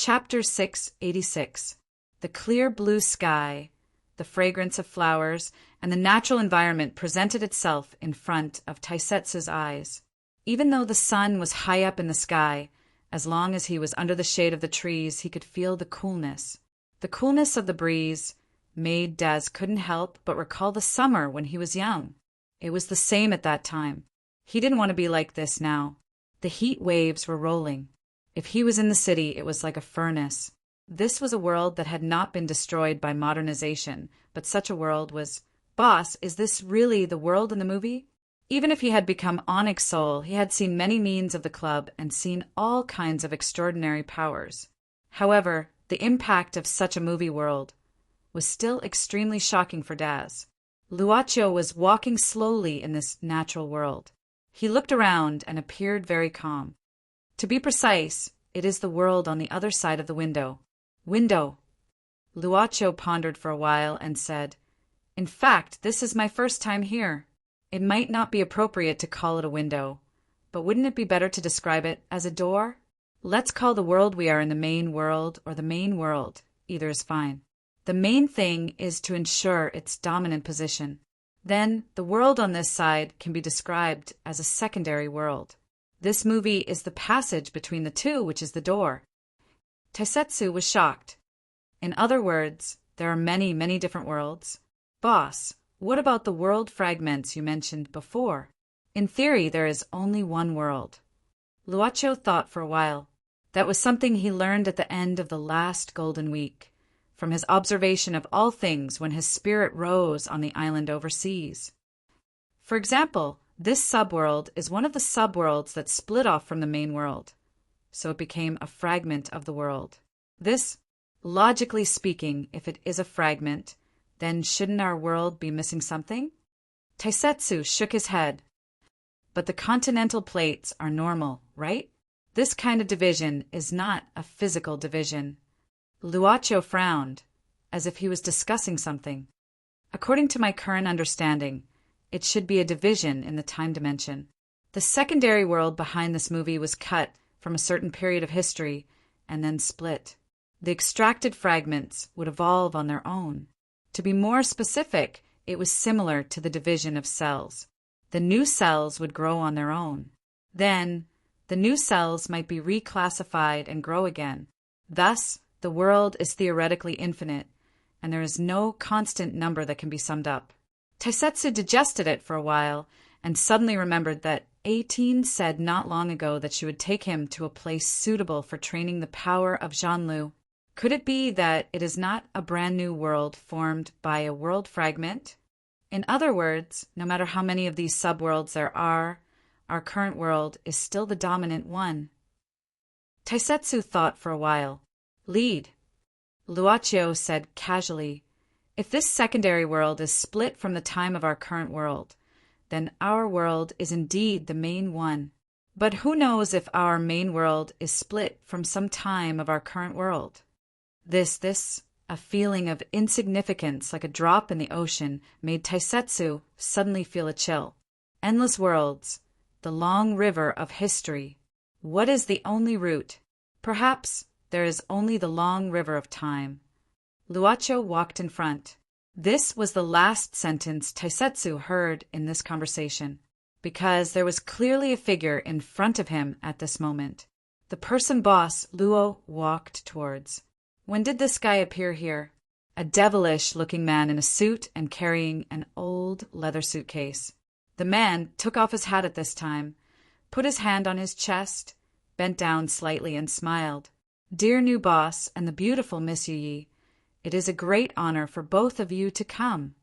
Chapter 686. The clear blue sky, the fragrance of flowers, and the natural environment presented itself in front of Taisetsu's eyes. Even though the sun was high up in the sky, as long as he was under the shade of the trees, he could feel the coolness. The coolness of the breeze made Des couldn't help but recall the summer when he was young. It was the same at that time. He didn't want to be like this now. The heat waves were rolling. If he was in the city, it was like a furnace. This was a world that had not been destroyed by modernization, but such a world was... Boss, is this really the world in the movie? Even if he had become Onyx Soul, he had seen many means of the club and seen all kinds of extraordinary powers. However, the impact of such a movie world was still extremely shocking for Daz. Luaccio was walking slowly in this natural world. He looked around and appeared very calm. To be precise, it is the world on the other side of the window. Window. Luaccio pondered for a while and said, "In fact, this is my first time here. It might not be appropriate to call it a window, but wouldn't it be better to describe it as a door? Let's call the world we are in the main world or the main world. Either is fine. The main thing is to ensure its dominant position. Then, the world on this side can be described as a secondary world. This movie is the passage between the two, which is the door." Taisetsu was shocked. In other words, there are many, many different worlds. Boss, what about the world fragments you mentioned before? In theory, there is only one world. Luaccio thought for a while. That was something he learned at the end of the last Golden Week, from his observation of all things when his spirit rose on the island overseas. For example, this subworld is one of the subworlds that split off from the main world, so it became a fragment of the world. This, logically speaking, if it is a fragment, then shouldn't our world be missing something? Taisetsu shook his head. But the continental plates are normal, right? This kind of division is not a physical division. Luaccio frowned, as if he was discussing something. According to my current understanding, it should be a division in the time dimension. The secondary world behind this movie was cut from a certain period of history and then split. The extracted fragments would evolve on their own. To be more specific, it was similar to the division of cells. The new cells would grow on their own. Then, the new cells might be reclassified and grow again. Thus, the world is theoretically infinite, and there is no constant number that can be summed up. Taisetsu digested it for a while, and suddenly remembered that 18 said not long ago that she would take him to a place suitable for training the power of Jeanlu. Could it be that it is not a brand new world formed by a world fragment? In other words, no matter how many of these subworlds there are, our current world is still the dominant one. Taisetsu thought for a while. Lead. Luaccio said casually, "If this secondary world is split from the time of our current world, then our world is indeed the main one. But who knows if our main world is split from some time of our current world?" A feeling of insignificance like a drop in the ocean made Taisetsu suddenly feel a chill. Endless worlds, the long river of history. What is the only route? Perhaps there is only the long river of time. Luaccio walked in front. This was the last sentence Taisetsu heard in this conversation, because there was clearly a figure in front of him at this moment. The person boss Luo walked towards. When did this guy appear here? A devilish-looking man in a suit and carrying an old leather suitcase. The man took off his hat at this time, put his hand on his chest, bent down slightly and smiled. "Dear new boss and the beautiful Miss Yi, it is a great honor for both of you to come."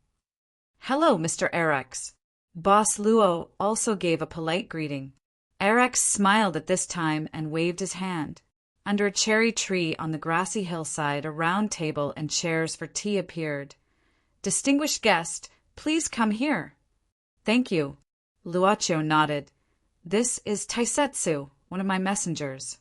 "Hello, Mr. Arax." Boss Luo also gave a polite greeting. Arax smiled at this time and waved his hand. Under a cherry tree on the grassy hillside, a round table and chairs for tea appeared. "Distinguished guest, please come here." "Thank you." Luaccio nodded. "This is Taisetsu, one of my messengers."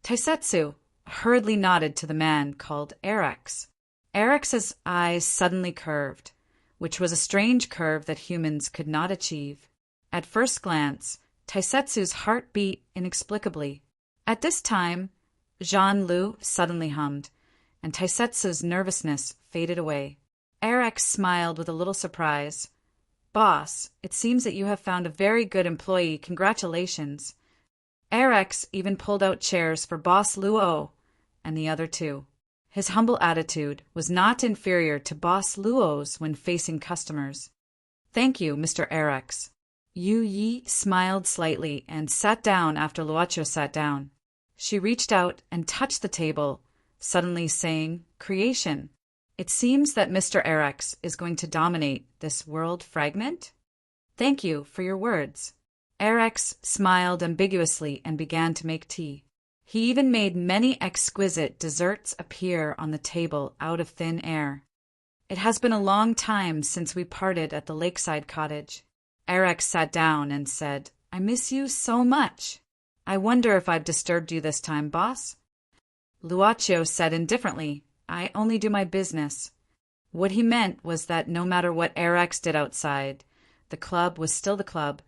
Taisetsu hurriedly nodded to the man called Arax. Arax's eyes suddenly curved, which was a strange curve that humans could not achieve. At first glance, Taisetsu's heart beat inexplicably. At this time, Jean-Lu suddenly hummed, and Taisetsu's nervousness faded away. Erex smiled with a little surprise. Boss, it seems that you have found a very good employee. Congratulations. Erex even pulled out chairs for Boss Luo and the other two. His humble attitude was not inferior to Boss Luo's when facing customers. Thank you, Mr. Erex. Yu Yi smiled slightly and sat down after Luocho sat down. She reached out and touched the table, suddenly saying, "Creation. It seems that Mr. Erex is going to dominate this world fragment?" Thank you for your words. Erex smiled ambiguously and began to make tea. He even made many exquisite desserts appear on the table out of thin air. It has been a long time since we parted at the lakeside cottage. Erex sat down and said, "I miss you so much. I wonder if I've disturbed you this time, boss?" Luocho said indifferently, "I only do my business." What he meant was that no matter what Erex did outside, the club was still the club,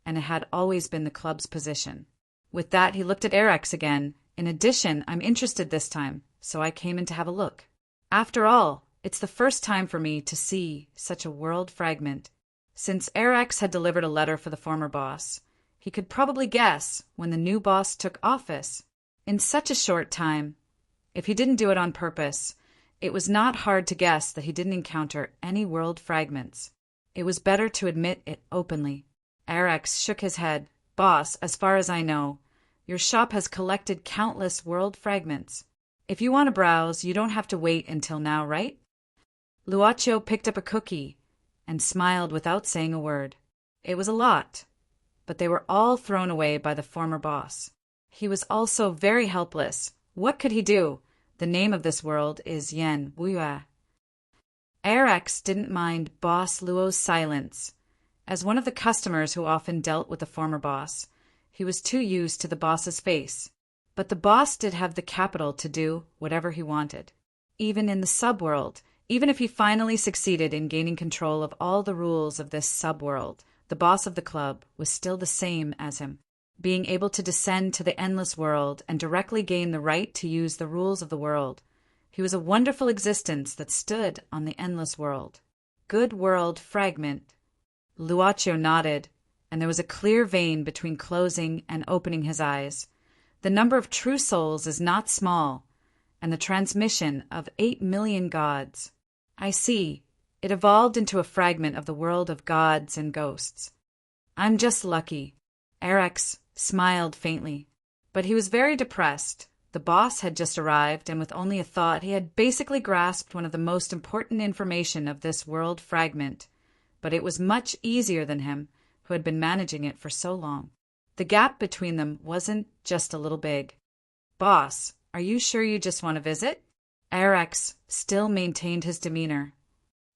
and it had always been the club's position. With that, he looked at Erex again. "In addition, I'm interested this time, so I came in to have a look. After all, it's the first time for me to see such a world fragment." Since Erex had delivered a letter for the former boss, he could probably guess when the new boss took office. In such a short time, if he didn't do it on purpose, it was not hard to guess that he didn't encounter any world fragments. It was better to admit it openly. Erex shook his head. "Boss, as far as I know, your shop has collected countless world fragments. If you want to browse, you don't have to wait until now, right?" Luocho picked up a cookie and smiled without saying a word. It was a lot, but they were all thrown away by the former boss. He was also very helpless. What could he do? The name of this world is Yen Wuya. Erex didn't mind Boss Luo's silence. As one of the customers who often dealt with the former boss, he was too used to the boss's face. But the boss did have the capital to do whatever he wanted. Even in the subworld, even if he finally succeeded in gaining control of all the rules of this subworld, the boss of the club was still the same as him. Being able to descend to the endless world and directly gain the right to use the rules of the world. He was a wonderful existence that stood on the endless world. Good world fragment. Luocho nodded, and there was a clear vein between closing and opening his eyes. The number of true souls is not small, and the transmission of 8 million gods. I see. It evolved into a fragment of the world of gods and ghosts. I'm just lucky. Erex smiled faintly, but he was very depressed. The boss had just arrived, and with only a thought, he had basically grasped one of the most important information of this world fragment. But it was much easier than him, who had been managing it for so long. The gap between them wasn't just a little big. "Boss, are you sure you just want to visit?" Erex still maintained his demeanor.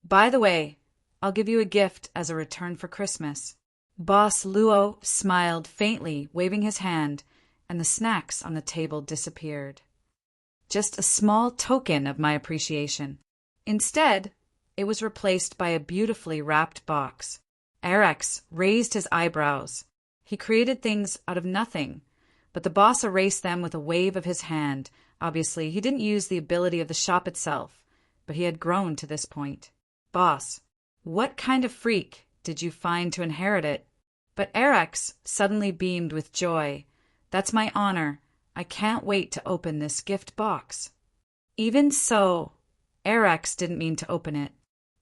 "By the way, I'll give you a gift as a return for Christmas." Boss Luo smiled faintly, waving his hand, and the snacks on the table disappeared. Just a small token of my appreciation. Instead, it was replaced by a beautifully wrapped box. Erex raised his eyebrows. He created things out of nothing, but the boss erased them with a wave of his hand. Obviously, he didn't use the ability of the shop itself, but he had grown to this point. "Boss, what kind of freak did you find to inherit it?" But Erex suddenly beamed with joy. "That's my honor. I can't wait to open this gift box." Even so, Erex didn't mean to open it.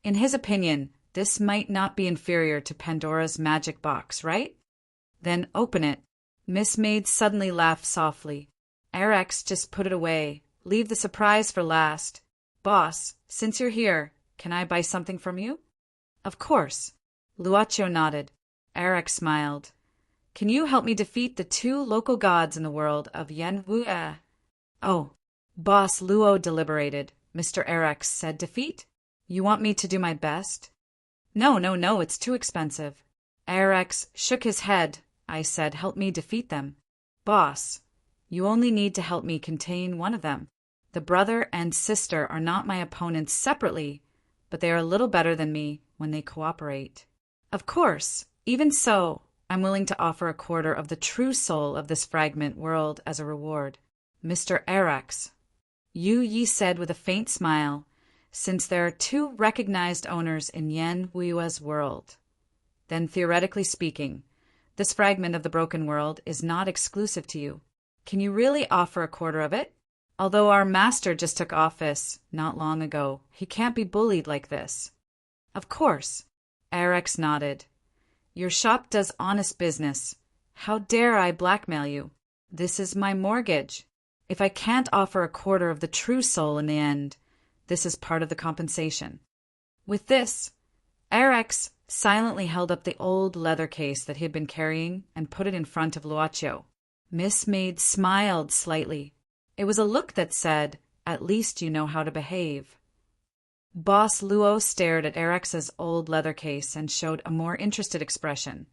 In his opinion, this might not be inferior to Pandora's magic box, right? "Then open it." Miss Maid suddenly laughed softly. Erex just put it away. "Leave the surprise for last." "Boss, since you're here, can I buy something from you?" "Of course." Luocho nodded. Erex smiled. "Can you help me defeat the 2 local gods in the world of Yanwu? Oh, Boss Luo deliberated. Mr. Erex said defeat? You want me to do my best? No, it's too expensive. Erex shook his head. I said, help me defeat them. Boss, you only need to help me contain one of them. The brother and sister are not my opponents separately, but they are a little better than me when they cooperate. Of course, even so, I'm willing to offer a quarter of the true soul of this fragment world as a reward. Mr. Arax, Yi said with a faint smile, since there are two recognized owners in Yen Wuiwa's world, then theoretically speaking, this fragment of the broken world is not exclusive to you. Can you really offer a quarter of it? Although our master just took office not long ago, he can't be bullied like this. Of course. Arax nodded. Your shop does honest business. How dare I blackmail you? This is my mortgage. If I can't offer a quarter of the true soul in the end, this is part of the compensation. With this, Arax silently held up the old leather case that he had been carrying and put it in front of Luocio. Miss Maid smiled slightly. It was a look that said, "At least you know how to behave." Boss Luo stared at Arax's old leather case and showed a more interested expression.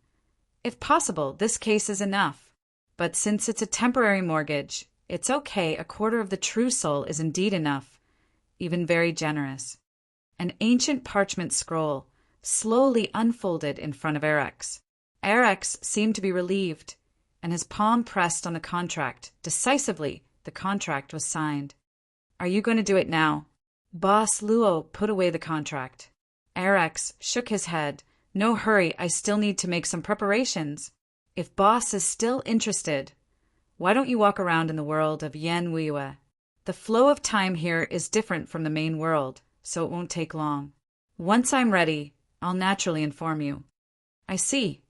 If possible, this case is enough. But since it's a temporary mortgage, it's okay. A quarter of the true soul is indeed enough, even very generous. An ancient parchment scroll slowly unfolded in front of Arax. Arax seemed to be relieved, and his palm pressed on the contract. Decisively, the contract was signed. Are you going to do it now? Boss Luo put away the contract. Arax shook his head. No hurry, I still need to make some preparations. If boss is still interested, why don't you walk around in the world of Yen Wuiwa? The flow of time here is different from the main world, so it won't take long. Once I'm ready, I'll naturally inform you. I see.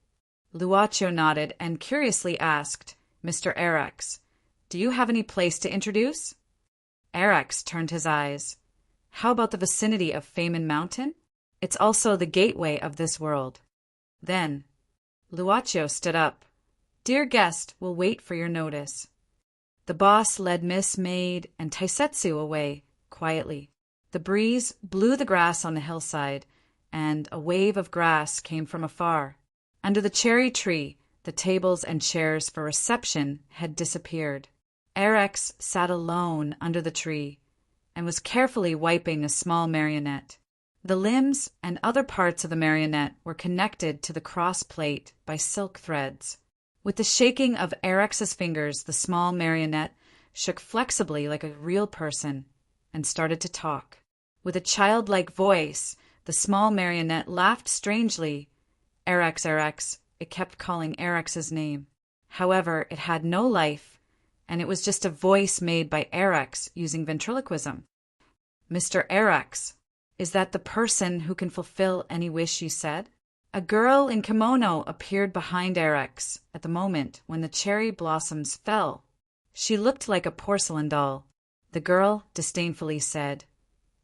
Luocio nodded and curiously asked, Mr. Arax, do you have any place to introduce? Arax turned his eyes. How about the vicinity of Famine Mountain? It's also the gateway of this world. Then, Luocio stood up. Dear guest, we'll wait for your notice. The boss led Miss Maid and Taisetsu away, quietly. The breeze blew the grass on the hillside, and a wave of grass came from afar. Under the cherry tree, the tables and chairs for reception had disappeared. Arax sat alone under the tree and was carefully wiping a small marionette. The limbs and other parts of the marionette were connected to the cross plate by silk threads. With the shaking of Arax's fingers, the small marionette shook flexibly like a real person and started to talk. With a childlike voice, the small marionette laughed strangely. Arax, Arax, it kept calling Arax's name. However, it had no life, and it was just a voice made by Arax using ventriloquism. Mr. Arax, is that the person who can fulfill any wish you said? A girl in kimono appeared behind Arax at the moment when the cherry blossoms fell. She looked like a porcelain doll. The girl disdainfully said,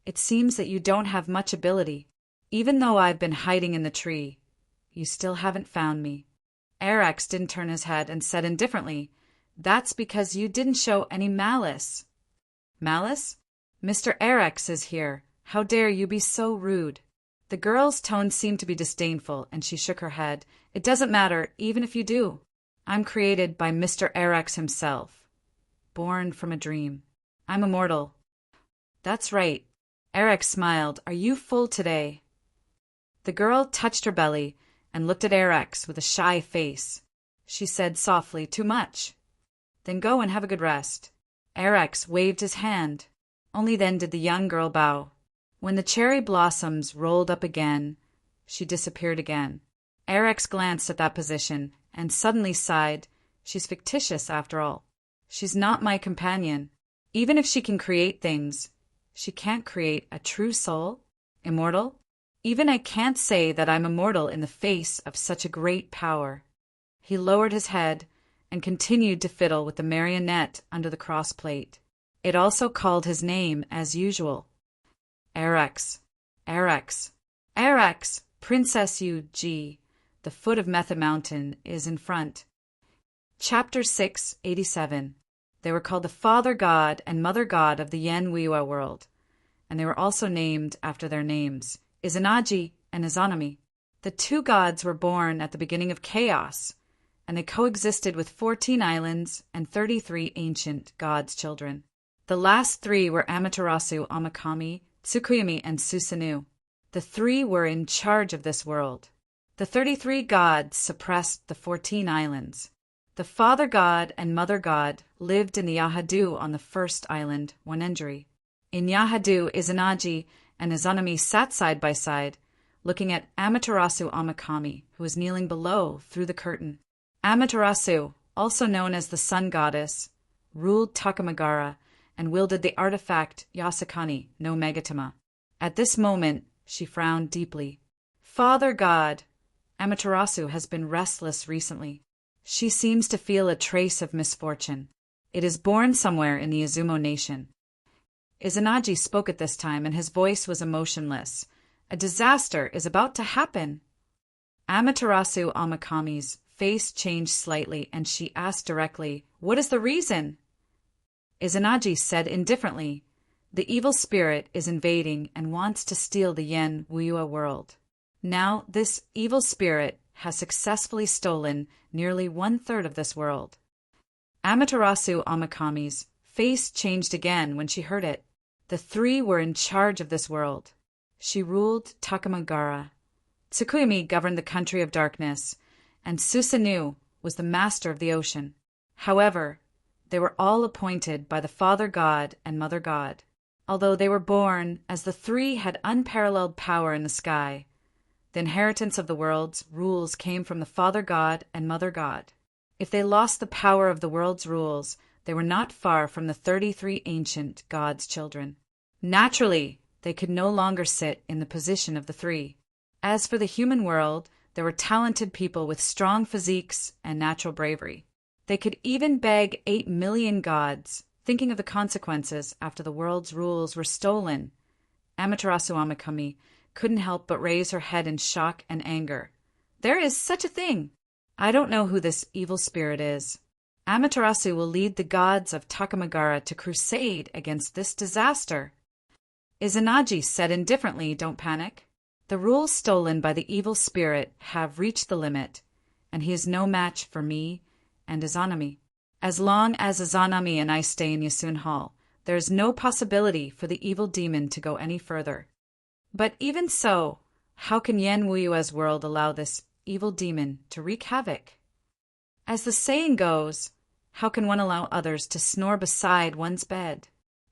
It seems that you don't have much ability. Even though I've been hiding in the tree, you still haven't found me. Arax didn't turn his head and said indifferently, That's because you didn't show any malice. Malice? Mr. Arax is here. How dare you be so rude? The girl's tone seemed to be disdainful, and she shook her head. It doesn't matter, even if you do. I'm created by Mr. Arax himself. Born from a dream. I'm immortal. That's right. Arax smiled. Are you full today? The girl touched her belly and looked at Arax with a shy face. She said softly, Too much. Then go and have a good rest. Arax waved his hand. Only then did the young girl bow. When the cherry blossoms rolled up again, she disappeared again. Arax glanced at that position and suddenly sighed. She's fictitious after all. She's not my companion. Even if she can create things, she can't create a true soul, immortal. Even I can't say that I'm immortal in the face of such a great power. He lowered his head and continued to fiddle with the marionette under the cross plate. It also called his name as usual. Arax, Arax, Arax, Princess Yu-ji, the foot of Method Mountain is in front. Chapter 687. They were called the Father God and Mother God of the Yen Wuiwa world, and they were also named after their names, Izanagi and Izanami. The two gods were born at the beginning of chaos, and they coexisted with 14 islands and 33 ancient gods' children. The last three were Amaterasu, Amakami, Tsukuyomi, and Susanoo. The three were in charge of this world. The 33 gods suppressed the 14 islands. The father god and mother god lived in the Yahadu on the first island, Wanenjiri. In Yahadu, Izanagi and Izanami sat side by side, looking at Amaterasu Amakami, who was kneeling below through the curtain. Amaterasu, also known as the sun goddess, ruled Takamagara and wielded the artifact Yasakani no Megatama. At this moment, she frowned deeply. Father God, Amaterasu has been restless recently. She seems to feel a trace of misfortune. It is born somewhere in the Izumo nation. Izanagi spoke at this time, and his voice was emotionless. A disaster is about to happen. Amaterasu Amakami's face changed slightly, and she asked directly, "What is the reason?" Izanagi said indifferently, "The evil spirit is invading and wants to steal the Yen Wuyua world. Now, this evil spirit has successfully stolen nearly 1/3 of this world." Amaterasu Amakami's face changed again when she heard it. The three were in charge of this world. She ruled Takamagara. Tsukuyumi governed the country of darkness, and Susanoo was the master of the ocean. However, they were all appointed by the father god and mother god. Although they were born as the three had unparalleled power in the sky, the inheritance of the world's rules came from the father god and mother god. If they lost the power of the world's rules, they were not far from the 33 ancient gods' children. Naturally, they could no longer sit in the position of the three. As for the human world, there were talented people with strong physiques and natural bravery. They could even beg 8 million gods, thinking of the consequences after the world's rules were stolen. Amaterasu Amakami couldn't help but raise her head in shock and anger. There is such a thing! I don't know who this evil spirit is. Amaterasu will lead the gods of Takamagara to crusade against this disaster. Izanagi said indifferently, "Don't panic. The rules stolen by the evil spirit have reached the limit, and he is no match for me and Izanami. As long as Izanami and I stay in Yasun Hall, there is no possibility for the evil demon to go any further. But even so, how can Yen Wuyua's world allow this evil demon to wreak havoc? As the saying goes, how can one allow others to snore beside one's bed?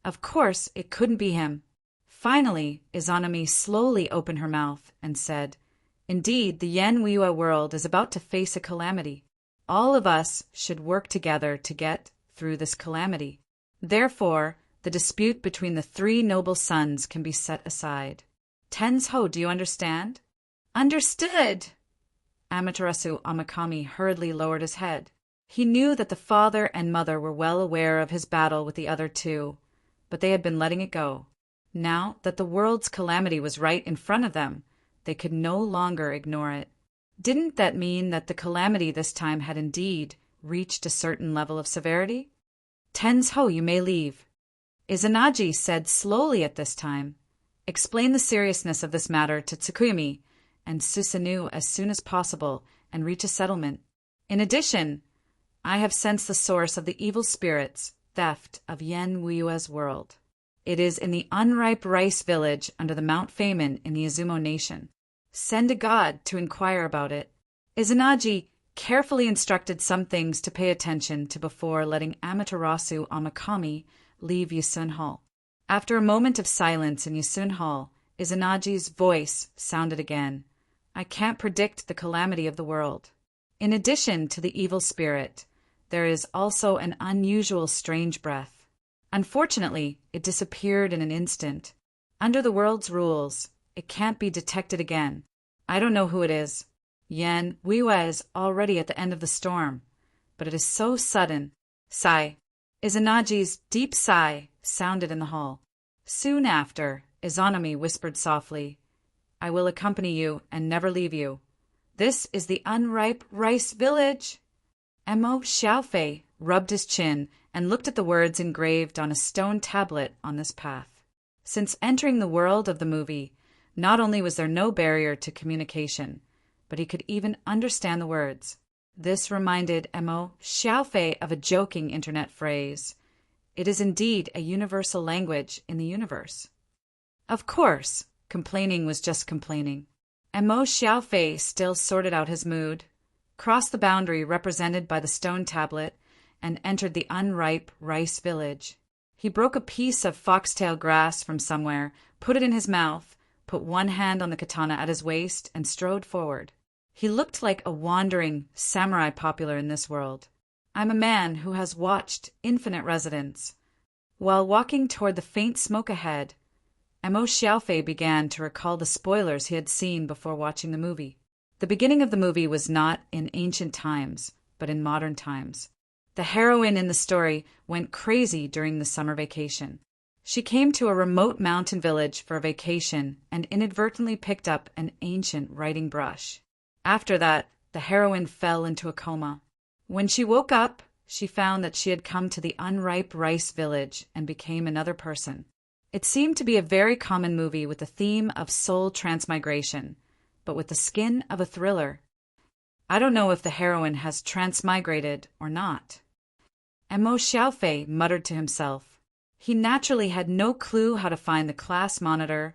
Of course, it couldn't be him." Finally, Izanami slowly opened her mouth and said, "Indeed, the Yen Wuyua world is about to face a calamity. All of us should work together to get through this calamity. Therefore, the dispute between the three noble sons can be set aside. Tensho, do you understand?" "Understood!" Amaterasu Amakami hurriedly lowered his head. He knew that the father and mother were well aware of his battle with the other two, but they had been letting it go. Now that the world's calamity was right in front of them, they could no longer ignore it. Didn't that mean that the calamity this time had indeed reached a certain level of severity? "Tensho, you may leave." Izanagi said slowly at this time, "Explain the seriousness of this matter to Tsukuyumi and Susanoo as soon as possible and reach a settlement. In addition, I have sensed the source of the evil spirit's theft of Yen Wuyua's world. It is in the unripe rice village under the Mount Famine in the Izumo nation. Send a god to inquire about it." Izanagi carefully instructed some things to pay attention to before letting Amaterasu Amakami leave Yasun Hall. After a moment of silence in Yasun Hall, Izanagi's voice sounded again. "I can't predict the calamity of the world. In addition to the evil spirit, there is also an unusual strange breath. Unfortunately, it disappeared in an instant. Under the world's rules, it can't be detected again. I don't know who it is. Yen Wuyua is already at the end of the storm, but it is so sudden." Sigh. Izanagi's deep sigh sounded in the hall. Soon after, Izanami whispered softly, "I will accompany you and never leave you. This is the unripe rice village." Mo Xiaofei rubbed his chin and looked at the words engraved on a stone tablet on this path. Since entering the world of the movie, not only was there no barrier to communication, but he could even understand the words. This reminded Mo Xiaofei of a joking internet phrase. It is indeed a universal language in the universe. Of course, complaining was just complaining. Mo Xiaofei still sorted out his mood. crossed the boundary represented by the stone tablet, and entered the unripe rice village. He broke a piece of foxtail grass from somewhere, put it in his mouth, put one hand on the katana at his waist, and strode forward. He looked like a wandering samurai popular in this world. I'm a man who has watched infinite residents. While walking toward the faint smoke ahead, Mo Xiaofei began to recall the spoilers he had seen before watching the movie. The beginning of the movie was not in ancient times, but in modern times. The heroine in the story went crazy during the summer vacation. She came to a remote mountain village for a vacation and inadvertently picked up an ancient writing brush. After that, the heroine fell into a coma. When she woke up, she found that she had come to the unripe rice village and became another person. It seemed to be a very common movie with the theme of soul transmigration, but with the skin of a thriller. I don't know if the heroine has transmigrated or not. Mo Xiaofei muttered to himself. He naturally had no clue how to find the class monitor,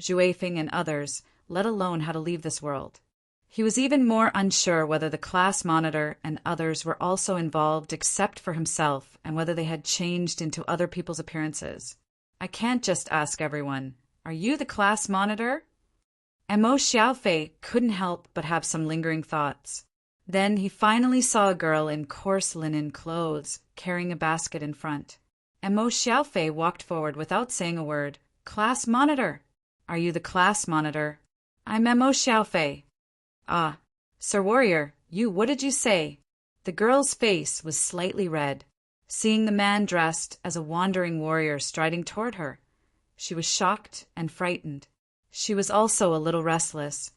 Zhuifeng and others, let alone how to leave this world. He was even more unsure whether the class monitor and others were also involved except for himself, and whether they had changed into other people's appearances. I can't just ask everyone, "Are you the class monitor?" Mo Xiaofei couldn't help but have some lingering thoughts. Then he finally saw a girl in coarse linen clothes, carrying a basket in front. Mo Xiaofei walked forward without saying a word. "Class monitor! Are you the class monitor?" "I'm Mo Xiaofei." "Ah, Sir Warrior, what did you say?" The girl's face was slightly red. Seeing the man dressed as a wandering warrior striding toward her, she was shocked and frightened. She was also a little restless.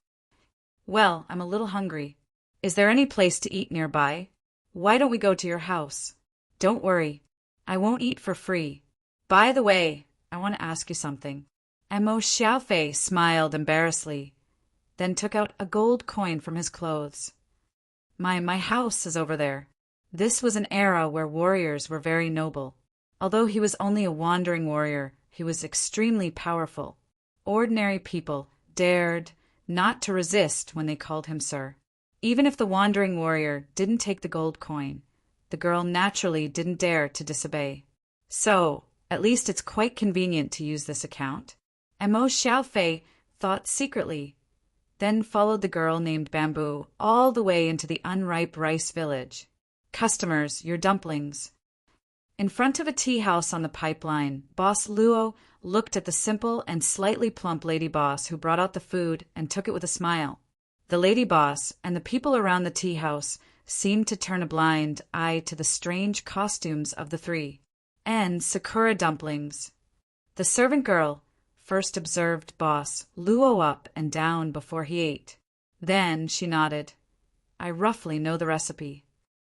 "Well, I'm a little hungry. Is there any place to eat nearby? Why don't we go to your house?" "Don't worry. I won't eat for free. By the way, I want to ask you something." Mo Xiaofei smiled embarrassedly, then took out a gold coin from his clothes. My house is over there." This was an era where warriors were very noble. Although he was only a wandering warrior, he was extremely powerful. Ordinary people dared not to resist when they called him sir. Even if the wandering warrior didn't take the gold coin, the girl naturally didn't dare to disobey. So, at least it's quite convenient to use this account. Mo Xiaofei thought secretly, then followed the girl named Bamboo all the way into the unripe rice village. "Customers, your dumplings." In front of a tea house on the pipeline, Boss Luo looked at the simple and slightly plump lady boss who brought out the food and took it with a smile. The lady boss and the people around the tea house seemed to turn a blind eye to the strange costumes of the three. And Sakura dumplings. The servant girl first observed Boss Luo up and down before he ate. Then she nodded. "I roughly know the recipe.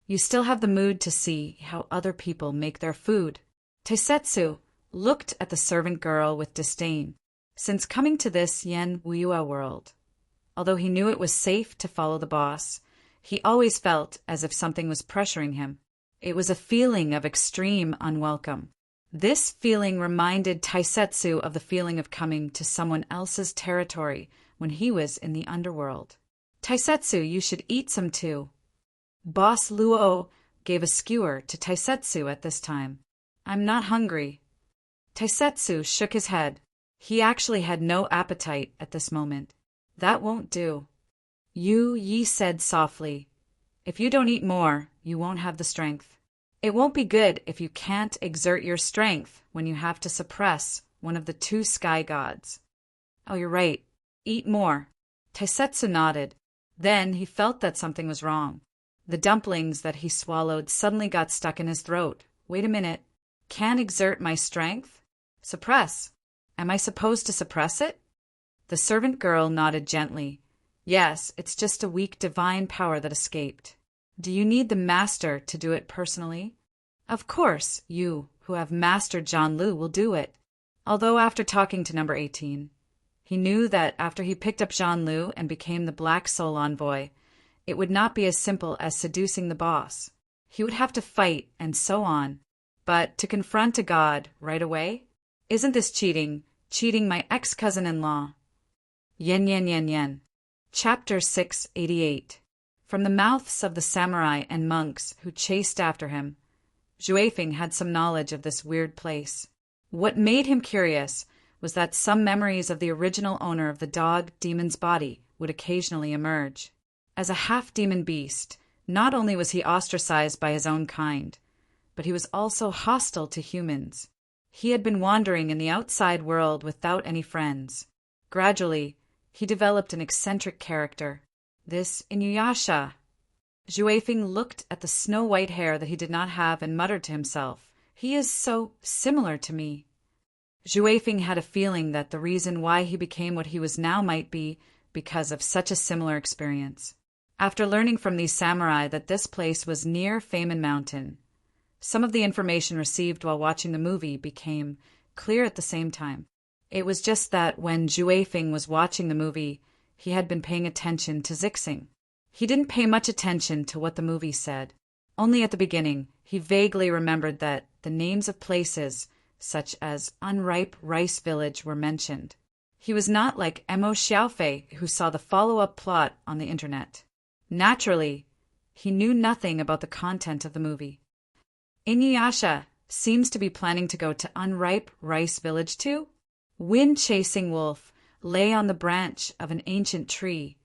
You still have the mood to see how other people make their food." Taisetsu looked at the servant girl with disdain. Since coming to this Yen Wuya world, although he knew it was safe to follow the boss, he always felt as if something was pressuring him. It was a feeling of extreme unwelcome. This feeling reminded Taisetsu of the feeling of coming to someone else's territory when he was in the underworld. "Taisetsu, you should eat some too." Boss Luo gave a skewer to Taisetsu at this time. "I'm not hungry." Taisetsu shook his head. He actually had no appetite at this moment. "That won't do." Yi said softly, "If you don't eat more, you won't have the strength. It won't be good if you can't exert your strength when you have to suppress one of the two sky gods." "Oh, you're right. Eat more." Taisetsu nodded. Then he felt that something was wrong. The dumplings that he swallowed suddenly got stuck in his throat. "Wait a minute. Can't exert my strength? Suppress. Am I supposed to suppress it?" The servant girl nodded gently. "Yes, it's just a weak divine power that escaped. Do you need the master to do it personally?" "Of course, you, who have mastered Zhanlu, will do it." Although after talking to number 18, he knew that after he picked up Zhanlu and became the Black Soul Envoy, it would not be as simple as seducing the boss. He would have to fight and so on. But to confront a god right away? Isn't this cheating? Cheating my ex-cousin-in-law. Yen. Chapter 688. From the mouths of the samurai and monks who chased after him, Xuefeng had some knowledge of this weird place. What made him curious was that some memories of the original owner of the dog demon's body would occasionally emerge. As a half-demon beast, not only was he ostracized by his own kind, but he was also hostile to humans. He had been wandering in the outside world without any friends. Gradually, he developed an eccentric character. This Inuyasha. Xuefeng looked at the snow-white hair that he did not have and muttered to himself, "He is so similar to me." Xuefeng had a feeling that the reason why he became what he was now might be because of such a similar experience. After learning from these samurai that this place was near Famine Mountain, some of the information received while watching the movie became clear at the same time. It was just that when Xuefeng was watching the movie, he had been paying attention to Zixing. He didn't pay much attention to what the movie said. Only at the beginning, he vaguely remembered that the names of places, such as Unripe Rice Village, were mentioned. He was not like Emo Xiaofei, who saw the follow-up plot on the internet. Naturally, he knew nothing about the content of the movie. Inuyasha seems to be planning to go to Unripe Rice Village too. Wind-chasing wolf lay on the branch of an ancient tree,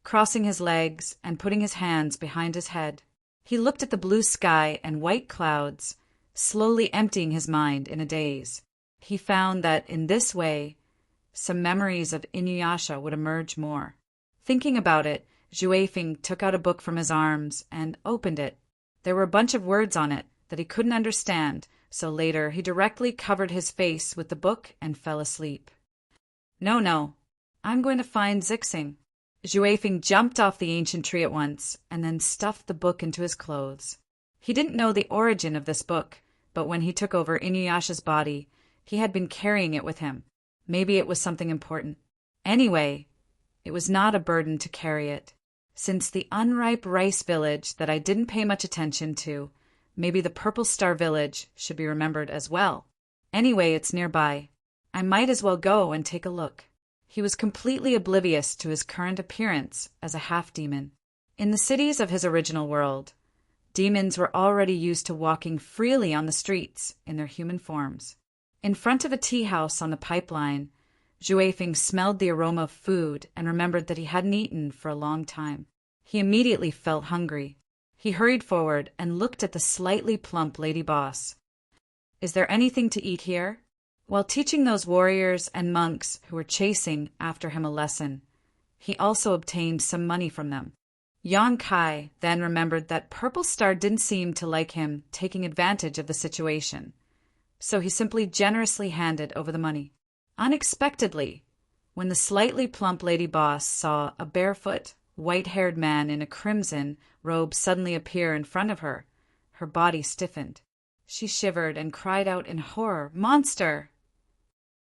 crossing his legs and putting his hands behind his head. He looked at the blue sky and white clouds, slowly emptying his mind in a daze. He found that in this way, some memories of Inuyasha would emerge more. Thinking about it, Xuefeng took out a book from his arms and opened it. There were a bunch of words on it that he couldn't understand, so later he directly covered his face with the book and fell asleep. No, I'm going to find Zixing. Xuefeng jumped off the ancient tree at once and then stuffed the book into his clothes. He didn't know the origin of this book, but when he took over Inuyasha's body, he had been carrying it with him. Maybe it was something important. Anyway, it was not a burden to carry it. Since the Unripe Rice Village that I didn't pay much attention to, maybe the Purple Star Village should be remembered as well. Anyway, it's nearby. I might as well go and take a look. He was completely oblivious to his current appearance as a half-demon. In the cities of his original world, demons were already used to walking freely on the streets in their human forms. In front of a tea house on the pipeline, Xuefeng smelled the aroma of food and remembered that he hadn't eaten for a long time. He immediately felt hungry. He hurried forward and looked at the slightly plump lady boss. "Is there anything to eat here?" While teaching those warriors and monks who were chasing after him a lesson, he also obtained some money from them. Yang Kai then remembered that Purple Star didn't seem to like him taking advantage of the situation, so he simply generously handed over the money. Unexpectedly, when the slightly plump lady boss saw a barefoot, white-haired man in a crimson robe suddenly appear in front of her, her body stiffened. She shivered and cried out in horror, "Monster!"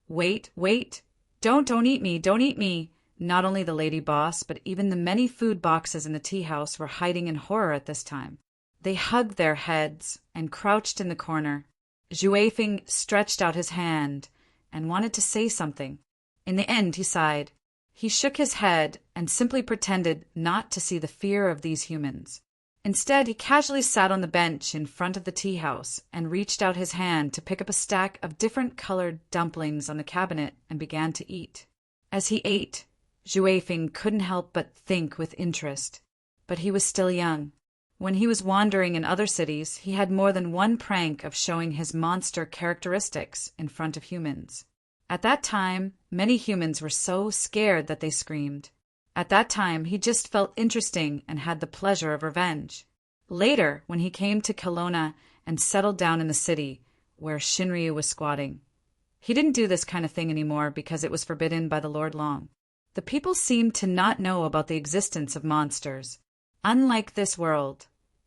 Wait! Don't eat me, don't eat me! Not only the lady boss, but even the many food boxes in the tea house were hiding in horror at this time. They hugged their heads and crouched in the corner. Xuefeng stretched out his hand and wanted to say something. In the end, he sighed. He shook his head and simply pretended not to see the fear of these humans. Instead, he casually sat on the bench in front of the tea house and reached out his hand to pick up a stack of different colored dumplings on the cabinet and began to eat. As he ate, Xuefeng couldn't help but think with interest. But he was still young. When he was wandering in other cities, he had more than one prank of showing his monster characteristics in front of humans. At that time, many humans were so scared that they screamed. At that time, he just felt interesting and had the pleasure of revenge. Later, when he came to Kelowna and settled down in the city, where Shinryu was squatting, he didn't do this kind of thing anymore because it was forbidden by the Lord Long. The people seemed to not know about the existence of monsters. Unlike this world,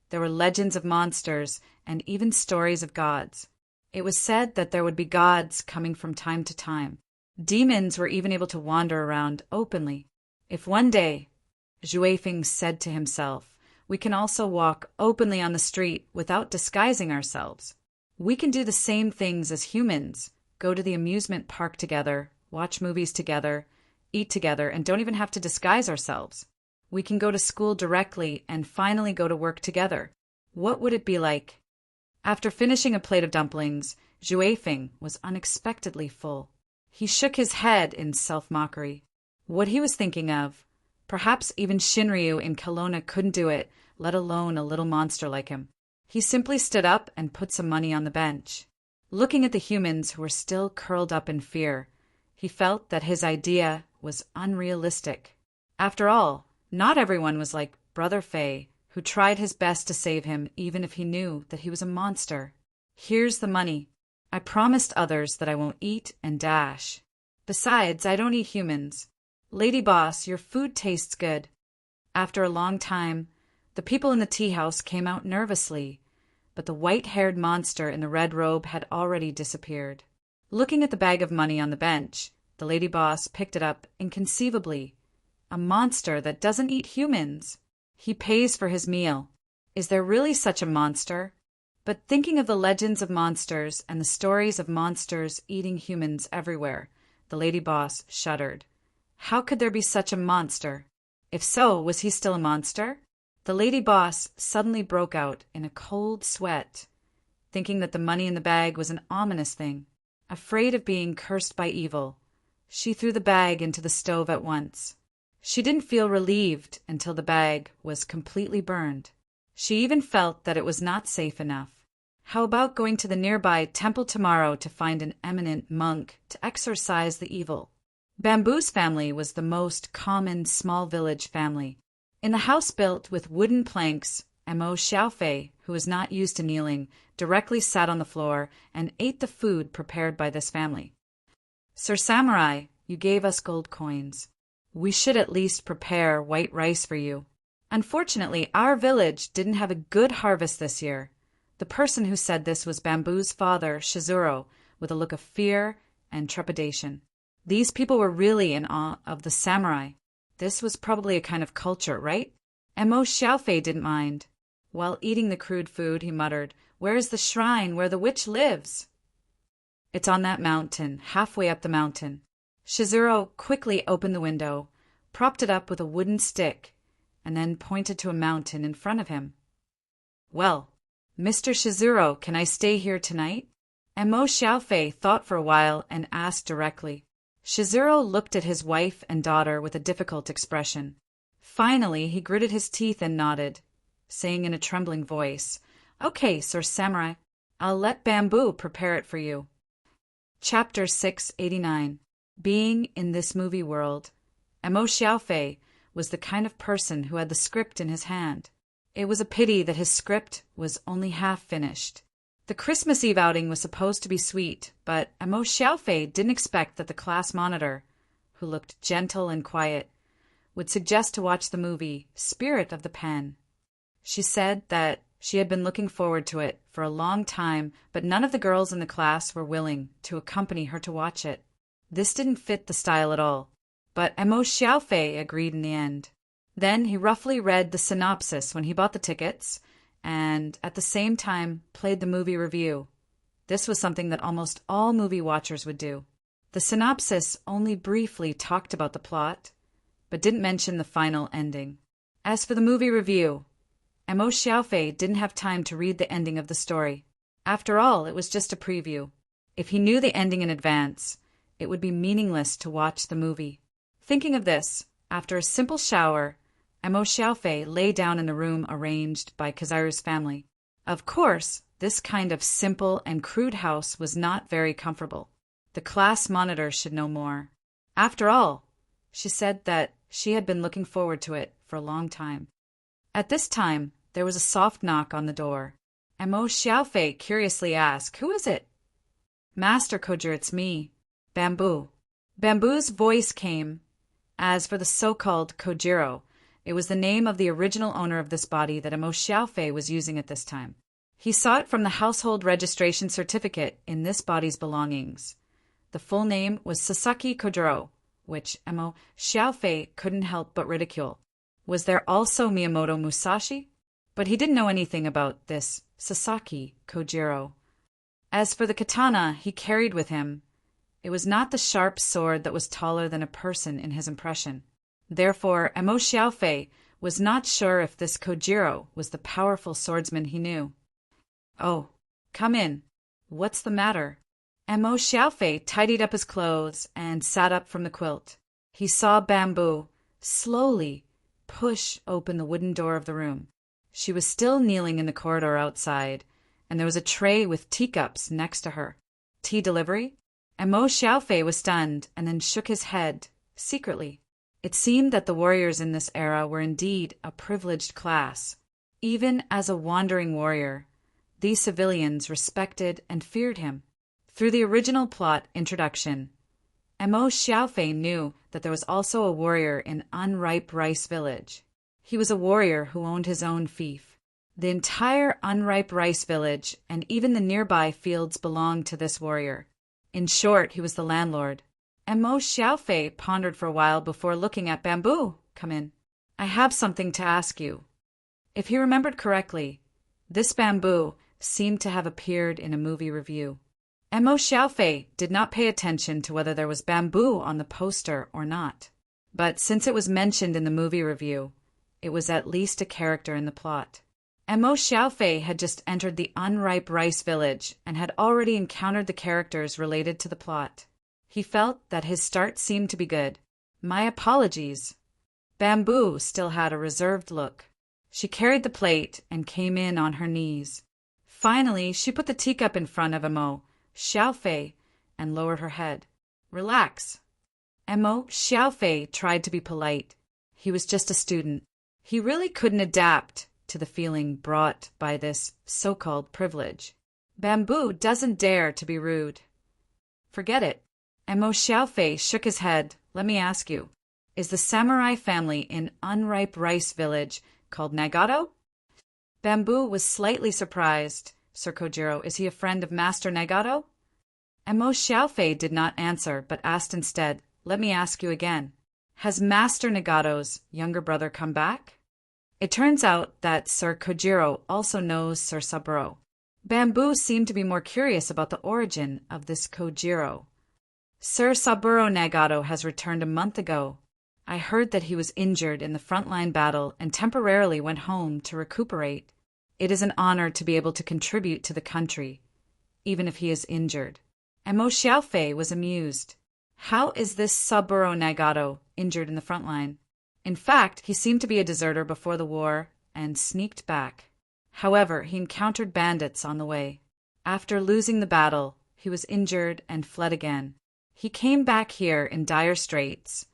there were legends of monsters and even stories of gods. It was said that there would be gods coming from time to time. Demons were even able to wander around openly. If one day, Xuefeng said to himself, we can also walk openly on the street without disguising ourselves. We can do the same things as humans, go to the amusement park together, watch movies together, eat together, and don't even have to disguise ourselves. We can go to school directly and finally go to work together. What would it be like? After finishing a plate of dumplings, Juefeng was unexpectedly full. He shook his head in self-mockery. What he was thinking of, perhaps even Shinryu in Kelowna couldn't do it, let alone a little monster like him. He simply stood up and put some money on the bench. Looking at the humans who were still curled up in fear, he felt that his idea was unrealistic. After all, not everyone was like Brother Fei, who tried his best to save him even if he knew that he was a monster. Here's the money. I promised others that I won't eat and dash. Besides, I don't eat humans. Lady Boss, your food tastes good. After a long time, the people in the tea house came out nervously, but the white-haired monster in the red robe had already disappeared. Looking at the bag of money on the bench, the lady boss picked it up inconceivably. A monster that doesn't eat humans. He pays for his meal. Is there really such a monster? But thinking of the legends of monsters and the stories of monsters eating humans everywhere, the lady boss shuddered. How could there be such a monster? If so, was he still a monster? The lady boss suddenly broke out in a cold sweat, thinking that the money in the bag was an ominous thing. Afraid of being cursed by evil, she threw the bag into the stove at once. She didn't feel relieved until the bag was completely burned. She even felt that it was not safe enough. How about going to the nearby temple tomorrow to find an eminent monk to exorcise the evil? Bamboo's family was the most common small village family. In the house built with wooden planks, Mo Xiaofei, who was not used to kneeling, directly sat on the floor and ate the food prepared by this family. Sir Samurai, you gave us gold coins. We should at least prepare white rice for you. Unfortunately, our village didn't have a good harvest this year. The person who said this was Bamboo's father, Shizuru, with a look of fear and trepidation. These people were really in awe of the samurai. This was probably a kind of culture, right? And Mo Xiaofei didn't mind. While eating the crude food, he muttered, "Where's the shrine where the witch lives?" "It's on that mountain, halfway up the mountain." Shizuru quickly opened the window, propped it up with a wooden stick, and then pointed to a mountain in front of him. "Well, Mr. Shizuru, can I stay here tonight?" And Mo Xiaofei thought for a while and asked directly. Shizuru looked at his wife and daughter with a difficult expression. Finally, he gritted his teeth and nodded, saying in a trembling voice, "Okay, Sir Samurai, I'll let Bamboo prepare it for you." Chapter 689. Being in this movie world, Mo Xiaofei was the kind of person who had the script in his hand. It was a pity that his script was only half finished. The Christmas Eve outing was supposed to be sweet, but Mo Xiaofei didn't expect that the class monitor, who looked gentle and quiet, would suggest to watch the movie Spirit of the Pen. She said that she had been looking forward to it for a long time, but none of the girls in the class were willing to accompany her to watch it. This didn't fit the style at all, but Mo Xiaofei agreed in the end. Then he roughly read the synopsis when he bought the tickets, and at the same time played the movie review. This was something that almost all movie watchers would do. The synopsis only briefly talked about the plot, but didn't mention the final ending. As for the movie review, Mo Xiaofei didn't have time to read the ending of the story. After all, it was just a preview. If he knew the ending in advance, it would be meaningless to watch the movie. Thinking of this, after a simple shower, Mo Xiaofei lay down in the room arranged by Kizaru's family. Of course, this kind of simple and crude house was not very comfortable. The class monitor should know more. After all, she said that she had been looking forward to it for a long time. At this time, there was a soft knock on the door. Mo Xiaofei curiously asked, "Who is it?" "Master Kojiro, it's me, Bamboo." Bamboo's voice came. As for the so-called Kojiro, it was the name of the original owner of this body that Mo Xiaofei was using at this time. He saw it from the household registration certificate in this body's belongings. The full name was Sasaki Kojiro, which Mo Xiaofei couldn't help but ridicule. Was there also Miyamoto Musashi? But he didn't know anything about this Sasaki Kojiro. As for the katana he carried with him, it was not the sharp sword that was taller than a person in his impression. Therefore, Emo Xiaofei was not sure if this Kojiro was the powerful swordsman he knew. "Oh, come in. What's the matter?" Emo Xiaofei tidied up his clothes and sat up from the quilt. He saw Bamboo slowly push open the wooden door of the room. She was still kneeling in the corridor outside, and there was a tray with teacups next to her. Tea delivery? Emo Xiaofei was stunned and then shook his head, secretly. It seemed that the warriors in this era were indeed a privileged class. Even as a wandering warrior, these civilians respected and feared him. Through the original plot introduction, Emo Xiaofei knew that there was also a warrior in Unripe Rice Village. He was a warrior who owned his own fief. The entire Unripe Rice Village and even the nearby fields belonged to this warrior. In short, he was the landlord. Emo Xiaofei pondered for a while before looking at Bamboo come in. "I have something to ask you." If he remembered correctly, this Bamboo seemed to have appeared in a movie review. Emo Xiaofei did not pay attention to whether there was bamboo on the poster or not. But since it was mentioned in the movie review, it was at least a character in the plot. Emo Xiaofei had just entered the Unripe Rice Village and had already encountered the characters related to the plot. He felt that his start seemed to be good. "My apologies." Bamboo still had a reserved look. She carried the plate and came in on her knees. Finally, she put the teacup in front of Emo Xiaofei and lowered her head. "Relax." Emo Xiaofei tried to be polite. He was just a student. He really couldn't adapt to the feeling brought by this so-called privilege. Bamboo doesn't dare to be rude. "Forget it." Emo Xiaofei shook his head. "Let me ask you, is the samurai family in Unripe Rice Village called Nagato?" Bamboo was slightly surprised. "Sir Kojiro, is he a friend of Master Nagato?" Emo Xiaofei did not answer, but asked instead, "Let me ask you again. Has Master Nagato's younger brother come back?" It turns out that Sir Kojiro also knows Sir Saburo. Bamboo seemed to be more curious about the origin of this Kojiro. "Sir Saburo Nagato has returned a month ago. I heard that he was injured in the frontline battle and temporarily went home to recuperate. It is an honor to be able to contribute to the country, even if he is injured." Emo Xiaofei was amused. How is this Saburo Nagato injured in the front line? In fact, he seemed to be a deserter before the war and sneaked back. However, he encountered bandits on the way. After losing the battle, he was injured and fled again. He came back here in dire straits,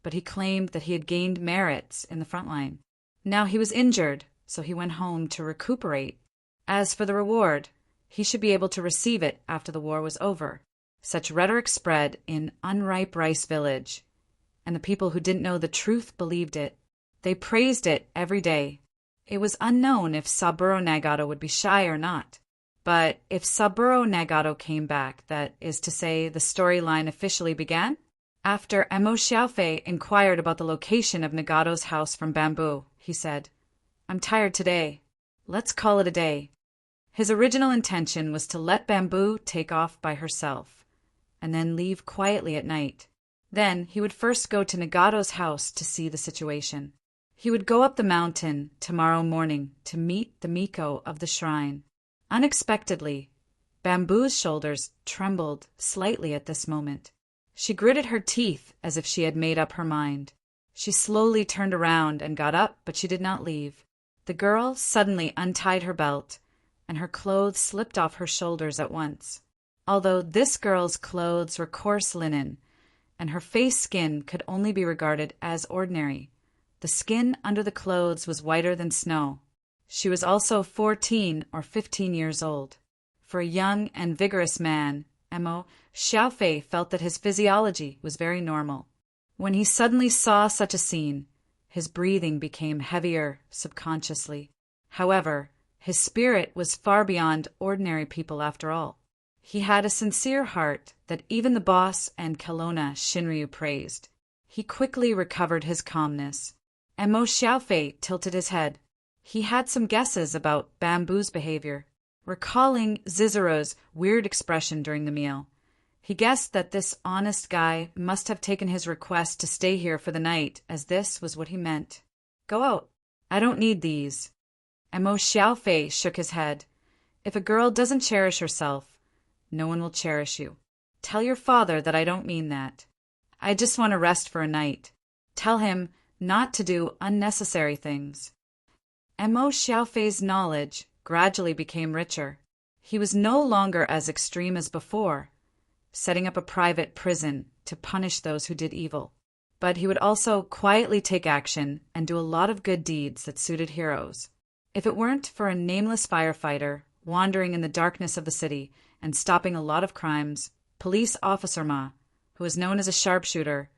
but he claimed that he had gained merits in the front line. Now he was injured, so he went home to recuperate. As for the reward, he should be able to receive it after the war was over. Such rhetoric spread in Unripe Rice Village, and the people who didn't know the truth believed it. They praised it every day. It was unknown if Saburo Nagato would be shy or not. But if Saburo Nagato came back, that is to say, the storyline officially began? After Emo Xiaofei inquired about the location of Nagato's house from Bamboo, he said, "I'm tired today. Let's call it a day." His original intention was to let Bamboo take off by herself, and then leave quietly at night. Then he would first go to Nagato's house to see the situation. He would go up the mountain tomorrow morning to meet the Miko of the shrine. Unexpectedly, Bamboo's shoulders trembled slightly at this moment. She gritted her teeth as if she had made up her mind. She slowly turned around and got up, but she did not leave. The girl suddenly untied her belt, and her clothes slipped off her shoulders at once. Although this girl's clothes were coarse linen, and her face skin could only be regarded as ordinary, the skin under the clothes was whiter than snow. She was also 14 or 15 years old. For a young and vigorous man, Emo Xiaofei felt that his physiology was very normal. When he suddenly saw such a scene, his breathing became heavier subconsciously. However, his spirit was far beyond ordinary people after all. He had a sincere heart that even the boss and Kelowna Shinryu praised. He quickly recovered his calmness. Emo Xiaofei tilted his head. He had some guesses about Bamboo's behavior. Recalling Zizuro's weird expression during the meal, He guessed that this honest guy must have taken his request to stay here for the night, as this was what he meant. Go out. I don't need these. And Mo Xiaofei shook his head. If a girl doesn't cherish herself, no one will cherish you. Tell your father that I don't mean that. I just want to rest for a night. Tell him not to do unnecessary things. And Mo Xiaofei's knowledge gradually became richer. He was no longer as extreme as before, setting up a private prison to punish those who did evil. But he would also quietly take action and do a lot of good deeds that suited heroes. If it weren't for a nameless firefighter wandering in the darkness of the city and stopping a lot of crimes, Police Officer Ma, who was known as a sharpshooter,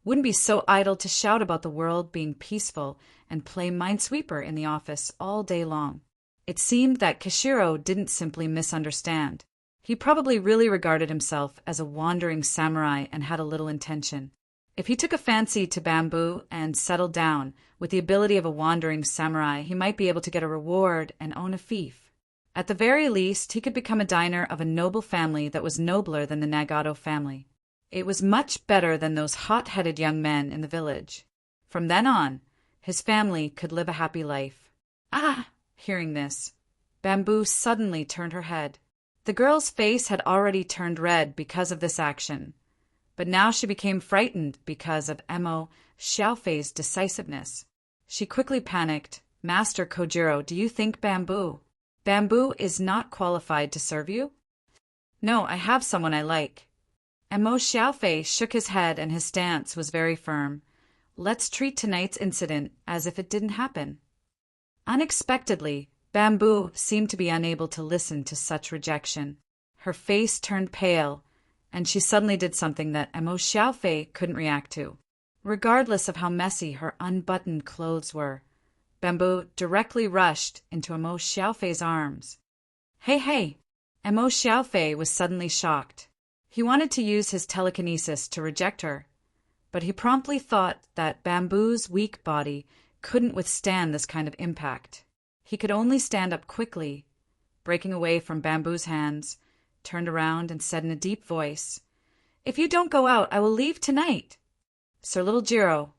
wouldn't be so idle to shout about the world being peaceful and play minesweeper in the office all day long. It seemed that Kishiro didn't simply misunderstand. He probably really regarded himself as a wandering samurai and had a little intention. If he took a fancy to bamboo and settled down with the ability of a wandering samurai, he might be able to get a reward and own a fief. At the very least, he could become a diner of a noble family that was nobler than the Nagato family. It was much better than those hot-headed young men in the village. From then on, his family could live a happy life. Ah! Hearing this, Bamboo suddenly turned her head. The girl's face had already turned red because of this action, but now she became frightened because of Mo Xiaofei's decisiveness. She quickly panicked. Master Kojiro, do you think Bamboo is not qualified to serve you? No, I have someone I like. And Mo Xiaofei shook his head and his stance was very firm. Let's treat tonight's incident as if it didn't happen. Unexpectedly, Bamboo seemed to be unable to listen to such rejection. Her face turned pale, and she suddenly did something that Mo Xiaofei couldn't react to. Regardless of how messy her unbuttoned clothes were, Bamboo directly rushed into Mo Xiaofei's arms. Hey! Mo Xiaofei was suddenly shocked. He wanted to use his telekinesis to reject her, but he promptly thought that Bamboo's weak body couldn't withstand this kind of impact. He could only stand up quickly, breaking away from Bamboo's hands, turned around and said in a deep voice, If you don't go out, I will leave tonight. Sir Little Jiro.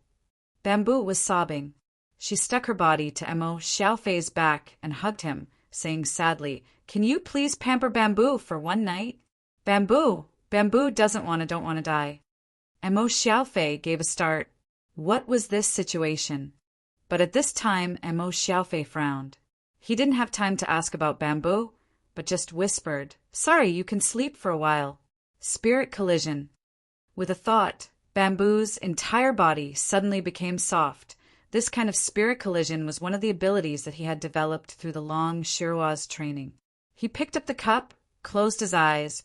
Bamboo was sobbing. She stuck her body to Mo Xiaofei's back and hugged him, saying sadly, Can you please pamper Bamboo for one night? Bamboo don't want to die. Mo Xiaofei gave a start. What was this situation? But at this time, Mo Xiaofei frowned. He didn't have time to ask about Bamboo, but just whispered, Sorry, you can sleep for a while. Spirit collision. With a thought, Bamboo's entire body suddenly became soft. This kind of spirit collision was one of the abilities that he had developed through the long Shiroa's training. He picked up the cup, closed his eyes,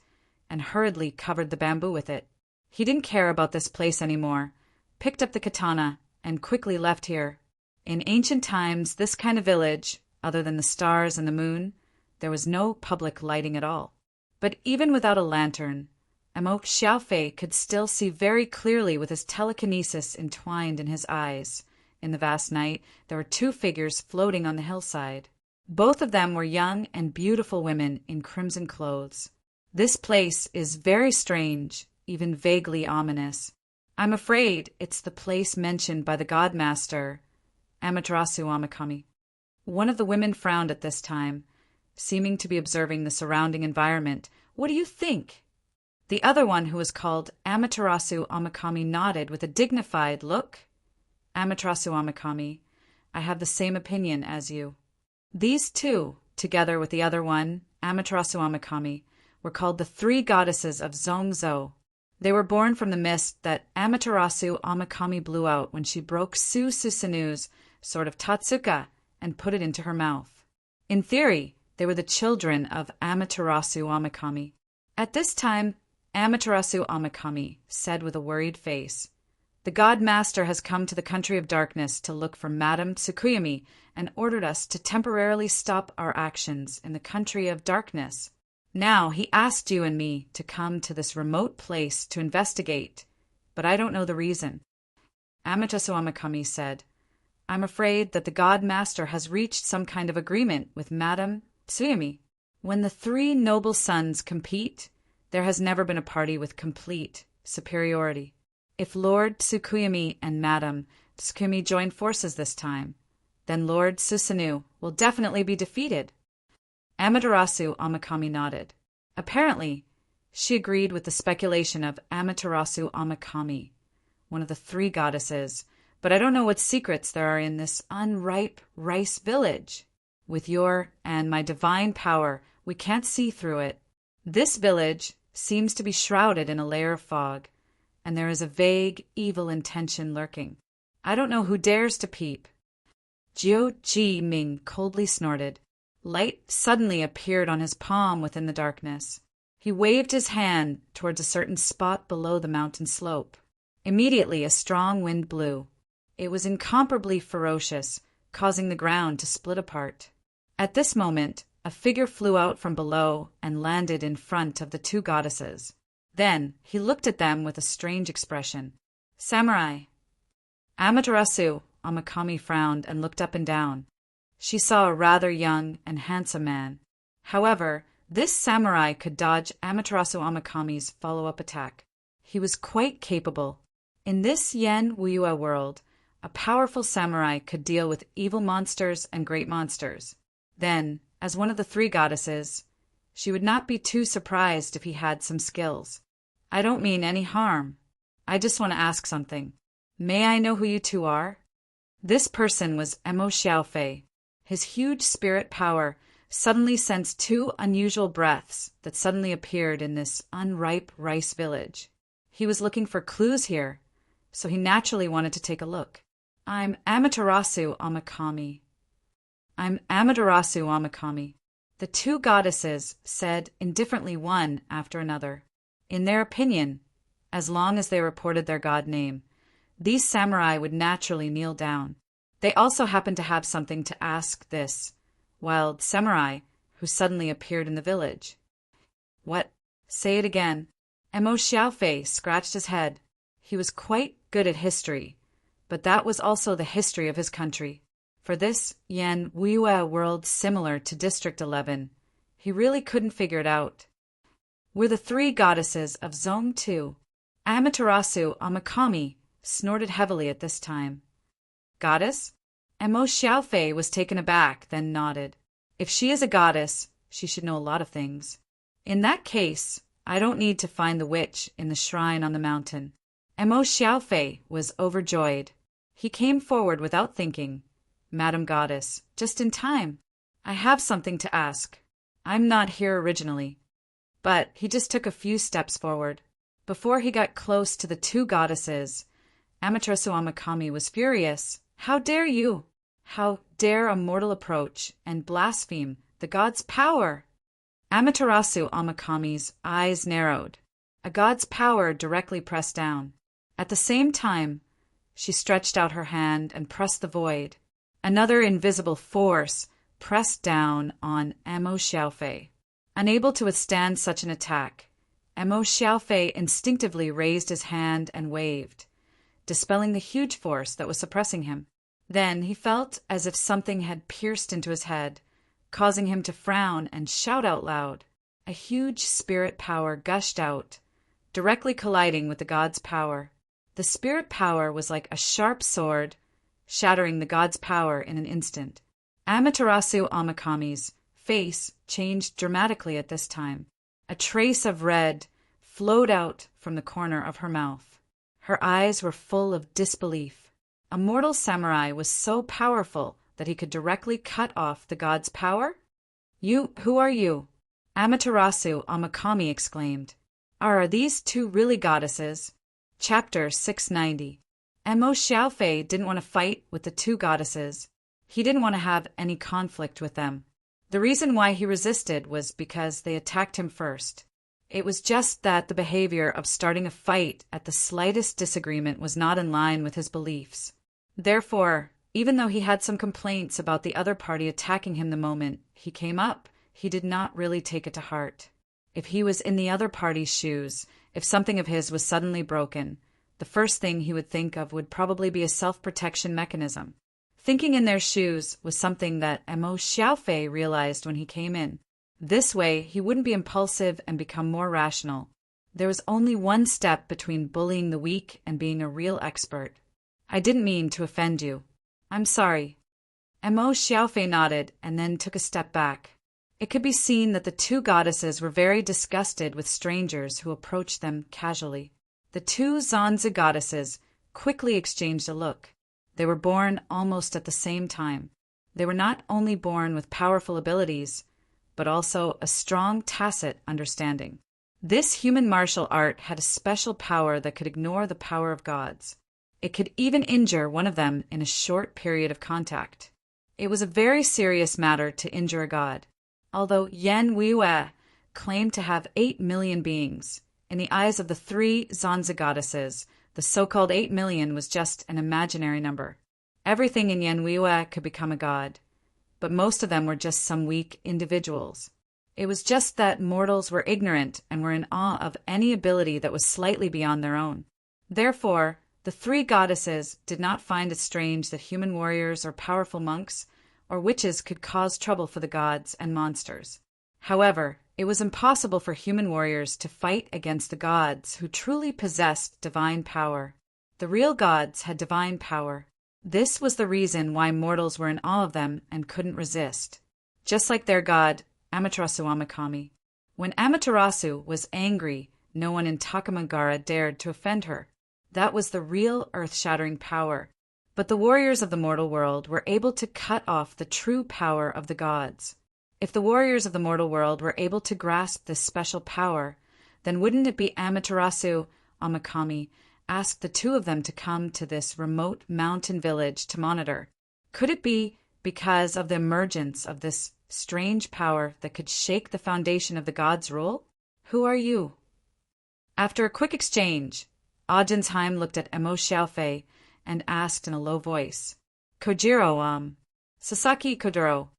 and hurriedly covered the bamboo with it. He didn't care about this place anymore, picked up the katana, and quickly left here. In ancient times, this kind of village, other than the stars and the moon, there was no public lighting at all. But even without a lantern, Mo Xiaofei could still see very clearly with his telekinesis entwined in his eyes. In the vast night, there were two figures floating on the hillside. Both of them were young and beautiful women in crimson clothes. This place is very strange, even vaguely ominous. I'm afraid it's the place mentioned by the God Master, Amaterasu Amakami. One of the women frowned at this time, seeming to be observing the surrounding environment. What do you think? The other one, who was called Amaterasu Amakami, nodded with a dignified look. Amaterasu Amakami, I have the same opinion as you. These two, together with the other one, Amaterasu Amakami, were called the three goddesses of Zongzhou. They were born from the mist that Amaterasu Amakami blew out when she broke Su Susanu's sword of Tatsuka and put it into her mouth. In theory, they were the children of Amaterasu Amakami. At this time, Amaterasu Amakami said with a worried face, The God Master has come to the country of darkness to look for Madame Tsukuyami and ordered us to temporarily stop our actions in the country of darkness. Now he asked you and me to come to this remote place to investigate, but I don't know the reason. Amaterasu Amakami said, I'm afraid that the God Master has reached some kind of agreement with Madame Tsuyami. When the three noble sons compete, There has never been a party with complete superiority. If Lord Tsukuyami and Madam Tsukuyami join forces this time, then Lord Susanoo will definitely be defeated. Amaterasu Amakami nodded. Apparently, she agreed with the speculation of Amaterasu Amakami, one of the 3 goddesses, but I don't know what secrets there are in this unripe rice village. With your and my divine power, we can't see through it. This village seems to be shrouded in a layer of fog, and there is a vague, evil intention lurking. I don't know who dares to peep. Jiu Ji Ming coldly snorted. Light suddenly appeared on his palm within the darkness. He waved his hand towards a certain spot below the mountain slope. Immediately a strong wind blew. It was incomparably ferocious, causing the ground to split apart. At this moment, a figure flew out from below and landed in front of the 2 goddesses. Then he looked at them with a strange expression. Samurai. Amaterasu Amakami frowned and looked up and down. She saw a rather young and handsome man. However, this samurai could dodge Amaterasu Amakami's follow-up attack. He was quite capable. In this Yen Wuyue world, a powerful samurai could deal with evil monsters and great monsters. Then, as one of the 3 goddesses, she would not be too surprised if he had some skills. I don't mean any harm. I just want to ask something. May I know who you 2 are? This person was Emo Xiaofei. His huge spirit power suddenly sensed 2 unusual breaths that suddenly appeared in this unripe rice village. He was looking for clues here, so he naturally wanted to take a look. I'm Amaterasu Amakami. The 2 goddesses said indifferently one after another. In their opinion, as long as they reported their god name, these samurai would naturally kneel down. They also happened to have something to ask this wild samurai who suddenly appeared in the village. What? Say it again. Emo Xiaofei scratched his head. He was quite good at history, but that was also the history of his country. For this Yen Wuyue world similar to District 11, he really couldn't figure it out. We're the 3 goddesses of Zone 2. Amaterasu Amakami snorted heavily at this time. Goddess? Emo Xiaofei was taken aback, then nodded. If she is a goddess, she should know a lot of things. In that case, I don't need to find the witch in the shrine on the mountain. Emo Xiaofei was overjoyed. He came forward without thinking. Madam Goddess, just in time. I have something to ask. I'm not here originally. But he just took a few steps forward. Before he got close to the 2 goddesses, Amaterasu Amakami was furious. How dare you? How dare a mortal approach and blaspheme the god's power? Amaterasu Amakami's eyes narrowed. A god's power directly pressed down. At the same time, she stretched out her hand and pressed the void. Another invisible force pressed down on Emo Xiaofei. Unable to withstand such an attack, Emo Xiaofei instinctively raised his hand and waved, dispelling the huge force that was suppressing him. Then he felt as if something had pierced into his head, causing him to frown and shout out loud. A huge spirit power gushed out, directly colliding with the god's power. The spirit power was like a sharp sword, shattering the god's power in an instant. Amaterasu Amakami's face changed dramatically at this time. A trace of red flowed out from the corner of her mouth. Her eyes were full of disbelief. A mortal samurai was so powerful that he could directly cut off the god's power? Who are you? Amaterasu Amakami exclaimed. Are these 2 really goddesses? Chapter 690. Emo Xiaofei didn't want to fight with the 2 goddesses. He didn't want to have any conflict with them. The reason why he resisted was because they attacked him first. It was just that the behavior of starting a fight at the slightest disagreement was not in line with his beliefs. Therefore, even though he had some complaints about the other party attacking him the moment he came up, he did not really take it to heart. If he was in the other party's shoes, if something of his was suddenly broken, the first thing he would think of would probably be a self-protection mechanism. Thinking in their shoes was something that Emo Xiaofei realized when he came in. This way, he wouldn't be impulsive and become more rational. There was only one step between bullying the weak and being a real expert. I didn't mean to offend you. I'm sorry. Mo Xiaofei nodded and then took a step back. It could be seen that the two goddesses were very disgusted with strangers who approached them casually. The two Zanzi goddesses quickly exchanged a look. They were born almost at the same time. They were not only born with powerful abilities, but also a strong tacit understanding. This human martial art had a special power that could ignore the power of gods. It could even injure one of them in a short period of contact. It was a very serious matter to injure a god. Although Yan Weihua claimed to have 8 million beings, in the eyes of the three Zanzi goddesses, the so-called 8 million was just an imaginary number. Everything in Yan Weihua could become a god, but most of them were just some weak individuals. It was just that mortals were ignorant and were in awe of any ability that was slightly beyond their own. Therefore, the three goddesses did not find it strange that human warriors or powerful monks or witches could cause trouble for the gods and monsters. However, it was impossible for human warriors to fight against the gods who truly possessed divine power. The real gods had divine power. This was the reason why mortals were in awe of them and couldn't resist. Just like their god, Amaterasu Amakami. When Amaterasu was angry, no one in Takamagara dared to offend her. That was the real earth-shattering power. But the warriors of the mortal world were able to cut off the true power of the gods. If the warriors of the mortal world were able to grasp this special power, then wouldn't it be Amaterasu Amakami asked the two of them to come to this remote mountain village to monitor? Could it be because of the emergence of this strange power that could shake the foundation of the gods' rule? Who are you? After a quick exchange, Ajensheim looked at Mo Xiaofei and asked in a low voice, Kojiro, Sasaki Kodoro.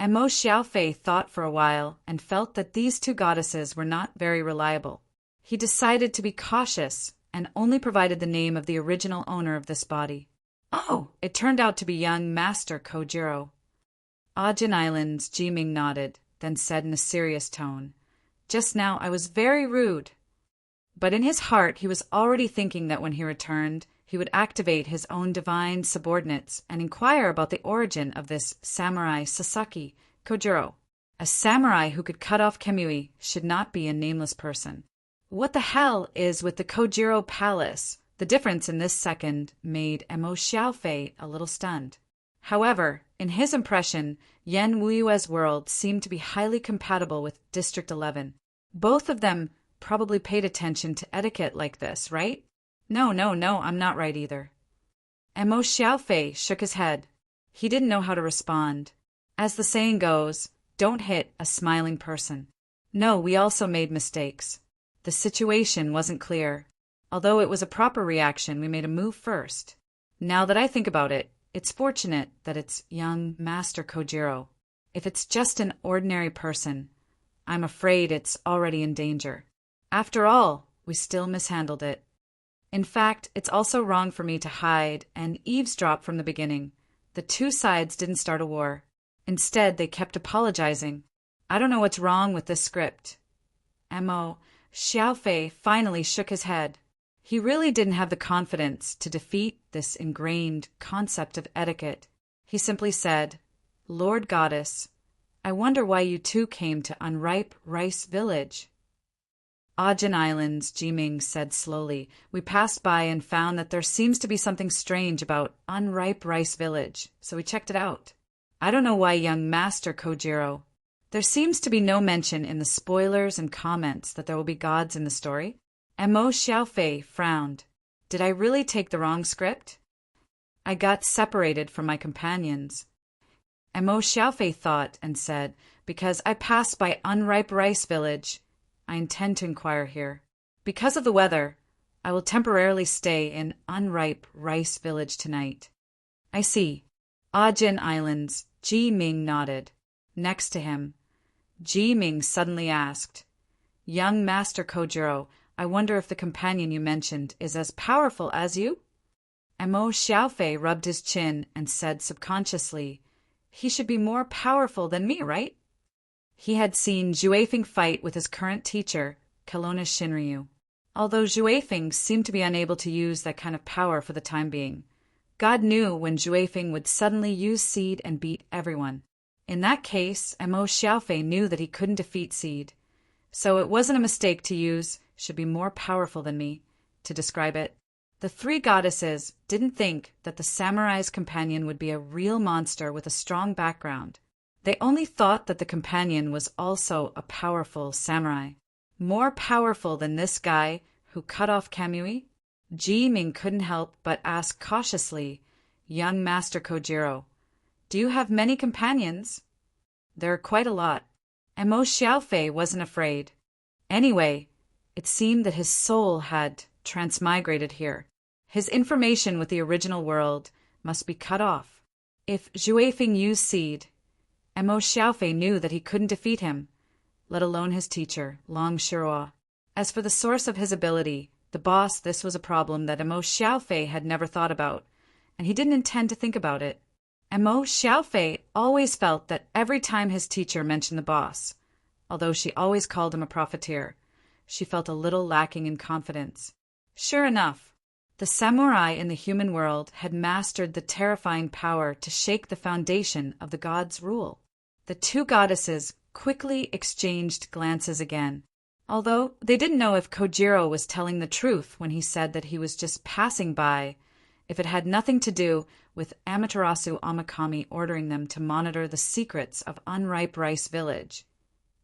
Mo Xiaofei thought for a while and felt that these two goddesses were not very reliable. He decided to be cautious and only provided the name of the original owner of this body. Oh, it turned out to be young Master Kojiro. Ajin Island's Jiming nodded, then said in a serious tone, Just now I was very rude. But in his heart he was already thinking that when he returned, he would activate his own divine subordinates and inquire about the origin of this samurai Sasaki Kojiro. A samurai who could cut off Kemui should not be a nameless person. What the hell is with the Kojiro Palace? The difference in this second made Mo Xiaofei a little stunned. However, in his impression, Yan Wui's world seemed to be highly compatible with District 11. Both of them probably paid attention to etiquette like this, right? No, I'm not right either. Mo Xiaofei shook his head. He didn't know how to respond. As the saying goes, don't hit a smiling person. No, we also made mistakes. The situation wasn't clear. Although it was a proper reaction, we made a move first. Now that I think about it, it's fortunate that it's young Master Kojiro. If it's just an ordinary person, I'm afraid it's already in danger. After all, we still mishandled it. In fact, it's also wrong for me to hide and eavesdrop from the beginning. The two sides didn't start a war. Instead, they kept apologizing. I don't know what's wrong with this script. Mo Xiaofei finally shook his head. He really didn't have the confidence to defeat this ingrained concept of etiquette. He simply said, Lord Goddess, I wonder why you two came to Unripe Rice Village. Ajin Island's Jiming said slowly, We passed by and found that there seems to be something strange about Unripe Rice Village, so we checked it out. I don't know why young Master Kojiro. There seems to be no mention in the spoilers and comments that there will be gods in the story. Mo Xiaofei frowned. Did I really take the wrong script? I got separated from my companions. Mo Xiaofei thought and said, Because I passed by Unripe Rice Village, I intend to inquire here. Because of the weather, I will temporarily stay in Unripe Rice Village tonight. I see. Ajin Island's Ji Ming nodded. Next to him, Ji Ming suddenly asked, Young Master Kojiro, I wonder if the companion you mentioned is as powerful as you? Mo Xiaofei rubbed his chin and said subconsciously, He should be more powerful than me, right? He had seen Xuefeng fight with his current teacher, Kelowna's Shinryu. Although Xuefeng seemed to be unable to use that kind of power for the time being, God knew when Xuefeng would suddenly use Seed and beat everyone. In that case, Mo Xiaofei knew that he couldn't defeat Seed. So it wasn't a mistake to use "should be more powerful than me" to describe it. The three goddesses didn't think that the samurai's companion would be a real monster with a strong background. They only thought that the companion was also a powerful samurai. More powerful than this guy who cut off Kamui? Ji Ming couldn't help but ask cautiously, "Young Master Kojiro, do you have many companions?" "There are quite a lot." And Mo Xiaofei wasn't afraid. Anyway, it seemed that his soul had transmigrated here. His information with the original world must be cut off. If Xuefeng used Seed, and Mo Xiaofei knew that he couldn't defeat him, let alone his teacher, Long Shirua. As for the source of his ability, the boss, this was a problem that Mo Xiaofei had never thought about, and he didn't intend to think about it. And Mo Xiaofei always felt that every time his teacher mentioned the boss, although she always called him a profiteer, she felt a little lacking in confidence. Sure enough, the samurai in the human world had mastered the terrifying power to shake the foundation of the gods' rule. The two goddesses quickly exchanged glances again, although they didn't know if Kojiro was telling the truth when he said that he was just passing by, if it had nothing to do with Amaterasu Amakami ordering them to monitor the secrets of Unripe Rice Village.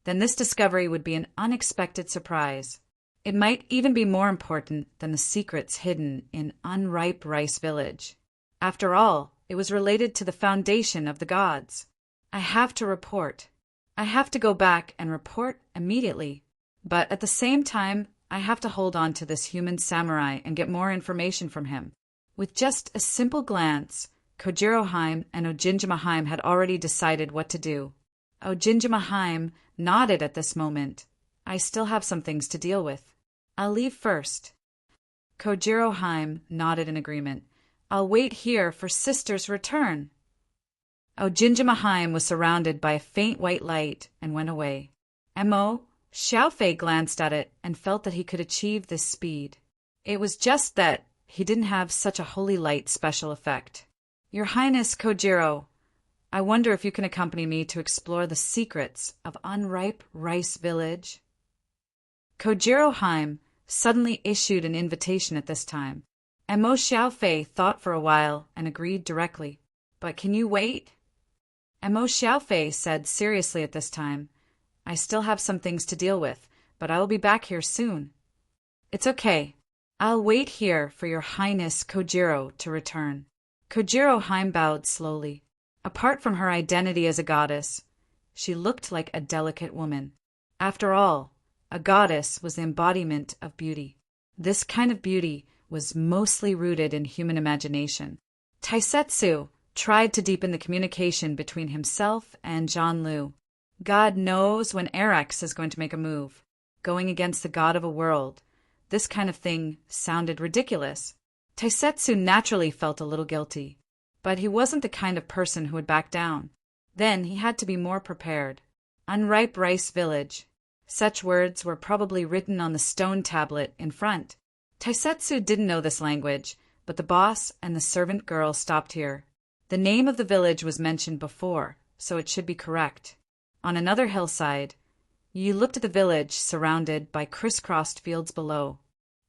Then this discovery would be an unexpected surprise. It might even be more important than the secrets hidden in Unripe Rice Village. After all, it was related to the foundation of the gods. I have to report. I have to go back and report immediately. But at the same time, I have to hold on to this human samurai and get more information from him. With just a simple glance, Kojiro Haim and Ojinjima Haim had already decided what to do. Ojinjima Haim nodded at this moment. "I still have some things to deal with. I'll leave first." Kojiro Haim nodded in agreement. "I'll wait here for Sister's return." Ojinjima Haim was surrounded by a faint white light and went away. Mo Xiaofei glanced at it and felt that he could achieve this speed. It was just that he didn't have such a holy light special effect. "Your Highness Kojiro, I wonder if you can accompany me to explore the secrets of Unripe Rice Village?" Kojiro Haim suddenly issued an invitation at this time, and Mo Xiaofei thought for a while and agreed directly. "But can you wait?" And Mo Xiaofei said seriously at this time, "I still have some things to deal with, but I will be back here soon." "It's okay. I'll wait here for your Highness Kojiro to return." Kojiro Haim bowed slowly. Apart from her identity as a goddess, she looked like a delicate woman. After all, a goddess was the embodiment of beauty. This kind of beauty was mostly rooted in human imagination. Taisetsu tried to deepen the communication between himself and Zhan Lu. God knows when Arax is going to make a move. Going against the god of a world, this kind of thing sounded ridiculous. Taisetsu naturally felt a little guilty, but he wasn't the kind of person who would back down. Then he had to be more prepared. Unripe Rice Village. Such words were probably written on the stone tablet in front. Taisetsu didn't know this language, but the boss and the servant girl stopped here. The name of the village was mentioned before, so it should be correct. On another hillside, you looked at the village surrounded by crisscrossed fields below.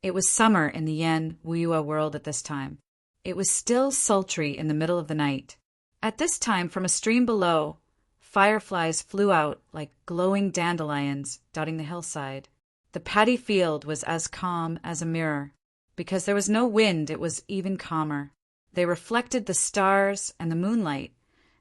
It was summer in the Yen Wuyua world at this time. It was still sultry in the middle of the night. At this time, from a stream below, fireflies flew out like glowing dandelions dotting the hillside. The paddy field was as calm as a mirror. Because there was no wind, it was even calmer. They reflected the stars and the moonlight,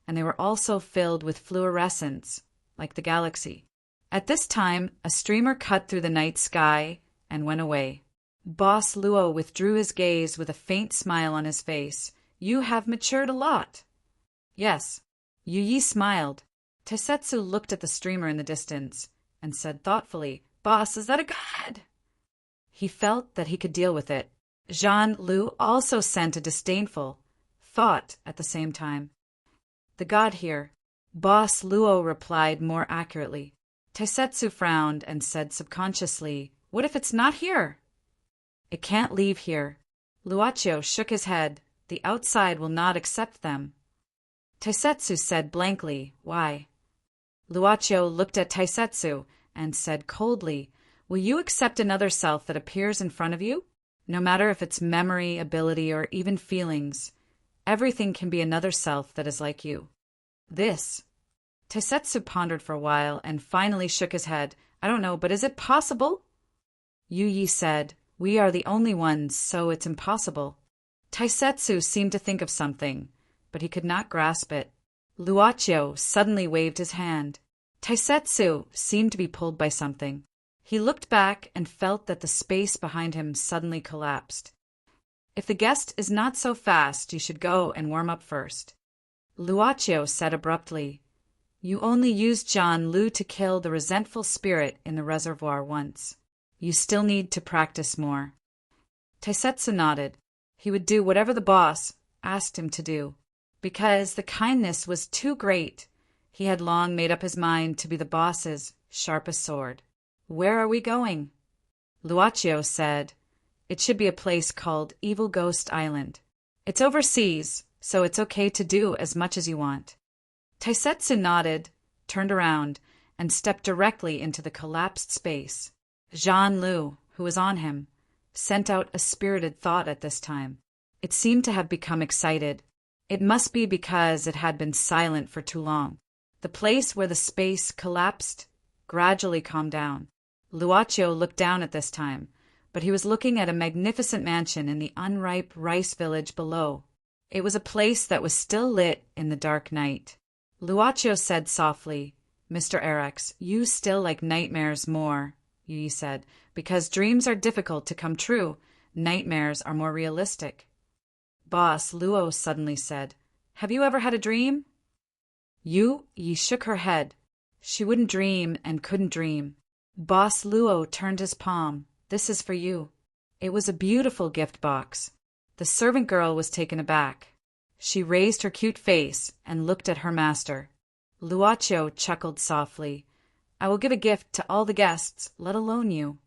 and they were also filled with fluorescence, like the galaxy. At this time, a streamer cut through the night sky and went away. Boss Luo withdrew his gaze with a faint smile on his face. "You have matured a lot." "Yes." Yu Yi smiled. Taisetsu looked at the streamer in the distance and said thoughtfully, "Boss, is that a god?" He felt that he could deal with it. Zhan Lu also sent a disdainful thought at the same time. "The god here." Boss Luo replied more accurately. Taisetsu frowned and said subconsciously, "What if it's not here?" "It can't leave here." Luochio shook his head. "The outside will not accept them." Taisetsu said blankly, "Why?" Luochio looked at Taisetsu and said coldly, "Will you accept another self that appears in front of you? No matter if it's memory, ability, or even feelings, everything can be another self that is like you." This. Taisetsu pondered for a while and finally shook his head. "I don't know, but is it possible?" Yuyi said, "We are the only ones, so it's impossible." Taisetsu seemed to think of something, but he could not grasp it. Luochio suddenly waved his hand. Taisetsu seemed to be pulled by something. He looked back and felt that the space behind him suddenly collapsed. "If the guest is not so fast, you should go and warm up first." Luochio said abruptly, "You only used John Lu to kill the resentful spirit in the reservoir once. You still need to practice more." Taisetsu nodded. He would do whatever the boss asked him to do. Because the kindness was too great, he had long made up his mind to be the boss's sharpest sword. "Where are we going?" Luochio said, "It should be a place called Evil Ghost Island. It's overseas, so it's okay to do as much as you want." Taisetsu nodded, turned around, and stepped directly into the collapsed space. Jean Lu, who was on him, sent out a spirited thought at this time. It seemed to have become excited. It must be because it had been silent for too long. The place where the space collapsed gradually calmed down. Luochio looked down at this time, but he was looking at a magnificent mansion in the unripe rice village below. It was a place that was still lit in the dark night. Luochio said softly, "Mr. Arax, you still like nightmares more," Yui said, "because dreams are difficult to come true. Nightmares are more realistic." "Boss," Luo suddenly said, "have you ever had a dream?" Yui shook her head. She wouldn't dream and couldn't dream. Boss Luo turned his palm. "This is for you." It was a beautiful gift box. The servant girl was taken aback. She raised her cute face and looked at her master. Luochio chuckled softly. "I will give a gift to all the guests, let alone you."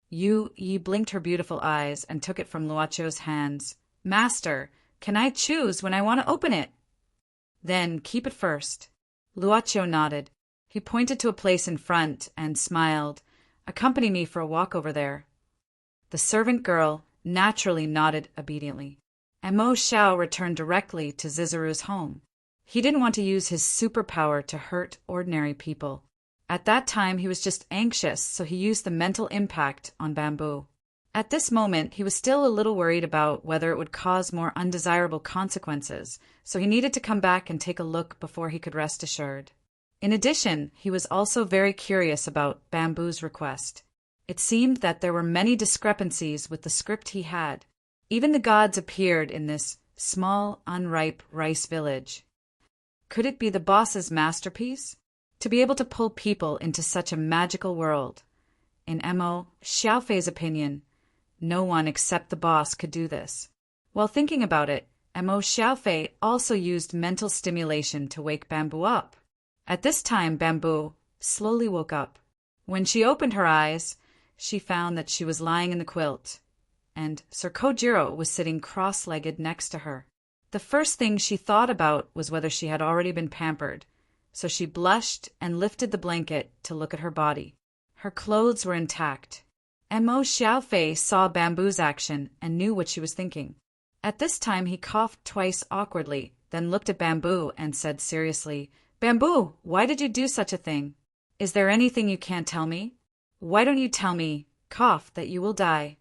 Yui blinked her beautiful eyes and took it from Luochio's hands. "Master, can I choose when I want to open it?" "Then keep it first." Luochio nodded. He pointed to a place in front and smiled. "Accompany me for a walk over there." The servant girl naturally nodded obediently. And Mo Xiao returned directly to Zizaru's home. He didn't want to use his superpower to hurt ordinary people. At that time, he was just anxious, so he used the mental impact on Bamboo. At this moment, he was still a little worried about whether it would cause more undesirable consequences, so he needed to come back and take a look before he could rest assured. In addition, he was also very curious about Bamboo's request. It seemed that there were many discrepancies with the script he had. Even the gods appeared in this small, unripe rice village. Could it be the boss's masterpiece? To be able to pull people into such a magical world. In Mo Xiaofei's opinion, no one except the boss could do this. While thinking about it, Mo Xiaofei also used mental stimulation to wake Bamboo up. At this time, Bamboo slowly woke up. When she opened her eyes, she found that she was lying in the quilt, and Sir Kojiro was sitting cross-legged next to her. The first thing she thought about was whether she had already been pampered, so she blushed and lifted the blanket to look at her body. Her clothes were intact. Mo Xiaofei saw Bamboo's action and knew what she was thinking. At this time he coughed twice awkwardly, then looked at Bamboo and said seriously, "Bamboo, why did you do such a thing? Is there anything you can't tell me? Why don't you tell me, cough, that you will die?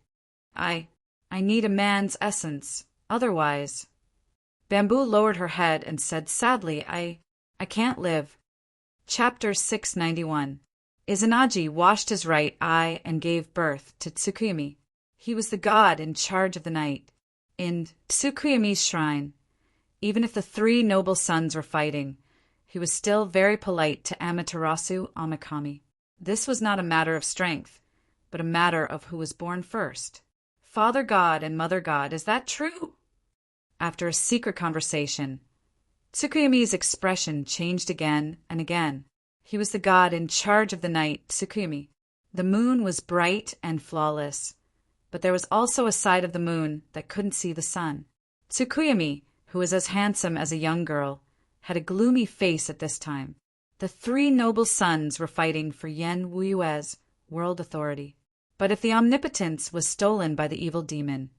I need a man's essence, otherwise." Bamboo lowered her head and said sadly, I can't live." Chapter 691. Izanagi washed his right eye and gave birth to Tsukuyami. He was the god in charge of the night. In Tsukuyami's shrine, even if the three noble sons were fighting, he was still very polite to Amaterasu Amikami. This was not a matter of strength, but a matter of who was born first. Father God and Mother God, is that true? After a secret conversation, Tsukuyami's expression changed again and again. He was the god in charge of the night, Tsukuyomi. The moon was bright and flawless, but there was also a side of the moon that couldn't see the sun. Tsukuyomi, who was as handsome as a young girl, had a gloomy face at this time. The three noble sons were fighting for Yen Wuyue's world authority. But if the omnipotence was stolen by the evil demon,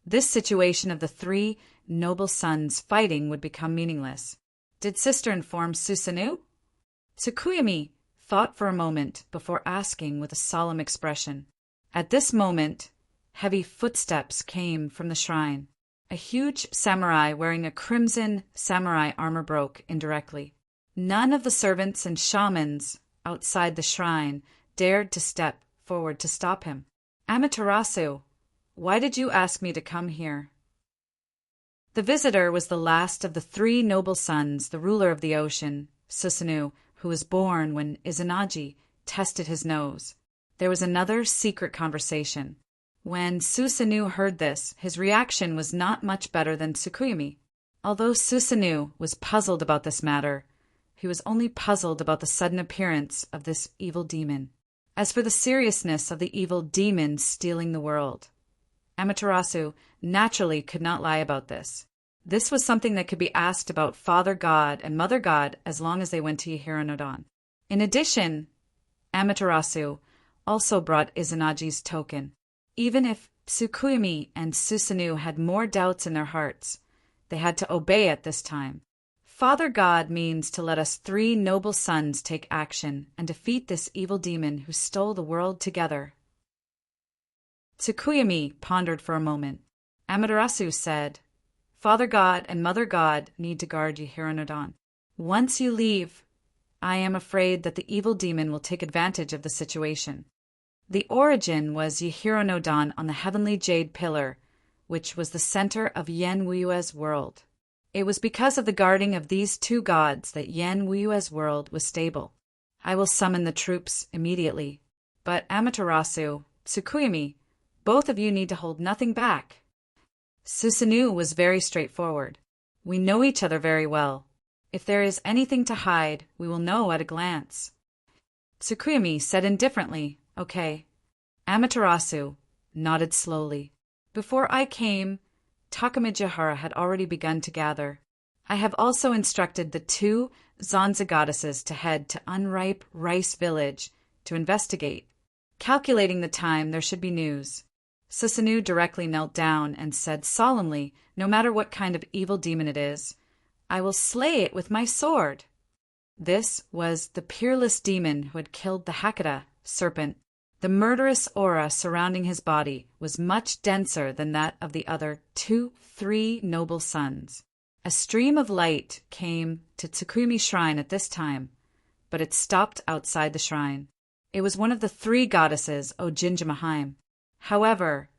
this situation of the three noble sons fighting would become meaningless. Did sister inform Susanoo? Tsukuyomi thought for a moment before asking with a solemn expression. At this moment, heavy footsteps came from the shrine. A huge samurai wearing a crimson samurai armor broke indirectly. None of the servants and shamans outside the shrine dared to step forward to stop him. Amaterasu, why did you ask me to come here? The visitor was the last of the three noble sons, the ruler of the ocean, Susanoo, who was born when Izanagi tested his nose. There was another secret conversation. When Susanoo heard this, his reaction was not much better than Tsukuyomi. Although Susanoo was puzzled about this matter, he was only puzzled about the sudden appearance of this evil demon. As for the seriousness of the evil demon stealing the world, Amaterasu naturally could not lie about this. This was something that could be asked about Father God and Mother God as long as they went to Yihironodon. In addition, Amaterasu also brought Izanagi's token. Even if Tsukuyomi and Susanoo had more doubts in their hearts, they had to obey at this time. Father God means to let us three noble sons take action and defeat this evil demon who stole the world together. Tsukuyomi pondered for a moment. Amaterasu said, Father God and Mother God need to guard Yihironodon. Once you leave, I am afraid that the evil demon will take advantage of the situation. The origin was Yihironodon on the heavenly jade pillar, which was the center of Yen Wuyue's world. It was because of the guarding of these two gods that Yen Wuyue's world was stable. I will summon the troops immediately. But Amaterasu, Tsukuyomi, both of you need to hold nothing back. Susanoo was very straightforward. We know each other very well. If there is anything to hide, we will know at a glance. Tsukuyomi said indifferently, Okay. Amaterasu nodded slowly. Before I came, Takamijihara had already begun to gather. I have also instructed the two Zanza goddesses to head to Unripe Rice Village to investigate. Calculating the time, there should be news. Susanoo directly knelt down and said solemnly, no matter what kind of evil demon it is, I will slay it with my sword. This was the peerless demon who had killed the Hakata serpent. The murderous aura surrounding his body was much denser than that of the other three noble sons. A stream of light came to Tsukuyomi Shrine at this time, but it stopped outside the shrine. It was one of the three goddesses, Ojinjimaheim. However,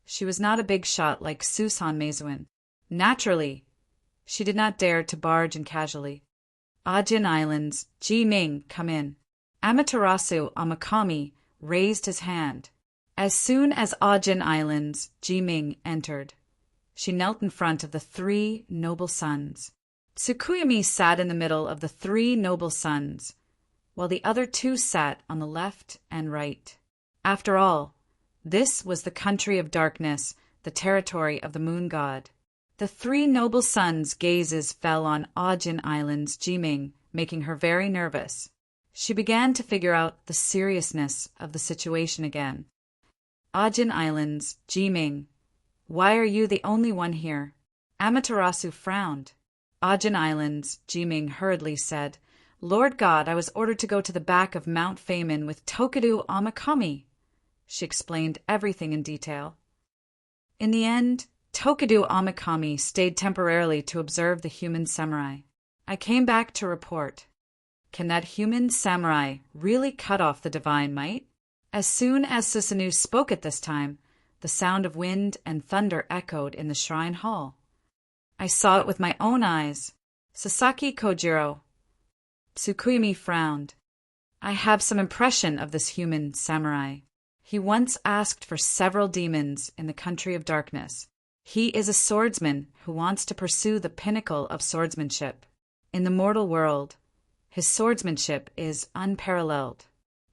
she was not a big shot like Susan Meizuin. Naturally, she did not dare to barge in casually. Ajin Islands, Ji Ming, come in. Amaterasu Amakami raised his hand. As soon as Ajin Islands, Ji Ming entered, she knelt in front of the three noble sons. Tsukuyomi sat in the middle of the three noble sons, while the other two sat on the left and right. After all, this was the country of darkness, the territory of the moon god. The three noble sons' gazes fell on Ajin Island's Jiming, making her very nervous. She began to figure out the seriousness of the situation again. Ajin Island's Jiming, why are you the only one here? Amaterasu frowned. Ajin Island's Jiming hurriedly said, Lord God, I was ordered to go to the back of Mount Famen with Tokudu Amakami. She explained everything in detail. In the end, Tokudu Amakami stayed temporarily to observe the human samurai. I came back to report. Can that human samurai really cut off the divine might? As soon as Susanoo spoke at this time, the sound of wind and thunder echoed in the shrine hall. I saw it with my own eyes. Sasaki Kojiro. Tsukuyomi frowned. I have some impression of this human samurai. He once asked for several demons in the country of darkness. He is a swordsman who wants to pursue the pinnacle of swordsmanship. In the mortal world, His swordsmanship is unparalleled.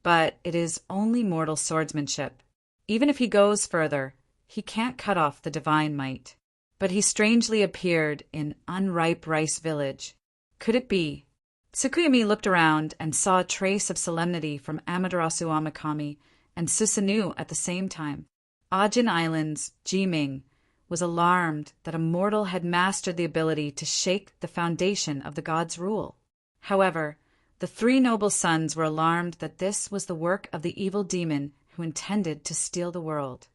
But it is only mortal swordsmanship. Even if he goes further, he can't cut off the divine might. But he strangely appeared in unripe rice village. Could it be? Tsukuyomi looked around and saw a trace of solemnity from Amaterasu Amakami and Susanoo at the same time. Ajin Island's Jiming was alarmed that a mortal had mastered the ability to shake the foundation of the god's rule. However, the three noble sons were alarmed that this was the work of the evil demon who intended to steal the world.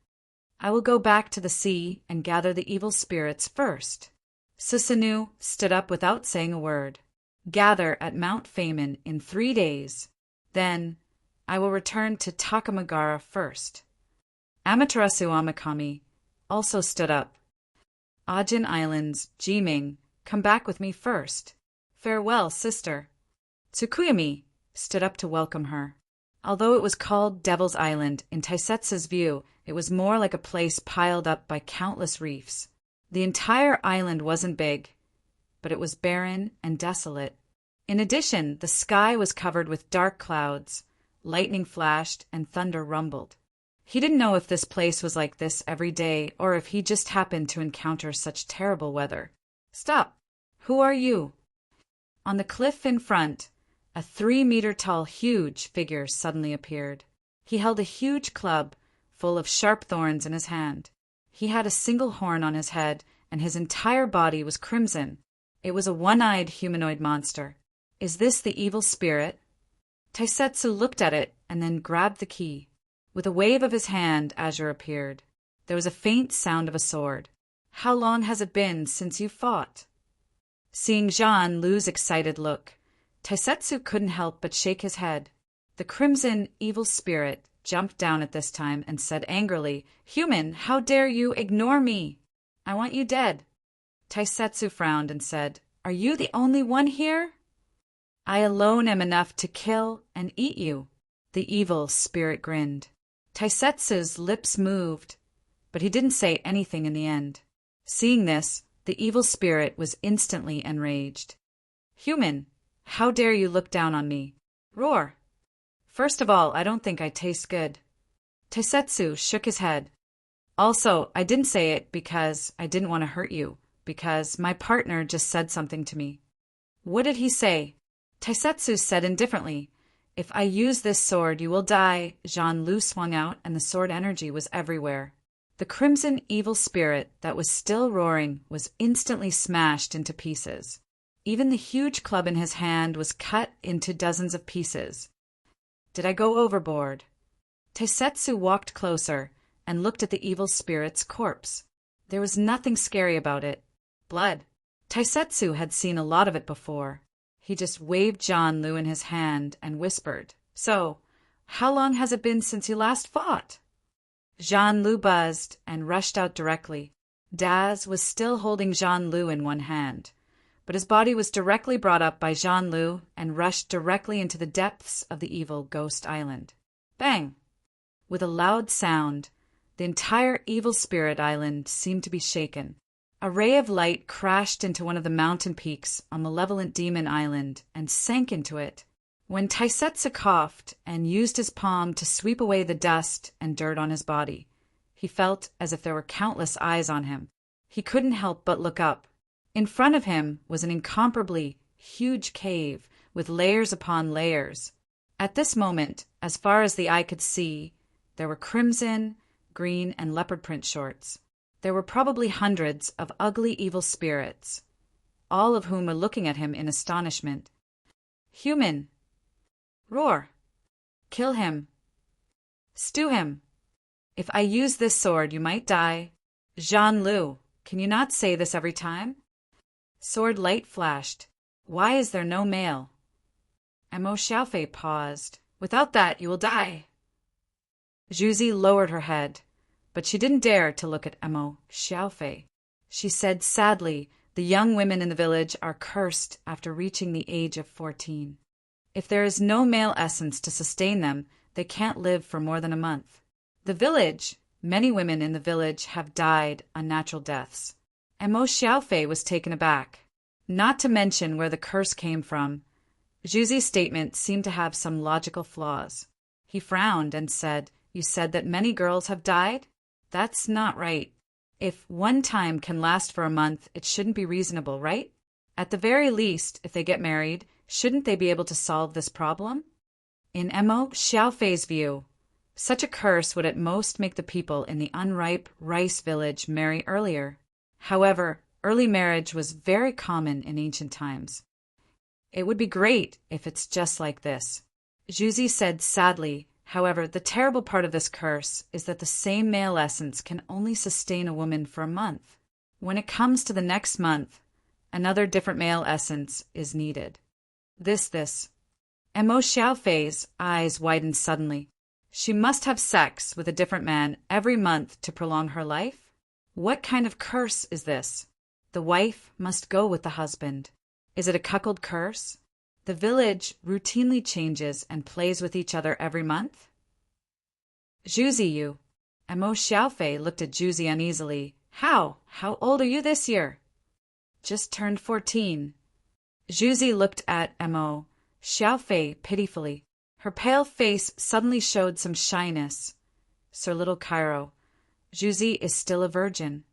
I will go back to the sea and gather the evil spirits first. Susanoo stood up without saying a word. Gather at Mount Famine in 3 days. Then I will return to Takamagara first. Amaterasu Amakami also stood up. Ajin Island's Jiming, come back with me first. Farewell, sister. Tsukuyomi stood up to welcome her. Although it was called Devil's Island, in Taisetsu's view, it was more like a place piled up by countless reefs. The entire island wasn't big, but it was barren and desolate. In addition, the sky was covered with dark clouds, lightning flashed, and thunder rumbled. He didn't know if this place was like this every day or if he just happened to encounter such terrible weather. Stop! Who are you? On the cliff in front, a 3-meter-tall huge figure suddenly appeared. He held a huge club full of sharp thorns in his hand. He had a single horn on his head, and his entire body was crimson. It was a one-eyed humanoid monster. Is this the evil spirit? Taisetsu looked at it and then grabbed the key. With a wave of his hand, Azure appeared. There was a faint sound of a sword. How long has it been since you fought? Seeing Jean Lu's excited look, Taisetsu couldn't help but shake his head. The crimson evil spirit jumped down at this time and said angrily, "Human, how dare you ignore me? I want you dead." Taisetsu frowned and said, "Are you the only one here?" "I alone am enough to kill and eat you." The evil spirit grinned. Taisetsu's lips moved, but he didn't say anything in the end. Seeing this, the evil spirit was instantly enraged. "Human, how dare you look down on me? Roar! First of all, I don't think I taste good." Taisetsu shook his head. "Also, I didn't say it because I didn't want to hurt you, because my partner just said something to me." "What did he say?" Taisetsu said indifferently, "If I use this sword, you will die." Jean Lu swung out, and the sword energy was everywhere. The crimson evil spirit that was still roaring was instantly smashed into pieces. Even the huge club in his hand was cut into dozens of pieces. Did I go overboard? Taisetsu walked closer and looked at the evil spirit's corpse. There was nothing scary about it. Blood. Taisetsu had seen a lot of it before. He just waved Jean Lu in his hand and whispered, "So, how long has it been since you last fought?" Jean Lu buzzed and rushed out directly. Daz was still holding Jean Lu in one hand, but his body was directly brought up by Jean Lu and rushed directly into the depths of the evil ghost island. Bang! With a loud sound, the entire evil spirit island seemed to be shaken. A ray of light crashed into one of the mountain peaks on Malevolent Demon Island and sank into it. When Taisetsu coughed and used his palm to sweep away the dust and dirt on his body, he felt as if there were countless eyes on him. He couldn't help but look up. In front of him was an incomparably huge cave with layers upon layers. At this moment, as far as the eye could see, there were crimson, green, and leopard print shorts. There were probably hundreds of ugly evil spirits, all of whom were looking at him in astonishment. "Human! Roar! Kill him! Stew him! If I use this sword, you might die." "Jean Lu, can you not say this every time?" Sword light flashed. "Why is there no male?" Emo Xiaofei paused. "Without that, you will die." Zhuzi lowered her head, but she didn't dare to look at Emo Xiaofei. She said sadly, "The young women in the village are cursed after reaching the age of 14. If there is no male essence to sustain them, they can't live for more than a month. The village, many women in the village have died unnatural deaths." Emo Xiaofei was taken aback. Not to mention where the curse came from, Zhuzi's statement seemed to have some logical flaws. He frowned and said, "You said that many girls have died? That's not right. If one time can last for a month, it shouldn't be reasonable, right? At the very least, if they get married, shouldn't they be able to solve this problem?" In Mo Xiaofei's view, such a curse would at most make the people in the unripe rice village marry earlier. However, early marriage was very common in ancient times. "It would be great if it's just like this," Zhuzi said sadly. However, the terrible part of this curse is that the same male essence can only sustain a woman for a month. When it comes to the next month, another different male essence is needed. This. Mo Xiaofei's eyes widened suddenly. She must have sex with a different man every month to prolong her life? What kind of curse is this? The wife must go with the husband. Is it a cuckold curse? The village routinely changes and plays with each other every month? Zhuzi, you. Mo Xiaofei looked at Zhuzi uneasily. How old are you this year? Just turned 14. Zhuzi looked at Mo Xiaofei pitifully. Her pale face suddenly showed some shyness. Sir Little Cairo, Zhuzi is still a virgin.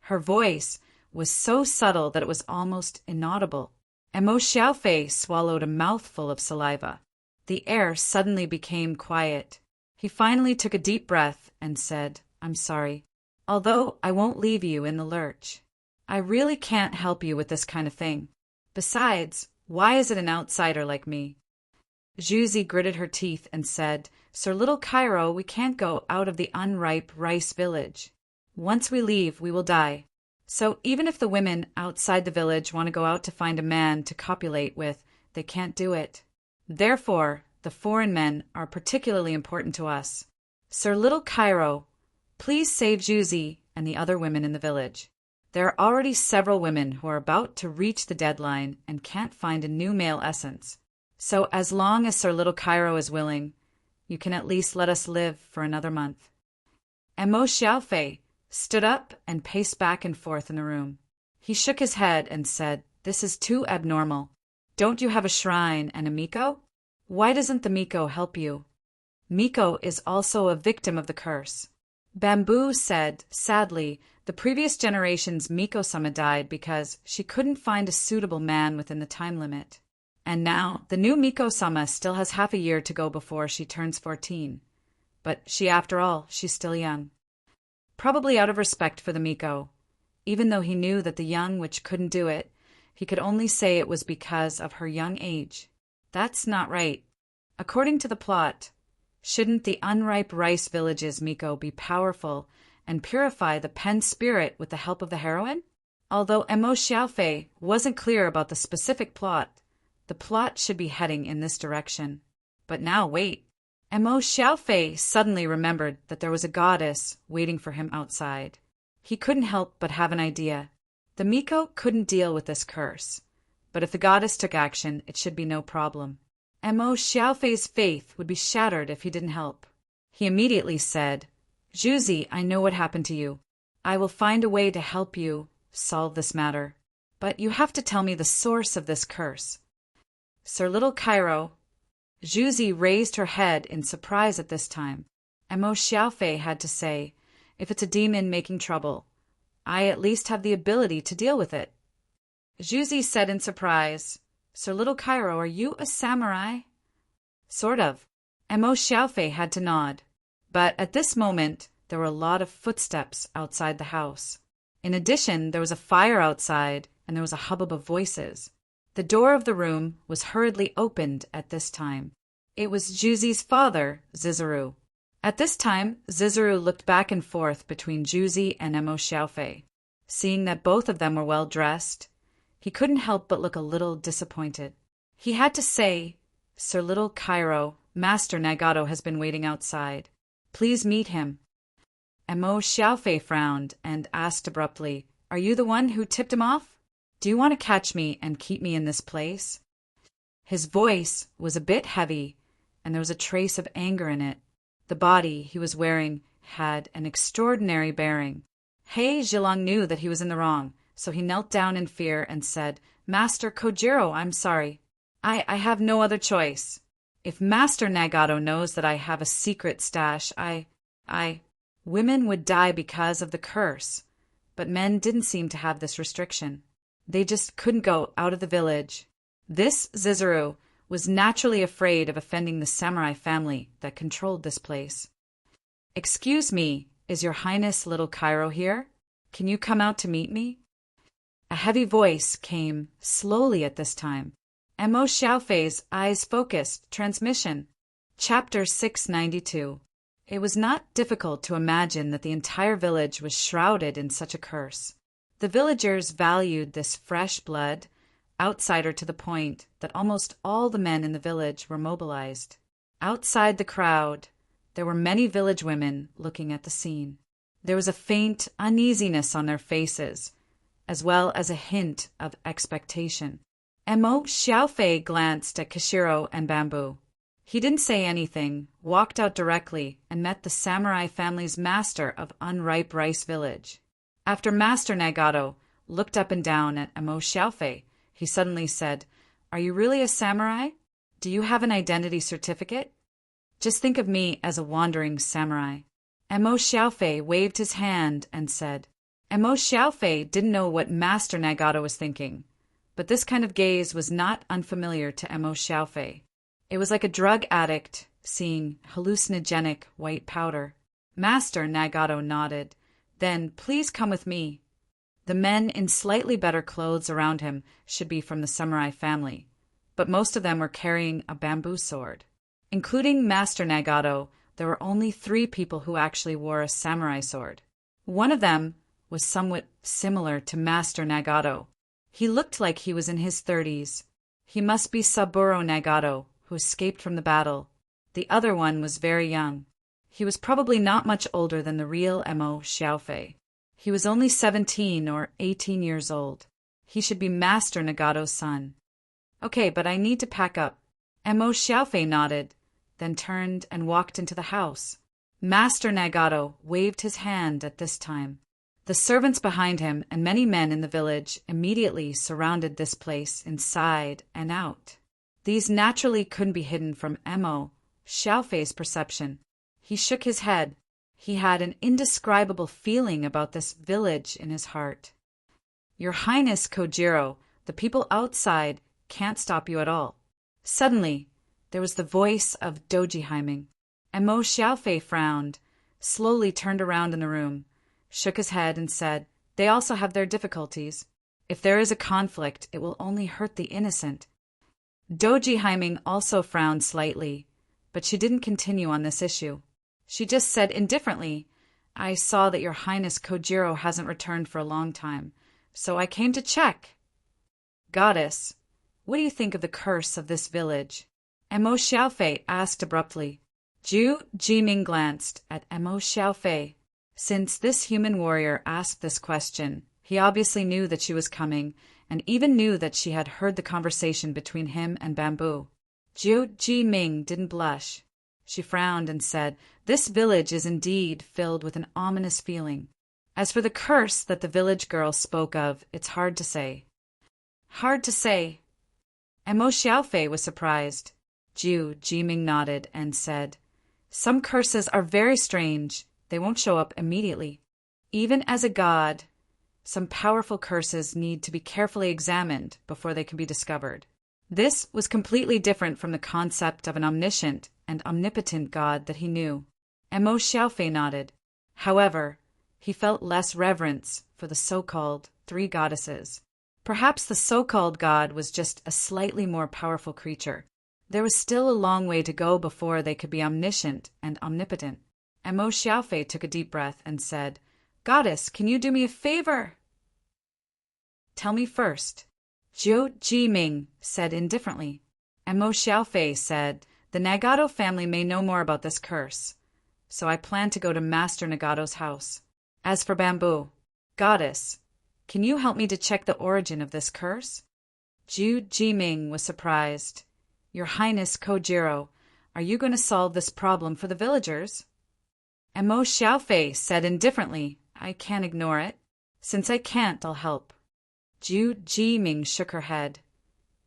Her voice was so subtle that it was almost inaudible. Mo Xiaofei swallowed a mouthful of saliva. The air suddenly became quiet. He finally took a deep breath and said, "I'm sorry. Although I won't leave you in the lurch. I really can't help you with this kind of thing. Besides, why is it an outsider like me?" Zhuzi gritted her teeth and said, "Sir Little Cairo, we can't go out of the unripe rice village. Once we leave, we will die. So even if the women outside the village want to go out to find a man to copulate with, they can't do it. Therefore, the foreign men are particularly important to us. Sir Little Cairo, please save Zhuzi and the other women in the village. There are already several women who are about to reach the deadline and can't find a new male essence. So as long as Sir Little Cairo is willing, you can at least let us live for another month." And Mo Xiaofei stood up and paced back and forth in the room. He shook his head and said, "This is too abnormal. Don't you have a shrine and a Miko? Why doesn't the Miko help you?" "Miko is also a victim of the curse." Bamboo said, sadly, the previous generation's Miko-sama died because she couldn't find a suitable man within the time limit. And now, the new Miko-sama still has half a year to go before she turns 14. But after all, she's still young. Probably out of respect for the Miko. Even though he knew that the young which couldn't do it, he could only say it was because of her young age. That's not right. According to the plot, shouldn't the unripe rice village's Miko be powerful and purify the pen spirit with the help of the heroine? Although Mo Xiaofei wasn't clear about the specific plot, the plot should be heading in this direction. But now wait. Mo Xiaofei suddenly remembered that there was a goddess waiting for him outside. He couldn't help but have an idea. The Miko couldn't deal with this curse, but if the goddess took action, it should be no problem. Mo Xiaofei's faith would be shattered if he didn't help. He immediately said, "Zhuzi, I know what happened to you. I will find a way to help you solve this matter. But you have to tell me the source of this curse." Sir Little Cairo. Zhuzi raised her head in surprise at this time. Mo Xiaofei had to say, "If it's a demon making trouble, I at least have the ability to deal with it." Zhuzi said in surprise, "Sir Little Cairo, are you a samurai?" "Sort of." Mo Xiaofei had to nod. But at this moment, there were a lot of footsteps outside the house. In addition, there was a fire outside, and there was a hubbub of voices. The door of the room was hurriedly opened at this time. It was Zhuzi's father, Zizuru. At this time, Zizuru looked back and forth between Zhuzi and Mo Xiaofei. Seeing that both of them were well dressed, he couldn't help but look a little disappointed. He had to say, "Sir Little Cairo, Master Nagato has been waiting outside. Please meet him." Mo Xiaofei frowned and asked abruptly, "Are you the one who tipped him off? Do you want to catch me and keep me in this place?" His voice was a bit heavy, and there was a trace of anger in it. The body he was wearing had an extraordinary bearing. Hei Zhilong knew that he was in the wrong, so he knelt down in fear and said, "Master Kojiro, I'm sorry. I have no other choice. If Master Nagato knows that I have a secret stash, Women would die because of the curse, but men didn't seem to have this restriction. They just couldn't go out of the village. This Zizuru was naturally afraid of offending the samurai family that controlled this place. "Excuse me, is your highness little Cairo here? Can you come out to meet me?" A heavy voice came slowly at this time. Mo Xiaofei's eyes focused. Transmission. Chapter 692. It was not difficult to imagine that the entire village was shrouded in such a curse. The villagers valued this fresh blood, outsider to the point that almost all the men in the village were mobilized. Outside the crowd, there were many village women looking at the scene. There was a faint uneasiness on their faces, as well as a hint of expectation. Mo Xiaofei glanced at Kishiro and Bamboo. He didn't say anything, walked out directly, and met the samurai family's master of Unripe Rice Village. After Master Nagato looked up and down at Mo Xiaofei, he suddenly said, "Are you really a samurai? Do you have an identity certificate? Just think of me as a wandering samurai." Mo Xiaofei waved his hand and said, Mo Xiaofei didn't know what Master Nagato was thinking, but this kind of gaze was not unfamiliar to Mo Xiaofei. It was like a drug addict seeing hallucinogenic white powder. Master Nagato nodded. "Then please come with me." The men in slightly better clothes around him should be from the samurai family, but most of them were carrying a bamboo sword. Including Master Nagato, there were only 3 people who actually wore a samurai sword. One of them was somewhat similar to Master Nagato. He looked like he was in his 30s. He must be Saburo Nagato, who escaped from the battle. The other one was very young. He was probably not much older than the real Mo Xiaofei. He was only 17 or 18 years old. He should be Master Nagato's son. "Okay, but I need to pack up." Mo Xiaofei nodded, then turned and walked into the house. Master Nagato waved his hand at this time. The servants behind him and many men in the village immediately surrounded this place inside and out. These naturally couldn't be hidden from Mo Xiaofei's perception. He shook his head. He had an indescribable feeling about this village in his heart. "Your Highness Kojiro, the people outside can't stop you at all." Suddenly, there was the voice of Doji Haiming. Mo Xiaofei frowned, slowly turned around in the room, shook his head and said, "They also have their difficulties. If there is a conflict, it will only hurt the innocent." Doji Haiming also frowned slightly, but she didn't continue on this issue. She just said indifferently, "I saw that your Highness Kojiro hasn't returned for a long time, so I came to check." "Goddess, what do you think of the curse of this village?" Mo Xiaofei asked abruptly. Zhu Jiming glanced at Mo Xiaofei. Since this human warrior asked this question, he obviously knew that she was coming, and even knew that she had heard the conversation between him and Bamboo. Zhu Jiming didn't blush. She frowned and said, "This village is indeed filled with an ominous feeling. As for the curse that the village girl spoke of, it's hard to say." "Hard to say." Mo Xiaofei was surprised. Zhu Jiming nodded and said, "Some curses are very strange. They won't show up immediately. Even as a god, some powerful curses need to be carefully examined before they can be discovered." This was completely different from the concept of an omniscient and omnipotent god that he knew. Mo Xiaofei nodded. However, he felt less reverence for the so-called 3 goddesses. Perhaps the so-called god was just a slightly more powerful creature. There was still a long way to go before they could be omniscient and omnipotent. Mo Xiaofei took a deep breath and said, "Goddess, can you do me a favor?" "Tell me first." Zhu Jiming said indifferently. Mo Xiaofei said, "The Nagato family may know more about this curse, so I plan to go to Master Nagato's house. As for Bamboo, Goddess, can you help me to check the origin of this curse?" Zhu Jiming was surprised. "Your Highness Kojiro, are you going to solve this problem for the villagers?" Mo Xiaofei said indifferently, "I can't ignore it. Since I can't, I'll help." Zhu Jiming shook her head.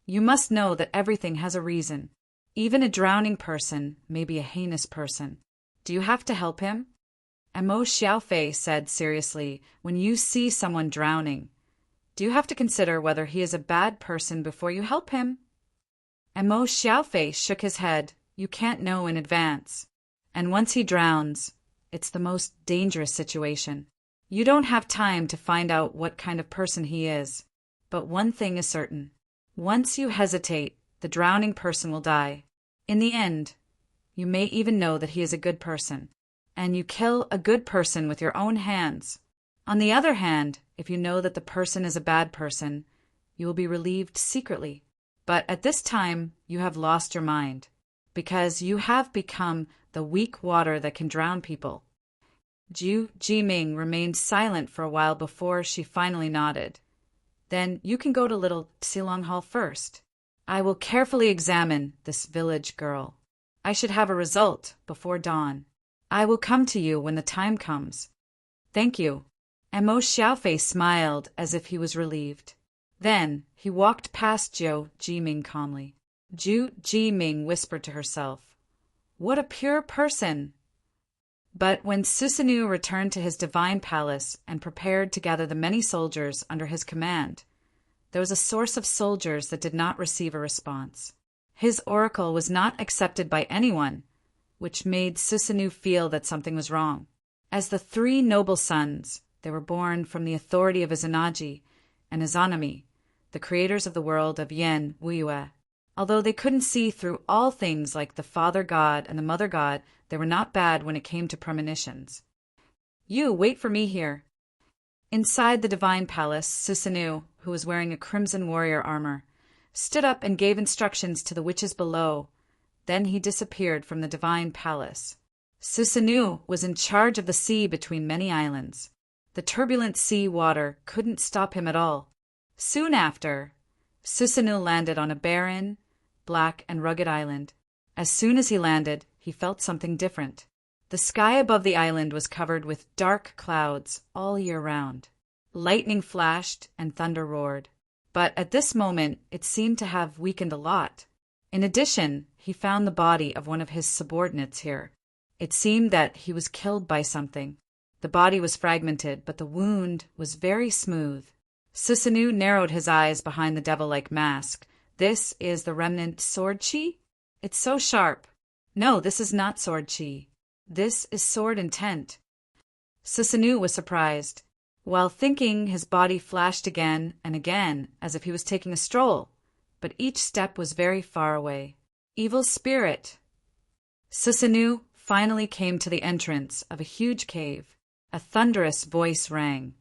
You must know that everything has a reason. Even a drowning person may be a heinous person. Do you have to help him? Amo Xiaofei said seriously, when you see someone drowning, do you have to consider whether he is a bad person before you help him? Amo Xiaofei shook his head. You can't know in advance. And once he drowns, it's the most dangerous situation. You don't have time to find out what kind of person he is. But one thing is certain. Once you hesitate, the drowning person will die. In the end, you may even know that he is a good person. And you kill a good person with your own hands. On the other hand, if you know that the person is a bad person, you will be relieved secretly. But at this time, you have lost your mind, because you have become the weak water that can drown people. Zhu Jiming remained silent for a while before she finally nodded. Then you can go to Little Silong Hall first. I will carefully examine this village girl. I should have a result before dawn. I will come to you when the time comes. Thank you. And Mo Xiaofei smiled as if he was relieved. Then he walked past Zhu Jiming calmly. Zhu Jiming whispered to herself, "What a pure person!" But when Susanoo returned to his divine palace and prepared to gather the many soldiers under his command, there was a source of soldiers that did not receive a response. His oracle was not accepted by anyone, which made Susanoo feel that something was wrong. As the three noble sons, they were born from the authority of Izanagi and Izanami, the creators of the world of Yen Wuyue. Although they couldn't see through all things like the Father God and the Mother God, they were not bad when it came to premonitions. You, wait for me here. Inside the divine palace, Susanoo, who was wearing a crimson warrior armor, stood up and gave instructions to the witches below. Then he disappeared from the divine palace. Susanoo was in charge of the sea between many islands. The turbulent sea water couldn't stop him at all. Soon after, Susanoo landed on a barren, black and rugged island. As soon as he landed, he felt something different. The sky above the island was covered with dark clouds all year round. Lightning flashed and thunder roared. But at this moment, it seemed to have weakened a lot. In addition, he found the body of one of his subordinates here. It seemed that he was killed by something. The body was fragmented, but the wound was very smooth. Susanoo narrowed his eyes behind the devil-like mask. This is the remnant sword chi? It's so sharp. No, this is not sword chi. This is sword intent. Susanoo was surprised. While thinking, his body flashed again and again, as if he was taking a stroll, but each step was very far away. Evil spirit. Susanoo finally came to the entrance of a huge cave. A thunderous voice rang,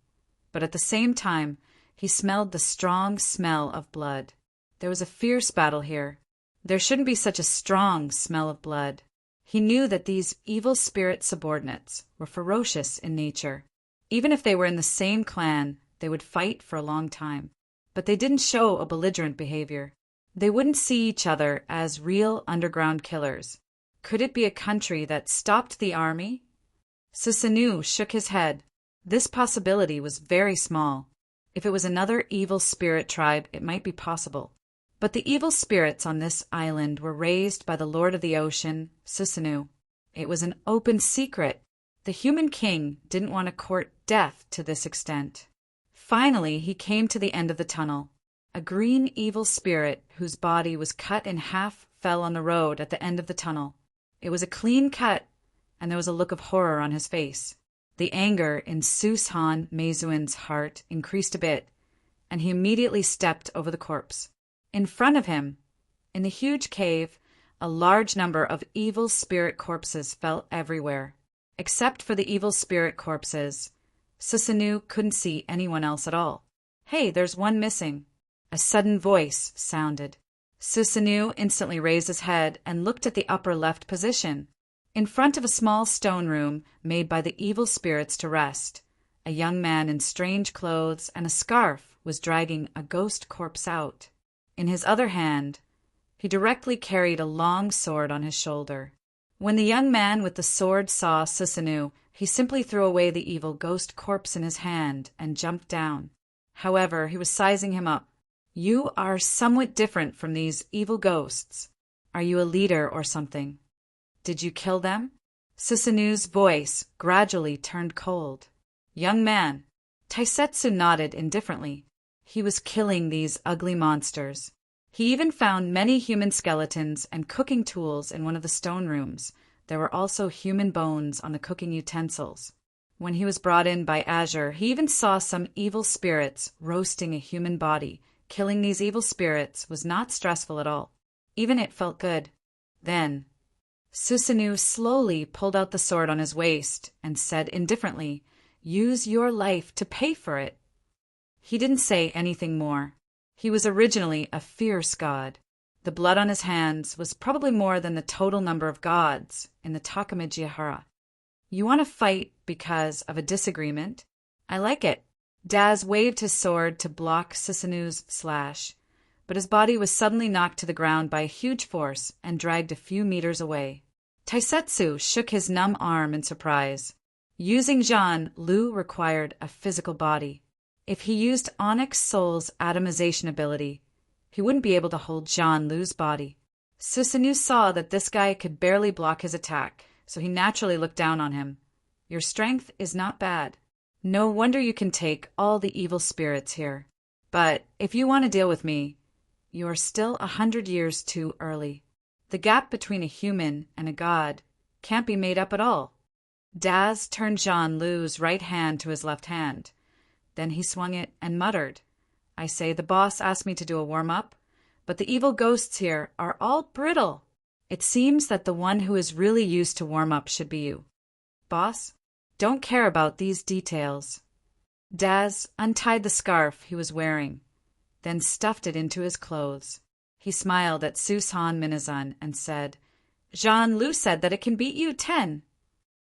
but at the same time, he smelled the strong smell of blood. There was a fierce battle here. There shouldn't be such a strong smell of blood. He knew that these evil spirit subordinates were ferocious in nature. Even if they were in the same clan, they would fight for a long time. But they didn't show a belligerent behavior. They wouldn't see each other as real underground killers. Could it be a country that stopped the army? Susanoo shook his head. This possibility was very small. If it was another evil spirit tribe, it might be possible. But the evil spirits on this island were raised by the Lord of the Ocean, Susanoo. It was an open secret. The human king didn't want to court death to this extent. Finally, he came to the end of the tunnel. A green evil spirit whose body was cut in half fell on the road at the end of the tunnel. It was a clean cut, and there was a look of horror on his face. The anger in Sushan Meizuan's heart increased a bit, and he immediately stepped over the corpse. In front of him, in the huge cave, a large number of evil spirit corpses fell everywhere. Except for the evil spirit corpses, Susanoo couldn't see anyone else at all. Hey, there's one missing. A sudden voice sounded. Susanoo instantly raised his head and looked at the upper left position. In front of a small stone room made by the evil spirits to rest, a young man in strange clothes and a scarf was dragging a ghost corpse out. In his other hand, he directly carried a long sword on his shoulder. When the young man with the sword saw Susanoo, he simply threw away the evil ghost corpse in his hand and jumped down. However, he was sizing him up. You are somewhat different from these evil ghosts. Are you a leader or something? Did you kill them? Susanu's voice gradually turned cold. Young man. Taisetsu nodded indifferently. He was killing these ugly monsters. He even found many human skeletons and cooking tools in one of the stone rooms. There were also human bones on the cooking utensils. When he was brought in by Azure, he even saw some evil spirits roasting a human body. Killing these evil spirits was not stressful at all. Even it felt good. Then, Susanu slowly pulled out the sword on his waist and said indifferently, "Use your life to pay for it." He didn't say anything more. He was originally a fierce god. The blood on his hands was probably more than the total number of gods in the Takamijihara. You want to fight because of a disagreement? I like it. Daz waved his sword to block Susanu's slash, but his body was suddenly knocked to the ground by a huge force and dragged a few meters away. Taisetsu shook his numb arm in surprise. Using Jean Lu required a physical body. If he used Onyx Soul's atomization ability, he wouldn't be able to hold Jean Lu's body. Susanu saw that this guy could barely block his attack, so he naturally looked down on him. Your strength is not bad. No wonder you can take all the evil spirits here. But if you want to deal with me, you are still 100 years too early. The gap between a human and a god can't be made up at all. Daz turned Jean Lu's right hand to his left hand. Then he swung it and muttered, "I say the boss asked me to do a warm-up, but the evil ghosts here are all brittle. It seems that the one who is really used to warm-up should be you. Boss, don't care about these details." Daz untied the scarf he was wearing, then stuffed it into his clothes. He smiled at Susan Minazan and said, "Jean Lu said that it can beat you 10.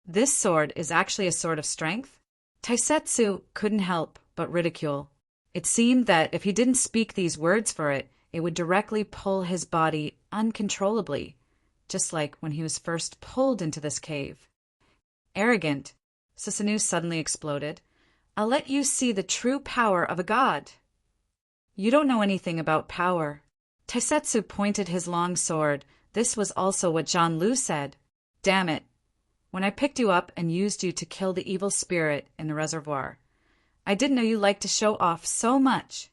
This sword is actually a sword of strength?" Taisetsu couldn't help but ridicule. It seemed that if he didn't speak these words for it, it would directly pull his body uncontrollably, just like when he was first pulled into this cave. Arrogant, Susanu suddenly exploded. "I'll let you see the true power of a god." "You don't know anything about power." Taisetsu pointed his long sword. This was also what Jean Lu said. "Damn it. When I picked you up and used you to kill the evil spirit in the reservoir, I didn't know you liked to show off so much."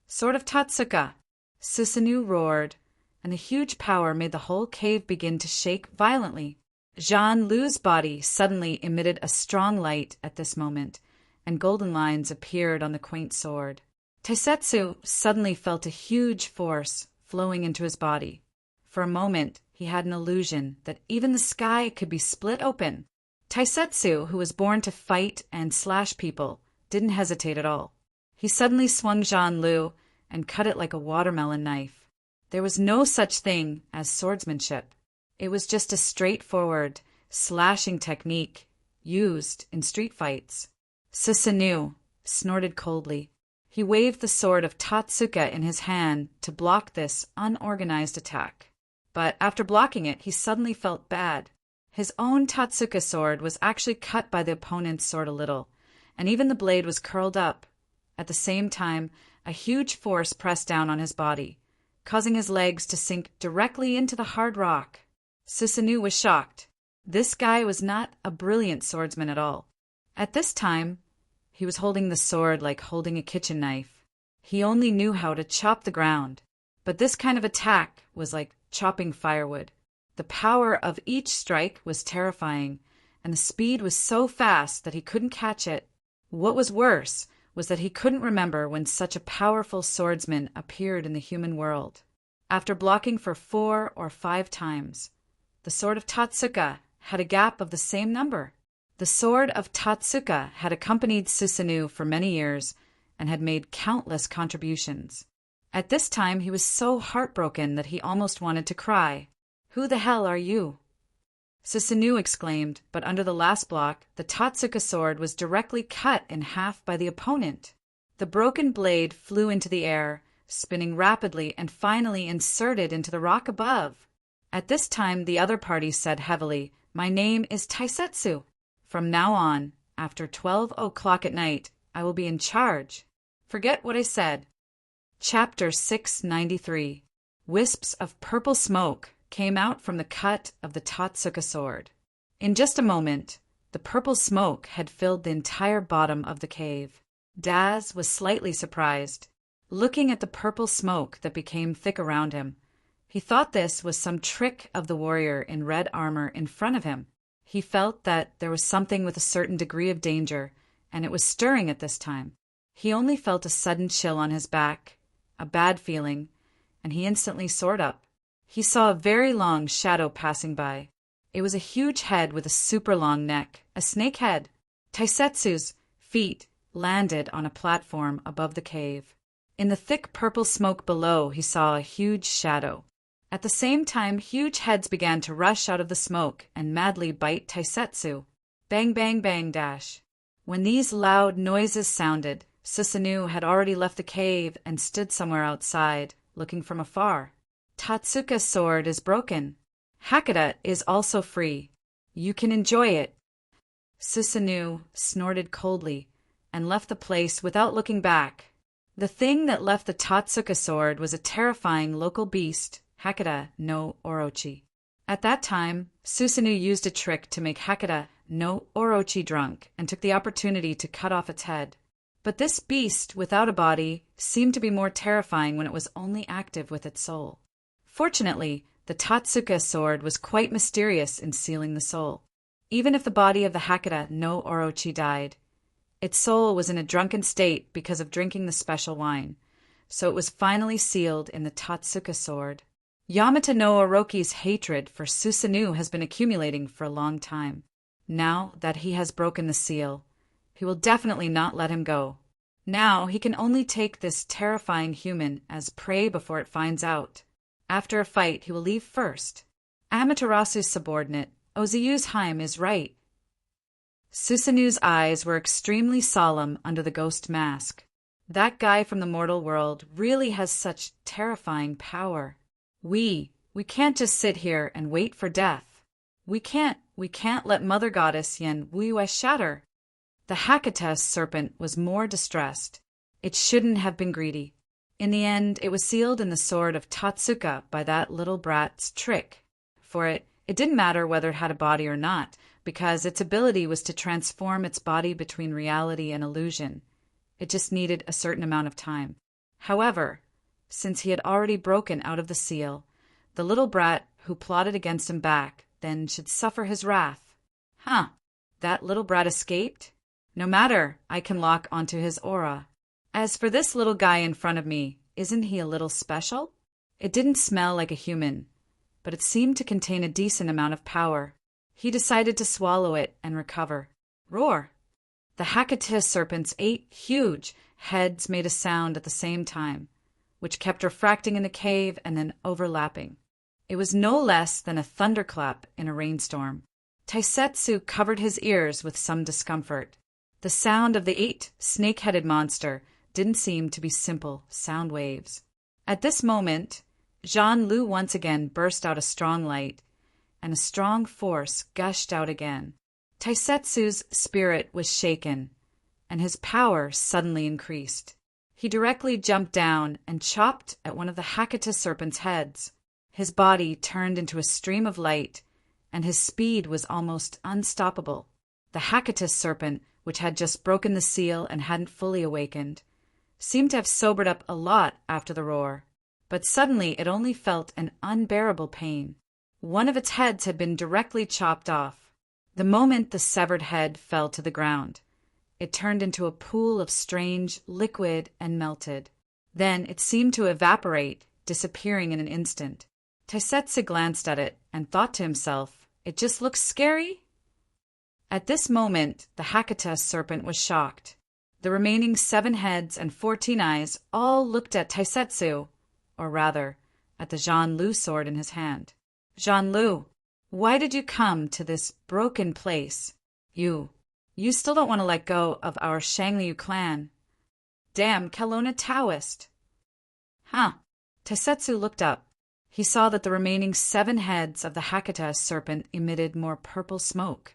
"Sword of Tatsuka!" Susanu roared, and the huge power made the whole cave begin to shake violently. Jean Lu's body suddenly emitted a strong light at this moment, and golden lines appeared on the quaint sword. Taisetsu suddenly felt a huge force flowing into his body. For a moment, he had an illusion that even the sky could be split open. Taisetsu, who was born to fight and slash people, didn't hesitate at all. He suddenly swung Jean Lu and cut it like a watermelon knife. There was no such thing as swordsmanship. It was just a straightforward, slashing technique used in street fights. Susanu snorted coldly. He waved the sword of Tatsuka in his hand to block this unorganized attack. But after blocking it, he suddenly felt bad. His own Tatsuka sword was actually cut by the opponent's sword a little, and even the blade was curled up. At the same time, a huge force pressed down on his body, causing his legs to sink directly into the hard rock. Susanu was shocked. This guy was not a brilliant swordsman at all. At this time, he was holding the sword like holding a kitchen knife. He only knew how to chop the ground, but this kind of attack was like chopping firewood. The power of each strike was terrifying, and the speed was so fast that he couldn't catch it. What was worse was that he couldn't remember when such a powerful swordsman appeared in the human world. After blocking for 4 or 5 times, the sword of Tatsuka had a gap of the same number. The sword of Tatsuka had accompanied Susanu for many years and had made countless contributions. At this time, he was so heartbroken that he almost wanted to cry. "Who the hell are you?" Susanu exclaimed, but under the last block, the Tatsuka sword was directly cut in half by the opponent. The broken blade flew into the air, spinning rapidly and finally inserted into the rock above. At this time, the other party said heavily, "My name is Taisetsu. From now on, after 12 o'clock at night, I will be in charge. Forget what I said." Chapter 693. Wisps of purple smoke came out from the cut of the Tatsuka sword. In just a moment, the purple smoke had filled the entire bottom of the cave. Daz was slightly surprised, looking at the purple smoke that became thick around him. He thought this was some trick of the warrior in red armor in front of him. He felt that there was something with a certain degree of danger, and it was stirring at this time. He only felt a sudden chill on his back, a bad feeling, and he instantly soared up. He saw a very long shadow passing by. It was a huge head with a super long neck, a snake head. Taisetsu's feet landed on a platform above the cave. In the thick purple smoke below, he saw a huge shadow. At the same time, huge heads began to rush out of the smoke and madly bite Taisetsu. Bang, bang, bang, dash. When these loud noises sounded, Susanoo had already left the cave and stood somewhere outside, looking from afar. Tatsuka's sword is broken. Hakata is also free. You can enjoy it. Susanoo snorted coldly and left the place without looking back. The thing that left the Tatsuka sword was a terrifying local beast, Hakata no Orochi. At that time, Susanoo used a trick to make Hakata no Orochi drunk and took the opportunity to cut off its head. But this beast without a body seemed to be more terrifying when it was only active with its soul. Fortunately, the Tatsuka sword was quite mysterious in sealing the soul. Even if the body of the Hakata no Orochi died, its soul was in a drunken state because of drinking the special wine, so it was finally sealed in the Tatsuka sword. Yamata no Orochi's hatred for Susanoo has been accumulating for a long time. Now that he has broken the seal, he will definitely not let him go. Now he can only take this terrifying human as prey before it finds out. After a fight, he will leave first. Amaterasu's subordinate, Oziu's Haim, is right. Susanoo's eyes were extremely solemn under the ghost mask. That guy from the mortal world really has such terrifying power. We can't just sit here and wait for death. We can't let Mother Goddess Yen Wuiwe shatter. The Hakata serpent was more distressed. It shouldn't have been greedy. In the end, it was sealed in the sword of Tatsuka by that little brat's trick. For it didn't matter whether it had a body or not, because its ability was to transform its body between reality and illusion. It just needed a certain amount of time. However, since he had already broken out of the seal, the little brat who plotted against him back then should suffer his wrath. That little brat escaped? No matter, I can lock onto his aura. As for this little guy in front of me, isn't he a little special? It didn't smell like a human, but it seemed to contain a decent amount of power. He decided to swallow it and recover. Roar! The Hakata serpent's 8 huge heads made a sound at the same time, which kept refracting in the cave and then overlapping. It was no less than a thunderclap in a rainstorm. Taisetsu covered his ears with some discomfort. The sound of the 8 snake-headed monster didn't seem to be simple sound waves. At this moment, Jean Lu once again burst out a strong light, and a strong force gushed out again. Taisetsu's spirit was shaken, and his power suddenly increased. He directly jumped down and chopped at one of the Hakata serpent's heads. His body turned into a stream of light, and his speed was almost unstoppable. The Hakata serpent, which had just broken the seal and hadn't fully awakened, seemed to have sobered up a lot after the roar, but suddenly it only felt an unbearable pain. One of its heads had been directly chopped off. The moment the severed head fell to the ground, it turned into a pool of strange liquid and melted. Then it seemed to evaporate, disappearing in an instant. Taisetsu glanced at it and thought to himself, it just looks scary. At this moment, the Hakata serpent was shocked. The remaining 7 heads and 14 eyes all looked at Taisetsu, or rather, at the Jean Lu sword in his hand. Jean Lu, why did you come to this broken place? You still don't want to let go of our Shangliu clan. Damn Kelowna Taoist. Taisetsu looked up. He saw that the remaining 7 heads of the Hakata serpent emitted more purple smoke,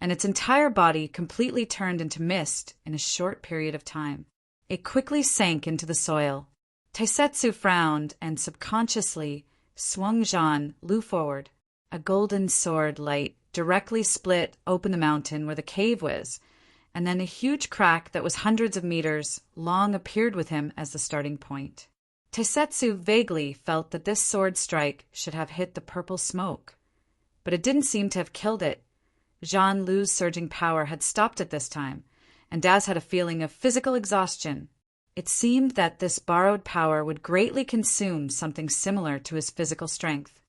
and its entire body completely turned into mist in a short period of time. It quickly sank into the soil. Taisetsu frowned and subconsciously swung Jean Lu forward. A golden sword light directly split open the mountain where the cave was, and then a huge crack that was hundreds of meters long appeared with him as the starting point. Taisetsu vaguely felt that this sword strike should have hit the purple smoke, but it didn't seem to have killed it. Jean Lu's surging power had stopped it this time, and Daz had a feeling of physical exhaustion. It seemed that this borrowed power would greatly consume something similar to his physical strength.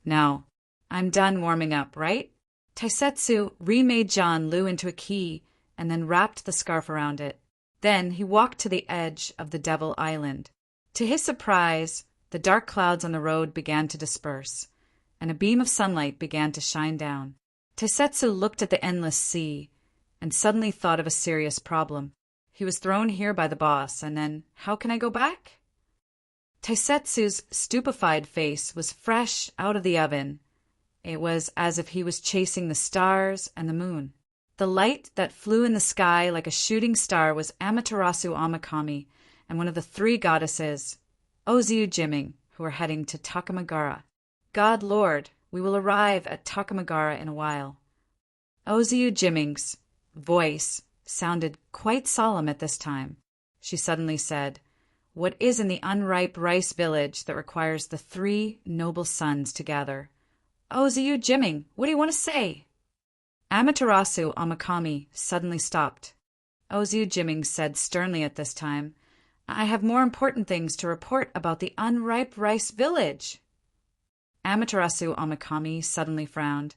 Now, I'm done warming up, right? Taisetsu remade Jean Lu into a key and then wrapped the scarf around it. Then he walked to the edge of the Devil Island. To his surprise, the dark clouds on the road began to disperse, and a beam of sunlight began to shine down. Taisetsu looked at the endless sea and suddenly thought of a serious problem. He was thrown here by the boss, and then how can I go back? Taisetsu's stupefied face was fresh out of the oven. It was as if he was chasing the stars and the moon. The light that flew in the sky like a shooting star was Amaterasu Amakami and one of the three goddesses, Oziu Jiming, who were heading to Takamagara. God Lord, we will arrive at Takamagara in a while. Oziu Jiming's voice sounded quite solemn at this time. She suddenly said, "What is in the unripe rice village that requires the three noble sons to gather? Oziu Jiming, what do you want to say?" Amaterasu Amakami suddenly stopped. Oziu Jiming said sternly at this time, "I have more important things to report about the unripe rice village." Amaterasu Amakami suddenly frowned.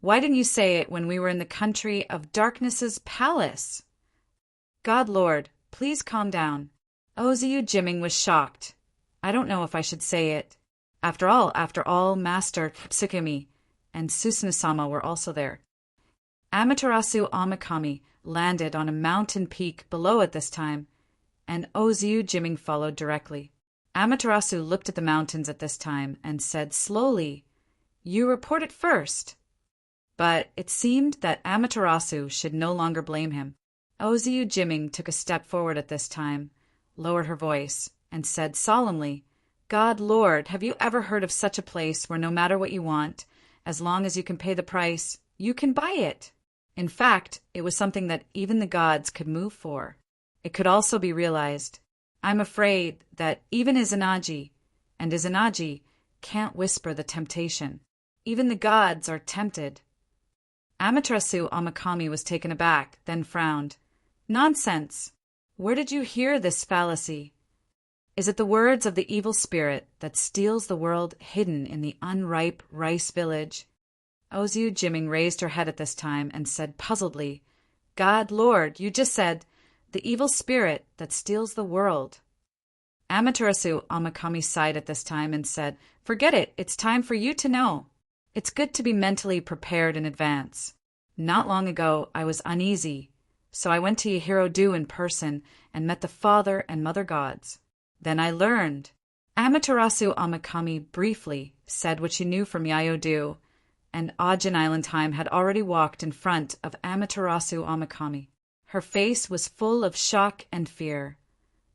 "Why didn't you say it when we were in the country of Darkness's palace?" God Lord, please calm down. Oziu Jiming was shocked. "I don't know if I should say it. After all, Master Tsukumi and Susanoo-sama were also there." Amaterasu Amakami landed on a mountain peak below at this time, and Oziu Jiming followed directly. Amaterasu looked at the mountains at this time and said slowly, "You report it first." But it seemed that Amaterasu should no longer blame him. Oziu Jiming took a step forward at this time, lowered her voice, and said solemnly, "God Lord, have you ever heard of such a place where no matter what you want, as long as you can pay the price, you can buy it?" In fact, it was something that even the gods could move for. It could also be realized. I'm afraid that even Izanagi can't whisper the temptation. Even the gods are tempted. Amaterasu Amakami was taken aback, then frowned. "Nonsense! Where did you hear this fallacy? Is it the words of the evil spirit that steals the world hidden in the unripe rice village?" Oziu Jiming raised her head at this time and said puzzledly, "God Lord, you just said, the evil spirit that steals the world." Amaterasu Amakami sighed at this time and said, "Forget it, it's time for you to know. It's good to be mentally prepared in advance. Not long ago, I was uneasy, so I went to Yahiro-do in person and met the father and mother gods. Then I learned." Amaterasu Amakami briefly said what she knew from Yayo-do, and Ajin Island Time had already walked in front of Amaterasu Amakami. Her face was full of shock and fear,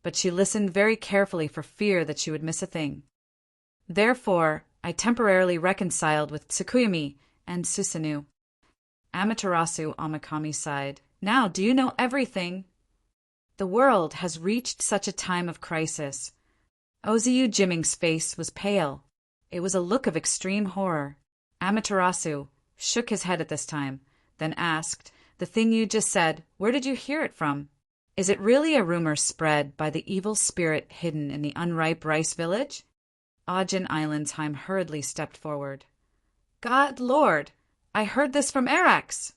but she listened very carefully for fear that she would miss a thing. "Therefore, I temporarily reconciled with Tsukuyumi and Susanoo." Amaterasu Amakami sighed. "Now, do you know everything? The world has reached such a time of crisis." Oziu Jiming's face was pale. It was a look of extreme horror. Amaterasu shook his head at this time, then asked, "The thing you just said, where did you hear it from? Is it really a rumor spread by the evil spirit hidden in the unripe rice village?" Ajin Island's Heim hurriedly stepped forward. "God Lord, I heard this from Arax."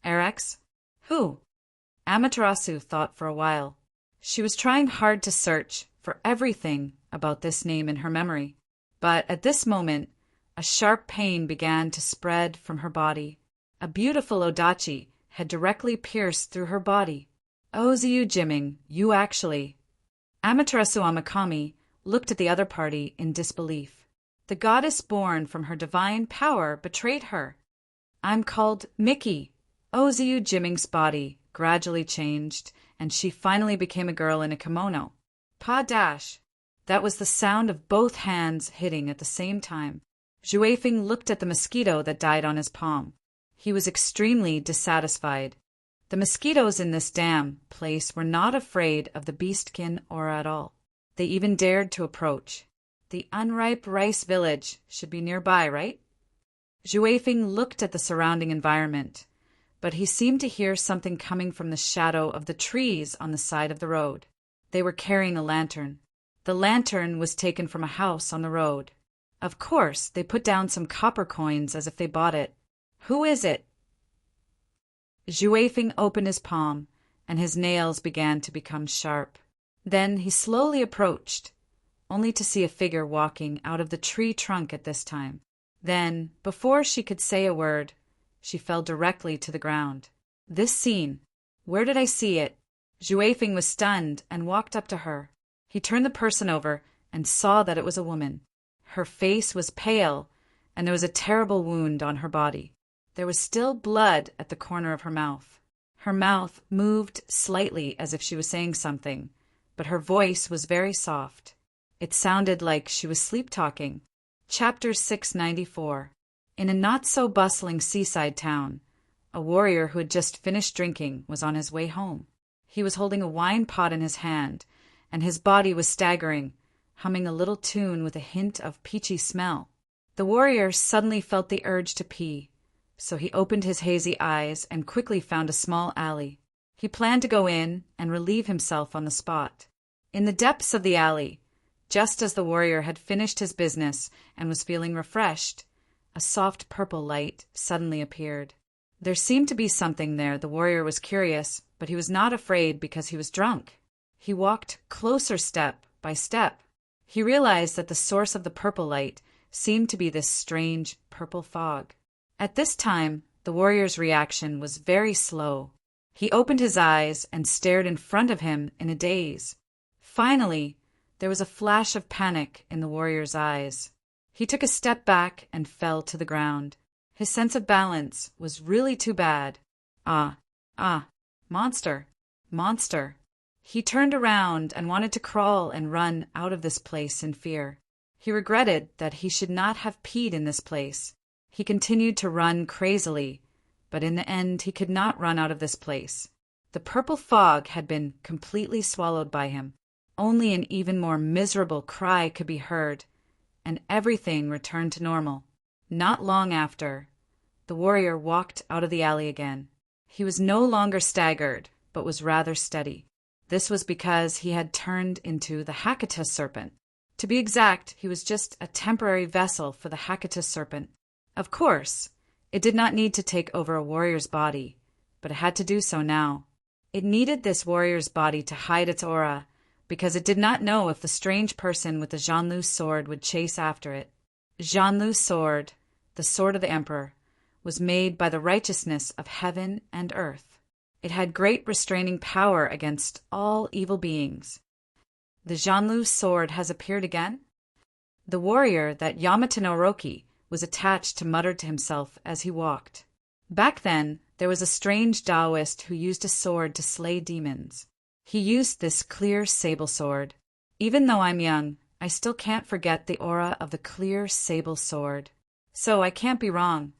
"Arax? Who?" Amaterasu thought for a while. She was trying hard to search for everything about this name in her memory. But at this moment, a sharp pain began to spread from her body. A beautiful odachi had directly pierced through her body. "Oziu Jiming, you actually—" Amaterasu Amakami looked at the other party in disbelief. The goddess born from her divine power betrayed her. "I'm called Miki." Oziu Jiming's body gradually changed, and she finally became a girl in a kimono. Pa dash! That was the sound of both hands hitting at the same time. Juefeng looked at the mosquito that died on his palm. He was extremely dissatisfied. The mosquitoes in this damn place were not afraid of the beastkin aura at all. They even dared to approach. The unripe rice village should be nearby, right? Juefeng looked at the surrounding environment, but he seemed to hear something coming from the shadow of the trees on the side of the road. They were carrying a lantern. The lantern was taken from a house on the road. Of course, they put down some copper coins as if they bought it. Who is it? Juefeng opened his palm, and his nails began to become sharp. Then he slowly approached, only to see a figure walking out of the tree trunk at this time. Then, before she could say a word, she fell directly to the ground. This scene, where did I see it? Juefeng was stunned and walked up to her. He turned the person over and saw that it was a woman. Her face was pale, and there was a terrible wound on her body. There was still blood at the corner of her mouth. Her mouth moved slightly as if she was saying something, but her voice was very soft. It sounded like she was sleep-talking. Chapter 694. In a not-so-bustling seaside town, a warrior who had just finished drinking was on his way home. He was holding a wine pot in his hand, and his body was staggering, humming a little tune with a hint of peachy smell. The warrior suddenly felt the urge to pee, so he opened his hazy eyes and quickly found a small alley. He planned to go in and relieve himself on the spot. In the depths of the alley, just as the warrior had finished his business and was feeling refreshed, a soft purple light suddenly appeared. There seemed to be something there. The warrior was curious, but he was not afraid because he was drunk. He walked closer step by step. He realized that the source of the purple light seemed to be this strange purple fog. At this time, the warrior's reaction was very slow. He opened his eyes and stared in front of him in a daze. Finally, there was a flash of panic in the warrior's eyes. He took a step back and fell to the ground. His sense of balance was really too bad. Monster, monster. He turned around and wanted to crawl and run out of this place in fear. He regretted that he should not have peed in this place. He continued to run crazily, but in the end he could not run out of this place. The purple fog had been completely swallowed by him. Only an even more miserable cry could be heard, and everything returned to normal. Not long after, the warrior walked out of the alley again. He was no longer staggered, but was rather steady. This was because he had turned into the Hakatus serpent. To be exact, he was just a temporary vessel for the Hakatus serpent. Of course, it did not need to take over a warrior's body, but it had to do so now. It needed this warrior's body to hide its aura, because it did not know if the strange person with the Jianlu sword would chase after it. Jianlu's sword, the sword of the emperor, was made by the righteousness of heaven and earth. It had great restraining power against all evil beings. The Jianlu sword has appeared again? The warrior that Yamata no Roki was attached to muttered to himself as he walked. Back then, there was a strange Taoist who used a sword to slay demons. He used this clear sable sword. Even though I'm young, I still can't forget the aura of the clear sable sword. So I can't be wrong.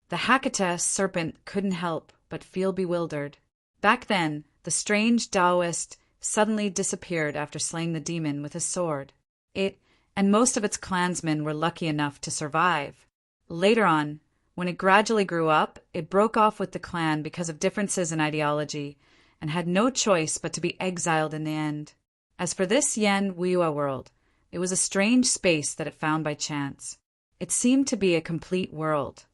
The Hakatus serpent couldn't help but feel bewildered. Back then, the strange Taoist suddenly disappeared after slaying the demon with his sword. It and most of its clansmen were lucky enough to survive. Later on, when it gradually grew up, it broke off with the clan because of differences in ideology and had no choice but to be exiled in the end. As for this Yen Wiwa world, it was a strange space that it found by chance. It seemed to be a complete world,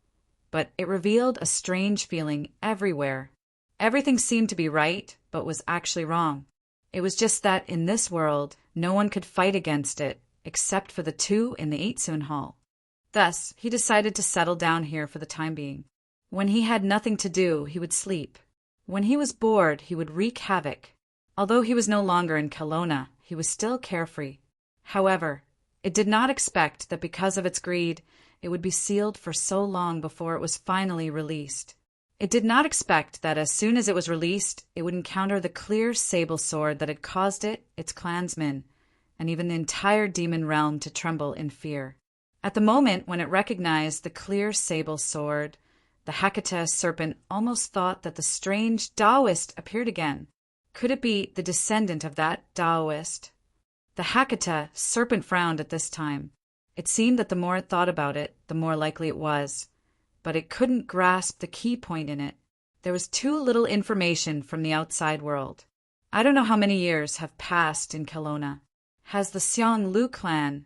but it revealed a strange feeling everywhere. Everything seemed to be right, but was actually wrong. It was just that in this world, no one could fight against it, except for the two in the Eitsun Hall. Thus, he decided to settle down here for the time being. When he had nothing to do, he would sleep. When he was bored, he would wreak havoc. Although he was no longer in Kelowna, he was still carefree. However, it did not expect that because of its greed, it would be sealed for so long before it was finally released. It did not expect that as soon as it was released, it would encounter the clear sable sword that had caused it, its clansmen, and even the entire demon realm to tremble in fear. At the moment when it recognized the clear sable sword, the Hakata serpent almost thought that the strange Taoist appeared again. Could it be the descendant of that Taoist? The Hakata serpent frowned at this time. It seemed that the more it thought about it, the more likely it was. But it couldn't grasp the key point in it. There was too little information from the outside world. I don't know how many years have passed in Kelowna. Has the Xiong Lu clan...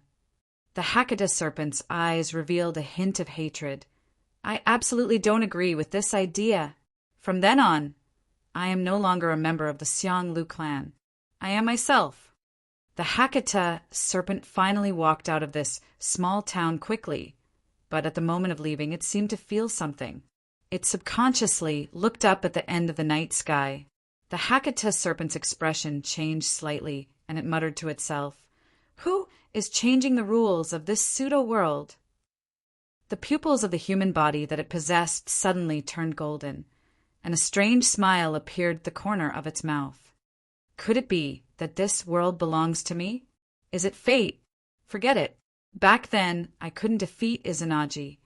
The Hakata serpent's eyes revealed a hint of hatred. I absolutely don't agree with this idea. From then on, I am no longer a member of the Xiong Lu clan. I am myself. The Hakata serpent finally walked out of this small town quickly, but at the moment of leaving it seemed to feel something. It subconsciously looked up at the end of the night sky. The Hakata serpent's expression changed slightly, and it muttered to itself, "Who is changing the rules of this pseudo-world?" The pupils of the human body that it possessed suddenly turned golden, and a strange smile appeared at the corner of its mouth. Could it be that this world belongs to me? Is it fate? Forget it. Back then, I couldn't defeat Izanagi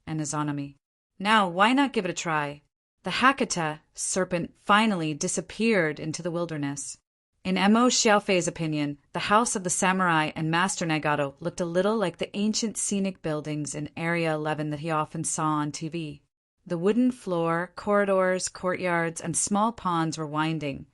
and Izanami. Now, why not give it a try? The Hakata serpent finally disappeared into the wilderness. In Mo Xiaofei's opinion, the house of the samurai and Master Nagato looked a little like the ancient scenic buildings in Area 11 that he often saw on TV. The wooden floor, corridors, courtyards, and small ponds were winding,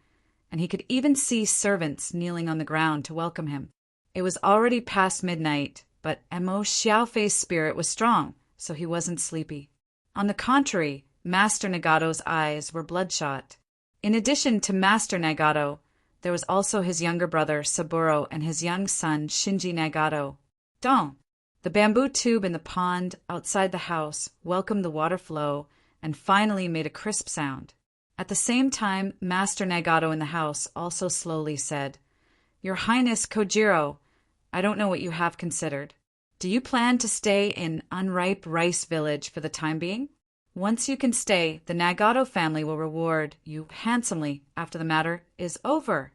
and he could even see servants kneeling on the ground to welcome him. It was already past midnight, but Mo Xiaofei's spirit was strong, so he wasn't sleepy. On the contrary, Master Nagato's eyes were bloodshot. In addition to Master Nagato, there was also his younger brother Saburo and his young son Shinji Nagato. Dong! The bamboo tube in the pond outside the house welcomed the water flow and finally made a crisp sound. At the same time, Master Nagato in the house also slowly said, "Your Highness Kojiro, I don't know what you have considered. Do you plan to stay in Unripe Rice Village for the time being? Once you can stay, the Nagato family will reward you handsomely after the matter is over."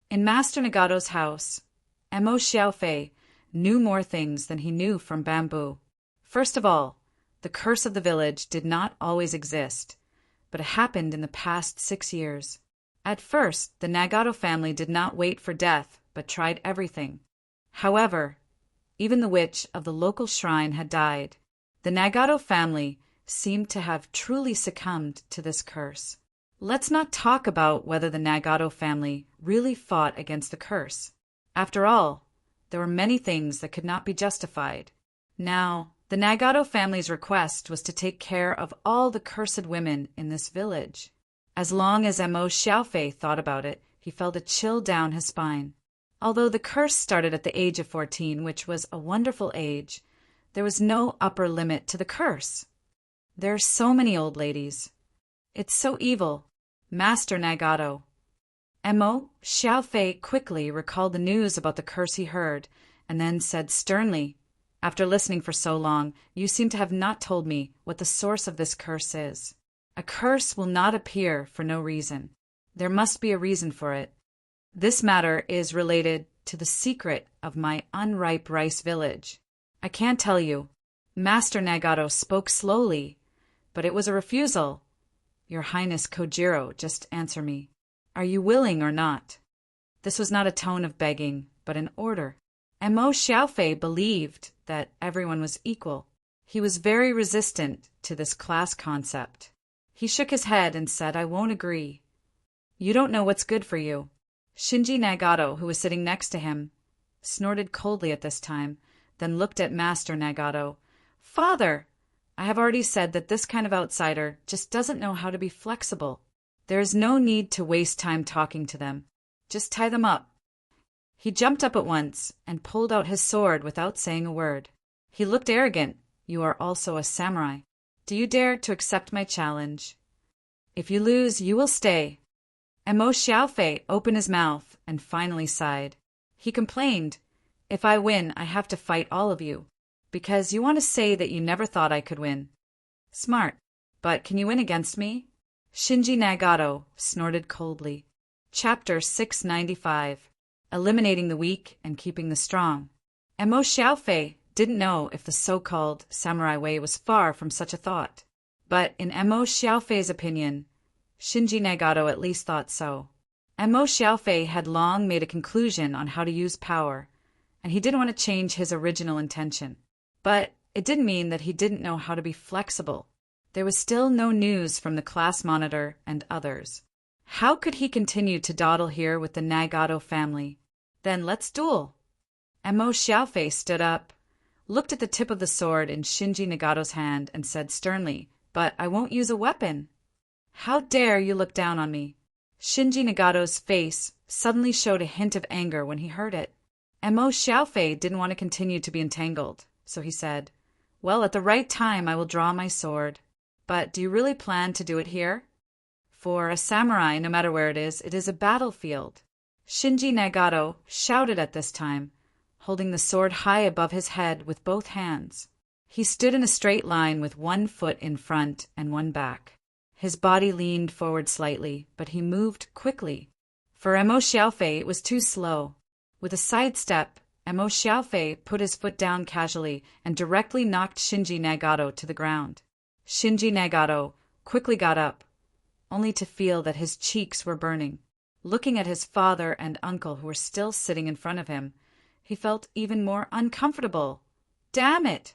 In Master Nagato's house, Mo Xiaofei knew more things than he knew from bamboo. First of all, the curse of the village did not always exist, but it happened in the past 6 years. At first, the Nagato family did not wait for death, but tried everything. However, even the witch of the local shrine had died. The Nagato family seemed to have truly succumbed to this curse. Let's not talk about whether the Nagato family really fought against the curse. After all, there were many things that could not be justified. Now, the Nagato family's request was to take care of all the cursed women in this village. As long as Mo Xiaofei thought about it, he felt a chill down his spine. Although the curse started at the age of 14, which was a wonderful age, there was no upper limit to the curse. There are so many old ladies. It's so evil. Master Nagato. Mo Xiaofei quickly recalled the news about the curse he heard, and then said sternly, "After listening for so long, you seem to have not told me what the source of this curse is. A curse will not appear for no reason. There must be a reason for it. This matter is related to the secret of my Unripe Rice Village. I can't tell you." Master Nagato spoke slowly, but it was a refusal. "Your Highness Kojiro, just answer me. Are you willing or not?" This was not a tone of begging, but an order. Mo Xiaofei believed that everyone was equal. He was very resistant to this class concept. He shook his head and said, "I won't agree. You don't know what's good for you." Shinji Nagato, who was sitting next to him, snorted coldly at this time, then looked at Master Nagato. "Father, I have already said that this kind of outsider just doesn't know how to be flexible. There is no need to waste time talking to them. Just tie them up." He jumped up at once and pulled out his sword without saying a word. He looked arrogant. "You are also a samurai. Do you dare to accept my challenge? If you lose, you will stay." Mo Xiaofei opened his mouth and finally sighed. He complained, "If I win, I have to fight all of you, because you want to say that you never thought I could win. Smart. But can you win against me?" Shinji Nagato snorted coldly. Chapter 695. eliminating the weak and keeping the strong. And Mo Xiaofei didn't know if the so-called samurai way was far from such a thought. But in Mo Xiaofei's opinion, Shinji Nagato at least thought so. Mo Xiaofei had long made a conclusion on how to use power, and he didn't want to change his original intention. But it didn't mean that he didn't know how to be flexible. There was still no news from the class monitor and others. How could he continue to dawdle here with the Nagato family? Then let's duel. Mo Xiaofei stood up, looked at the tip of the sword in Shinji Nagato's hand, and said sternly, "But I won't use a weapon." "How dare you look down on me?" Shinji Nagato's face suddenly showed a hint of anger when he heard it. Mo Xiaofei didn't want to continue to be entangled, so he said, "Well, at the right time I will draw my sword. But do you really plan to do it here? For a samurai, no matter where it is a battlefield." Shinji Nagato shouted at this time, holding the sword high above his head with both hands. He stood in a straight line with one foot in front and one back. His body leaned forward slightly, but he moved quickly. For Mo Xiaofei, it was too slow. With a sidestep, Mo Xiaofei put his foot down casually and directly knocked Shinji Nagato to the ground. Shinji Nagato quickly got up, only to feel that his cheeks were burning. Looking at his father and uncle who were still sitting in front of him, he felt even more uncomfortable. Damn it!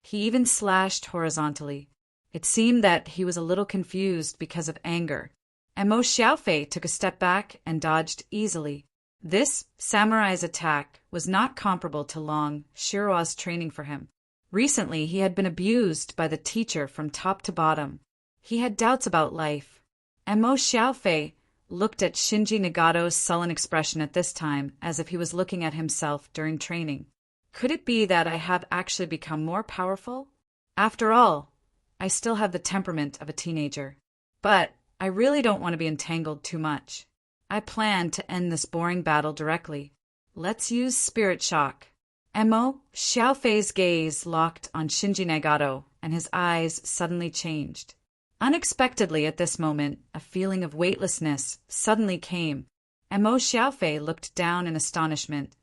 He even slashed horizontally. It seemed that he was a little confused because of anger. Mo Xiaofei took a step back and dodged easily. This samurai's attack was not comparable to Long Shiroa's training for him. Recently, he had been abused by the teacher from top to bottom. He had doubts about life. Mo Xiaofei looked at Shinji Nagato's sullen expression at this time as if he was looking at himself during training. Could it be that I have actually become more powerful? After all, I still have the temperament of a teenager. But I really don't want to be entangled too much. I plan to end this boring battle directly. Let's use spirit shock. Mo Xiaofei's gaze locked on Shinji Nagato, and his eyes suddenly changed. Unexpectedly at this moment, a feeling of weightlessness suddenly came. Mo Xiaofei looked down in astonishment,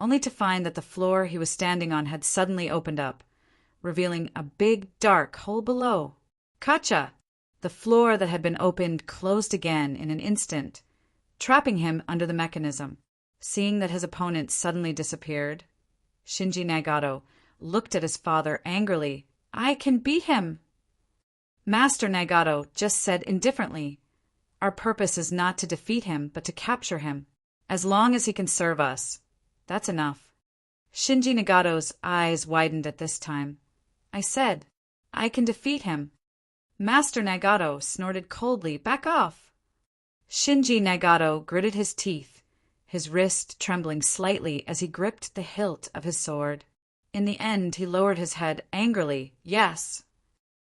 only to find that the floor he was standing on had suddenly opened up, revealing a big, dark hole below. Kacha! The floor that had been opened closed again in an instant, trapping him under the mechanism. Seeing that his opponent suddenly disappeared, Shinji Nagato looked at his father angrily. "I can beat him!" Master Nagato just said indifferently, "Our purpose is not to defeat him, but to capture him. As long as he can serve us, that's enough." Shinji Nagato's eyes widened at this time. "I said, I can defeat him." Master Nagato snorted coldly, "Back off!" Shinji Nagato gritted his teeth, his wrist trembling slightly as he gripped the hilt of his sword. In the end, he lowered his head angrily. "Yes."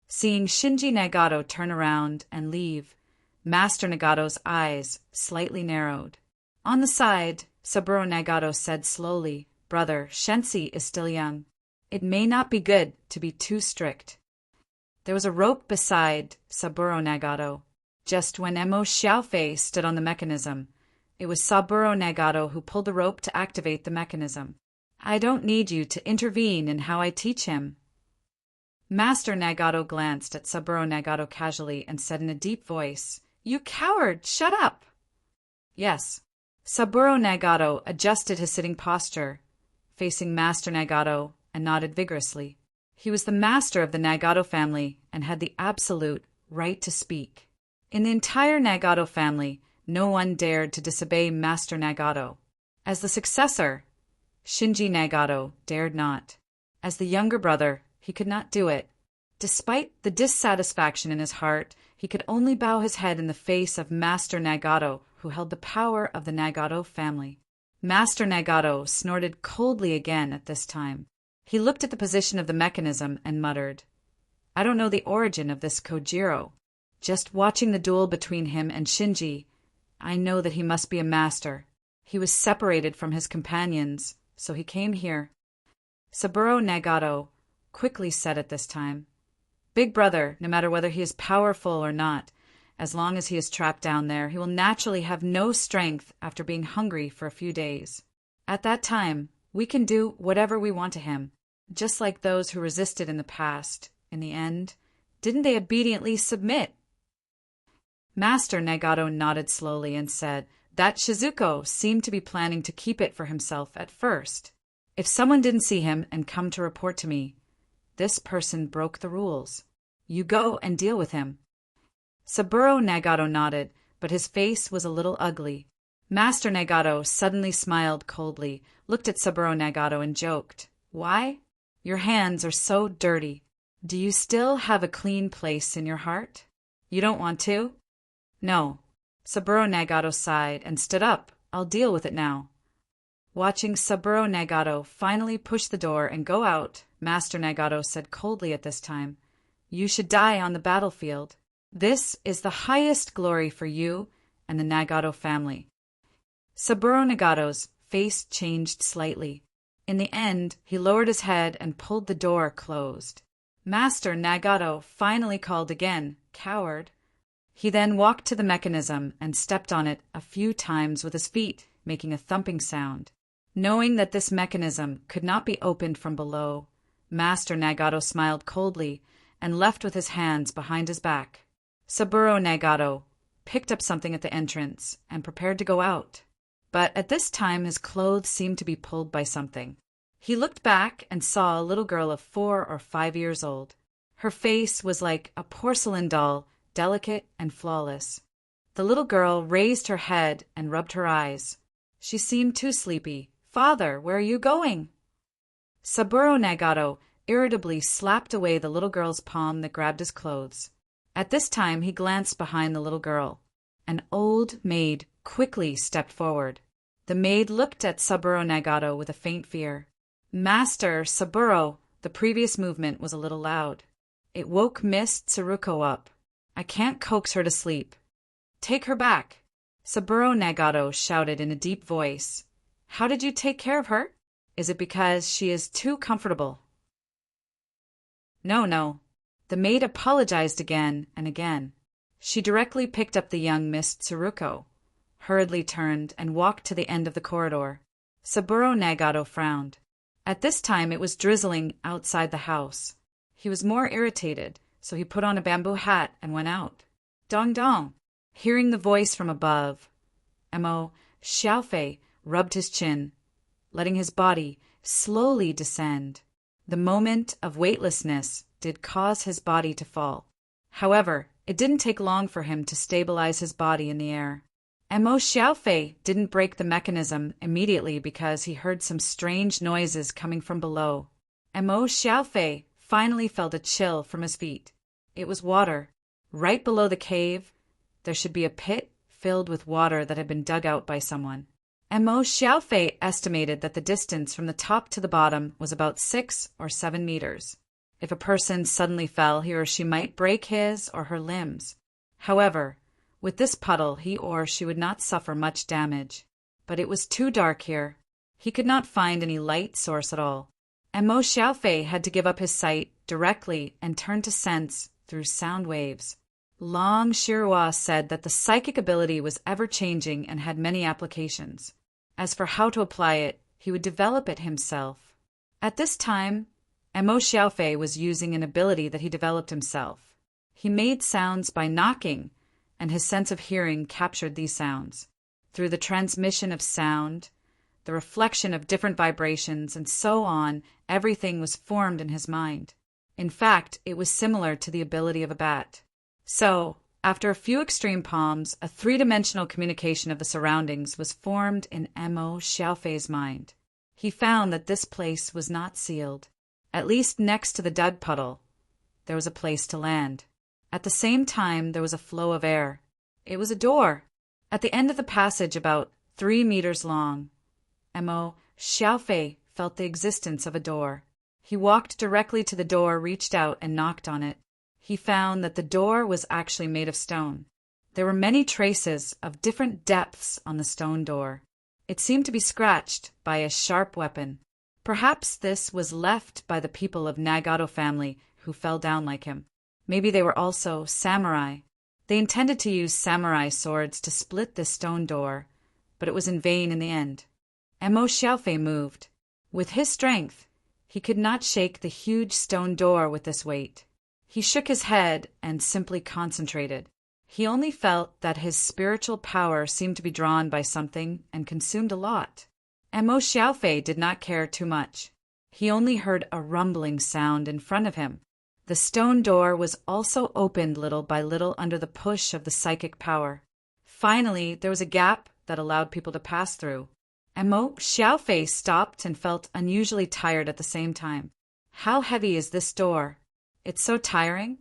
Seeing Shinji Nagato turn around and leave, Master Nagato's eyes slightly narrowed. On the side, Saburo Nagato said slowly, "Brother, Shensi is still young. It may not be good to be too strict." There was a rope beside Saburo Nagato. Just when Mo Xiaofei stood on the mechanism, it was Saburo Nagato who pulled the rope to activate the mechanism. "I don't need you to intervene in how I teach him." Master Nagato glanced at Saburo Nagato casually and said in a deep voice, "You coward! Shut up!" "Yes." Saburo Nagato adjusted his sitting posture, facing Master Nagato, and nodded vigorously. He was the master of the Nagato family and had the absolute right to speak. In the entire Nagato family, no one dared to disobey Master Nagato. As the successor, Shinji Nagato dared not. As the younger brother, he could not do it. Despite the dissatisfaction in his heart, he could only bow his head in the face of Master Nagato, who held the power of the Nagato family. Master Nagato snorted coldly again at this time. He looked at the position of the mechanism and muttered, "I don't know the origin of this Kojiro. Just watching the duel between him and Shinji, I know that he must be a master. He was separated from his companions, so he came here." Saburo Nagato quickly said at this time, "Big brother, no matter whether he is powerful or not, As long as he is trapped down there, he will naturally have no strength after being hungry for a few days. At that time, we can do whatever we want to him, just like those who resisted in the past. In the end, didn't they obediently submit? Master Nagato nodded slowly and said that Shizuko seemed to be planning to keep it for himself at first. If someone didn't see him and come to report to me, this person broke the rules. You go and deal with him. Saburo Nagato nodded, but his face was a little ugly. Master Nagato suddenly smiled coldly, looked at Saburo Nagato and joked, "Why? Your hands are so dirty. Do you still have a clean place in your heart? You don't want to?" "No." Saburo Nagato sighed and stood up. "I'll deal with it now." Watching Saburo Nagato finally push the door and go out, Master Nagato said coldly at this time, "You should die on the battlefield. This is the highest glory for you and the Nagato family." Saburo Nagato's face changed slightly. In the end, he lowered his head and pulled the door closed. Master Nagato finally called again, "Coward." He then walked to the mechanism and stepped on it a few times with his feet, making a thumping sound. Knowing that this mechanism could not be opened from below, Master Nagato smiled coldly and left with his hands behind his back. Saburo Nagato picked up something at the entrance and prepared to go out. But at this time his clothes seemed to be pulled by something. He looked back and saw a little girl of 4 or 5 years old. Her face was like a porcelain doll, delicate and flawless. The little girl raised her head and rubbed her eyes. She seemed too sleepy. "Father, where are you going?" Saburo Nagato irritably slapped away the little girl's palm that grabbed his clothes. At this time he glanced behind the little girl. An old maid quickly stepped forward. The maid looked at Saburo Nagato with a faint fear. "Master Saburo," the previous movement was a little loud. It woke Miss Tsuruko up. "I can't coax her to sleep." "Take her back," Saburo Nagato shouted in a deep voice. "How did you take care of her? Is it because she is too comfortable?" No. The maid apologized again and again. She directly picked up the young Miss Tsuruko, hurriedly turned, and walked to the end of the corridor. Saburo Nagato frowned. At this time it was drizzling outside the house. He was more irritated, so he put on a bamboo hat and went out. Dong dong! Hearing the voice from above, Mo Xiaofei rubbed his chin, letting his body slowly descend. The moment of weightlessness did cause his body to fall. However, it didn't take long for him to stabilize his body in the air. Mo Xiaofei didn't break the mechanism immediately because he heard some strange noises coming from below. Mo Xiaofei finally felt a chill from his feet. It was water. Right below the cave, there should be a pit filled with water that had been dug out by someone. Mo Xiaofei estimated that the distance from the top to the bottom was about 6 or 7 meters. If a person suddenly fell, he or she might break his or her limbs. However, with this puddle, he or she would not suffer much damage. But it was too dark here. He could not find any light source at all. Mo Xiaofei had to give up his sight directly and turn to sense through sound waves. Long Shirua said that the psychic ability was ever-changing and had many applications. As for how to apply it, he would develop it himself. At this time, Mo Xiaofei was using an ability that he developed himself. He made sounds by knocking, and his sense of hearing captured these sounds. Through the transmission of sound, the reflection of different vibrations, and so on, everything was formed in his mind. In fact, it was similar to the ability of a bat. So, after a few extreme palms, a three-dimensional communication of the surroundings was formed in Mo Xiaofei's mind. He found that this place was not sealed. At least next to the dug puddle, there was a place to land. At the same time, there was a flow of air. It was a door. At the end of the passage, about 3 meters long, Mo Xiaofei felt the existence of a door. He walked directly to the door, reached out, and knocked on it. He found that the door was actually made of stone. There were many traces of different depths on the stone door. It seemed to be scratched by a sharp weapon. Perhaps this was left by the people of Nagato family who fell down like him. Maybe they were also samurai. They intended to use samurai swords to split this stone door, but it was in vain in the end. Mo Xiaofei moved. With his strength, he could not shake the huge stone door with this weight. He shook his head and simply concentrated. He only felt that his spiritual power seemed to be drawn by something and consumed a lot. Mo Xiaofei did not care too much. He only heard a rumbling sound in front of him. The stone door was also opened little by little under the push of the psychic power. Finally, there was a gap that allowed people to pass through. Mo Xiaofei stopped and felt unusually tired at the same time. How heavy is this door? It's so tiring.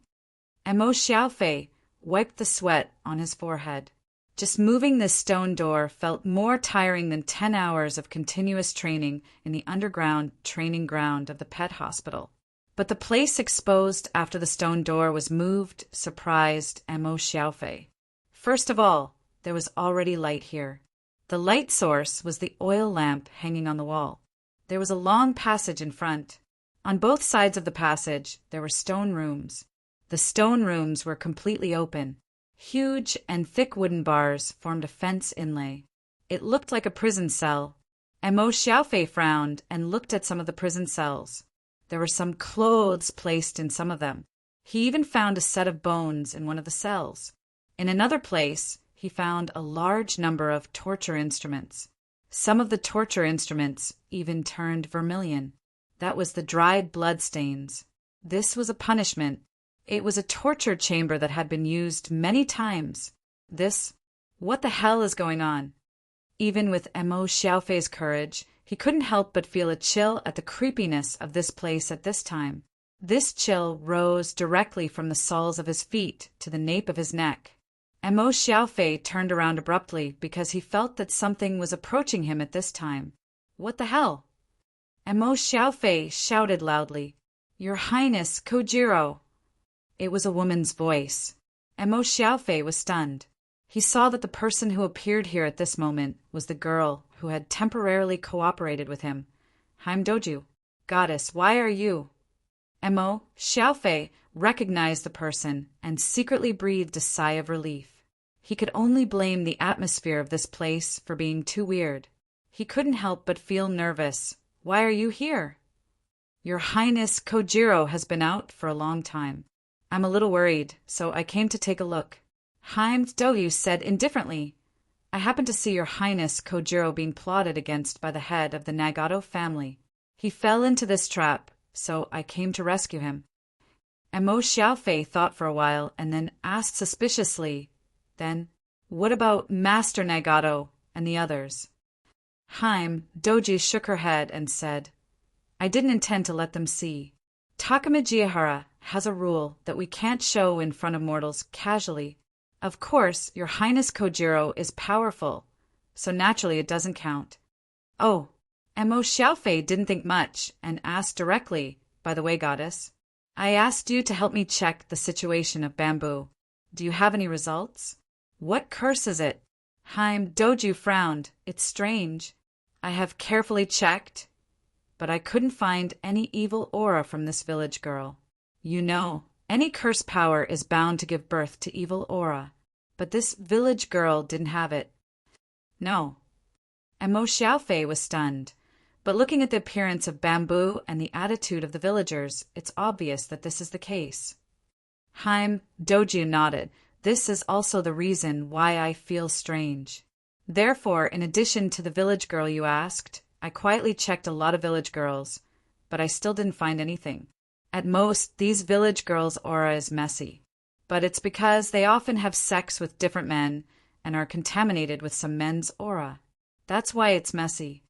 Mo Xiaofei wiped the sweat on his forehead. Just moving this stone door felt more tiring than 10 hours of continuous training in the underground training ground of the pet hospital. But the place exposed after the stone door was moved surprised Mo Xiaofei. First of all, there was already light here. The light source was the oil lamp hanging on the wall. There was a long passage in front. On both sides of the passage, there were stone rooms. The stone rooms were completely open. Huge and thick wooden bars formed a fence inlay. It looked like a prison cell. Mo Xiaofei frowned and looked at some of the prison cells. There were some clothes placed in some of them. He even found a set of bones in one of the cells. In another place, he found a large number of torture instruments. Some of the torture instruments even turned vermilion. That was the dried blood stains. This was a punishment. It was a torture chamber that had been used many times. What the hell is going on? Even with Mo Xiaofei's courage, he couldn't help but feel a chill at the creepiness of this place at this time. This chill rose directly from the soles of his feet to the nape of his neck. Mo Xiaofei turned around abruptly because he felt that something was approaching him at this time. What the hell? Mo Xiaofei shouted loudly, "Your Highness, Kojiro!" It was a woman's voice. Mo Xiaofei was stunned. He saw that the person who appeared here at this moment was the girl who had temporarily cooperated with him. "Haim Doju, goddess, why are you?" Mo Xiaofei recognized the person and secretly breathed a sigh of relief. He could only blame the atmosphere of this place for being too weird. He couldn't help but feel nervous. "Why are you here?" "Your Highness Kojiro has been out for a long time. I'm a little worried, so I came to take a look." Haim Doju said indifferently, "I happen to see your Highness Kojiro being plotted against by the head of the Nagato family. He fell into this trap, so I came to rescue him." Mo Xiaofei thought for a while and then asked suspiciously, "Then, what about Master Nagato and the others?" Haim Doji shook her head and said, "I didn't intend to let them see. Takuma Jihara has a rule that we can't show in front of mortals casually. Of course, your Highness Kojiro is powerful, so naturally it doesn't count." "Oh." Mo Xiaofei didn't think much and asked directly, "By the way, goddess, I asked you to help me check the situation of bamboo. Do you have any results?" "What curse is it?" Haim Doju frowned. "It's strange. I have carefully checked, but I couldn't find any evil aura from this village girl. You know, any curse power is bound to give birth to evil aura, but this village girl didn't have it." "No." Mo Xiaofei was stunned, but looking at the appearance of bamboo and the attitude of the villagers, it's obvious that this is the case. Haim Doji nodded. "This is also the reason why I feel strange. Therefore, in addition to the village girl you asked, I quietly checked a lot of village girls, but I still didn't find anything. At most, these village girls' aura is messy, but it's because they often have sex with different men and are contaminated with some men's aura. That's why it's messy."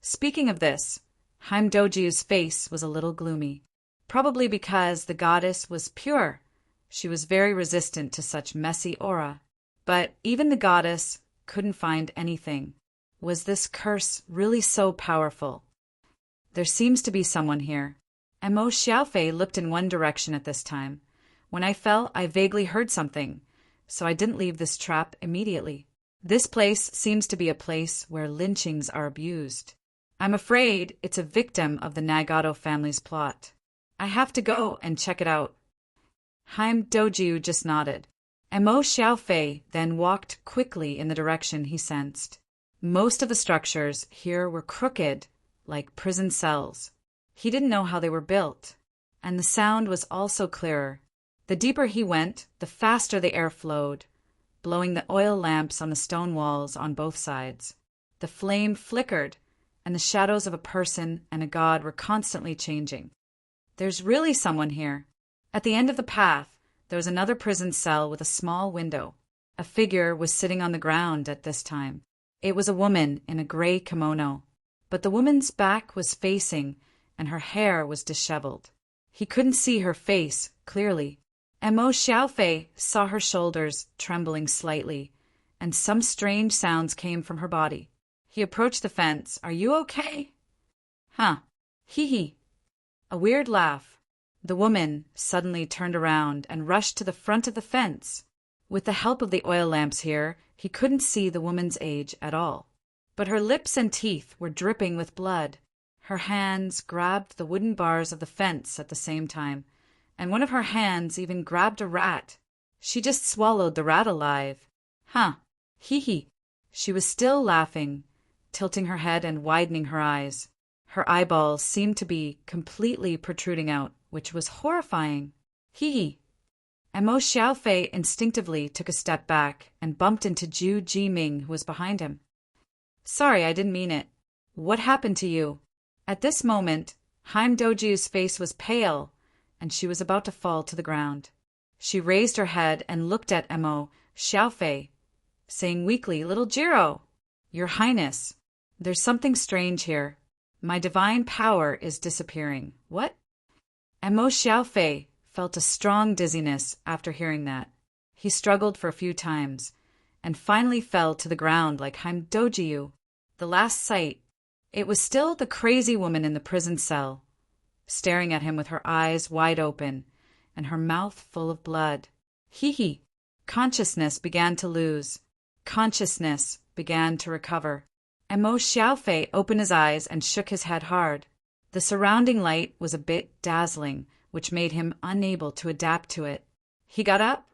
Speaking of this, Haim Doji's face was a little gloomy, probably because the goddess was pure. She was very resistant to such messy aura. But even the goddess couldn't find anything. Was this curse really so powerful? "There seems to be someone here." Mo Xiaofei looked in one direction at this time. "When I fell, I vaguely heard something, so I didn't leave this trap immediately. This place seems to be a place where lynchings are abused. I'm afraid it's a victim of the Nagato family's plot. I have to go and check it out." Haim Doji just nodded. Mo Xiaofei then walked quickly in the direction he sensed. Most of the structures here were crooked, like prison cells. He didn't know how they were built, and the sound was also clearer. The deeper he went, the faster the air flowed, blowing the oil lamps on the stone walls on both sides. The flame flickered, and the shadows of a person and a god were constantly changing. There's really someone here. At the end of the path, there was another prison cell with a small window. A figure was sitting on the ground at this time. It was a woman in a gray kimono, but the woman's back was facing, and her hair was disheveled. He couldn't see her face clearly. Mo Xiaofei saw her shoulders trembling slightly, and some strange sounds came from her body. He approached the fence. "Are you okay?" "Huh. Hee hee." A weird laugh. The woman suddenly turned around and rushed to the front of the fence. With the help of the oil lamps here, he couldn't see the woman's age at all. But her lips and teeth were dripping with blood. Her hands grabbed the wooden bars of the fence at the same time, and one of her hands even grabbed a rat. She just swallowed the rat alive. "Huh. Hee hee." She was still laughing, tilting her head and widening her eyes. Her eyeballs seemed to be completely protruding out, which was horrifying. "Hee hee." Mo Xiaofei instinctively took a step back and bumped into Zhu Jiming, who was behind him. "Sorry, I didn't mean it. What happened to you?" At this moment, Haim Dojiu's face was pale, and she was about to fall to the ground. She raised her head and looked at Mo Xiaofei, saying weakly, "Little Jiro, Your Highness, there's something strange here. My divine power is disappearing." "What?" Mo Xiaofei felt a strong dizziness after hearing that. He struggled for a few times, and finally fell to the ground like Haim Dojiu. The last sight, it was still the crazy woman in the prison cell, staring at him with her eyes wide open and her mouth full of blood. Hee hee. Consciousness began to lose. Consciousness began to recover. Mo Xiaofei opened his eyes and shook his head hard. The surrounding light was a bit dazzling, which made him unable to adapt to it. He got up,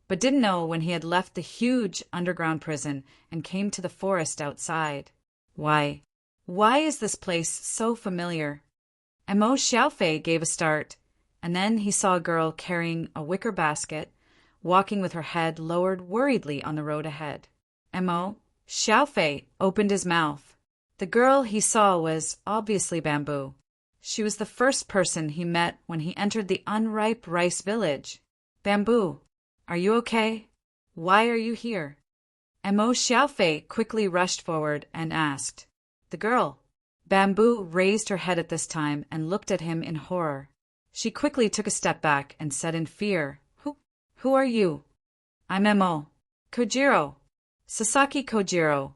but didn't know when he had left the huge underground prison and came to the forest outside. Why is this place so familiar? Mo Xiaofei gave a start, and then he saw a girl carrying a wicker basket, walking with her head lowered worriedly on the road ahead. Mo Xiaofei opened his mouth. The girl he saw was obviously Bamboo. She was the first person he met when he entered the unripe rice village. "Bamboo, are you okay? Why are you here?" Mo Xiaofei quickly rushed forward and asked. The girl. Bamboo raised her head at this time and looked at him in horror. She quickly took a step back and said in fear, Who are you?" "I'm Mo Kojiro. Sasaki Kojiro."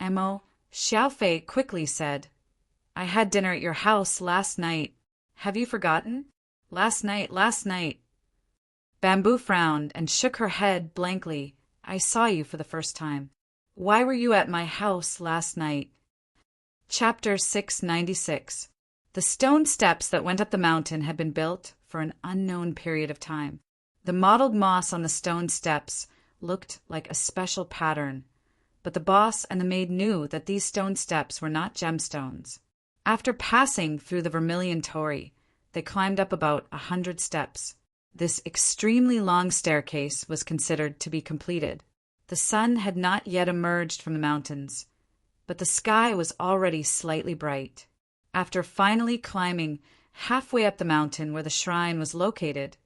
Mo Xiaofei quickly said, "I had dinner at your house last night. Have you forgotten? Last night. Bamboo frowned and shook her head blankly. "I saw you for the first time. Why were you at my house last night?" Chapter 696. The stone steps that went up the mountain had been built for an unknown period of time. The mottled moss on the stone steps looked like a special pattern, but the boss and the maid knew that these stone steps were not gemstones. After passing through the vermilion torii, they climbed up about 100 steps. This extremely long staircase was considered to be completed. The sun had not yet emerged from the mountains, but the sky was already slightly bright. After finally climbing halfway up the mountain where the shrine was located,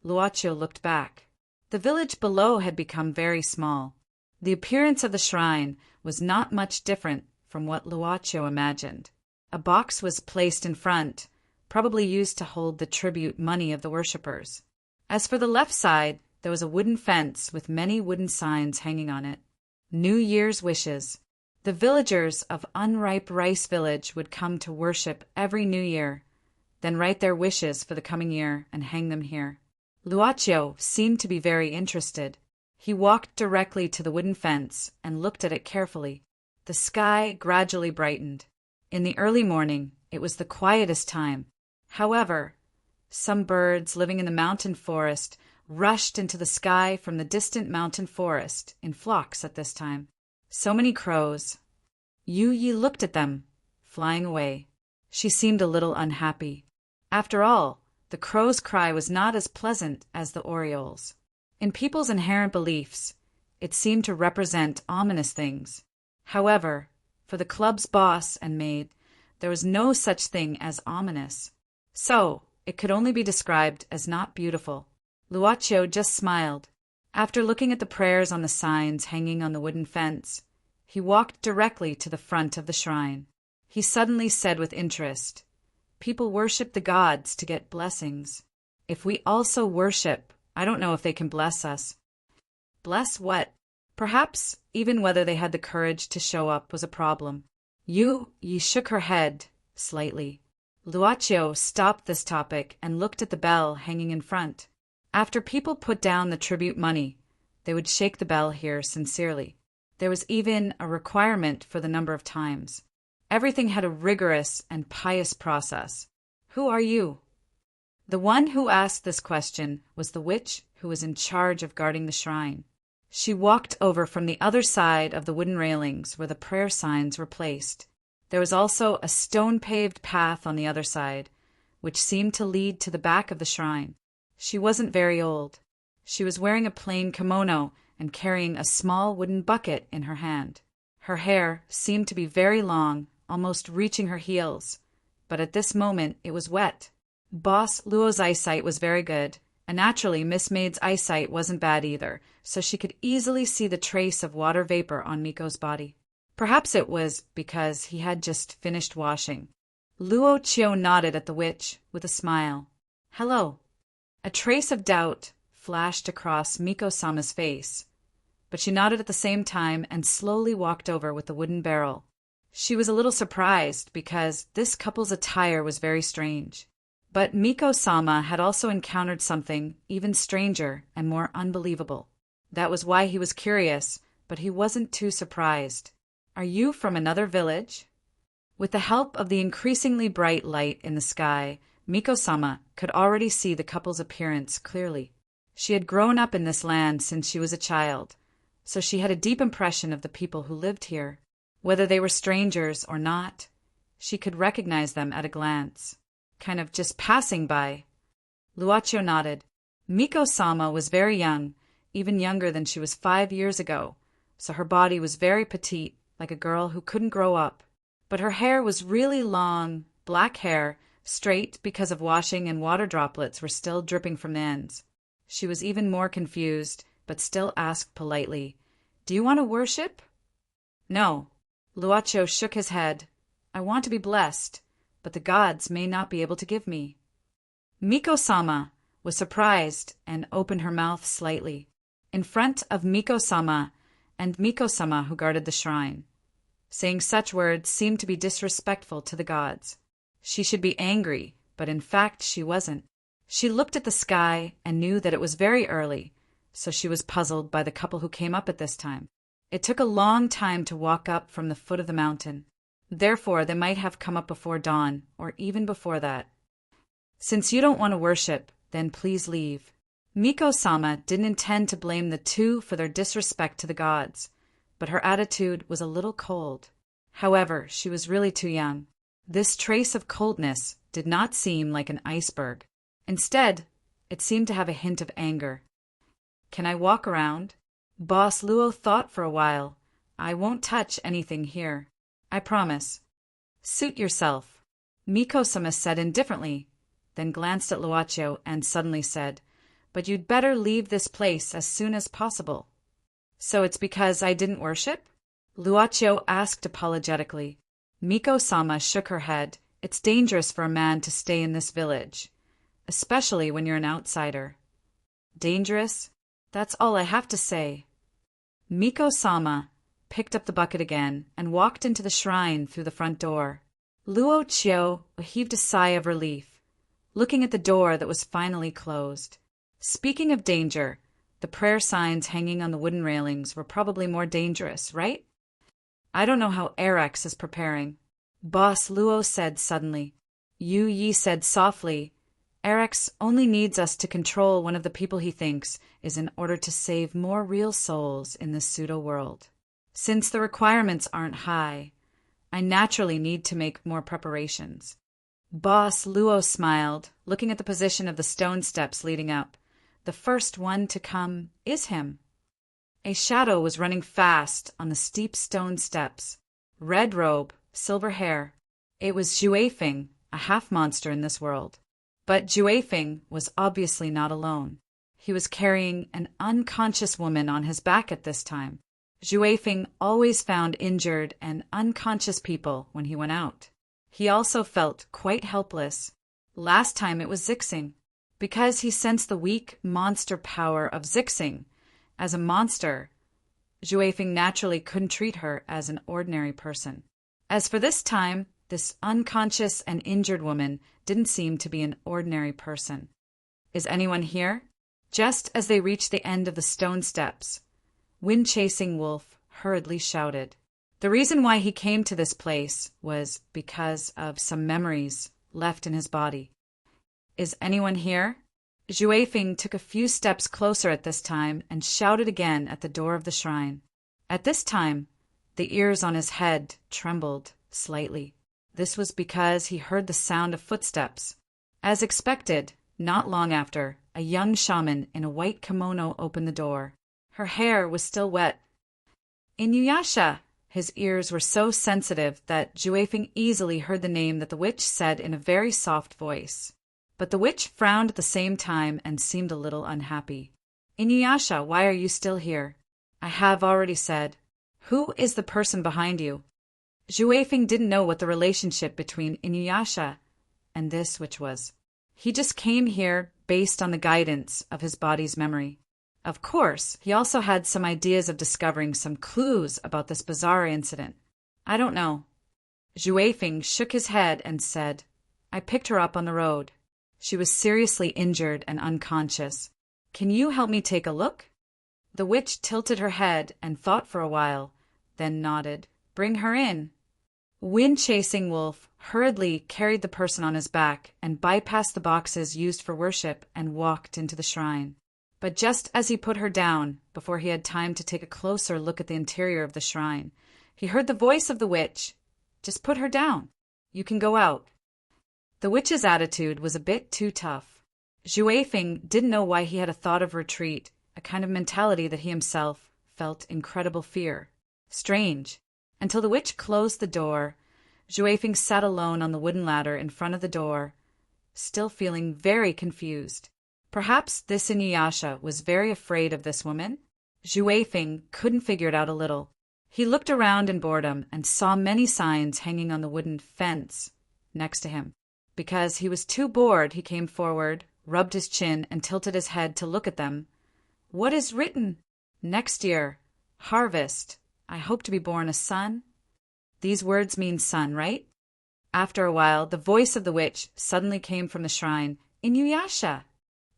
Luocio looked back. The village below had become very small. The appearance of the shrine was not much different from what Luocio imagined. A box was placed in front, probably used to hold the tribute money of the worshippers. As for the left side, there was a wooden fence with many wooden signs hanging on it. New Year's wishes. The villagers of Unripe Rice Village would come to worship every New Year, then write their wishes for the coming year and hang them here. Luocio seemed to be very interested. He walked directly to the wooden fence and looked at it carefully. The sky gradually brightened. In the early morning, it was the quietest time. However, some birds living in the mountain forest rushed into the sky from the distant mountain forest in flocks at this time. So many crows. Yu Yi looked at them, flying away. She seemed a little unhappy. After all, the crow's cry was not as pleasant as the oriole's. In people's inherent beliefs, it seemed to represent ominous things. However, for the club's boss and maid, there was no such thing as ominous. So, it could only be described as not beautiful. Luoqiu just smiled. After looking at the prayers on the signs hanging on the wooden fence, he walked directly to the front of the shrine. He suddenly said with interest, "People worship the gods to get blessings. If we also worship, I don't know if they can bless us." Bless what? Perhaps even whether they had the courage to show up was a problem. Yu Yi shook her head slightly. Luoqiu stopped this topic and looked at the bell hanging in front. After people put down the tribute money, they would shake the bell here sincerely. There was even a requirement for the number of times. Everything had a rigorous and pious process. Who are you? The one who asked this question was the witch who was in charge of guarding the shrine. She walked over from the other side of the wooden railings where the prayer signs were placed. There was also a stone-paved path on the other side, which seemed to lead to the back of the shrine. She wasn't very old. She was wearing a plain kimono and carrying a small wooden bucket in her hand. Her hair seemed to be very long, almost reaching her heels, but at this moment it was wet. Boss Luo's eyesight was very good, and naturally Miss Maid's eyesight wasn't bad either, so she could easily see the trace of water vapor on Miko's body. Perhaps it was because he had just finished washing. Luoqiu nodded at the witch with a smile. "Hello." A trace of doubt flashed across Miko-sama's face, but she nodded at the same time and slowly walked over with the wooden barrel. She was a little surprised because this couple's attire was very strange. But Miko-sama had also encountered something even stranger and more unbelievable. That was why he was curious, but he wasn't too surprised. "Are you from another village?" With the help of the increasingly bright light in the sky, Miko-sama could already see the couple's appearance clearly. She had grown up in this land since she was a child, so she had a deep impression of the people who lived here. Whether they were strangers or not, she could recognize them at a glance. Kind of just passing by. Luoqiu nodded. Miko-sama was very young, even younger than she was 5 years ago, so her body was very petite, like a girl who couldn't grow up. But her hair was really long, black hair, straight because of washing, and water droplets were still dripping from the ends. She was even more confused, but still asked politely, "Do you want to worship?" "No." Luoqiu shook his head. "I want to be blessed, but the gods may not be able to give me." Miko-sama was surprised and opened her mouth slightly. In front of Miko-sama and Miko-sama who guarded the shrine. Saying such words seemed to be disrespectful to the gods. She should be angry, but in fact she wasn't. She looked at the sky and knew that it was very early, so she was puzzled by the couple who came up at this time. It took a long time to walk up from the foot of the mountain. Therefore, they might have come up before dawn, or even before that. "Since you don't want to worship, then please leave." Miko-sama didn't intend to blame the two for their disrespect to the gods, but her attitude was a little cold. However, she was really too young. This trace of coldness did not seem like an iceberg. Instead, it seemed to have a hint of anger. "Can I walk around?" Boss Luo thought for a while. "I won't touch anything here. I promise." "Suit yourself," Miko-sama said indifferently, then glanced at Luoqiu and suddenly said, "But you'd better leave this place as soon as possible." "So it's because I didn't worship?" Luoqiu asked apologetically. Miko-sama shook her head. "It's dangerous for a man to stay in this village, especially when you're an outsider." "Dangerous? That's all I have to say." Miko-sama picked up the bucket again and walked into the shrine through the front door. Luoqiu heaved a sigh of relief, looking at the door that was finally closed. Speaking of danger, the prayer signs hanging on the wooden railings were probably more dangerous, right? "I don't know how Erex is preparing," Boss Luo said suddenly. Yu Yi said softly, Erex only needs us to control one of the people he thinks is in order to save more real souls in this pseudo-world. Since the requirements aren't high, I naturally need to make more preparations. Boss Luo smiled, looking at the position of the stone steps leading up. The first one to come is him. A shadow was running fast on the steep stone steps. Red robe, silver hair. It was Juefeng, a half-monster in this world. But Juefeng was obviously not alone. He was carrying an unconscious woman on his back at this time. Juefeng always found injured and unconscious people when he went out. He also felt quite helpless. Last time it was Zixing, because he sensed the weak monster power of Zixing. As a monster, Juefeng naturally couldn't treat her as an ordinary person. As for this time, this unconscious and injured woman didn't seem to be an ordinary person. Is anyone here? Just as they reached the end of the stone steps, Wind-Chasing Wolf hurriedly shouted. The reason why he came to this place was because of some memories left in his body. Is anyone here? Juefeng took a few steps closer at this time and shouted again at the door of the shrine. At this time, the ears on his head trembled slightly. This was because he heard the sound of footsteps. As expected, not long after, a young shaman in a white kimono opened the door. Her hair was still wet. Inuyasha! His ears were so sensitive that Juefeng easily heard the name that the witch said in a very soft voice. But the witch frowned at the same time and seemed a little unhappy. Inuyasha, why are you still here? I have already said. Who is the person behind you? Juefeng didn't know what the relationship between Inuyasha and this witch was. He just came here based on the guidance of his body's memory. Of course, he also had some ideas of discovering some clues about this bizarre incident. I don't know. Juefeng shook his head and said, I picked her up on the road. She was seriously injured and unconscious. Can you help me take a look? The witch tilted her head and thought for a while, then nodded. Bring her in. Wind-Chasing Wolf hurriedly carried the person on his back and bypassed the boxes used for worship and walked into the shrine. But just as he put her down, before he had time to take a closer look at the interior of the shrine, he heard the voice of the witch. Just put her down. You can go out. The witch's attitude was a bit too tough. Juefeng didn't know why he had a thought of retreat, a kind of mentality that he himself felt incredible fear. Strange. Until the witch closed the door, Juefeng sat alone on the wooden ladder in front of the door, still feeling very confused. Perhaps this Inuyasha was very afraid of this woman? Juefeng couldn't figure it out a little. He looked around in boredom and saw many signs hanging on the wooden fence next to him. Because he was too bored, he came forward, rubbed his chin, and tilted his head to look at them. What is written? Next year. Harvest. I hope to be born a son. These words mean son, right? After a while, the voice of the witch suddenly came from the shrine. Inuyasha!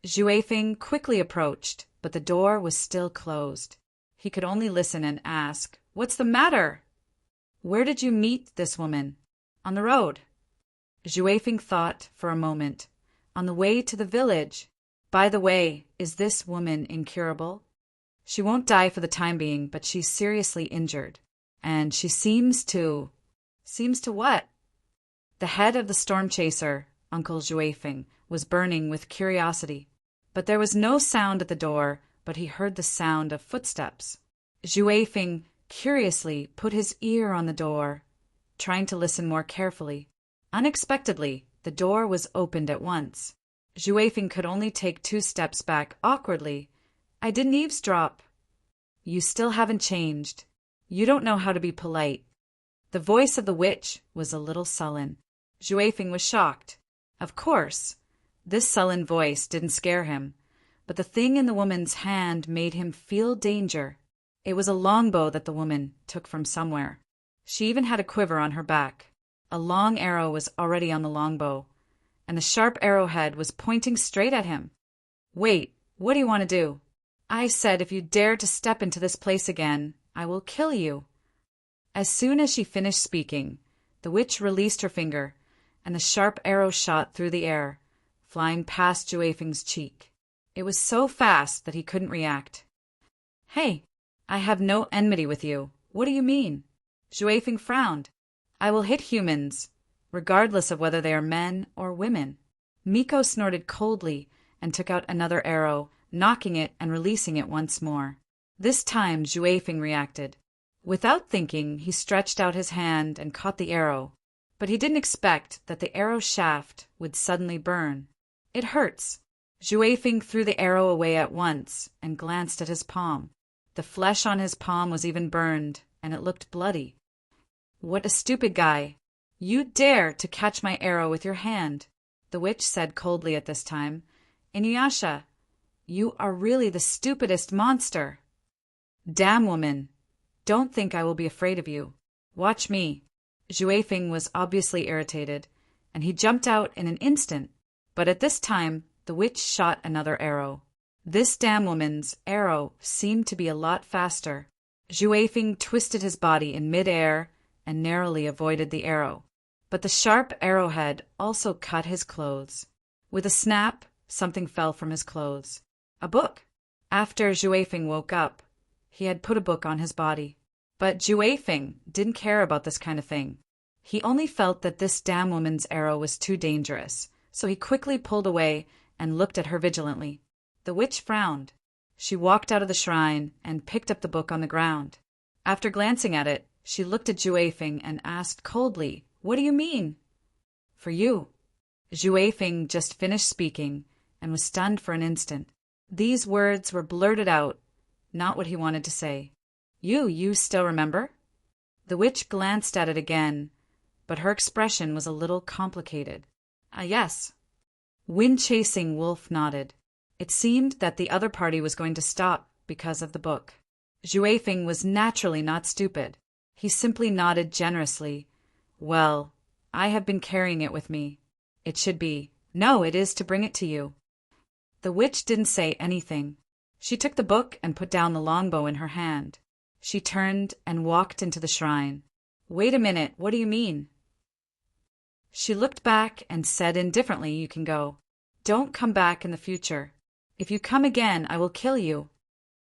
Juefeng quickly approached, but the door was still closed. He could only listen and ask, What's the matter? Where did you meet this woman? On the road. Juefeng thought for a moment. On the way to the village. By the way, is this woman incurable? She won't die for the time being, but she's seriously injured. And she seems to... Seems to what? The head of the storm chaser, Uncle Juefeng, was burning with curiosity. But there was no sound at the door, but he heard the sound of footsteps. Juefeng curiously put his ear on the door, trying to listen more carefully. Unexpectedly, the door was opened at once. Juefeng could only take 2 steps back awkwardly. I didn't eavesdrop. You still haven't changed. You don't know how to be polite. The voice of the witch was a little sullen. Juefeng was shocked. Of course, this sullen voice didn't scare him, but the thing in the woman's hand made him feel danger. It was a longbow that the woman took from somewhere. She even had a quiver on her back. A long arrow was already on the longbow, and the sharp arrowhead was pointing straight at him. Wait, what do you want to do? I said if you dare to step into this place again, I will kill you. As soon as she finished speaking, the witch released her finger, and the sharp arrow shot through the air, flying past Juefeng's cheek. It was so fast that he couldn't react. "Hey, I have no enmity with you. What do you mean?" Juefeng frowned. "I will hit humans, regardless of whether they are men or women." Miko snorted coldly and took out another arrow, knocking it and releasing it once more. This time Juefeng reacted. Without thinking, he stretched out his hand and caught the arrow, but he didn't expect that the arrow shaft would suddenly burn. "It hurts." Juefeng threw the arrow away at once and glanced at his palm. The flesh on his palm was even burned, and it looked bloody. "What a stupid guy! You dare to catch my arrow with your hand," the witch said coldly at this time. "Inuyasha, you are really the stupidest monster." "Damn, woman! Don't think I will be afraid of you. Watch me." Juefeng was obviously irritated, and he jumped out in an instant, but at this time the witch shot another arrow. This damn woman's arrow seemed to be a lot faster. Juefeng twisted his body in mid-air and narrowly avoided the arrow, but the sharp arrowhead also cut his clothes. With a snap, something fell from his clothes. A book. After Juefeng woke up, he had put a book on his body. But Juefeng didn't care about this kind of thing. He only felt that this damn woman's arrow was too dangerous, so he quickly pulled away and looked at her vigilantly. The witch frowned. She walked out of the shrine and picked up the book on the ground. After glancing at it, she looked at Juefeng and asked coldly, "What do you mean?" "For you." Juefeng just finished speaking and was stunned for an instant. These words were blurted out, not what he wanted to say. You still remember?" The witch glanced at it again, but her expression was a little complicated. Yes." Wind-chasing Wolf nodded. It seemed that the other party was going to stop because of the book. Juefeng was naturally not stupid. He simply nodded generously. "Well, I have been carrying it with me. It should be. No, it is to bring it to you." The witch didn't say anything. She took the book and put down the longbow in her hand. She turned and walked into the shrine. "Wait a minute, what do you mean?" She looked back and said indifferently, "You can go. Don't come back in the future. If you come again, I will kill you."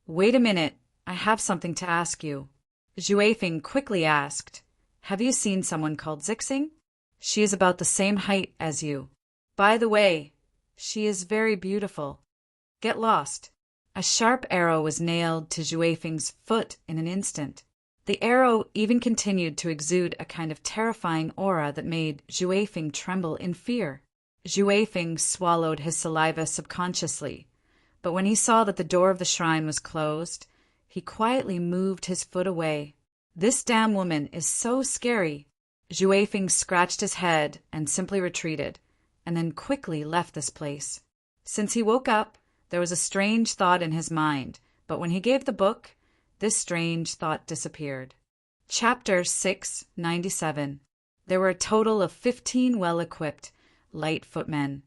"Wait a minute, I have something to ask you." Juefeng quickly asked, "Have you seen someone called Zixing? She is about the same height as you. By the way, she is very beautiful. Get lost." A sharp arrow was nailed to Juefeng's foot in an instant. The arrow even continued to exude a kind of terrifying aura that made Juefeng tremble in fear. Juefeng swallowed his saliva subconsciously, but when he saw that the door of the shrine was closed, he quietly moved his foot away. "This damn woman is so scary." Juefeng scratched his head and simply retreated, and then quickly left this place. Since he woke up, there was a strange thought in his mind, but when he gave the book, this strange thought disappeared. Chapter 697. There were a total of 15 well-equipped, light footmen,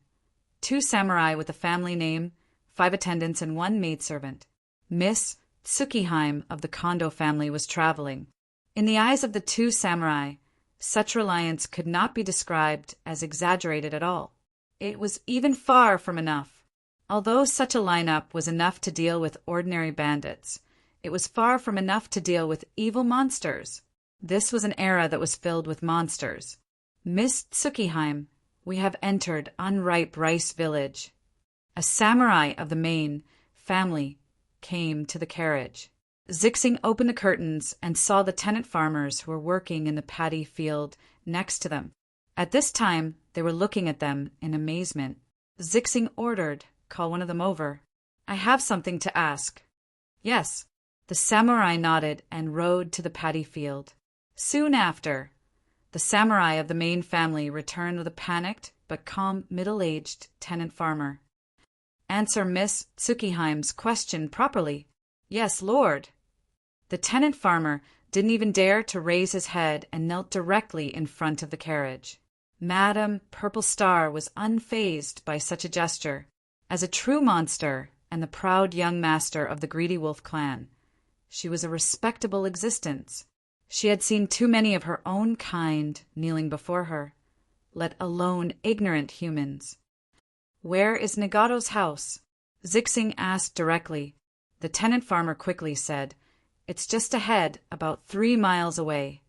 2 samurai with a family name, 5 attendants, and 1 maidservant. Miss Tsukiheim of the Kondo family was traveling. In the eyes of the 2 samurai, such reliance could not be described as exaggerated at all. It was even far from enough. Although such a lineup was enough to deal with ordinary bandits, it was far from enough to deal with evil monsters. This was an era that was filled with monsters. "Miss Tsukiheim, we have entered Unripe Rice Village." A samurai of the main family came to the carriage. Zixing opened the curtains and saw the tenant farmers who were working in the paddy field next to them. At this time, they were looking at them in amazement. Zixing ordered, "Call one of them over. I have something to ask." "Yes." The samurai nodded and rode to the paddy field. Soon after, the samurai of the main family returned with a panicked but calm middle-aged tenant farmer. "Answer Miss Tsukiheim's question properly." "Yes, Lord." The tenant farmer didn't even dare to raise his head and knelt directly in front of the carriage. Madame Purple Star was unfazed by such a gesture. As a true monster and the proud young master of the Greedy Wolf clan, she was a respectable existence. She had seen too many of her own kind kneeling before her, let alone ignorant humans. "Where is Nagato's house?" Zixing asked directly. The tenant farmer quickly said, "It's just ahead, about 3 miles away."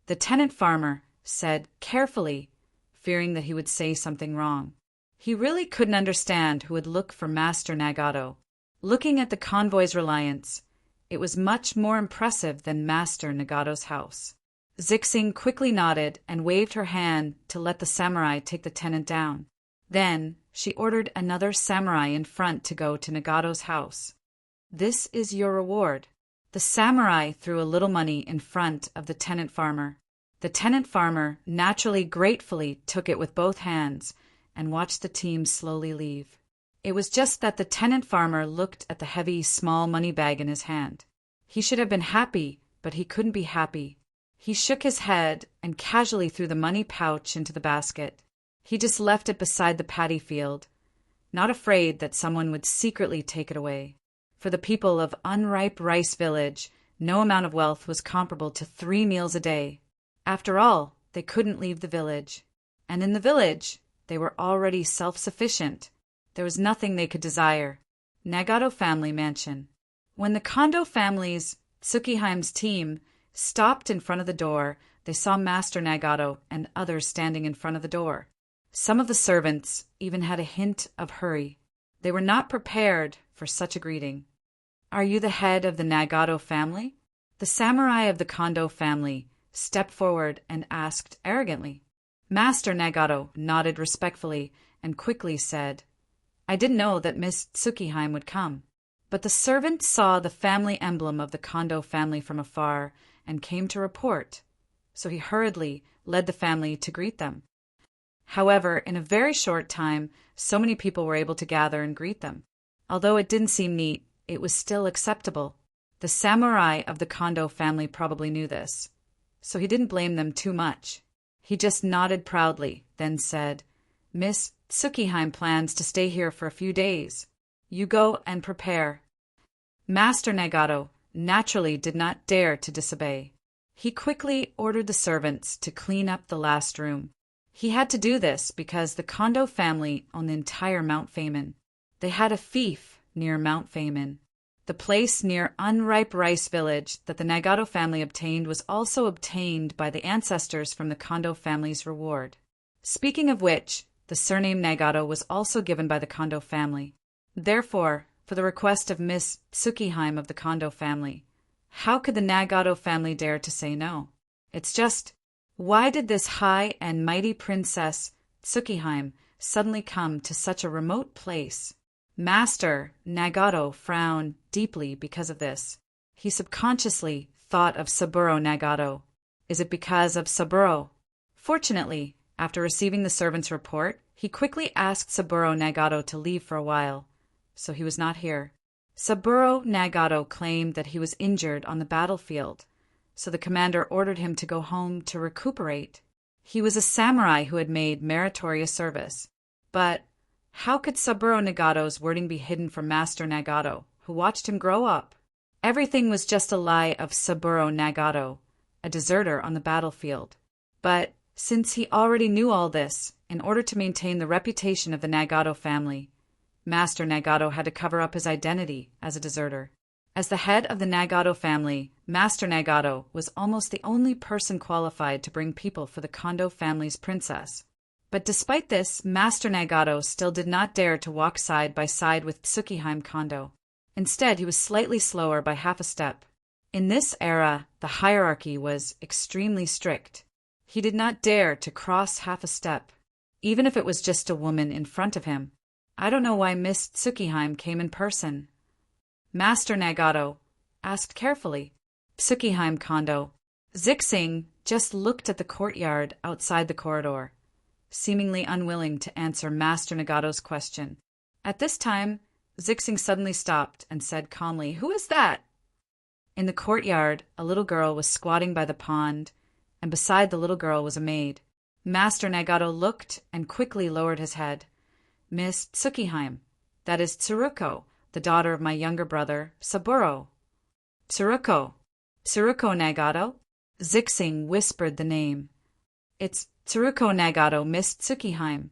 The tenant farmer said carefully, fearing that he would say something wrong. He really couldn't understand who would look for Master Nagato. Looking at the convoy's reliance, it was much more impressive than Master Nagato's house. Zixing quickly nodded and waved her hand to let the samurai take the tenant down. Then she ordered another samurai in front to go to Nagato's house. "This is your reward." The samurai threw a little money in front of the tenant farmer. The tenant farmer naturally gratefully took it with both hands and watched the team slowly leave. It was just that the tenant farmer looked at the heavy, small money bag in his hand. He should have been happy, but he couldn't be happy. He shook his head and casually threw the money pouch into the basket. He just left it beside the paddy field, not afraid that someone would secretly take it away. For the people of Unripe Rice Village, no amount of wealth was comparable to 3 meals a day. After all, they couldn't leave the village. And in the village, they were already self-sufficient. There was nothing they could desire. Nagato Family Mansion. When the Kondo family's, Tsukiheim's team, stopped in front of the door, they saw Master Nagato and others standing in front of the door. Some of the servants even had a hint of hurry. They were not prepared for such a greeting. "Are you the head of the Nagato family?" The samurai of the Kondo family stepped forward and asked arrogantly. Master Nagato nodded respectfully and quickly said, "I didn't know that Miss Tsukiheim would come." But the servant saw the family emblem of the Kondo family from afar and came to report, so he hurriedly led the family to greet them. However, in a very short time, so many people were able to gather and greet them. Although it didn't seem neat, it was still acceptable. The samurai of the Kondo family probably knew this, so he didn't blame them too much. He just nodded proudly, then said, "Miss Tsukiheim plans to stay here for a few days. You go and prepare." Master Nagato naturally did not dare to disobey. He quickly ordered the servants to clean up the last room. He had to do this because the Kondo family owned the entire Mount Famine. They had a fief near Mount Famine. The place near Unripe Rice Village that the Nagato family obtained was also obtained by the ancestors from the Kondo family's reward. Speaking of which, the surname Nagato was also given by the Kondo family. Therefore, for the request of Miss Tsukiheim of the Kondo family, how could the Nagato family dare to say no? It's just, why did this high and mighty Princess Tsukiheim suddenly come to such a remote place? Master Nagato frowned deeply because of this. He subconsciously thought of Saburo Nagato. Is it because of Saburo? Fortunately, after receiving the servant's report, he quickly asked Saburo Nagato to leave for a while, so he was not here. Saburo Nagato claimed that he was injured on the battlefield, so the commander ordered him to go home to recuperate. He was a samurai who had made meritorious service. But how could Saburo Nagato's wording be hidden from Master Nagato, who watched him grow up? Everything was just a lie of Saburo Nagato, a deserter on the battlefield. But since he already knew all this, in order to maintain the reputation of the Nagato family, Master Nagato had to cover up his identity as a deserter. As the head of the Nagato family, Master Nagato was almost the only person qualified to bring people for the Kondo family's princess. But despite this, Master Nagato still did not dare to walk side by side with Tsukiheim Kondo. Instead, he was slightly slower by half a step. In this era, the hierarchy was extremely strict. He did not dare to cross half a step, even if it was just a woman in front of him. I don't know why Miss Tsukiheim came in person. Master Nagato asked carefully. Tsukiheim Kondo. Zixing just looked at the courtyard outside the corridor, seemingly unwilling to answer Master Nagato's question. At this time, Zixing suddenly stopped and said calmly, "Who is that?" In the courtyard, a little girl was squatting by the pond, and beside the little girl was a maid. Master Nagato looked and quickly lowered his head. "Miss Tsukiheim, that is Tsuruko, the daughter of my younger brother, Saburo." "Tsuruko? Tsuruko Nagato?" Zixing whispered the name. "It's Tsuruko Nagato, Miss Tsukiheim."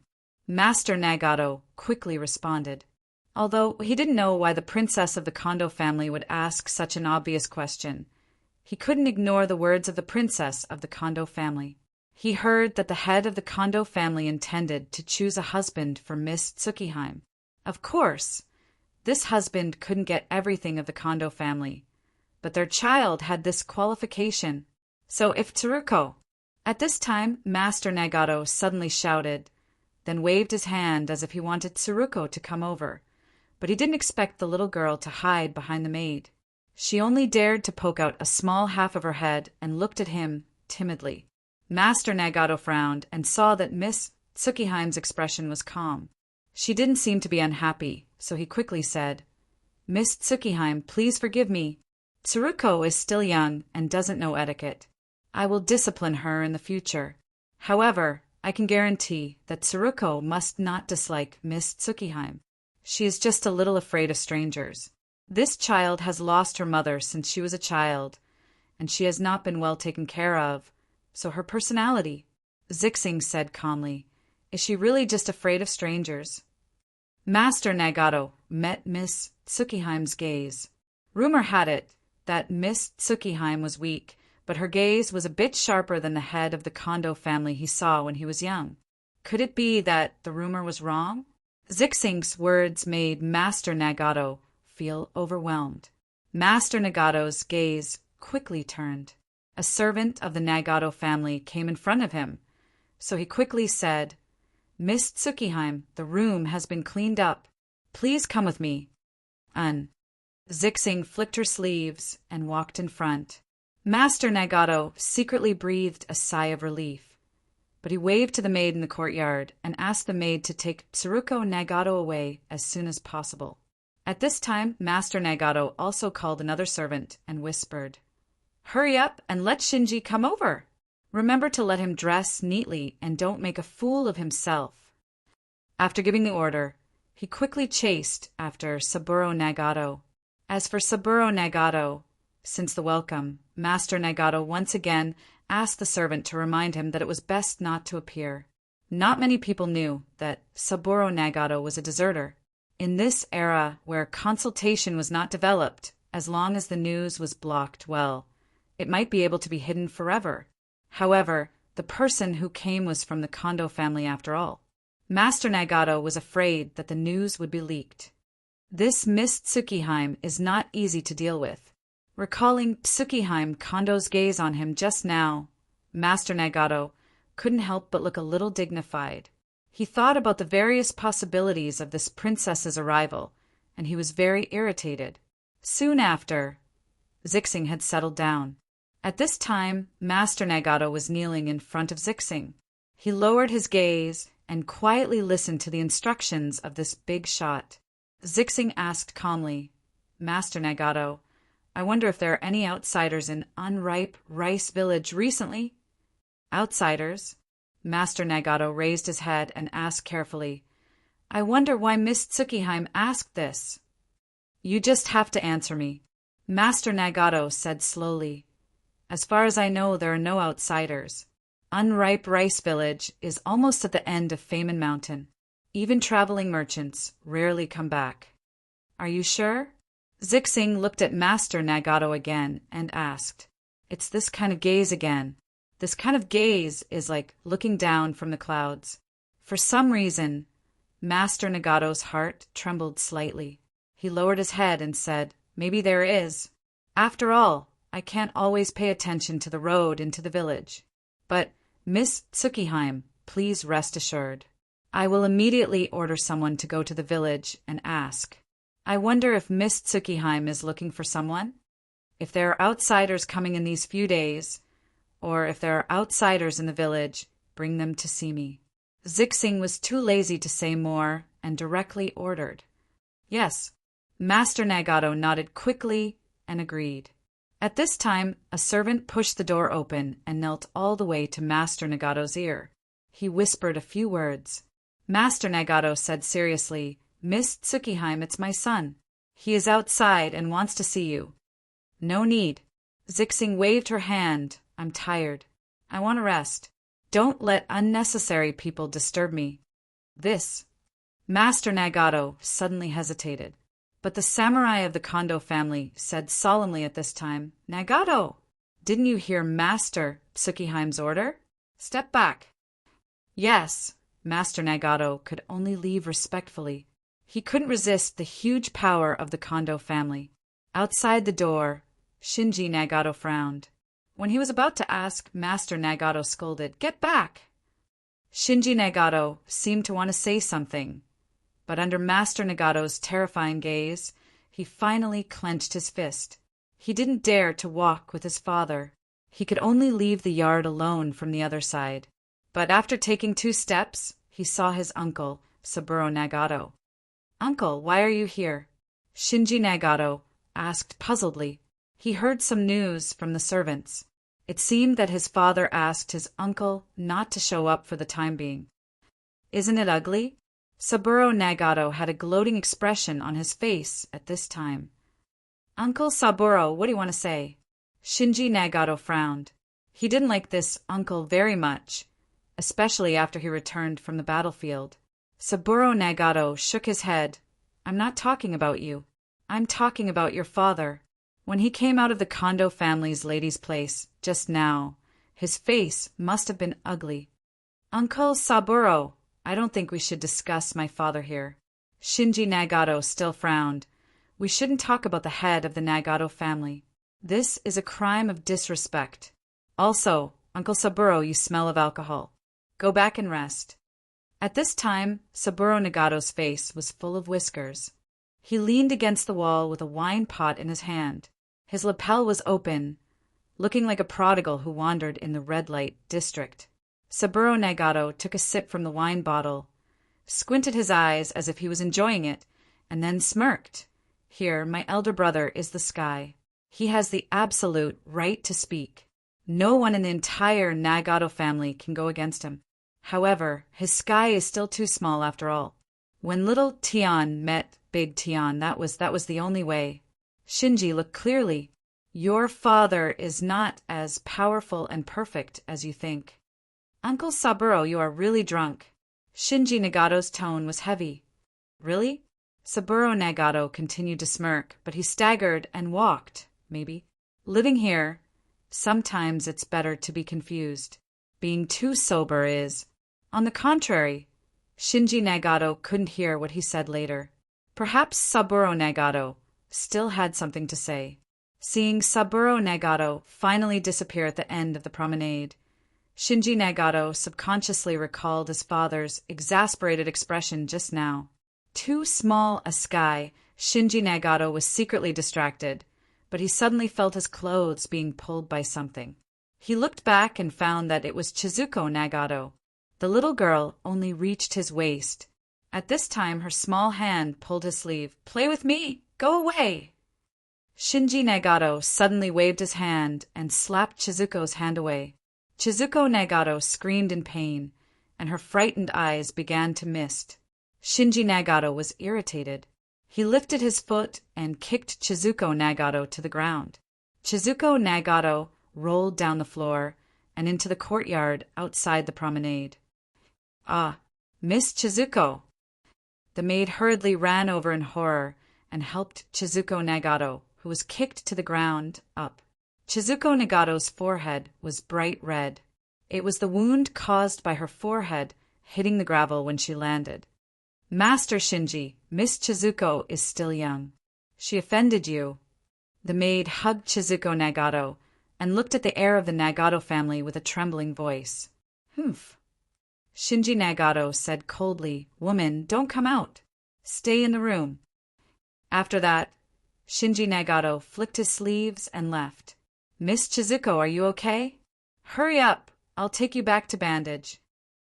Master Nagato quickly responded. Although he didn't know why the princess of the Kondo family would ask such an obvious question, he couldn't ignore the words of the princess of the Kondo family. He heard that the head of the Kondo family intended to choose a husband for Miss Tsukiheim. Of course, this husband couldn't get everything of the Kondo family, but their child had this qualification. So if Tsuruko... At this time, Master Nagato suddenly shouted, then waved his hand as if he wanted Tsuruko to come over, but he didn't expect the little girl to hide behind the maid. She only dared to poke out a small half of her head and looked at him timidly. Master Nagato frowned and saw that Miss Tsukiheim's expression was calm. She didn't seem to be unhappy, so he quickly said, "Miss Tsukiheim, please forgive me. Tsuruko is still young and doesn't know etiquette. I will discipline her in the future. However, I can guarantee that Tsuruko must not dislike Miss Tsukiheim. She is just a little afraid of strangers. This child has lost her mother since she was a child, and she has not been well taken care of, so her personality..." Zixing said calmly, "Is she really just afraid of strangers?" Master Nagato met Miss Tsukiheim's gaze. Rumor had it that Miss Tsukiheim was weak, but her gaze was a bit sharper than the head of the Kondo family he saw when he was young. Could it be that the rumor was wrong? Zixing's words made Master Nagato feel overwhelmed. Master Nagato's gaze quickly turned. A servant of the Nagato family came in front of him, so he quickly said, "Miss Tsukiheim, the room has been cleaned up. Please come with me." Zixing flicked her sleeves and walked in front. Master Nagato secretly breathed a sigh of relief, but he waved to the maid in the courtyard and asked the maid to take Tsuruko Nagato away as soon as possible. At this time, Master Nagato also called another servant and whispered, "Hurry up and let Shinji come over. Remember to let him dress neatly and don't make a fool of himself." After giving the order, he quickly chased after Saburo Nagato. As for Saburo Nagato, since the welcome, Master Nagato once again asked the servant to remind him that it was best not to appear. Not many people knew that Saburo Nagato was a deserter. In this era where consultation was not developed, as long as the news was blocked well, it might be able to be hidden forever. However, the person who came was from the Kondo family after all. Master Nagato was afraid that the news would be leaked. This Miss Tsukiheim is not easy to deal with. Recalling Tsukiheim Kondo's gaze on him just now, Master Nagato couldn't help but look a little dignified. He thought about the various possibilities of this princess's arrival, and he was very irritated. Soon after, Zixing had settled down. At this time, Master Nagato was kneeling in front of Zixing. He lowered his gaze and quietly listened to the instructions of this big shot. Zixing asked calmly, "Master Nagato, I wonder if there are any outsiders in Unripe Rice Village recently?" "Outsiders?" Master Nagato raised his head and asked carefully, "I wonder why Miss Tsukiheim asked this." "You just have to answer me," Master Nagato said slowly. "As far as I know, there are no outsiders. Unripe Rice Village is almost at the end of Famine Mountain. Even traveling merchants rarely come back." "Are you sure?" Zixing looked at Master Nagato again and asked, "It's this kind of gaze again. This kind of gaze is like looking down from the clouds." For some reason, Master Nagato's heart trembled slightly. He lowered his head and said, "Maybe there is. After all, I can't always pay attention to the road into the village. But, Miss Tsukiheim, please rest assured. I will immediately order someone to go to the village and ask. I wonder if Miss Tsukiheim is looking for someone? If there are outsiders coming in these few days, or if there are outsiders in the village, bring them to see me." Zixing was too lazy to say more and directly ordered. Yes, Master Nagato nodded quickly and agreed. At this time, a servant pushed the door open and knelt all the way to Master Nagato's ear. He whispered a few words. Master Nagato said seriously, "Miss Tsukiheim, it's my son. He is outside and wants to see you." "No need." Zixing waved her hand. "I'm tired. I want to rest. Don't let unnecessary people disturb me." This. Master Nagato suddenly hesitated. But the samurai of the Kondo family said solemnly at this time, "Nagato, didn't you hear Master Tsukiheim's order? Step back." Yes, Master Nagato could only leave respectfully. He couldn't resist the huge power of the Kondo family. Outside the door, Shinji Nagato frowned. When he was about to ask, Master Nagato scolded, "Get back!" Shinji Nagato seemed to want to say something, but under Master Nagato's terrifying gaze, he finally clenched his fist. He didn't dare to walk with his father. He could only leave the yard alone from the other side. But after taking 2 steps, he saw his uncle, Saburo Nagato. "Uncle, why are you here?" Shinji Nagato asked puzzledly. He heard some news from the servants. It seemed that his father asked his uncle not to show up for the time being. "Isn't it ugly?" Saburo Nagato had a gloating expression on his face at this time. "Uncle Saburo, what do you want to say?" Shinji Nagato frowned. He didn't like this uncle very much, especially after he returned from the battlefield. Saburo Nagato shook his head. "I'm not talking about you. I'm talking about your father. When he came out of the Kondo family's lady's place just now, his face must have been ugly." "Uncle Saburo, I don't think we should discuss my father here." Shinji Nagato still frowned. "We shouldn't talk about the head of the Nagato family. This is a crime of disrespect. Also, Uncle Saburo, you smell of alcohol. Go back and rest." At this time, Saburo Nagato's face was full of whiskers. He leaned against the wall with a wine pot in his hand. His lapel was open, looking like a prodigal who wandered in the red light district. Saburo Nagato took a sip from the wine bottle, squinted his eyes as if he was enjoying it, and then smirked. "Here, my elder brother is the sky. He has the absolute right to speak. No one in the entire Nagato family can go against him. However, his sky is still too small after all. When little Tian met big Tian, that was the only way. Shinji, look clearly. Your father is not as powerful and perfect as you think." "Uncle Saburo, you are really drunk." Shinji Nagato's tone was heavy. "Really?" Saburo Nagato continued to smirk, but he staggered and walked, maybe. "Living here, sometimes it's better to be confused. Being too sober is—" On the contrary, Shinji Nagato couldn't hear what he said later. Perhaps Saburo Nagato still had something to say. Seeing Saburo Nagato finally disappear at the end of the promenade, Shinji Nagato subconsciously recalled his father's exasperated expression just now. Too small a sky, Shinji Nagato was secretly distracted, but he suddenly felt his clothes being pulled by something. He looked back and found that it was Chizuko Nagato. The little girl only reached his waist. At this time, her small hand pulled his sleeve. "Play with me! Go away!" Shinji Nagato suddenly waved his hand and slapped Chizuko's hand away. Chizuko Nagato screamed in pain, and her frightened eyes began to mist. Shinji Nagato was irritated. He lifted his foot and kicked Chizuko Nagato to the ground. Chizuko Nagato rolled down the floor and into the courtyard outside the promenade. "Ah, Miss Chizuko!" The maid hurriedly ran over in horror and helped Chizuko Nagato, who was kicked to the ground, up. Chizuko Nagato's forehead was bright red. It was the wound caused by her forehead hitting the gravel when she landed. "Master Shinji, Miss Chizuko is still young. She offended you." The maid hugged Chizuko Nagato and looked at the heir of the Nagato family with a trembling voice. "Humph." Shinji Nagato said coldly, "Woman, don't come out. Stay in the room." After that, Shinji Nagato flicked his sleeves and left. "Miss Chizuko, are you okay? Hurry up, I'll take you back to bandage."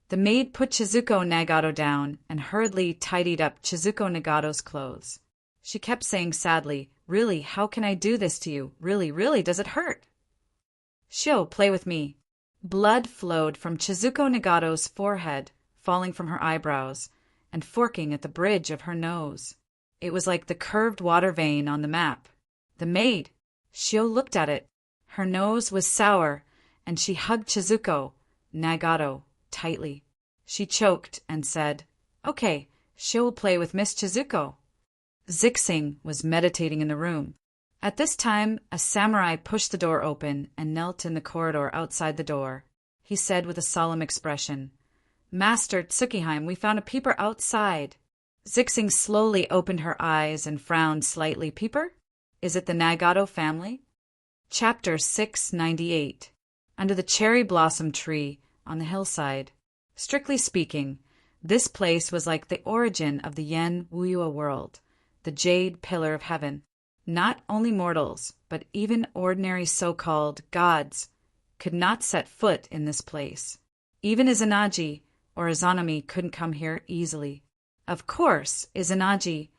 The maid put Chizuko Nagato down and hurriedly tidied up Chizuko Nagato's clothes. She kept saying sadly, "Really, how can I do this to you? Really, does it hurt?" "Shio, play with me." Blood flowed from Chizuko Nagato's forehead, falling from her eyebrows, and forking at the bridge of her nose. It was like the curved water vein on the map. The maid! Shio looked at it. Her nose was sour, and she hugged Chizuko Nagato tightly. She choked and said, Okay, she'll play with Miss Chizuko. Zixing was meditating in the room. At this time, a samurai pushed the door open and knelt in the corridor outside the door. He said with a solemn expression, "Master Tsukiheim, we found a peeper outside." Zixing slowly opened her eyes and frowned slightly. "Peeper? Is it the Nagato family?" Chapter 698. Under the cherry blossom tree on the hillside. Strictly speaking, this place was like the origin of the Yen Wuyua world, the jade pillar of heaven. Not only mortals, but even ordinary so-called gods could not set foot in this place. Even Izanagi or Izanami couldn't come here easily. Of course, Izanagi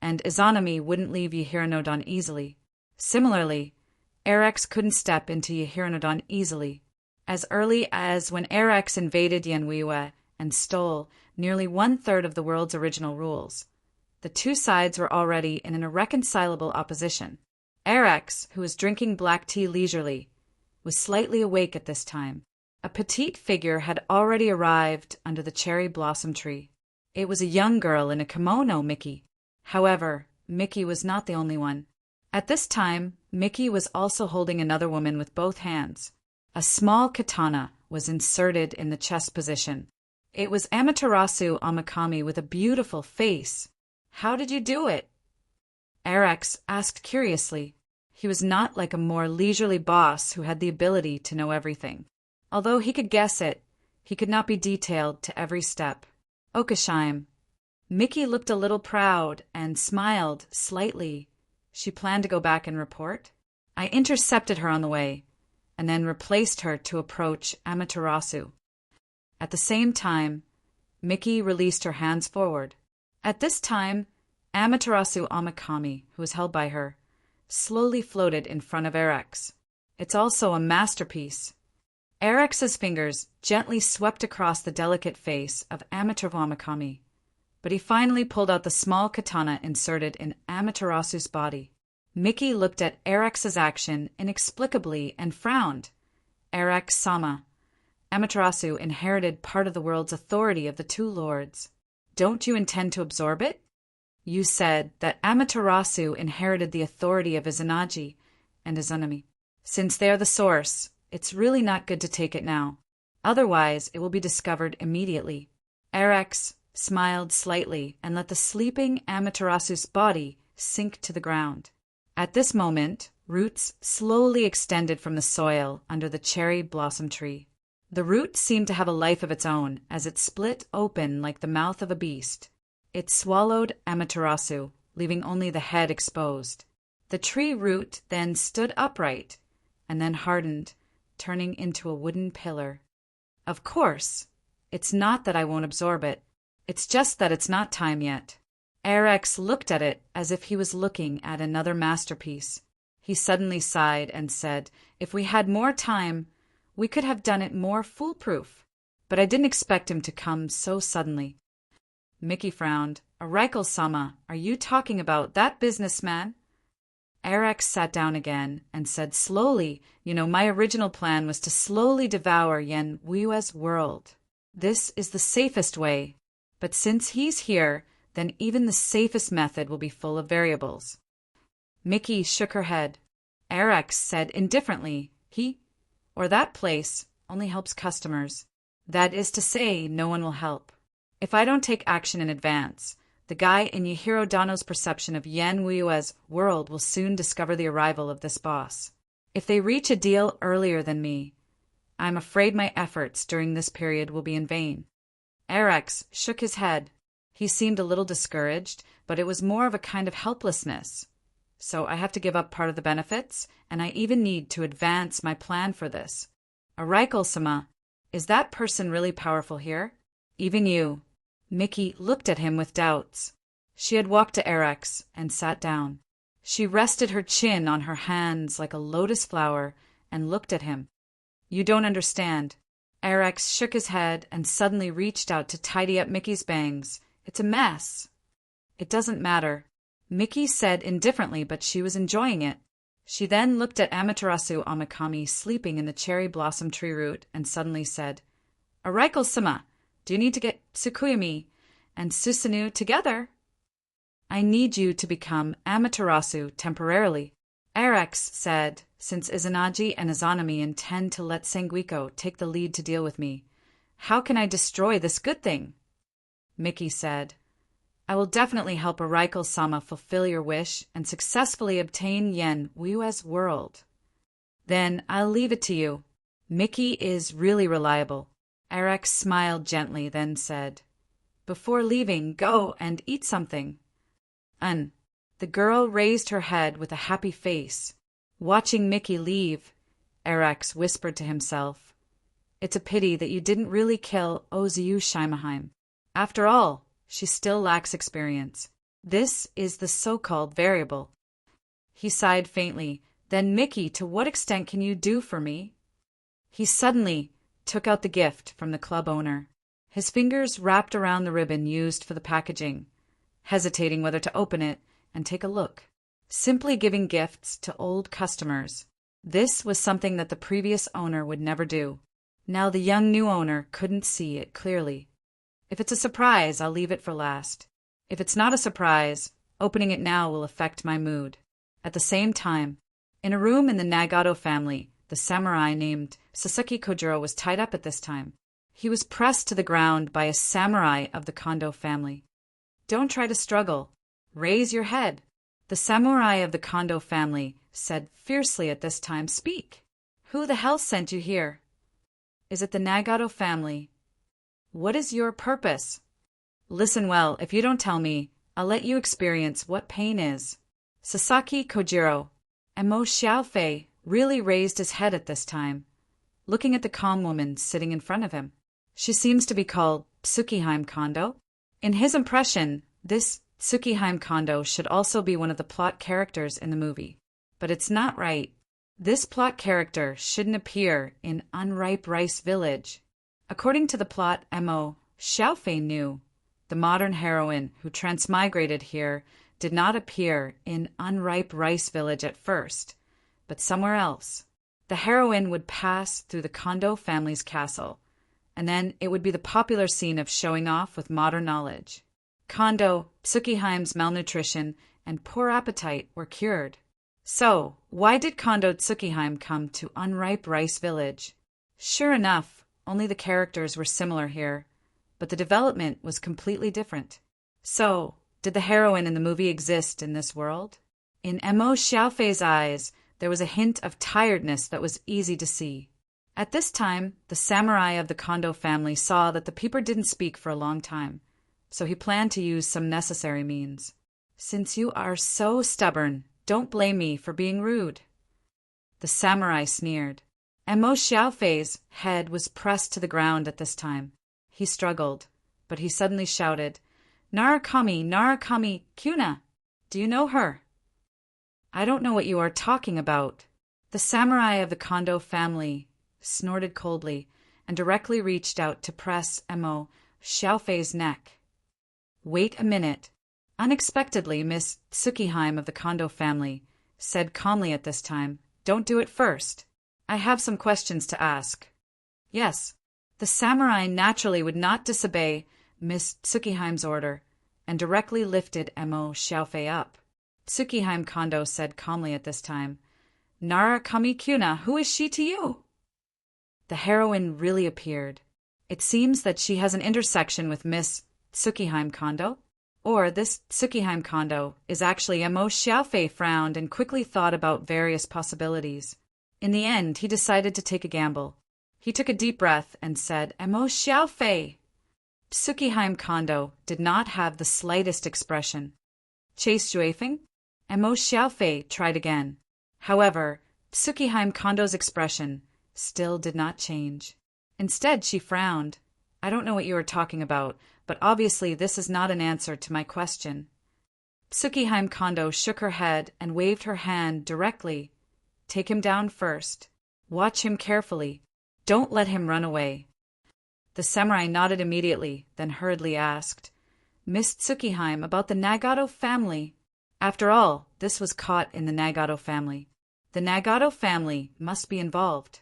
and Izanami wouldn't leave Yahiranodon easily. Similarly, Erex couldn't step into Yahiranodon easily. As early as when Erex invaded Yenweiwa and stole nearly 1/3 of the world's original rules, the two sides were already in an irreconcilable opposition. Erex, who was drinking black tea leisurely, was slightly awake at this time. A petite figure had already arrived under the cherry blossom tree. It was a young girl in a kimono, Mickey. However, Mickey was not the only one. At this time, Mickey was also holding another woman with both hands. A small katana was inserted in the chest position. It was Amaterasu Amakami with a beautiful face. "How did you do it?" Erex asked curiously. He was not like a more leisurely boss who had the ability to know everything. Although he could guess it, he could not be detailed to every step. Okasheim. Mickey looked a little proud and smiled slightly. She planned to go back and report. I intercepted her on the way, and then replaced her to approach Amaterasu. At the same time, Mickey released her hands forward. At this time, Amaterasu Amakami, who was held by her, slowly floated in front of Erex. It's also a masterpiece. Erex's fingers gently swept across the delicate face of Amaterasu Amakami, but he finally pulled out the small katana inserted in Amaterasu's body. Mickey looked at Erex's action inexplicably and frowned. Erex-sama, Amaterasu inherited part of the world's authority of the two lords. Don't you intend to absorb it? You said that Amaterasu inherited the authority of Izanagi and Izanami. Since they are the source, it's really not good to take it now. Otherwise, it will be discovered immediately. Erex smiled slightly and let the sleeping Amaterasu's body sink to the ground. At this moment, roots slowly extended from the soil under the cherry blossom tree. The root seemed to have a life of its own as it split open like the mouth of a beast. It swallowed Amaterasu, leaving only the head exposed. The tree root then stood upright and then hardened, turning into a wooden pillar. Of course, it's not that I won't absorb it. It's just that it's not time yet. Erex looked at it as if he was looking at another masterpiece. He suddenly sighed and said, "If we had more time, we could have done it more foolproof." But I didn't expect him to come so suddenly. Mickey frowned. "Araiko-sama, are you talking about that businessman?" Erex sat down again and said slowly, my original plan was to slowly devour Yen Wuyua's world. This is the safest way. But since he's here, then even the safest method will be full of variables. Mickey shook her head. Erex said indifferently, "He, or that place, only helps customers. That is to say, no one will help. If I don't take action in advance, the guy in Yahiro Dano's perception of Yen Wuyua's world will soon discover the arrival of this boss. If they reach a deal earlier than me, I'm afraid my efforts during this period will be in vain." Erex shook his head. He seemed a little discouraged, but it was more of a kind of helplessness. "So I have to give up part of the benefits, and I even need to advance my plan for this. Araiko-sama, is that person really powerful here? Even you?" Mickey looked at him with doubts. She had walked to Erex and sat down. She rested her chin on her hands like a lotus flower and looked at him. "You don't understand." Erex shook his head and suddenly reached out to tidy up Mickey's bangs. "It's a mess." "It doesn't matter," Mickey said indifferently, but she was enjoying it. She then looked at Amaterasu Amakami sleeping in the cherry blossom tree root and suddenly said, "Araiko-sama, do you need to get Tsukuyami and Susanoo together. I need you to become Amaterasu temporarily, Arax said, since Izanagi and Izanami intend to let Sanguiko take the lead to deal with me. How can I destroy this good thing? Miki said, I will definitely help Araiko-sama fulfill your wish and successfully obtain Yen Wuyue's world. Then I'll leave it to you. Miki is really reliable. Arax smiled gently, then said, Before leaving, go and eat something. The girl raised her head with a happy face. Watching Miki leave, Arax whispered to himself, It's a pity that you didn't really kill Oziu Shaimaheim. After all, she still lacks experience. This is the so-called variable. He sighed faintly. Then, Miki, to what extent can you do for me? He suddenly took out the gift from the club owner. His fingers wrapped around the ribbon used for the packaging, hesitating whether to open it and take a look. Simply giving gifts to old customers. This was something that the previous owner would never do. Now the young new owner couldn't see it clearly. If it's a surprise, I'll leave it for last. If it's not a surprise, opening it now will affect my mood. At the same time, in a room in the Nagato family, the samurai named Sasaki Kojiro was tied up at this time. He was pressed to the ground by a samurai of the Kondo family. Don't try to struggle. Raise your head. The samurai of the Kondo family said fiercely at this time, Speak. Who the hell sent you here? Is it the Nagato family? What is your purpose? Listen well, if you don't tell me, I'll let you experience what pain is. Sasaki Kojiro, Emo Xiaofei, really raised his head at this time, looking at the calm woman sitting in front of him. She seems to be called Tsukihime Kondo. In his impression, this Tsukihime Kondo should also be one of the plot characters in the movie. But it's not right. This plot character shouldn't appear in Unripe Rice Village. According to the plot Emo Xiaofei knew, the modern heroine who transmigrated here did not appear in Unripe Rice Village at first, but somewhere else. The heroine would pass through the Kondo family's castle, and then it would be the popular scene of showing off with modern knowledge. Kondo, Tsukihime's malnutrition, and poor appetite were cured. So, why did Kondo Tsukihime come to Unripe Rice Village? Sure enough, only the characters were similar here, but the development was completely different. So, did the heroine in the movie exist in this world? In Emo Xiaofei's eyes, there was a hint of tiredness that was easy to see. At this time, the samurai of the Kondo family saw that the people didn't speak for a long time, so he planned to use some necessary means. Since you are so stubborn, don't blame me for being rude. The samurai sneered. Emo Xiaofei's head was pressed to the ground at this time. He struggled, but he suddenly shouted, Narakami, Narakami, Kuna! Do you know her? I don't know what you are talking about. The samurai of the Kondo family snorted coldly and directly reached out to press Emo Xiaofei's neck. Wait a minute. Unexpectedly, Miss Tsukihime of the Kondo family said calmly at this time, Don't do it first. I have some questions to ask. Yes. The samurai naturally would not disobey Miss Tsukihime's order and directly lifted Emo Xiaofei up. Tsukihime Kondo said calmly at this time, Narakami Kuna, who is she to you? The heroine really appeared. It seems that she has an intersection with Miss Tsukihime Kondo, or this Tsukihime Kondo is actually Emo Xiaofei frowned and quickly thought about various possibilities. In the end, he decided to take a gamble. He took a deep breath and said, Emo Xiaofei. Tsukihime Kondo did not have the slightest expression. Chase Juefeng? Emo Xiaofei tried again. However, Tsukihime Kondo's expression still did not change. Instead, she frowned. I don't know what you are talking about, but obviously this is not an answer to my question. Tsukihime Kondo shook her head and waved her hand directly. Take him down first. Watch him carefully. Don't let him run away. The samurai nodded immediately, then hurriedly asked, Miss Tsukihime, about the Nagato family. After all, this was caught in the Nagato family. The Nagato family must be involved.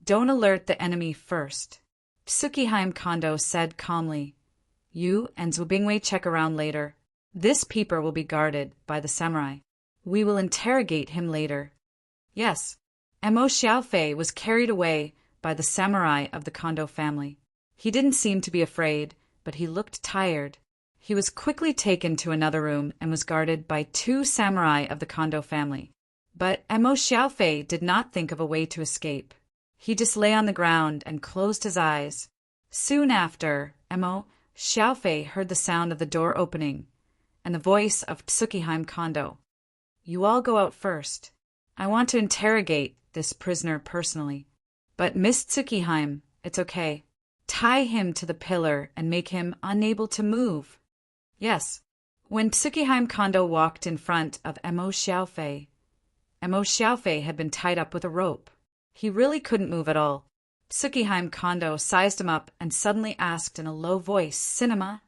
Don't alert the enemy first. Tsukihime Kondo said calmly. You and Zubingwei check around later. This peeper will be guarded by the samurai. We will interrogate him later. Yes, Mo Xiaofei was carried away by the samurai of the Kondo family. He didn't seem to be afraid, but he looked tired. He was quickly taken to another room and was guarded by 2 samurai of the Kondo family. But Mo Xiaofei did not think of a way to escape. He just lay on the ground and closed his eyes. Soon after, Mo Xiaofei heard the sound of the door opening and the voice of Tsukihime Kondo. You all go out first. I want to interrogate this prisoner personally. But Miss Tsukihime, it's okay. Tie him to the pillar and make him unable to move. Yes. When Tsukihime Kondo walked in front of Mo Xiaofei had been tied up with a rope. He really couldn't move at all. Tsukihime Kondo sized him up and suddenly asked in a low voice, Cinema?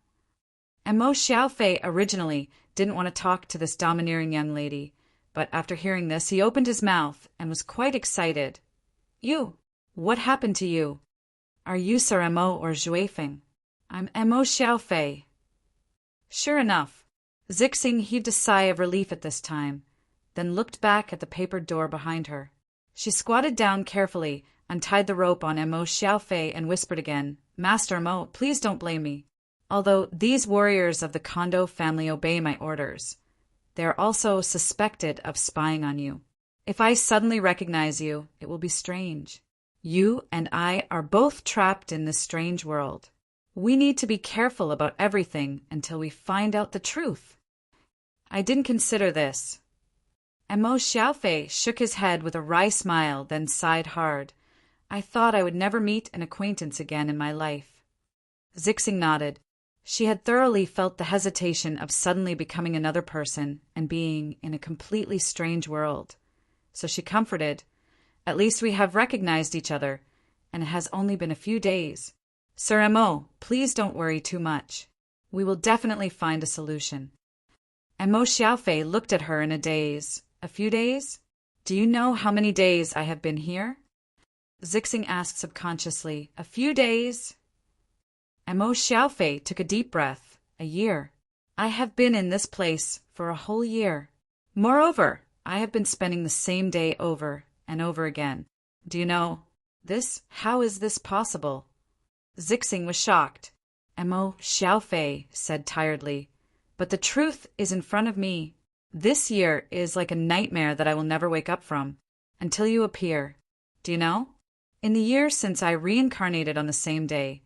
Mo Xiaofei originally didn't want to talk to this domineering young lady, but after hearing this, he opened his mouth and was quite excited. You? What happened to you? Are you Sir Mo or Zhuifeng? I'm Mo Xiaofei. Sure enough, Zixing heaved a sigh of relief at this time, then looked back at the papered door behind her. She squatted down carefully, untied the rope on Mo Xiaofei and whispered again, Master Mo, please don't blame me. Although these warriors of the Kondo family obey my orders, they are also suspected of spying on you. If I suddenly recognize you, it will be strange. You and I are both trapped in this strange world. We need to be careful about everything until we find out the truth. I didn't consider this. Mo Xiaofei shook his head with a wry smile, then sighed hard. I thought I would never meet an acquaintance again in my life. Zixing nodded. She had thoroughly felt the hesitation of suddenly becoming another person and being in a completely strange world. So she comforted, At least we have recognized each other, and it has only been a few days. Sir Mo, please don't worry too much. We will definitely find a solution. Mo Xiaofei looked at her in a daze. A few days? Do you know how many days I have been here? Zixing asked subconsciously. A few days? Mo Xiaofei took a deep breath. A year. I have been in this place for a whole year. Moreover, I have been spending the same day over and over again. Do you know this? How is this possible? Zixing was shocked. Mo Xiaofei said tiredly, But the truth is in front of me. This year is like a nightmare that I will never wake up from, until you appear. Do you know? In the year since I reincarnated on the same day,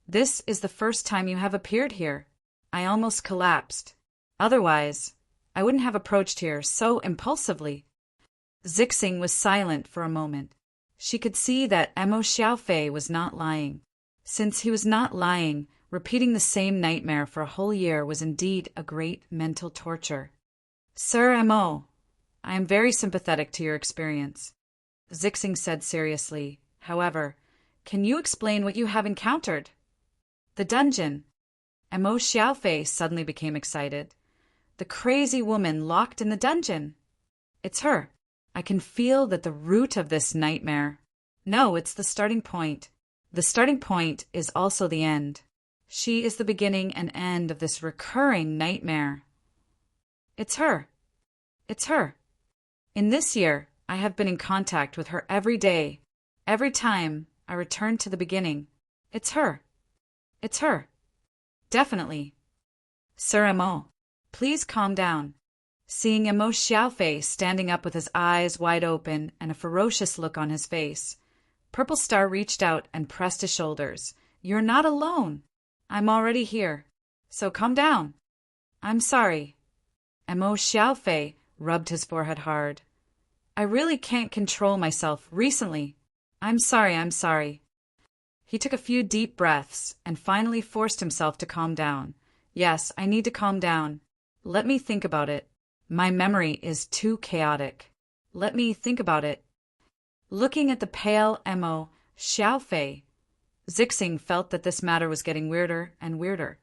this is the first time you have appeared here. I almost collapsed. Otherwise, I wouldn't have approached here so impulsively. Zixing was silent for a moment. She could see that Mo Xiaofei was not lying. Since he was not lying, repeating the same nightmare for a whole year was indeed a great mental torture. Sir Mo, I am very sympathetic to your experience, Zixing said seriously. However, can you explain what you have encountered? The dungeon. Mo Xiaofei suddenly became excited. The crazy woman locked in the dungeon. It's her. I can feel that the root of this nightmare. No, it's the starting point. The starting point is also the end. She is the beginning and end of this recurring nightmare. It's her. It's her. In this year, I have been in contact with her every day. Every time I return to the beginning. It's her. It's her. Definitely. Sir Mo, please calm down. Seeing Mo Xiaofei standing up with his eyes wide open and a ferocious look on his face, Purple Star reached out and pressed his shoulders. You're not alone. I'm already here. So calm down. I'm sorry. Mo Xiaofei rubbed his forehead hard. I really can't control myself recently. I'm sorry. He took a few deep breaths and finally forced himself to calm down. Yes, I need to calm down. Let me think about it. My memory is too chaotic. Let me think about it. Looking at the pale Mo Xiaofei, Zixing felt that this matter was getting weirder and weirder.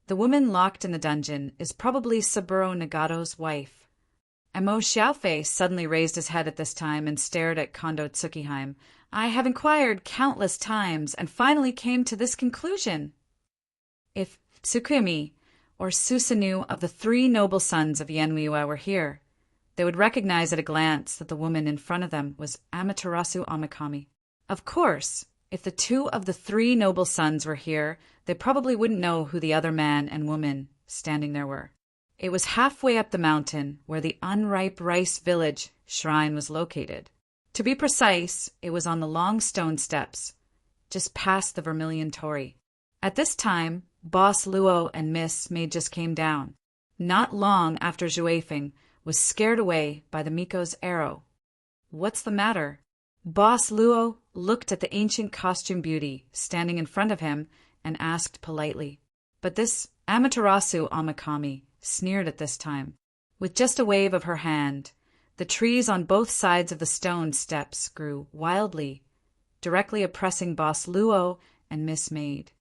The woman locked in the dungeon is probably Saburo Nagato's wife. Mo Xiaofei suddenly raised his head at this time and stared at Kondo Tsukihime. I have inquired countless times and finally came to this conclusion. If Tsukumi, or Susanoo of the 3 noble sons of Yenmiwa were here, they would recognize at a glance that the woman in front of them was Amaterasu Omikami. Of course, if the 2 of the 3 noble sons were here, they probably wouldn't know who the other man and woman standing there were. It was halfway up the mountain where the unripe rice village shrine was located. To be precise, it was on the long stone steps, just past the Vermilion Torii. At this time, Boss Luo and Miss May just came down, not long after Zhuifeng was scared away by the Miko's arrow. What's the matter? Boss Luo looked at the ancient costume beauty standing in front of him and asked politely. But this Amaterasu Omikami sneered at this time. With just a wave of her hand, the trees on both sides of the stone steps grew wildly, directly oppressing Boss Luo and Miss Maid.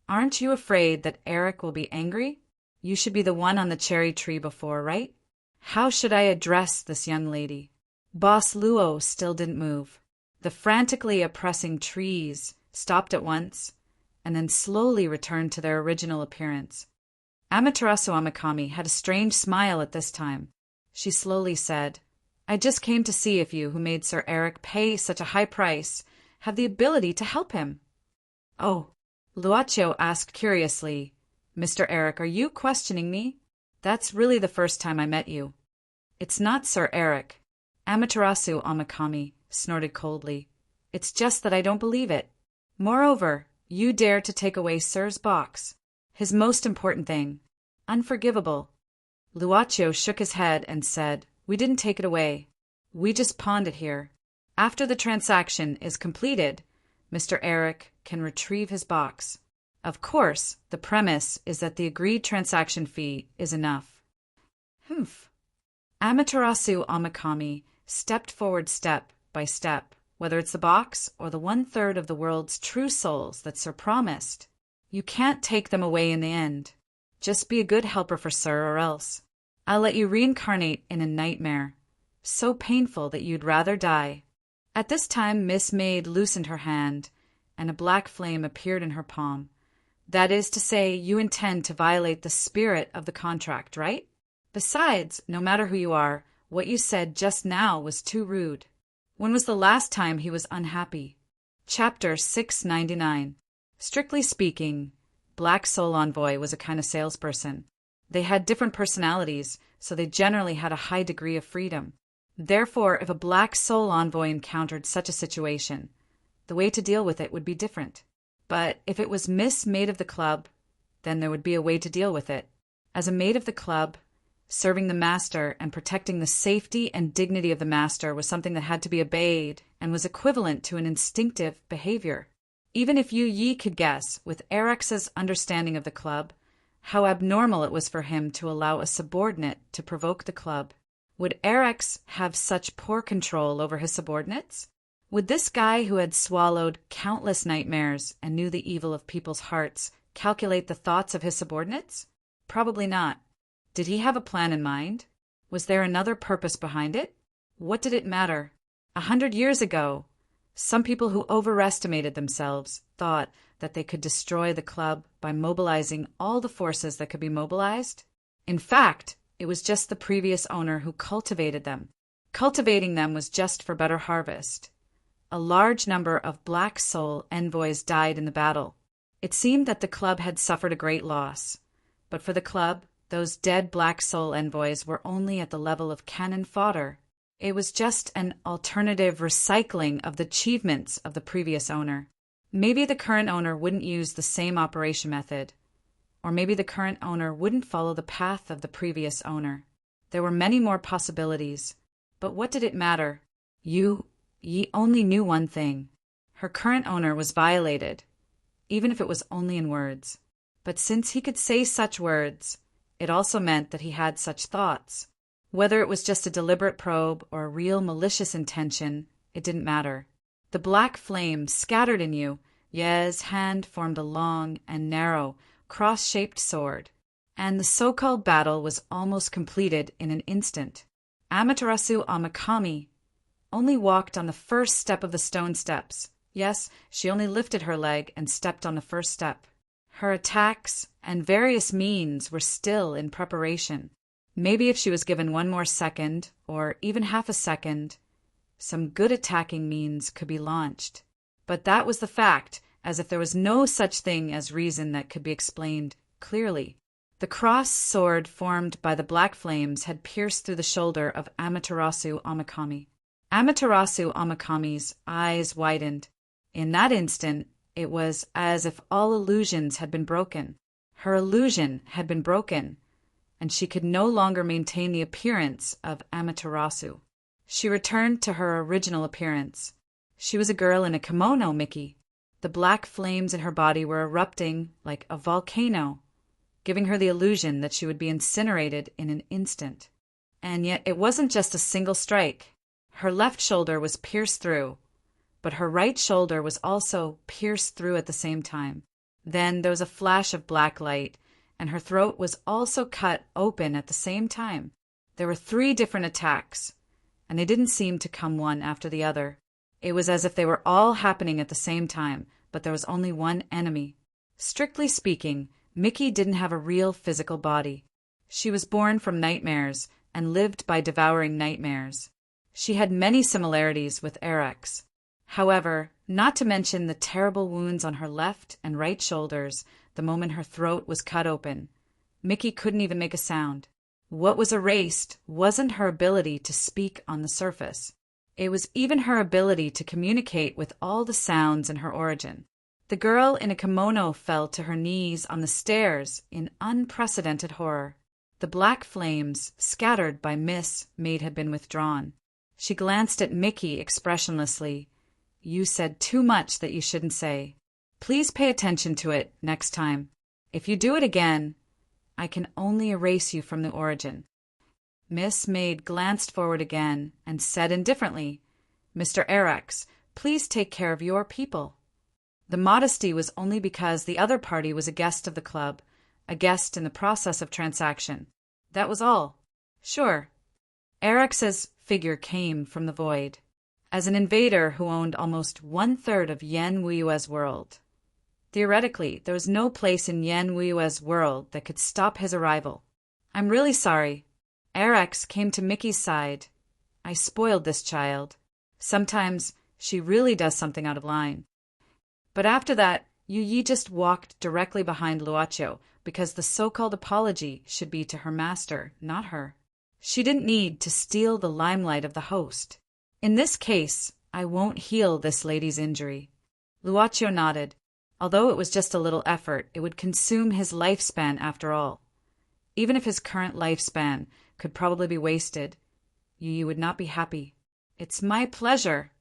Aren't you afraid that Eric will be angry? You should be the one on the cherry tree before, right? How should I address this young lady? Boss Luo still didn't move. The frantically oppressing trees stopped at once, and then slowly returned to their original appearance. Amaterasu Omikami had a strange smile at this time. She slowly said, I just came to see if you, who made Sir Eric pay such a high price, have the ability to help him. Oh, Luochio asked curiously, Mr. Eric, are you questioning me? That's really the first time I met you. It's not Sir Eric. Amaterasu Omikami snorted coldly. It's just that I don't believe it. Moreover, you dare to take away Sir's box. His most important thing. Unforgivable. Luochio shook his head and said, We didn't take it away. We just pawned it here. After the transaction is completed, Mr. Eric can retrieve his box. Of course, the premise is that the agreed transaction fee is enough. Humph. Amaterasu Omikami stepped forward step by step, whether it's the box or the 1/3 of the world's true souls that Sir promised. You can't take them away in the end. Just be a good helper for Sir, or else I'll let you reincarnate in a nightmare, so painful that you'd rather die. At this time, Miss Maid loosened her hand, and a black flame appeared in her palm. That is to say, you intend to violate the spirit of the contract, right? Besides, no matter who you are, what you said just now was too rude. When was the last time he was unhappy? Chapter 699. Strictly speaking, Black Soul Envoy was a kind of salesperson. They had different personalities, so they generally had a high degree of freedom. Therefore, if a Black Soul Envoy encountered such a situation, the way to deal with it would be different. But if it was Miss Maid of the Club, then there would be a way to deal with it. As a maid of the club, serving the master and protecting the safety and dignity of the master was something that had to be obeyed and was equivalent to an instinctive behavior. Even if Yu Yi could guess, with Eric's understanding of the club, how abnormal it was for him to allow a subordinate to provoke the club. Would Eric's have such poor control over his subordinates? Would this guy who had swallowed countless nightmares and knew the evil of people's hearts calculate the thoughts of his subordinates? Probably not. Did he have a plan in mind? Was there another purpose behind it? What did it matter? 100 years ago, some people who overestimated themselves thought that they could destroy the club by mobilizing all the forces that could be mobilized. In fact, it was just the previous owner who cultivated them. Cultivating them was just for better harvest. A large number of Black Soul envoys died in the battle. It seemed that the club had suffered a great loss. But for the club, those dead Black Soul envoys were only at the level of cannon fodder. It was just an alternative recycling of the achievements of the previous owner. Maybe the current owner wouldn't use the same operation method. Or maybe the current owner wouldn't follow the path of the previous owner. There were many more possibilities. But what did it matter? Ye only knew one thing. Her current owner was violated, even if it was only in words. But since he could say such words, it also meant that he had such thoughts. Whether it was just a deliberate probe or a real malicious intention, it didn't matter. The black flame scattered in Ye's hand formed a long and narrow, cross-shaped sword, and the so-called battle was almost completed in an instant. Amaterasu Omikami only walked on the first step of the stone steps. Yes, she only lifted her leg and stepped on the first step. Her attacks and various means were still in preparation. Maybe if she was given one more second, or even half a second, some good attacking means could be launched. But that was the fact, as if there was no such thing as reason that could be explained clearly. The crossed sword formed by the black flames had pierced through the shoulder of Amaterasu Omakami. Amaterasu Omakami's eyes widened. In that instant, it was as if all illusions had been broken. Her illusion had been broken, and she could no longer maintain the appearance of Amaterasu. She returned to her original appearance. She was a girl in a kimono, Mickey. The black flames in her body were erupting like a volcano, giving her the illusion that she would be incinerated in an instant. And yet it wasn't just a single strike. Her left shoulder was pierced through, but her right shoulder was also pierced through at the same time. Then there was a flash of black light, and her throat was also cut open at the same time. There were 3 different attacks, and they didn't seem to come one after the other. It was as if they were all happening at the same time, but there was only one enemy. Strictly speaking, Mickey didn't have a real physical body. She was born from nightmares and lived by devouring nightmares. She had many similarities with Erex. However, not to mention the terrible wounds on her left and right shoulders the moment her throat was cut open, Mickey couldn't even make a sound. What was erased wasn't her ability to speak on the surface. It was even her ability to communicate with all the sounds in her origin. The girl in a kimono fell to her knees on the stairs in unprecedented horror. The black flames, scattered by Miss Maid, had been withdrawn. She glanced at Mickey expressionlessly. "You said too much that you shouldn't say. Please pay attention to it next time. If you do it again, I can only erase you from the origin." Miss Maid glanced forward again and said indifferently, "Mr. Erex, please take care of your people." The modesty was only because the other party was a guest of the club, a guest in the process of transaction. That was all. Sure. Erex's figure came from the void, as an invader who owned almost 1/3 of Yen Wuyue's world. Theoretically, there was no place in Yen Wuyue's world that could stop his arrival. "I'm really sorry." Erex came to Mickey's side. "I spoiled this child. Sometimes she really does something out of line." But after that, Yu Yi just walked directly behind Luocho, because the so-called apology should be to her master, not her. She didn't need to steal the limelight of the host. "In this case, I won't heal this lady's injury." Luocho nodded. Although it was just a little effort, it would consume his lifespan after all. Even if his current lifespan could probably be wasted, Yu Yi would not be happy. "It's my pleasure."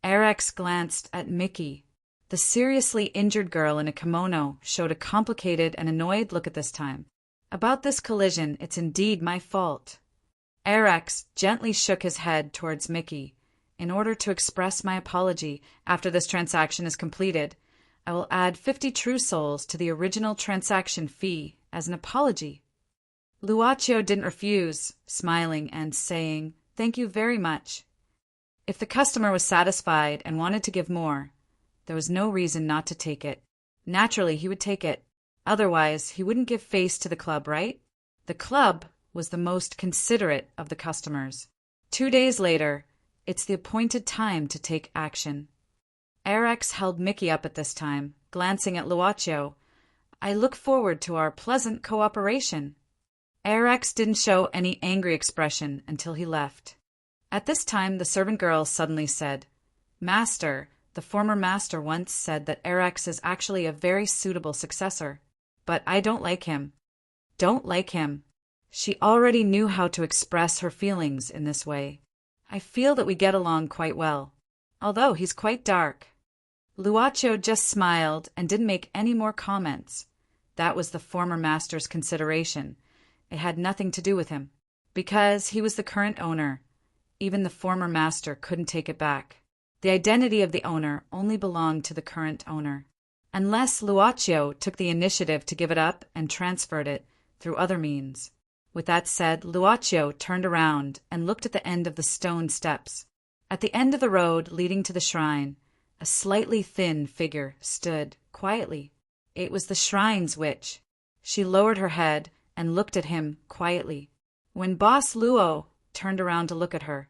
Erex glanced at Mickey. The seriously injured girl in a kimono showed a complicated and annoyed look at this time. "About this collision, it's indeed my fault." Erex gently shook his head towards Mickey. "In order to express my apology after this transaction is completed, I will add 50 true souls to the original transaction fee as an apology." Luocho didn't refuse, smiling and saying, "Thank you very much." If the customer was satisfied and wanted to give more, there was no reason not to take it. Naturally, he would take it. Otherwise, he wouldn't give face to the club, right? The club was the most considerate of the customers. 2 days later, it's the appointed time to take action. Erex held Mickey up at this time, glancing at Luocho. "I look forward to our pleasant cooperation." Erex didn't show any angry expression until he left. At this time, the servant girl suddenly said, "Master, the former master once said that Erex is actually a very suitable successor, but I don't like him." Don't like him. She already knew how to express her feelings in this way. "I feel that we get along quite well, although he's quite dark." Luocho just smiled and didn't make any more comments. That was the former master's consideration. It had nothing to do with him. Because he was the current owner, even the former master couldn't take it back. The identity of the owner only belonged to the current owner, unless Luocho took the initiative to give it up and transferred it through other means. With that said, Luocho turned around and looked at the end of the stone steps. At the end of the road leading to the shrine, a slightly thin figure stood quietly. It was the shrine's witch. She lowered her head and looked at him quietly. When Boss Luo turned around to look at her,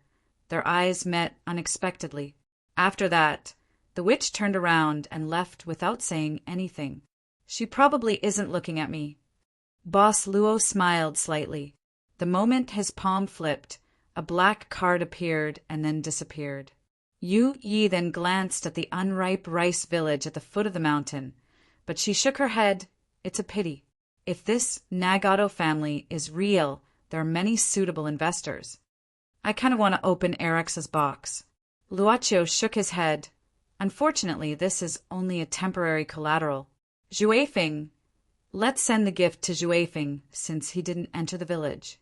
their eyes met unexpectedly. After that, the witch turned around and left without saying anything. She probably isn't looking at me. Boss Luo smiled slightly. The moment his palm flipped, a black card appeared and then disappeared. Yu Yi then glanced at the unripe rice village at the foot of the mountain, but she shook her head. It's a pity. If this Nagato family is real, there are many suitable investors. I kind of want to open Erex's box. Luochio shook his head. Unfortunately, this is only a temporary collateral. Zhuefeng, let's send the gift to Zhuefeng since he didn't enter the village.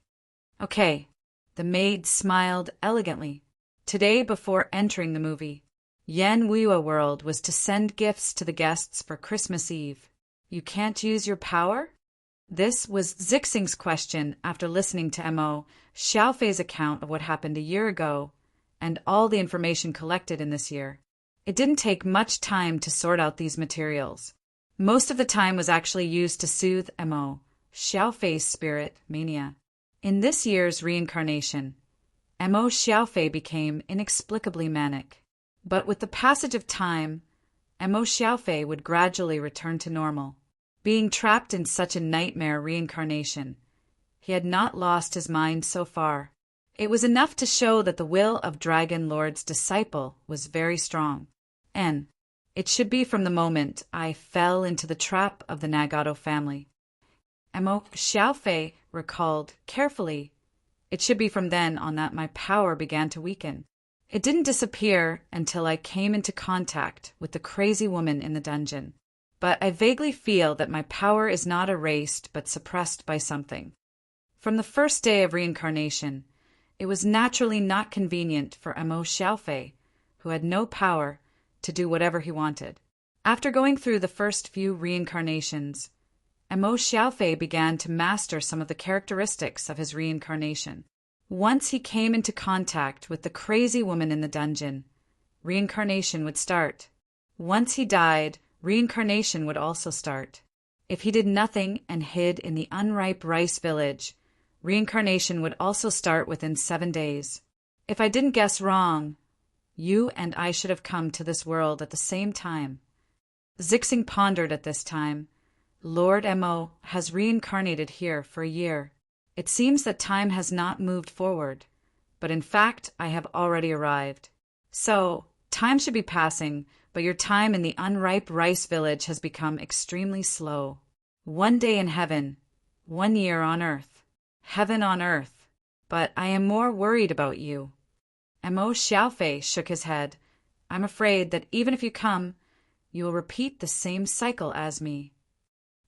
Okay. The maid smiled elegantly. Today, before entering the movie, Yan Wuiwa World was to send gifts to the guests for Christmas Eve. You can't use your power? This was Zixing's question after listening to Mo Xiaofei's account of what happened a year ago and all the information collected in this year. It didn't take much time to sort out these materials. Most of the time was actually used to soothe Mo Xiaofei's spirit mania. In this year's reincarnation, Mo Xiaofei became inexplicably manic. But with the passage of time, Mo Xiaofei would gradually return to normal. Being trapped in such a nightmare reincarnation, he had not lost his mind so far. It was enough to show that the will of Dragon Lord's disciple was very strong. And it should be from the moment I fell into the trap of the Nagato family. Mo Xiaofei recalled carefully. It should be from then on that my power began to weaken. It didn't disappear until I came into contact with the crazy woman in the dungeon. But I vaguely feel that my power is not erased but suppressed by something. From the first day of reincarnation, it was naturally not convenient for Mo Xiaofei, who had no power, to do whatever he wanted. After going through the first few reincarnations, Mo Xiaofei began to master some of the characteristics of his reincarnation. Once he came into contact with the crazy woman in the dungeon, reincarnation would start. Once he died, reincarnation would also start. If he did nothing and hid in the unripe rice village, reincarnation would also start within 7 days. If I didn't guess wrong, you and I should have come to this world at the same time. Zixing pondered at this time. Lord Mo has reincarnated here for a year. It seems that time has not moved forward, but in fact I have already arrived. So, time should be passing, but your time in the unripe rice village has become extremely slow. 1 day in heaven, 1 year on earth. Heaven on earth. But I am more worried about you. Mo Xiaofei shook his head. I'm afraid that even if you come, you will repeat the same cycle as me.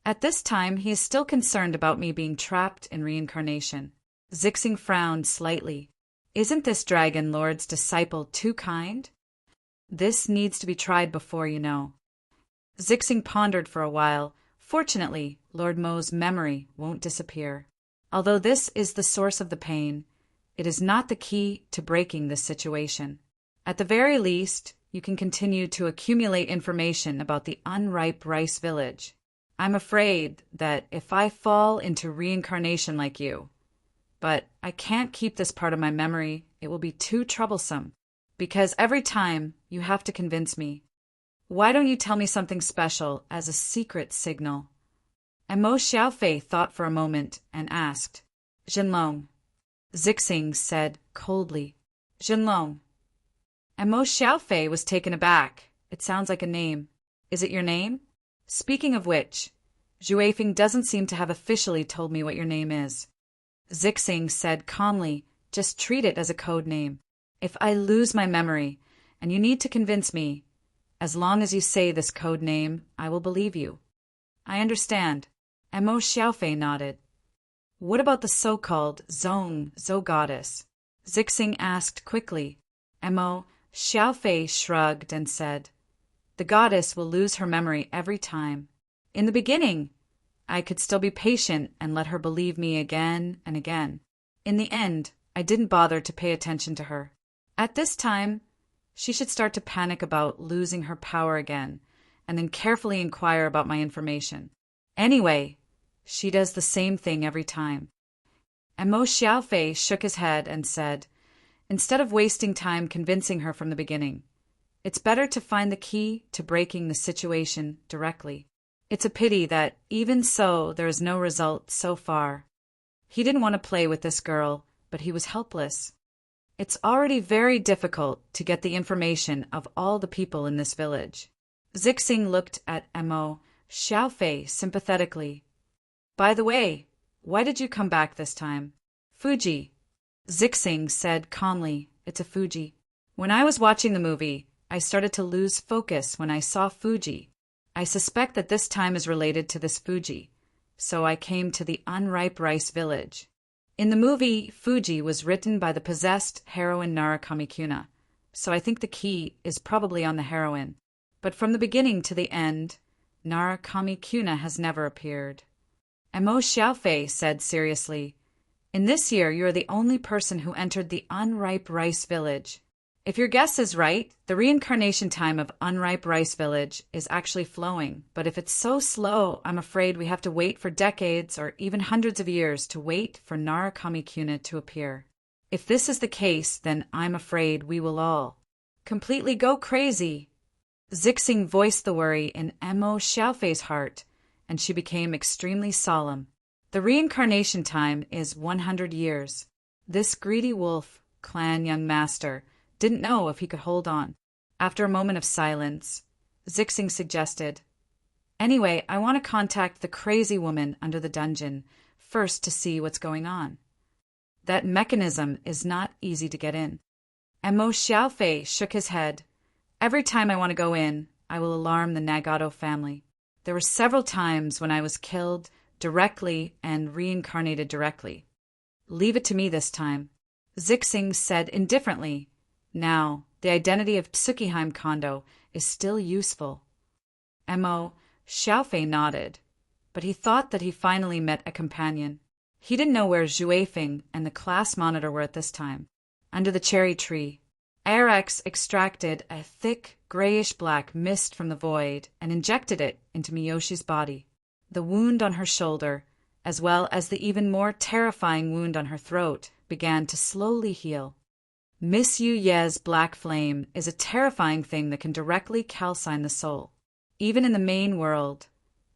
At this time, he is still concerned about me being trapped in reincarnation. Zixing frowned slightly. Isn't this Dragon Lord's disciple too kind? This needs to be tried before you know. Zixing pondered for a while. Fortunately, Lord Mo's memory won't disappear. Although this is the source of the pain, it is not the key to breaking this situation. At the very least, you can continue to accumulate information about the unripe rice village. I'm afraid that if I fall into reincarnation like you, but I can't keep this part of my memory, it will be too troublesome, because every time you have to convince me. Why don't you tell me something special as a secret signal? And Mo Xiaofei thought for a moment and asked, Zhenlong. Zixing said coldly, Zhenlong. And Mo Xiaofei was taken aback. It sounds like a name. Is it your name? Speaking of which, Zhuefeng doesn't seem to have officially told me what your name is. Zixing said calmly, just treat it as a code name. If I lose my memory, and you need to convince me, as long as you say this code name, I will believe you. I understand. And Mo Xiaofei nodded. What about the so-called Zong goddess? Zixing asked quickly. Mo Xiaofei shrugged and said, the goddess will lose her memory every time. In the beginning, I could still be patient and let her believe me again and again. In the end, I didn't bother to pay attention to her. At this time, she should start to panic about losing her power again, and then carefully inquire about my information. Anyway, she does the same thing every time. And Mo Xiaofei shook his head and said, instead of wasting time convincing her from the beginning, it's better to find the key to breaking the situation directly. It's a pity that, even so, there is no result so far. He didn't want to play with this girl, but he was helpless. It's already very difficult to get the information of all the people in this village. Zixing looked at Mo Xiaofei sympathetically. By the way, why did you come back this time? Fuji. Zixing said calmly, it's a Fuji. When I was watching the movie, I started to lose focus when I saw Fuji. I suspect that this time is related to this Fuji, so I came to the unripe rice village. In the movie, Fuji was written by the possessed heroine Nara Kamikuna, so I think the key is probably on the heroine. But from the beginning to the end, Nara Kamikuna has never appeared. And Mo Xiaofei said seriously, in this year you are the only person who entered the unripe rice village. If your guess is right, the reincarnation time of unripe rice village is actually flowing, but if it's so slow, I'm afraid we have to wait for decades or even hundreds of years to wait for Nara Kamikuna to appear. If this is the case, then I'm afraid we will all completely go crazy. Zixing voiced the worry in Mo Xiaofei's heart, and she became extremely solemn. The reincarnation time is 100 years. This greedy wolf, clan young master, didn't know if he could hold on. After a moment of silence, Zixing suggested, anyway, I want to contact the crazy woman under the dungeon first to see what's going on. That mechanism is not easy to get in. And Mo Xiaofei shook his head. Every time I want to go in, I will alarm the Nagato family. There were several times when I was killed directly and reincarnated directly. Leave it to me this time. Zixing said indifferently, now, the identity of Tsukihime Kondo is still useful. Mo Xiaofei nodded, but he thought that he finally met a companion. He didn't know where Zhuifeng and the class monitor were at this time. Under the cherry tree, Arax extracted a thick, grayish-black mist from the void and injected it into Miyoshi's body. The wound on her shoulder, as well as the even more terrifying wound on her throat, began to slowly heal. Miss Yu Ye's black flame is a terrifying thing that can directly calcine the soul. Even in the main world,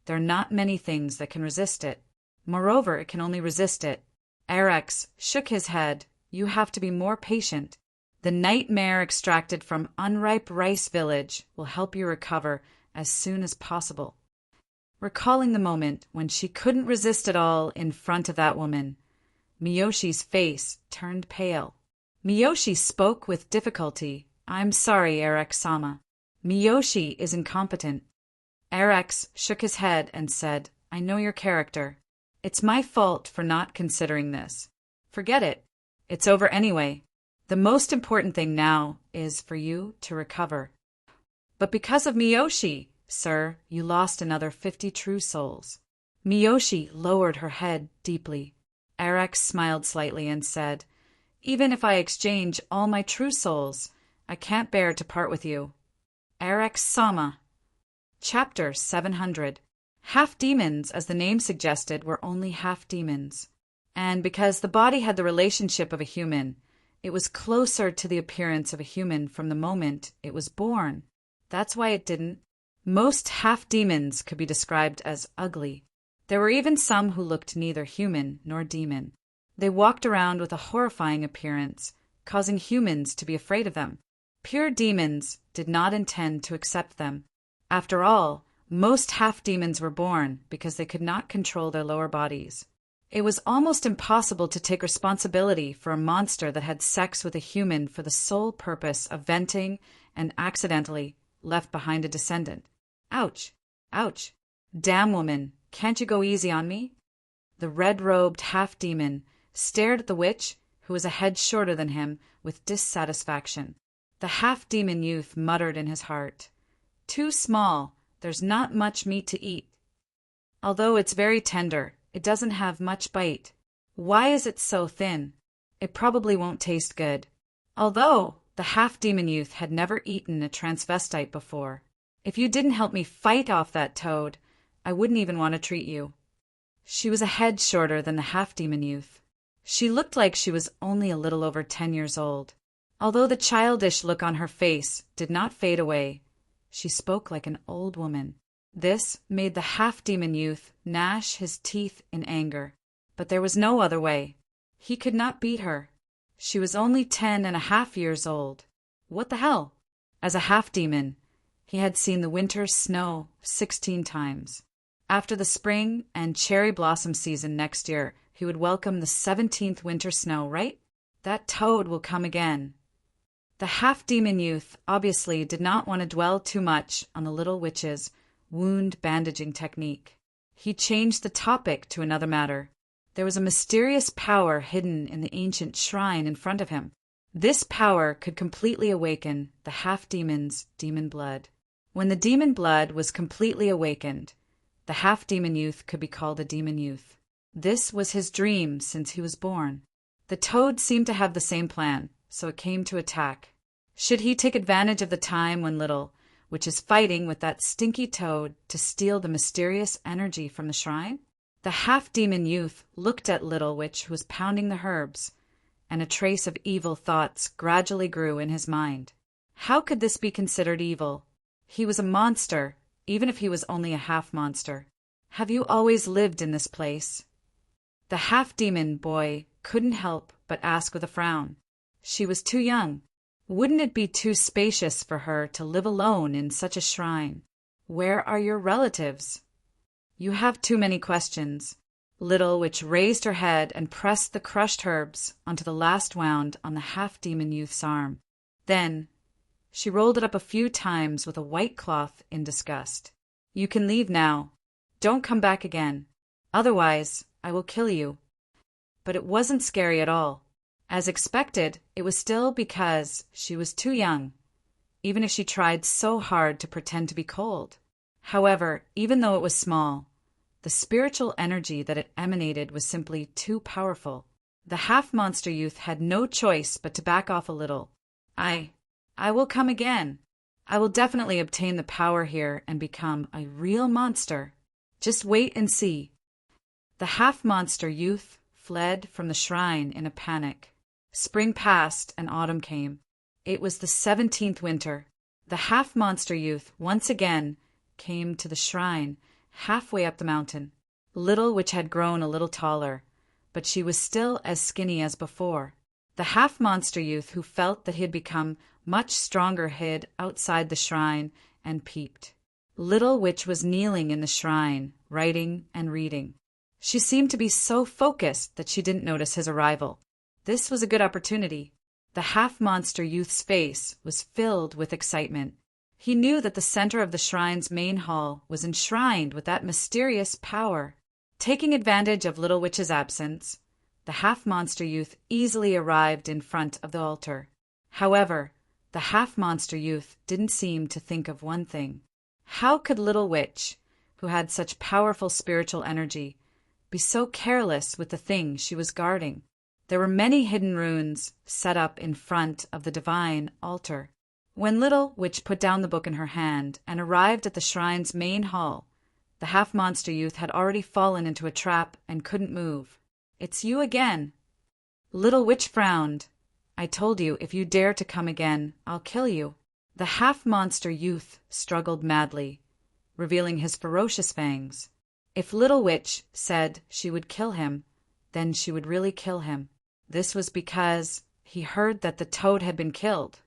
there are not many things that can resist it. Moreover, it can only resist it. Arax shook his head. You have to be more patient. The nightmare extracted from unripe rice village will help you recover as soon as possible. Recalling the moment when she couldn't resist it all in front of that woman, Miyoshi's face turned pale. Miyoshi spoke with difficulty. I'm sorry, Arax-sama. Miyoshi is incompetent. Arax shook his head and said, I know your character. It's my fault for not considering this. Forget it. It's over anyway. The most important thing now is for you to recover. But because of Miyoshi, sir, you lost another 50 true souls. Miyoshi lowered her head deeply. Arax smiled slightly and said, even if I exchange all my true souls, I can't bear to part with you. Arax-sama. Chapter 700. Half-demons, as the name suggested, were only half-demons. And because the body had the relationship of a human, it was closer to the appearance of a human from the moment it was born. That's why it didn't. Most half-demons could be described as ugly. There were even some who looked neither human nor demon. They walked around with a horrifying appearance, causing humans to be afraid of them. Pure demons did not intend to accept them. After all, most half-demons were born because they could not control their lower bodies. It was almost impossible to take responsibility for a monster that had sex with a human for the sole purpose of venting and accidentally left behind a descendant. Ouch! Ouch! Damn woman, can't you go easy on me? The red-robed half-demon stared at the witch, who was a head shorter than him, with dissatisfaction. The half-demon youth muttered in his heart, too small, there's not much meat to eat. Although it's very tender, it doesn't have much bite. Why is it so thin? It probably won't taste good. Although the half-demon youth had never eaten a transvestite before, If you didn't help me fight off that toad, I wouldn't even want to treat you." She was a head shorter than the half-demon youth. She looked like she was only a little over 10 years old. Although the childish look on her face did not fade away, she spoke like an old woman. This made the half-demon youth gnash his teeth in anger. But there was no other way. He could not beat her. She was only 10.5 years old. What the hell? As a half-demon, he had seen the winter snow 16 times. After the spring and cherry blossom season next year, he would welcome the 17th winter snow, right? That toad will come again. The half-demon youth obviously did not want to dwell too much on the little witch's wound bandaging technique. He changed the topic to another matter. There was a mysterious power hidden in the ancient shrine in front of him. This power could completely awaken the half-demon's demon blood. When the demon blood was completely awakened, the half-demon youth could be called a demon youth. This was his dream since he was born. The toad seemed to have the same plan, so it came to attack. Should he take advantage of the time when Little Witch is fighting with that stinky toad to steal the mysterious energy from the shrine? The half-demon youth looked at Little Witch, who was pounding the herbs, and a trace of evil thoughts gradually grew in his mind. How could this be considered evil? He was a monster, even if he was only a half-monster. Have you always lived in this place? The half-demon boy couldn't help but ask with a frown. She was too young. Wouldn't it be too spacious for her to live alone in such a shrine? Where are your relatives? You have too many questions. Little Witch raised her head and pressed the crushed herbs onto the last wound on the half-demon youth's arm. Then she rolled it up a few times with a white cloth in disgust. You can leave now. Don't come back again. Otherwise, I will kill you. But it wasn't scary at all. As expected, it was still because she was too young, even if she tried so hard to pretend to be cold. However, even though it was small, the spiritual energy that it emanated was simply too powerful. The half-monster youth had no choice but to back off a little. I will come again. I will definitely obtain the power here and become a real monster. Just wait and see. The half-monster youth fled from the shrine in a panic. Spring passed and autumn came. It was the 17th winter. The half-monster youth once again came to the shrine halfway up the mountain. Little Witch had grown a little taller, but she was still as skinny as before. The half-monster youth, who felt that he had become much stronger, hid outside the shrine and peeped. Little Witch was kneeling in the shrine, writing and reading. She seemed to be so focused that she didn't notice his arrival. This was a good opportunity. The half-monster youth's face was filled with excitement. He knew that the center of the shrine's main hall was enshrined with that mysterious power. Taking advantage of Little Witch's absence, the half-monster youth easily arrived in front of the altar. However, the half-monster youth didn't seem to think of one thing. How could Little Witch, who had such powerful spiritual energy, be so careless with the thing she was guarding? There were many hidden runes set up in front of the divine altar. When Little Witch put down the book in her hand and arrived at the shrine's main hall, the half-monster youth had already fallen into a trap and couldn't move. "It's you again." Little Witch frowned. "I told you, if you dare to come again, I'll kill you." The half-monster youth struggled madly, revealing his ferocious fangs. If Little Witch said she would kill him, then she would really kill him. This was because he heard that the toad had been killed.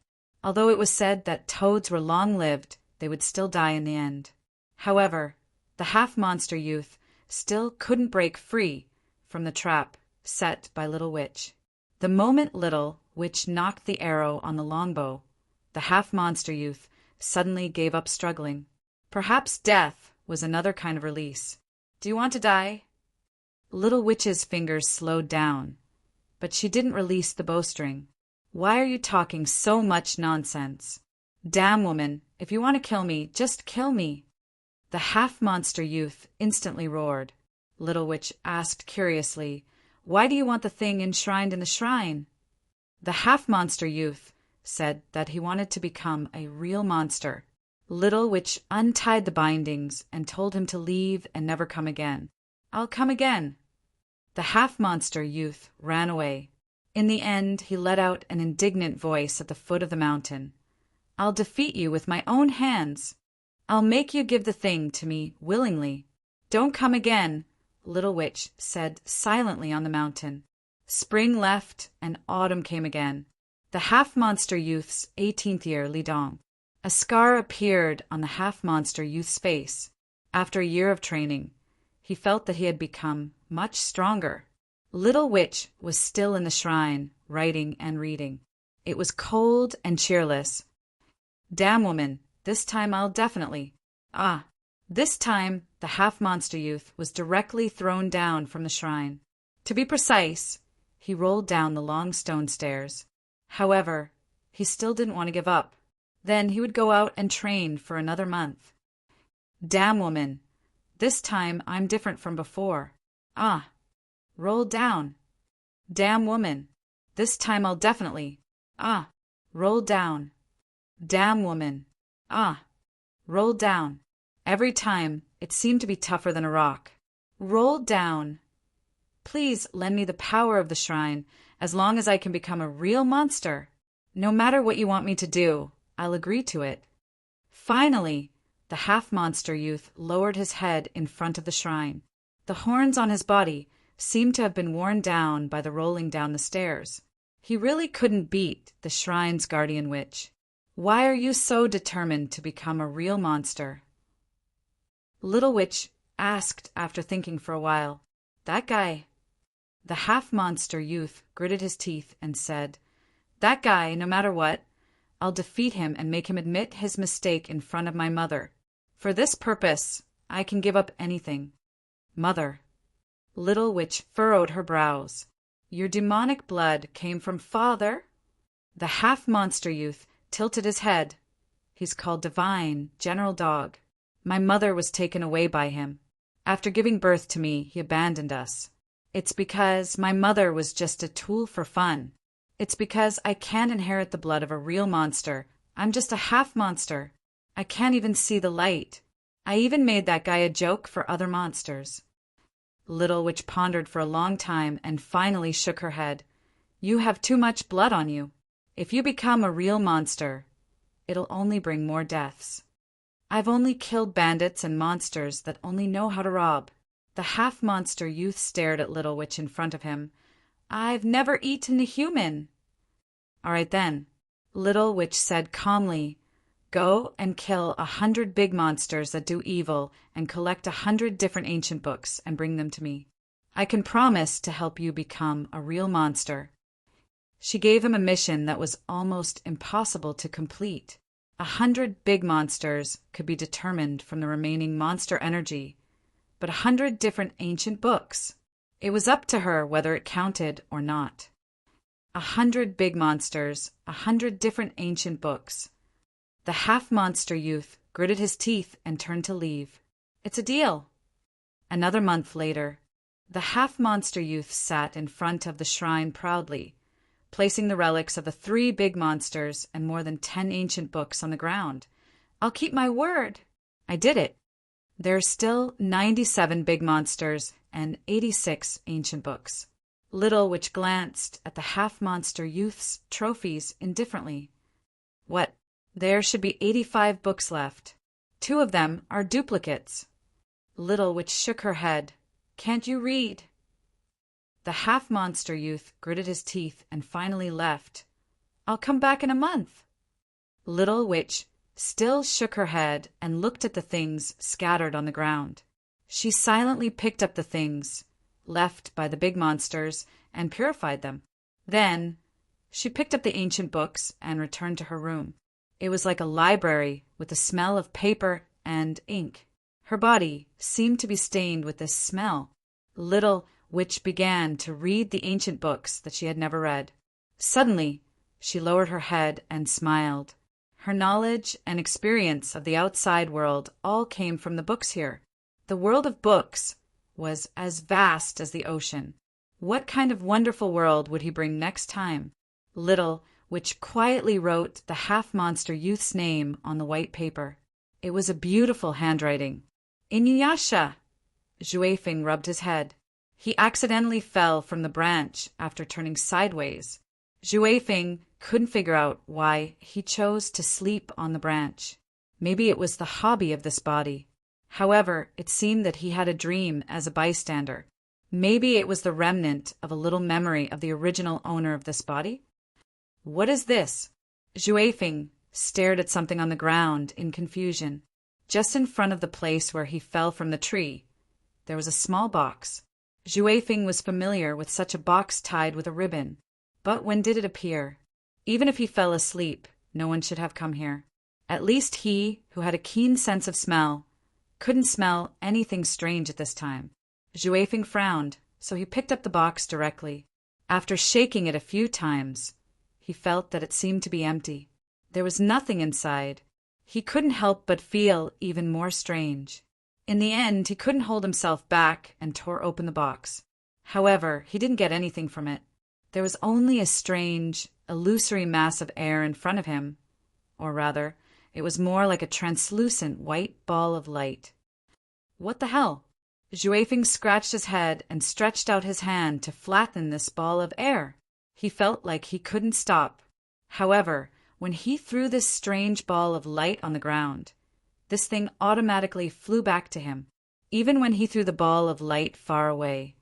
Although it was said that toads were long-lived, they would still die in the end. However, the half-monster youth still couldn't break free from the trap set by Little Witch. The moment Little Witch knocked the arrow on the longbow, the half-monster youth suddenly gave up struggling. Perhaps death was another kind of release. "Do you want to die?" Little Witch's fingers slowed down, but she didn't release the bowstring. "Why are you talking so much nonsense? Damn, woman, if you want to kill me, just kill me." The half-monster youth instantly roared. Little Witch asked curiously, "Why do you want the thing enshrined in the shrine?" The half-monster youth said that he wanted to become a real monster. Little Witch untied the bindings and told him to leave and never come again. "I'll come again." The half-monster youth ran away. In the end, he let out an indignant voice at the foot of the mountain. "I'll defeat you with my own hands. I'll make you give the thing to me willingly." "Don't come again," Little Witch said silently on the mountain. Spring left and autumn came again. The half-monster youth's 18th year lidong. A scar appeared on the half-monster youth's face. After a year of training, he felt that he had become much stronger. Little Witch was still in the shrine, writing and reading. It was cold and cheerless. "Damn woman, this time I'll definitely." This time the half-monster youth was directly thrown down from the shrine. To be precise, he rolled down the long stone stairs. However, he still didn't want to give up. Then he would go out and train for another month. "Damn woman, this time I'm different from before." Roll down. "Damn woman, this time I'll definitely." Roll down. "Damn woman." Roll down. Every time it seemed to be tougher than a rock. "Roll down. Please lend me the power of the shrine as long as I can become a real monster. No matter what you want me to do, I'll agree to it." Finally, the half-monster youth lowered his head in front of the shrine. The horns on his body seemed to have been worn down by the rolling down the stairs. He really couldn't beat the shrine's guardian witch. "Why are you so determined to become a real monster?" Little Witch asked after thinking for a while. "That guy." The half-monster youth gritted his teeth and said, "That guy, no matter what, I'll defeat him and make him admit his mistake in front of my mother. For this purpose, I can give up anything." "Mother." Little Witch furrowed her brows. "Your demonic blood came from father?" The half-monster youth tilted his head. "He's called Divine, General Dog. My mother was taken away by him. After giving birth to me, he abandoned us. It's because my mother was just a tool for fun. It's because I can't inherit the blood of a real monster. I'm just a half-monster. I can't even see the light. I even made that guy a joke for other monsters." Little Witch pondered for a long time and finally shook her head. "You have too much blood on you. If you become a real monster, it'll only bring more deaths. I've only killed bandits and monsters that only know how to rob." The half-monster youth stared at Little Witch in front of him. "I've never eaten a human." "All right then," Little Witch said calmly. "Go and kill 100 big monsters that do evil and collect 100 different ancient books and bring them to me. I can promise to help you become a real monster." She gave him a mission that was almost impossible to complete. 100 big monsters could be determined from the remaining monster energy, but 100 different ancient books. It was up to her whether it counted or not. 100 big monsters, 100 different ancient books. The half-monster youth gritted his teeth and turned to leave. "It's a deal." Another month later, the half-monster youth sat in front of the shrine proudly, placing the relics of the 3 big monsters and more than 10 ancient books on the ground. "I'll keep my word." "I did it. There are still 97 big monsters and 86 ancient books." Little Witch glanced at the half-monster youth's trophies indifferently. "What? There should be 85 books left. 2 of them are duplicates." Little Witch shook her head. "Can't you read?" The half-monster youth gritted his teeth and finally left. "I'll come back in a month." Little Witch still shook her head and looked at the things scattered on the ground. She silently picked up the things left by the big monsters and purified them. Then she picked up the ancient books and returned to her room. It was like a library with the smell of paper and ink. Her body seemed to be stained with this smell. Little Witch began to read the ancient books that she had never read. Suddenly, she lowered her head and smiled. Her knowledge and experience of the outside world all came from the books here. The world of books was as vast as the ocean. What kind of wonderful world would he bring next time? Little Witch quietly wrote the half-monster youth's name on the white paper. It was a beautiful handwriting. Inuyasha! Zhuefeng rubbed his head. He accidentally fell from the branch after turning sideways. Zhuefeng couldn't figure out why he chose to sleep on the branch. Maybe it was the hobby of this body. However, it seemed that he had a dream as a bystander. Maybe it was the remnant of a little memory of the original owner of this body? What is this? Zhuefeng stared at something on the ground in confusion. Just in front of the place where he fell from the tree, there was a small box. Zhuefeng was familiar with such a box tied with a ribbon. But when did it appear? Even if he fell asleep, no one should have come here. At least he, who had a keen sense of smell, couldn't smell anything strange at this time. Zhuefeng frowned, so he picked up the box directly. After shaking it a few times, he felt that it seemed to be empty. There was nothing inside. He couldn't help but feel even more strange. In the end, he couldn't hold himself back and tore open the box. However, he didn't get anything from it. There was only a strange, illusory mass of air in front of him. Or rather, it was more like a translucent white ball of light. What the hell? Zhuefeng scratched his head and stretched out his hand to flatten this ball of air. He felt like he couldn't stop. However, when he threw this strange ball of light on the ground, this thing automatically flew back to him. Even when he threw the ball of light far away,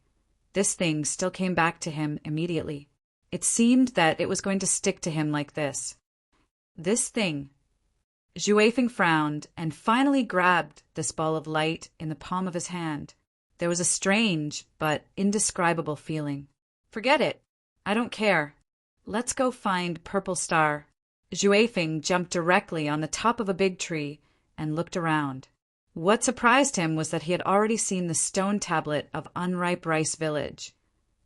this thing still came back to him immediately. It seemed that it was going to stick to him like this. This thing. Zhuefeng frowned and finally grabbed this ball of light in the palm of his hand. There was a strange but indescribable feeling. Forget it. I don't care. Let's go find Purple Star. Zhuefeng jumped directly on the top of a big tree and looked around. What surprised him was that he had already seen the stone tablet of Unripe Rice Village,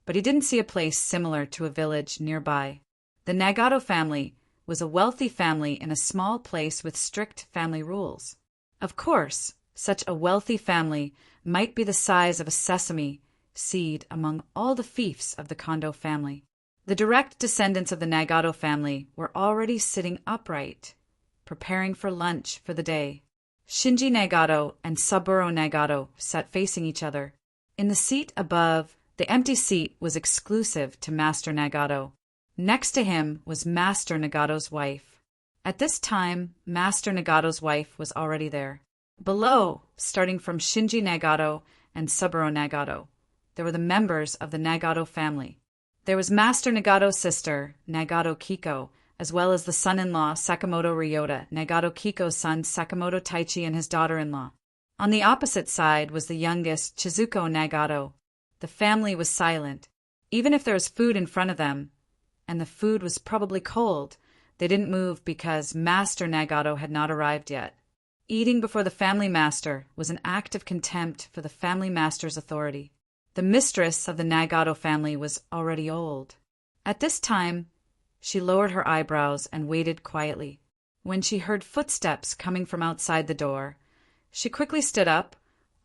but he didn't see a place similar to a village nearby. The Nagato family was a wealthy family in a small place with strict family rules. Of course, such a wealthy family might be the size of a sesame seed among all the fiefs of the Kondo family. The direct descendants of the Nagato family were already sitting upright, preparing for lunch for the day. Shinji Nagato and Saburo Nagato sat facing each other. In the seat above, the empty seat was exclusive to Master Nagato. Next to him was Master Nagato's wife. At this time, Master Nagato's wife was already there. Below, starting from Shinji Nagato and Saburo Nagato, there were the members of the Nagato family. There was Master Nagato's sister, Nagato Kiko, as well as the son-in-law Sakamoto Ryota, Nagato Kiko's son Sakamoto Taichi and his daughter-in-law. On the opposite side was the youngest Chizuko Nagato. The family was silent. Even if there was food in front of them, and the food was probably cold, they didn't move because Master Nagato had not arrived yet. Eating before the family master was an act of contempt for the family master's authority. The mistress of the Nagato family was already old. At this time, she lowered her eyebrows and waited quietly. When she heard footsteps coming from outside the door, she quickly stood up,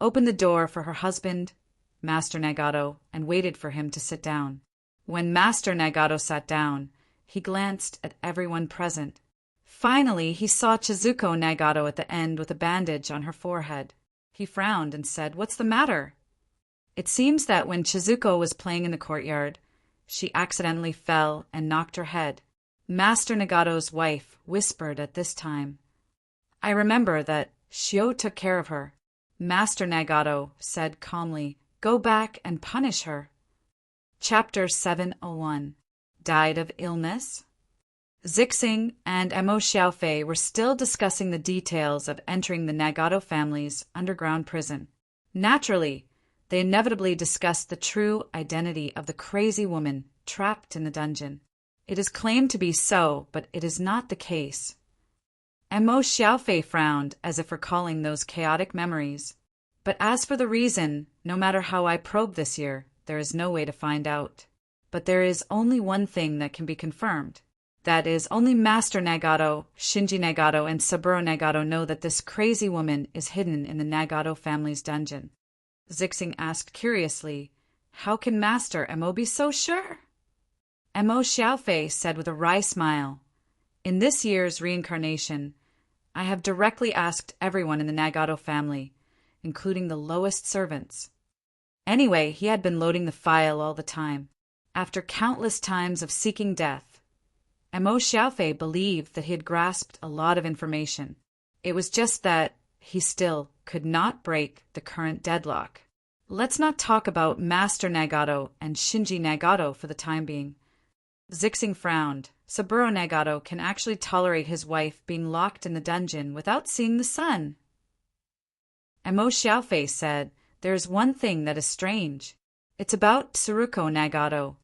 opened the door for her husband, Master Nagato, and waited for him to sit down. When Master Nagato sat down, he glanced at everyone present. Finally, he saw Chizuko Nagato at the end with a bandage on her forehead. He frowned and said, "What's the matter?" It seems that when Chizuko was playing in the courtyard, she accidentally fell and knocked her head. Master Nagato's wife whispered at this time, "I remember that Shio took care of her." Master Nagato said calmly, "Go back and punish her." Chapter 701. Died of illness? Zixing and Emo Xiaofei were still discussing the details of entering the Nagato family's underground prison. Naturally, they inevitably discussed the true identity of the crazy woman trapped in the dungeon. It is claimed to be so, but it is not the case. Emo Xiaofei frowned as if recalling those chaotic memories. But as for the reason, no matter how I probe this year, there is no way to find out. But there is only one thing that can be confirmed. That is, only Master Nagato, Shinji Nagato, and Saburo Nagato know that this crazy woman is hidden in the Nagato family's dungeon. Zixing asked curiously, "How can Master Emo be so sure?" Emo Xiaofei said with a wry smile, "In this year's reincarnation, I have directly asked everyone in the Nagato family, including the lowest servants. Anyway, he had been loading the file all the time. After countless times of seeking death, Mo Xiaofei believed that he had grasped a lot of information. It was just that he still could not break the current deadlock. Let's not talk about Master Nagato and Shinji Nagato for the time being. Zixing frowned. Saburo Nagato can actually tolerate his wife being locked in the dungeon without seeing the sun. Mo Xiaofei said, there is one thing that is strange. It's about Tsuruko Nagato.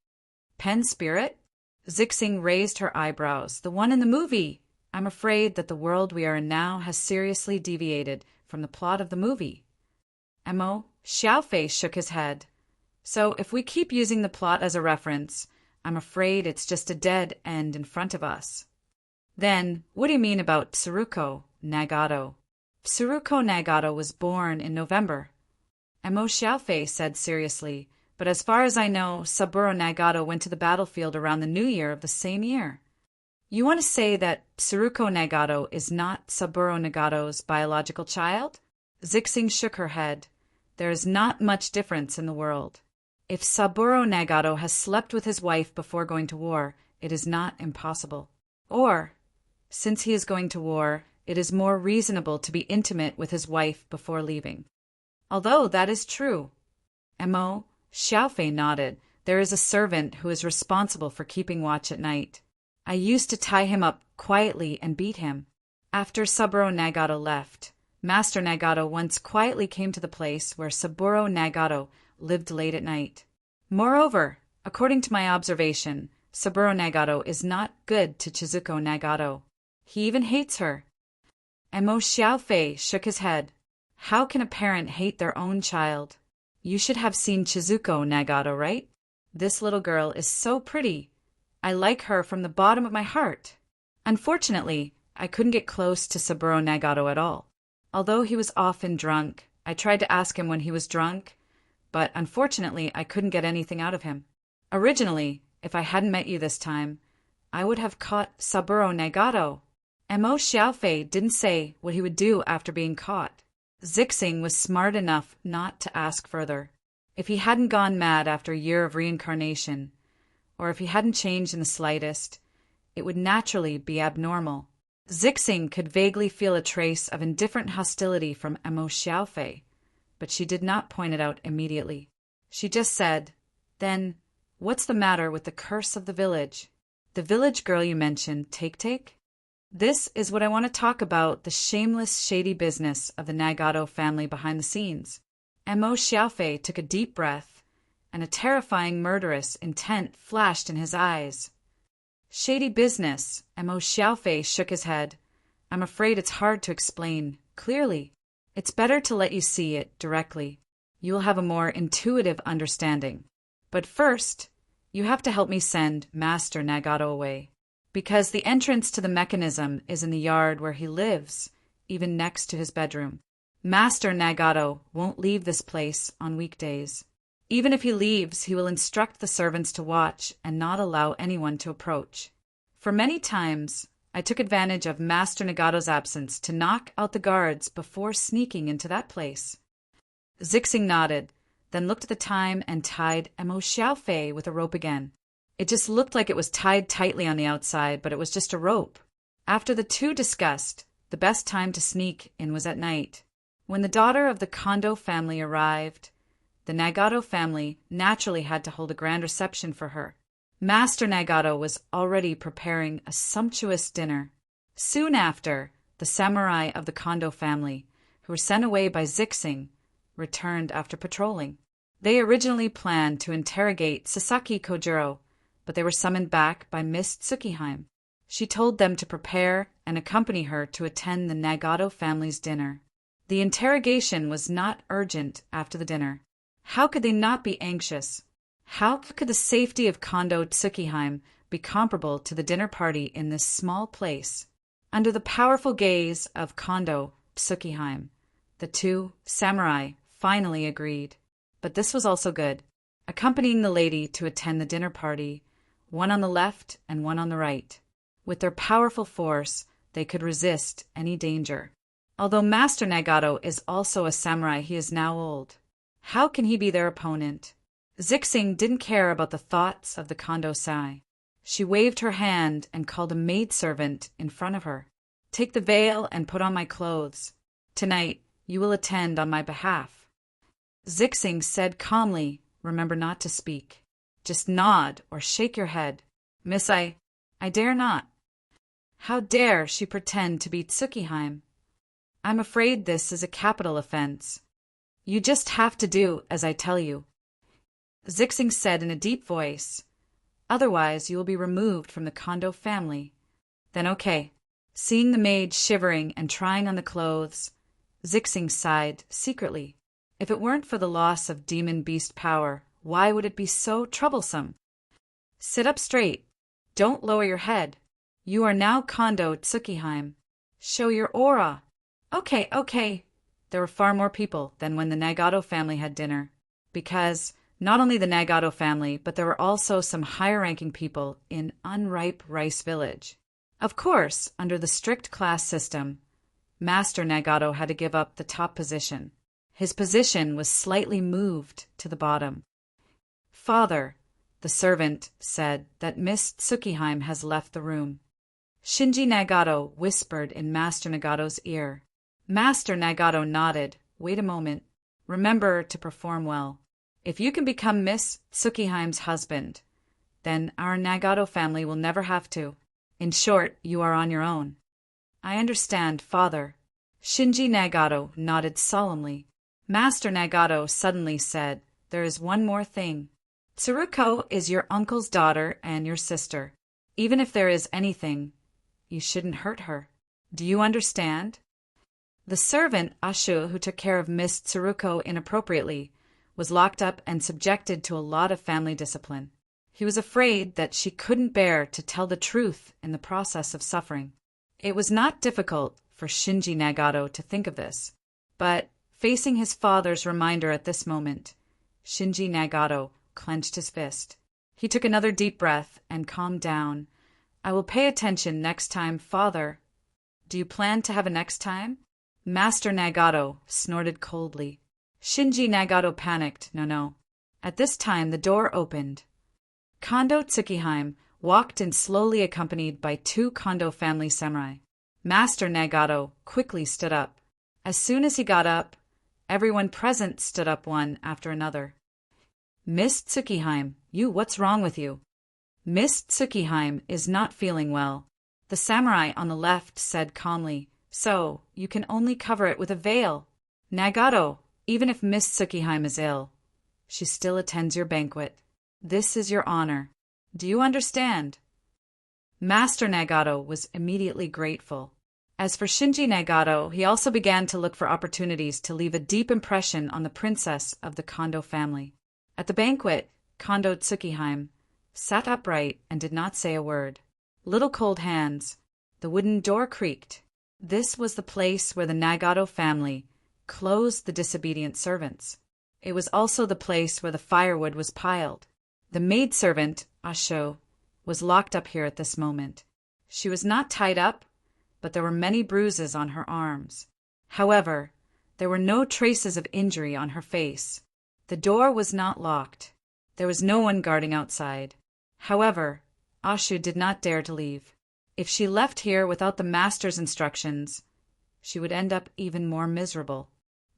Pen spirit? Zixing raised her eyebrows. The one in the movie. I'm afraid that the world we are in now has seriously deviated from the plot of the movie. Mo Xiaofei shook his head. So if we keep using the plot as a reference, I'm afraid it's just a dead end in front of us. Then, what do you mean about Tsuruko Nagato? Tsuruko Nagato was born in November. Mo Xiaofei said seriously, but as far as I know, Saburo Nagato went to the battlefield around the new year of the same year. You want to say that Tsuruko Nagato is not Saburo Nagato's biological child? Zixing shook her head. There is not much difference in the world. If Saburo Nagato has slept with his wife before going to war, it is not impossible. Or, since he is going to war, it is more reasonable to be intimate with his wife before leaving. Although that is true. Mo Xiaofei nodded. There is a servant who is responsible for keeping watch at night. I used to tie him up quietly and beat him. After Saburo Nagato left, Master Nagato once quietly came to the place where Saburo Nagato lived late at night. Moreover, according to my observation, Saburo Nagato is not good to Chizuko Nagato. He even hates her. Mo Xiaofei shook his head. How can a parent hate their own child? You should have seen Chizuko Nagato, right? This little girl is so pretty. I like her from the bottom of my heart. Unfortunately, I couldn't get close to Saburo Nagato at all. Although he was often drunk, I tried to ask him when he was drunk, but unfortunately I couldn't get anything out of him. Originally, if I hadn't met you this time, I would have caught Saburo Nagato. Mo Xiaofei didn't say what he would do after being caught. Zixing was smart enough not to ask further. If he hadn't gone mad after a year of reincarnation, or if he hadn't changed in the slightest, it would naturally be abnormal. Zixing could vaguely feel a trace of indifferent hostility from Mo Xiaofei, but she did not point it out immediately. She just said, Then, what's the matter with the curse of the village? The village girl you mentioned, Take? This is what I want to talk about, the shameless, shady business of the Nagato family behind the scenes. Mo Xiaofei took a deep breath, and a terrifying, murderous intent flashed in his eyes. Shady business, Mo Xiaofei shook his head. I'm afraid it's hard to explain clearly. It's better to let you see it directly. You will have a more intuitive understanding. But first, you have to help me send Master Nagato away. Because the entrance to the mechanism is in the yard where he lives, even next to his bedroom. Master Nagato won't leave this place on weekdays. Even if he leaves, he will instruct the servants to watch and not allow anyone to approach. For many times, I took advantage of Master Nagato's absence to knock out the guards before sneaking into that place. Zixing nodded, then looked at the time and tied Mo Xiaofei with a rope again. It just looked like it was tied tightly on the outside, but it was just a rope. After the two discussed, the best time to sneak in was at night. When the daughter of the Kondo family arrived, the Nagato family naturally had to hold a grand reception for her. Master Nagato was already preparing a sumptuous dinner. Soon after, the samurai of the Kondo family, who were sent away by Zixing, returned after patrolling. They originally planned to interrogate Sasaki Kojiro, but they were summoned back by Miss Tsukihime. She told them to prepare and accompany her to attend the Nagato family's dinner. The interrogation was not urgent after the dinner. How could they not be anxious? How could the safety of Kondo Tsukihime be comparable to the dinner party in this small place? Under the powerful gaze of Kondo Tsukihime, the two samurai finally agreed. But this was also good. Accompanying the lady to attend the dinner party, one on the left and one on the right. With their powerful force, they could resist any danger. Although Master Nagato is also a samurai, he is now old. How can he be their opponent? Zixing didn't care about the thoughts of the Kondosai. She waved her hand and called a maidservant in front of her. Take the veil and put on my clothes. Tonight, you will attend on my behalf. Zixing said calmly, remember not to speak. Just nod or shake your head. Miss, I dare not. How dare she pretend to be Tsukiheim? I'm afraid this is a capital offense. You just have to do as I tell you. Zixing said in a deep voice. Otherwise, you will be removed from the Kondo family. Then okay. Seeing the maid shivering and trying on the clothes, Zixing sighed secretly. If it weren't for the loss of demon beast power, why would it be so troublesome? Sit up straight. Don't lower your head. You are now Kondo Tsukiheim. Show your aura. Okay. There were far more people than when the Nagato family had dinner, because not only the Nagato family, but there were also some higher-ranking people in Unripe Rice Village. Of course, under the strict class system, Master Nagato had to give up the top position. His position was slightly moved to the bottom. Father, the servant said that Miss Tsukiheim has left the room. Shinji Nagato whispered in Master Nagato's ear. Master Nagato nodded. Wait a moment. Remember to perform well. If you can become Miss Tsukiheim's husband, then our Nagato family will never have to. In short, you are on your own. I understand, Father. Shinji Nagato nodded solemnly. Master Nagato suddenly said, there is one more thing. Tsuruko is your uncle's daughter and your sister. Even if there is anything, you shouldn't hurt her. Do you understand? The servant, Ashu, who took care of Miss Tsuruko inappropriately, was locked up and subjected to a lot of family discipline. He was afraid that she couldn't bear to tell the truth in the process of suffering. It was not difficult for Shinji Nagato to think of this, but facing his father's reminder at this moment, Shinji Nagato clenched his fist. He took another deep breath and calmed down. I will pay attention next time, Father. Do you plan to have a next time? Master Nagato snorted coldly. Shinji Nagato panicked. No. At this time, the door opened. Kondo Tsukiheim walked in slowly accompanied by 2 Kondo family samurai. Master Nagato quickly stood up. As soon as he got up, everyone present stood up one after another. Miss Tsukiheim, what's wrong with you? Miss Tsukiheim is not feeling well. The samurai on the left said calmly, so you can only cover it with a veil. Nagato, even if Miss Tsukiheim is ill, she still attends your banquet. This is your honor. Do you understand? Master Nagato was immediately grateful. As for Shinji Nagato, he also began to look for opportunities to leave a deep impression on the princess of the Kondo family. At the banquet, Kondo Tsukiheim sat upright and did not say a word. Little cold hands. The wooden door creaked. This was the place where the Nagato family closed the disobedient servants. It was also the place where the firewood was piled. The maidservant, Asho, was locked up here at this moment. She was not tied up, but there were many bruises on her arms. However, there were no traces of injury on her face. The door was not locked. There was no one guarding outside. However, Ashu did not dare to leave. If she left here without the master's instructions, she would end up even more miserable.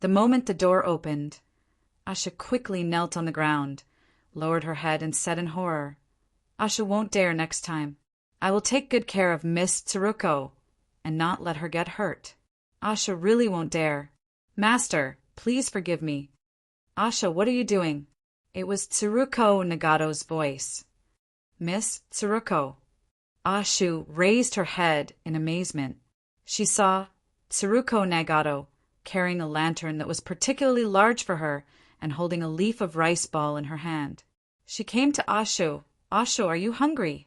The moment the door opened, Asha quickly knelt on the ground, lowered her head, and said in horror, Asha won't dare next time. I will take good care of Miss Tsuruko and not let her get hurt. Asha really won't dare. Master, please forgive me. Asha, what are you doing? It was Tsuruko Nagato's voice. Miss Tsuruko. Ashu raised her head in amazement. She saw Tsuruko Nagato carrying a lantern that was particularly large for her and holding a leaf of rice ball in her hand. She came to Ashu. Ashu, are you hungry?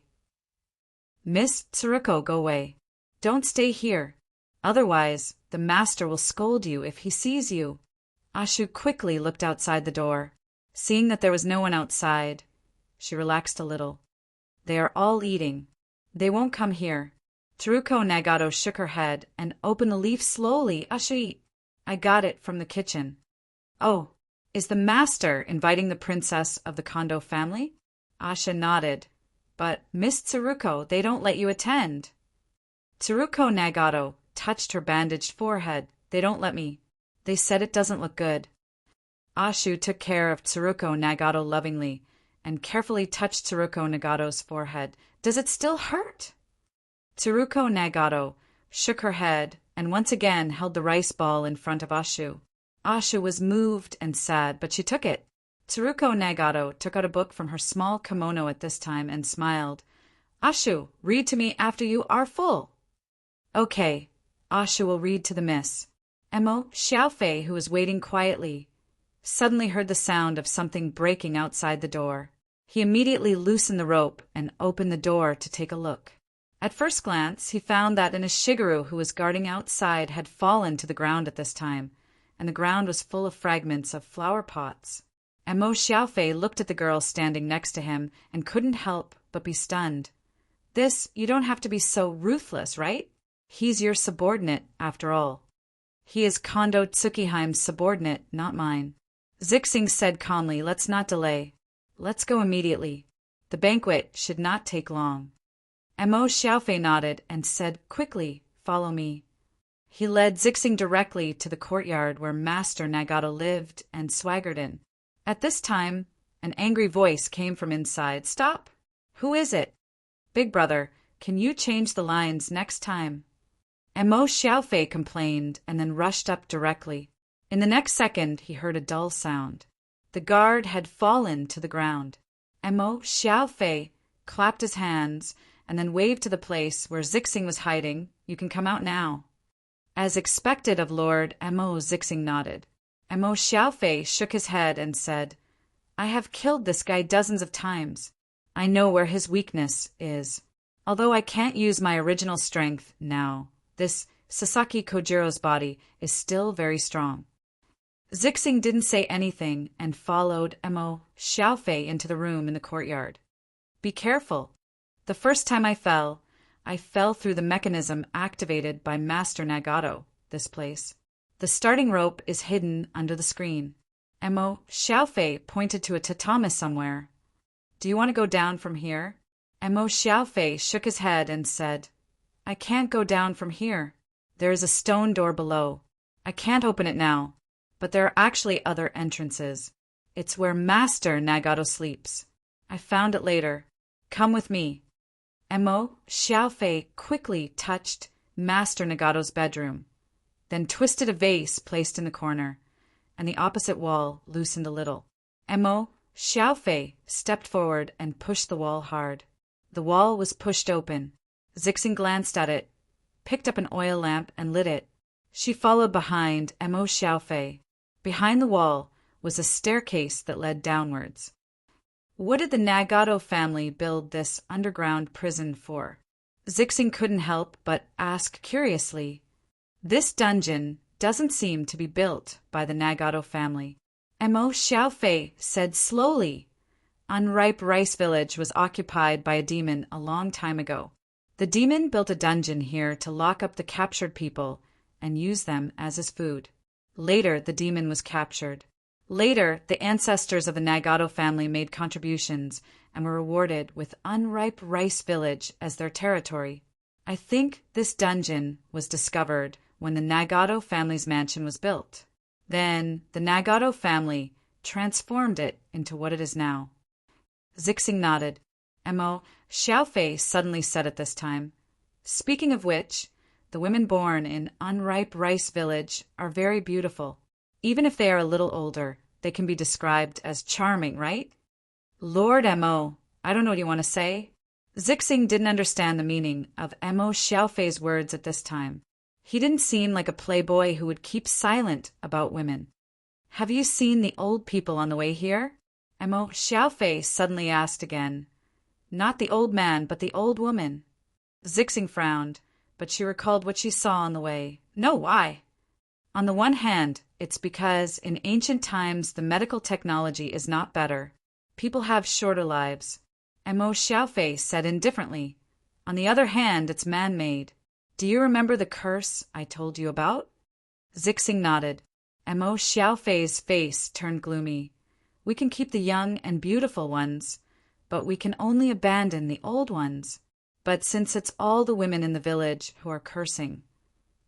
Miss Tsuruko, go away. Don't stay here. Otherwise, the master will scold you if he sees you. Ashu quickly looked outside the door. Seeing that there was no one outside, she relaxed a little. They are all eating. They won't come here. Teruko Nagato shook her head and opened the leaf slowly. Ashu, I got it from the kitchen. Oh, is the master inviting the princess of the Kondo family? Asha nodded. But, Miss Tsuruko, they don't let you attend. Tsuruko Nagato touched her bandaged forehead. They don't let me. They said it doesn't look good. Ashu took care of Tsuruko Nagato lovingly and carefully touched Tsuruko Nagato's forehead. Does it still hurt? Tsuruko Nagato shook her head and once again held the rice ball in front of Ashu. Ashu was moved and sad, but she took it. Tsuruko Nagato took out a book from her small kimono at this time and smiled. Ashu, read to me after you are full. Okay, Ashu will read to the miss. Emo Xiaofei, who was waiting quietly, suddenly heard the sound of something breaking outside the door. He immediately loosened the rope and opened the door to take a look. At first glance, he found that an Ishigaru who was guarding outside had fallen to the ground at this time, and the ground was full of fragments of flower pots. Emo Xiaofei looked at the girl standing next to him and couldn't help but be stunned. You don't have to be so ruthless, right? He's your subordinate, after all. He is Kondo Tsukiheim's subordinate, not mine. Zixing said calmly, let's not delay. Let's go immediately. The banquet should not take long. Emo Xiaofei nodded and said quickly, follow me. He led Zixing directly to the courtyard where Master Nagato lived and swaggered in. At this time, an angry voice came from inside. Stop! Who is it? Big brother, can you change the lines next time? Emo Xiaofei complained and then rushed up directly. In the next second, he heard a dull sound. The guard had fallen to the ground. Emo Xiaofei clapped his hands and then waved to the place where Zixing was hiding. You can come out now. As expected of Lord Emo, Zixing nodded. Emo Xiaofei shook his head and said, I have killed this guy dozens of times. I know where his weakness is. Although I can't use my original strength now, this Sasaki Kojiro's body is still very strong. Zixing didn't say anything and followed Emo Xiaofei into the room in the courtyard. Be careful. The first time I fell through the mechanism activated by Master Nagato, this place. The starting rope is hidden under the screen. Emo Xiaofei pointed to a tatami somewhere. Do you want to go down from here? Emo Xiaofei shook his head and said, I can't go down from here. There is a stone door below. I can't open it now, but there are actually other entrances. It's where Master Nagato sleeps. I found it later. Come with me. Emo Xiaofei quickly touched Master Nagato's bedroom, then twisted a vase placed in the corner, and the opposite wall loosened a little. Emo Xiaofei stepped forward and pushed the wall hard. The wall was pushed open. Zixing glanced at it, picked up an oil lamp and lit it. She followed behind Emo Xiaofei. Behind the wall was a staircase that led downwards. What did the Nagato family build this underground prison for? Zixing couldn't help but ask curiously. This dungeon doesn't seem to be built by the Nagato family. Emo Xiaofei said slowly. Unripe Rice Village was occupied by a demon a long time ago. The demon built a dungeon here to lock up the captured people and use them as his food. Later, the demon was captured. Later, the ancestors of the Nagato family made contributions and were rewarded with Unripe Rice Village as their territory. I think this dungeon was discovered when the Nagato family's mansion was built. Then, the Nagato family transformed it into what it is now. Zixing nodded. Emo Xiaofei suddenly said at this time, Speaking of which, the women born in Unripe Rice Village are very beautiful. Even if they are a little older, they can be described as charming, right? Lord Emo, I don't know what you want to say. Zixing didn't understand the meaning of Emo Xiaofei's words at this time. He didn't seem like a playboy who would keep silent about women. Have you seen the old people on the way here? Emo Xiaofei suddenly asked again. Not the old man, but the old woman. Zixing frowned, but she recalled what she saw on the way. No, why? On the one hand, it's because in ancient times the medical technology is not better. People have shorter lives. Emo Xiaofei said indifferently. On the other hand, it's man-made. Do you remember the curse I told you about? Zixing nodded. Mo Xiaofei's face turned gloomy. We can keep the young and beautiful ones, but we can only abandon the old ones. But since it's all the women in the village who are cursing,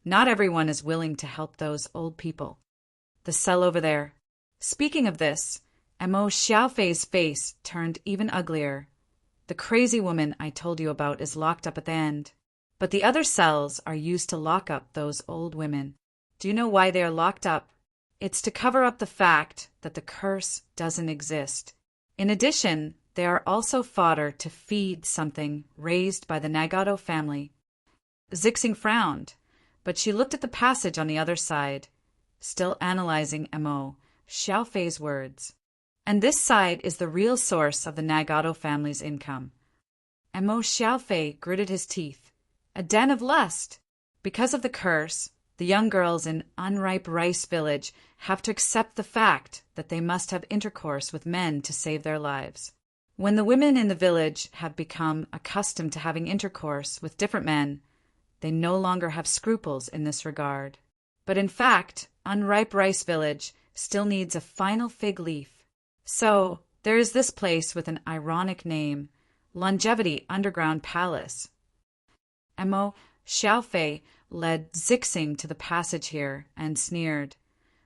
not everyone is willing to help those old people. The cell over there. Speaking of this, Mo Xiaofei's face turned even uglier. The crazy woman I told you about is locked up at the end. But the other cells are used to lock up those old women. Do you know why they are locked up? It's to cover up the fact that the curse doesn't exist. In addition, they are also fodder to feed something raised by the Nagato family. Zixing frowned, but she looked at the passage on the other side, still analyzing Mo Xiaofei's words. And this side is the real source of the Nagato family's income. Mo Xiaofei gritted his teeth. A den of lust. Because of the curse, the young girls in Unripe Rice Village have to accept the fact that they must have intercourse with men to save their lives. When the women in the village have become accustomed to having intercourse with different men, they no longer have scruples in this regard. But in fact, Unripe Rice Village still needs a final fig leaf. So, there is this place with an ironic name, Longevity Underground Palace. Mo Xiaofei led Zixing to the passage here and sneered.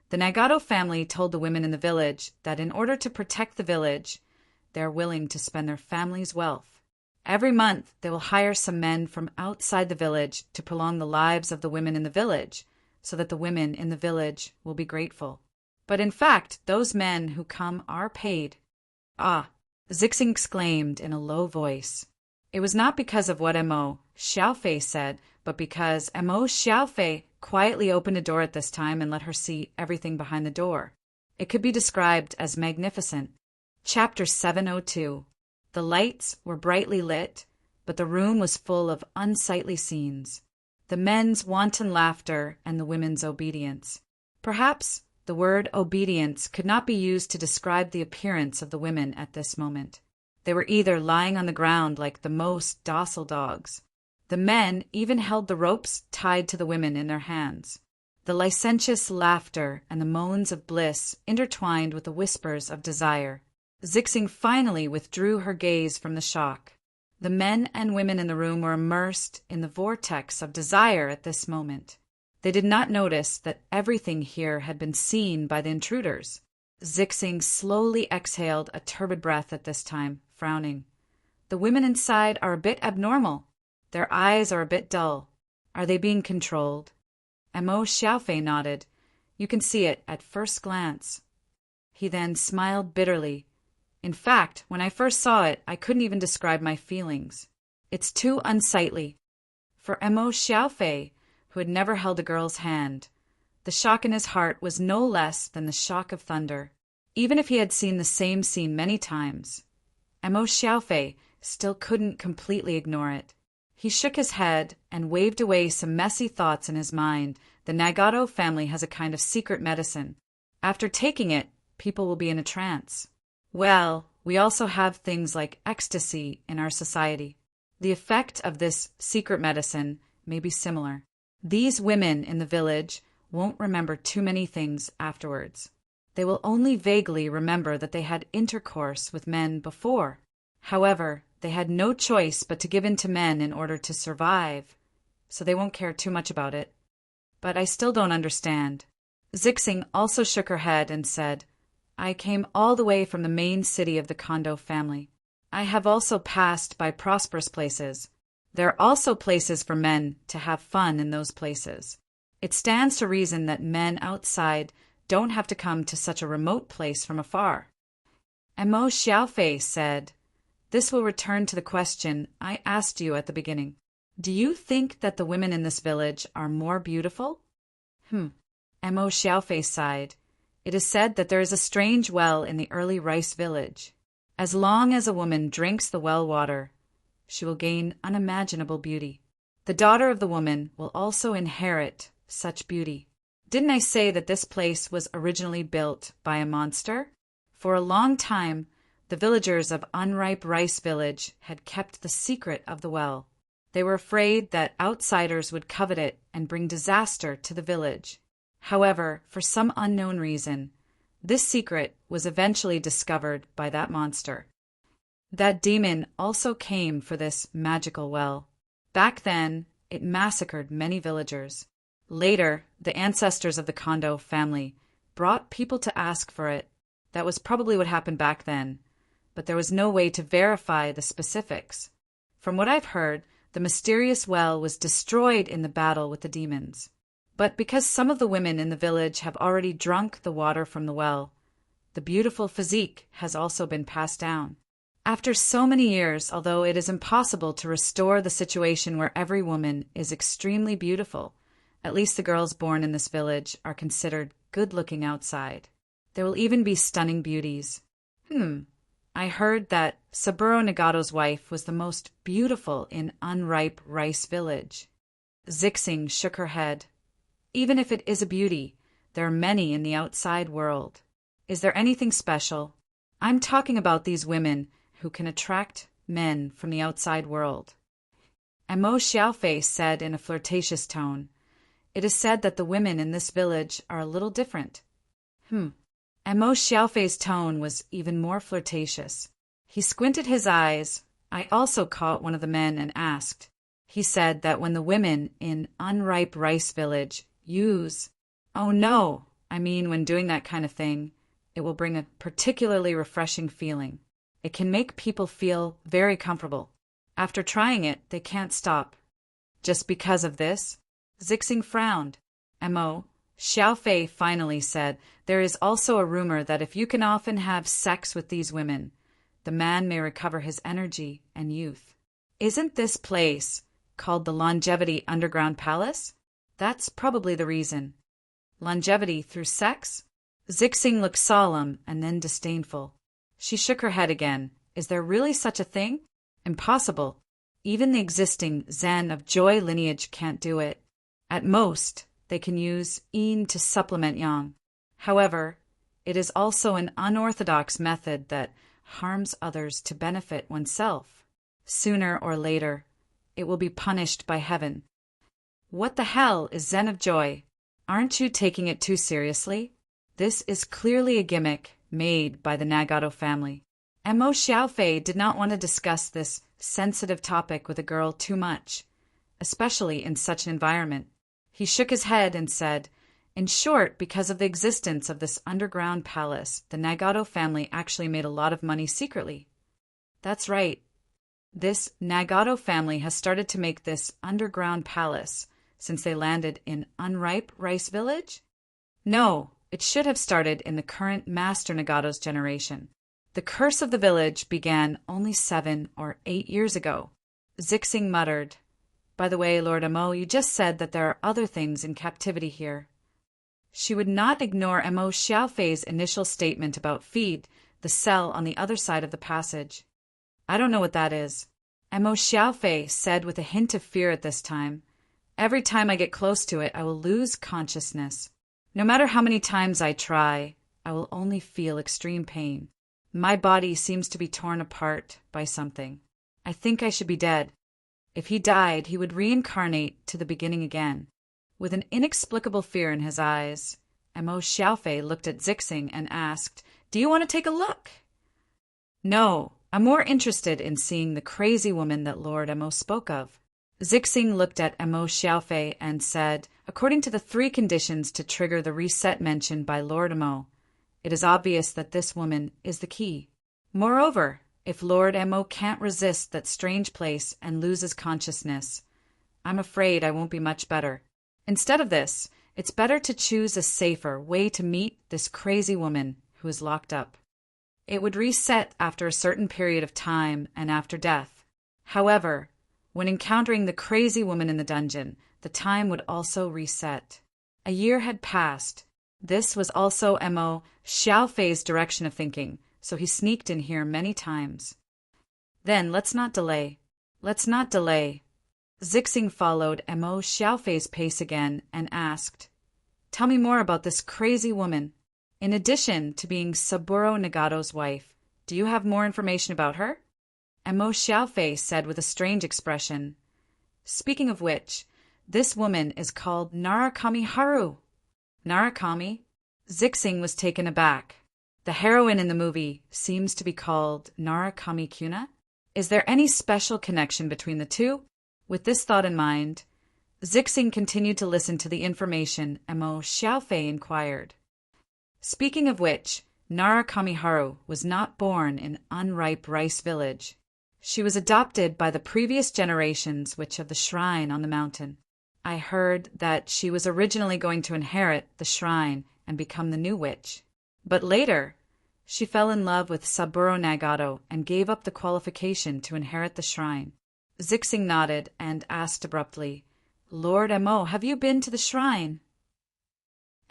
The Nagato family told the women in the village that in order to protect the village, they are willing to spend their family's wealth. Every month, they will hire some men from outside the village to prolong the lives of the women in the village, so that the women in the village will be grateful. But in fact, those men who come are paid. Ah, Zixing exclaimed in a low voice. It was not because of what Mo Xiaofei said, but because Mo Xiaofei quietly opened a door at this time and let her see everything behind the door. It could be described as magnificent. Chapter 702. The lights were brightly lit, but the room was full of unsightly scenes. The men's wanton laughter and the women's obedience. Perhaps the word obedience could not be used to describe the appearance of the women at this moment. They were either lying on the ground like the most docile dogs. The men even held the ropes tied to the women in their hands. The licentious laughter and the moans of bliss intertwined with the whispers of desire. Zixing finally withdrew her gaze from the shock. The men and women in the room were immersed in the vortex of desire at this moment. They did not notice that everything here had been seen by the intruders. Zixing slowly exhaled a turbid breath at this time, frowning. The women inside are a bit abnormal. Their eyes are a bit dull. Are they being controlled? Mo Xiaofei nodded. You can see it at first glance. He then smiled bitterly. In fact, when I first saw it, I couldn't even describe my feelings. It's too unsightly. For Mo Xiaofei, who had never held a girl's hand, the shock in his heart was no less than the shock of thunder. Even if he had seen the same scene many times, Mo Xiaofei still couldn't completely ignore it. He shook his head and waved away some messy thoughts in his mind. The Nagato family has a kind of secret medicine. After taking it, people will be in a trance. Well, we also have things like ecstasy in our society. The effect of this secret medicine may be similar. These women in the village won't remember too many things afterwards. They will only vaguely remember that they had intercourse with men before. However, they had no choice but to give in to men in order to survive, so they won't care too much about it. But I still don't understand. Zixing also shook her head and said, I came all the way from the main city of the Kondo family. I have also passed by prosperous places. There are also places for men to have fun in those places. It stands to reason that men outside don't have to come to such a remote place from afar. Mo Xiaofei said, This will return to the question I asked you at the beginning. Do you think that the women in this village are more beautiful? Mo Xiaofei sighed. It is said that there is a strange well in the early rice village. As long as a woman drinks the well water, she will gain unimaginable beauty. The daughter of the woman will also inherit such beauty. Didn't I say that this place was originally built by a monster? For a long time, the villagers of Unripe Rice Village had kept the secret of the well. They were afraid that outsiders would covet it and bring disaster to the village. However, for some unknown reason, this secret was eventually discovered by that monster. That demon also came for this magical well. Back then, it massacred many villagers. Later, the ancestors of the Kondo family brought people to ask for it. That was probably what happened back then, but there was no way to verify the specifics. From what I've heard, the mysterious well was destroyed in the battle with the demons. But because some of the women in the village have already drunk the water from the well, the beautiful physique has also been passed down. After so many years, although it is impossible to restore the situation where every woman is extremely beautiful, at least the girls born in this village are considered good-looking outside. There will even be stunning beauties. I heard that Saburo Nagato's wife was the most beautiful in Unripe Rice Village. Zixing shook her head. Even if it is a beauty, there are many in the outside world. Is there anything special? I'm talking about these women who can attract men from the outside world. Amo Xiaofei said in a flirtatious tone, "It is said that the women in this village are a little different." Amo Xiaofei's tone was even more flirtatious. He squinted his eyes. I also caught one of the men and asked. He said that when the women in Unripe Rice Village use, when doing that kind of thing, it will bring a particularly refreshing feeling. It can make people feel very comfortable. After trying it, they can't stop. Just because of this? Zixing frowned. Amo Xiaofei finally said, "There is also a rumor that if you can often have sex with these women, the man may recover his energy and youth." Isn't this place called the Longevity Underground Palace? That's probably the reason. Longevity through sex? Zixing looked solemn and then disdainful. She shook her head again. Is there really such a thing? Impossible. Even the existing Zen of Joy lineage can't do it. At most, they can use yin to supplement yang. However, it is also an unorthodox method that harms others to benefit oneself. Sooner or later, it will be punished by heaven. What the hell is Zen of Joy? Aren't you taking it too seriously? This is clearly a gimmick made by the Nagato family. Amo Xiaofei did not want to discuss this sensitive topic with a girl too much, especially in such an environment. He shook his head and said, "In short, because of the existence of this underground palace, the Nagato family actually made a lot of money secretly." That's right. This Nagato family has started to make this underground palace since they landed in Unripe Rice Village? No, it should have started in the current Master Nagato's generation. The curse of the village began only 7 or 8 years ago. Zixing muttered, "By the way, Lord Amo, you just said that there are other things in captivity here." She would not ignore Amo Xiaofei's initial statement about feed, the cell on the other side of the passage. "I don't know what that is." Amo Xiaofei said with a hint of fear at this time. "Every time I get close to it, I will lose consciousness. No matter how many times I try, I will only feel extreme pain. My body seems to be torn apart by something. I think I should be dead. If he died, he would reincarnate to the beginning again." With an inexplicable fear in his eyes, Amo Xiaofei looked at Zixing and asked, "Do you want to take a look?" "No, I'm more interested in seeing the crazy woman that Lord Amo spoke of." Zixing looked at Amo Xiaofei and said, "According to the 3 conditions to trigger the reset mentioned by Lord Amo, it is obvious that this woman is the key. Moreover, if Lord Amo can't resist that strange place and loses consciousness, I'm afraid I won't be much better. Instead of this, it's better to choose a safer way to meet this crazy woman who is locked up. It would reset after a certain period of time and after death. However, when encountering the crazy woman in the dungeon, the time would also reset." A year had passed. This was also Amo Xiaofei's direction of thinking, so he sneaked in here many times. "Then let's not delay. Let's not delay." Zixing followed Amo Xiaofei's pace again and asked, "Tell me more about this crazy woman. In addition to being Saburo Nagato's wife, do you have more information about her?" Amo Xiaofei said with a strange expression, Speaking of which, this woman is called Narakami Haru. Narakami? Zixing was taken aback. The heroine in the movie seems to be called Narakami Kuna? Is there any special connection between the two? With this thought in mind, Zixing continued to listen to the information Mo Xiaofei inquired. Speaking of which, Narakami Haru was not born in unripe rice village. She was adopted by the previous generations witch of the shrine on the mountain. I heard that she was originally going to inherit the shrine and become the new witch. But later, she fell in love with Saburo Nagato and gave up the qualification to inherit the shrine. Zixing nodded and asked abruptly, Lord Mo, have you been to the shrine?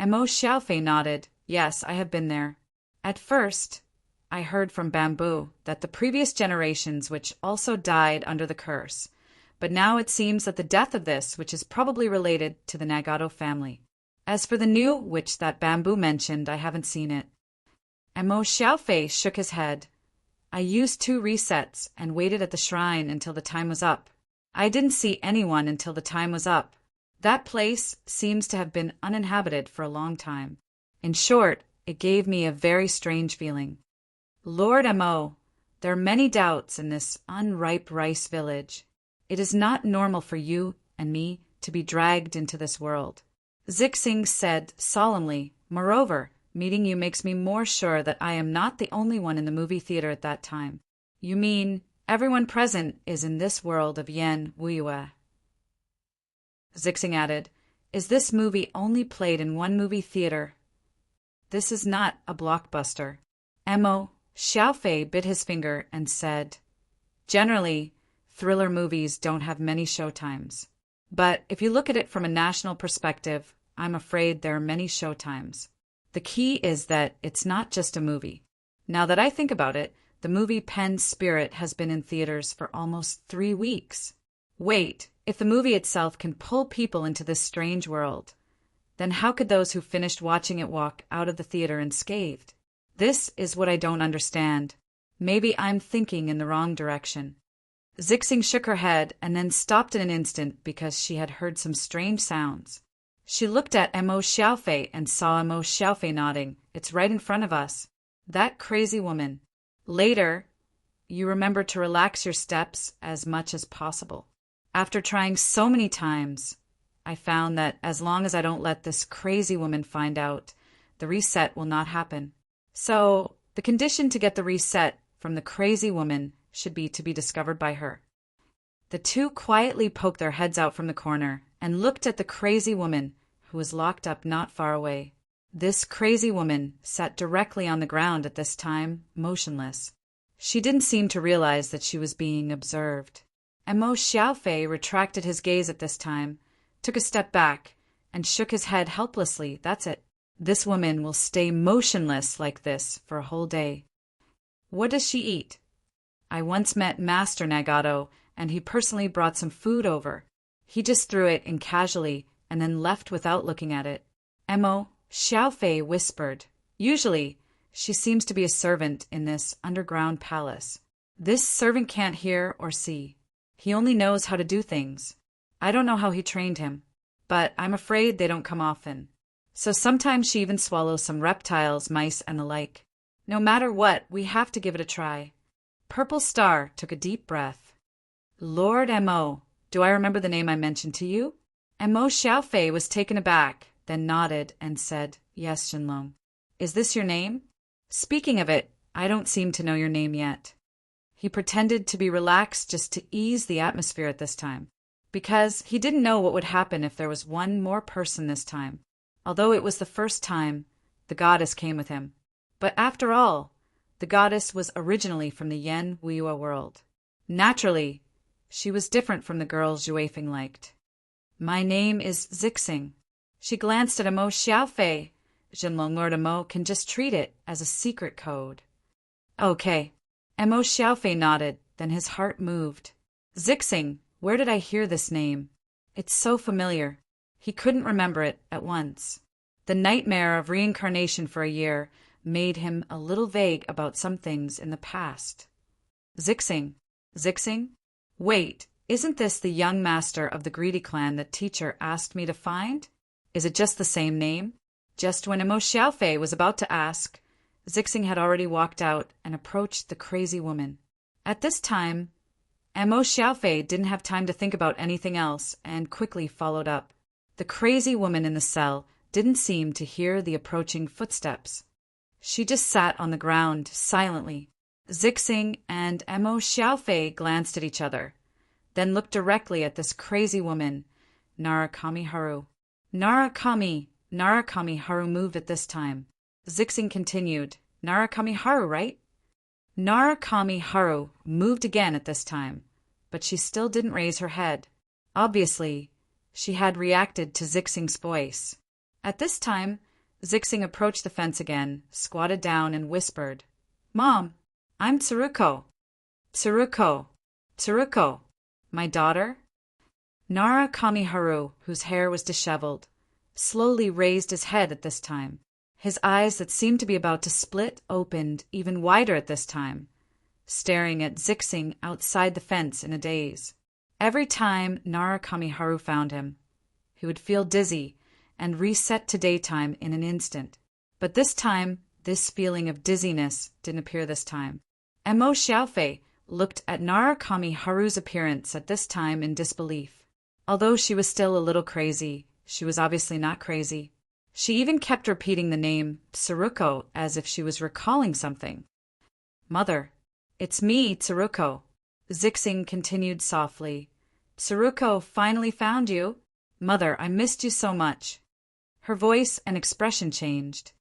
Mo Xiaofei nodded. Yes, I have been there. At first, I heard from Bamboo that the previous generations which also died under the curse, but now it seems that the death of this, which is probably related to the Nagato family. As for the new witch that Bamboo mentioned, I haven't seen it. Mo Xiaofei shook his head. I used 2 resets and waited at the shrine until the time was up. I didn't see anyone until the time was up. That place seems to have been uninhabited for a long time. In short, it gave me a very strange feeling. Lord Mo, there are many doubts in this unripe rice village. It is not normal for you and me to be dragged into this world. Zixing said solemnly, moreover, meeting you makes me more sure that I am not the only one in the movie theater at that time. You mean everyone present is in this world of Yen Wuyue? Zixing added, Is this movie only played in one movie theater? This is not a blockbuster. Mo Xiaofei bit his finger and said, Generally, thriller movies don't have many showtimes. But if you look at it from a national perspective, I'm afraid there are many showtimes. The key is that it's not just a movie. Now that I think about it, the movie Pen's Spirit has been in theaters for almost 3 weeks. Wait, if the movie itself can pull people into this strange world, then how could those who finished watching it walk out of the theater unscathed? This is what I don't understand. Maybe I'm thinking in the wrong direction. Zixing shook her head and then stopped in an instant because she had heard some strange sounds. She looked at Mo Xiaofei and saw Mo Xiaofei nodding. It's right in front of us. That crazy woman. Later, you remember to relax your steps as much as possible. After trying so many times, I found that as long as I don't let this crazy woman find out, the reset will not happen. So, the condition to get the reset from the crazy woman should be to be discovered by her. The two quietly poked their heads out from the corner and looked at the crazy woman who was locked up not far away. This crazy woman sat directly on the ground at this time, motionless. She didn't seem to realize that she was being observed. And Mo Xiaofei retracted his gaze at this time, took a step back, and shook his head helplessly. That's it. This woman will stay motionless like this for a whole day. What does she eat? I once met Master Nagato, and he personally brought some food over. He just threw it in casually and then left without looking at it. Mo Xiaofei whispered. Usually, she seems to be a servant in this underground palace. This servant can't hear or see. He only knows how to do things. I don't know how he trained him, but I'm afraid they don't come often. So sometimes she even swallows some reptiles, mice, and the like. No matter what, we have to give it a try. Purple Star took a deep breath. Lord Mo, do I remember the name I mentioned to you? Mo Xiaofei was taken aback, then nodded and said, Yes, Shenlong. Is this your name? Speaking of it, I don't seem to know your name yet. He pretended to be relaxed just to ease the atmosphere at this time, because he didn't know what would happen if there was one more person this time. Although it was the first time, the goddess came with him. But after all, the goddess was originally from the Yen Wuyue world. Naturally, she was different from the girls Juefeng liked. My name is Zixing. She glanced at Mo Xiaofei. Zhenlong Lord Mo can just treat it as a secret code. Okay. Mo Xiaofei nodded, then his heart moved. Zixing, where did I hear this name? It's so familiar. He couldn't remember it at once. The nightmare of reincarnation for a year made him a little vague about some things in the past. Zixing? Wait, Isn't this the young master of the greedy clan that teacher asked me to find? Is it just the same name? Just when Emo Xiaofei was about to ask, Zixing had already walked out and approached the crazy woman. At this time, Emo Xiaofei didn't have time to think about anything else and quickly followed up. The crazy woman in the cell didn't seem to hear the approaching footsteps. She just sat on the ground silently. Zixing and Emo Xiaofei glanced at each other, then looked directly at this crazy woman, Narukami Haru. Narukami Haru moved at this time. Zixing continued, Narukami Haru, right? Narukami Haru moved again at this time, but she still didn't raise her head. Obviously, she had reacted to Zixing's voice. At this time, Zixing approached the fence again, squatted down, and whispered, Mom, I'm Tsuruko. Tsuruko. My daughter? Narukami Haru, whose hair was disheveled, slowly raised his head at this time. His eyes that seemed to be about to split opened even wider at this time, staring at Zixing outside the fence in a daze. Every time Narukami Haru found him, he would feel dizzy and reset to daytime in an instant. But this time, this feeling of dizziness didn't appear this time. Emo Xiaofei looked at Narukami Haru's appearance at this time in disbelief. Although she was still a little crazy, she was obviously not crazy. She even kept repeating the name Tsuruko as if she was recalling something. Mother, it's me, Tsuruko. Zixing continued softly. Tsuruko finally found you. Mother, I missed you so much. Her voice and expression changed.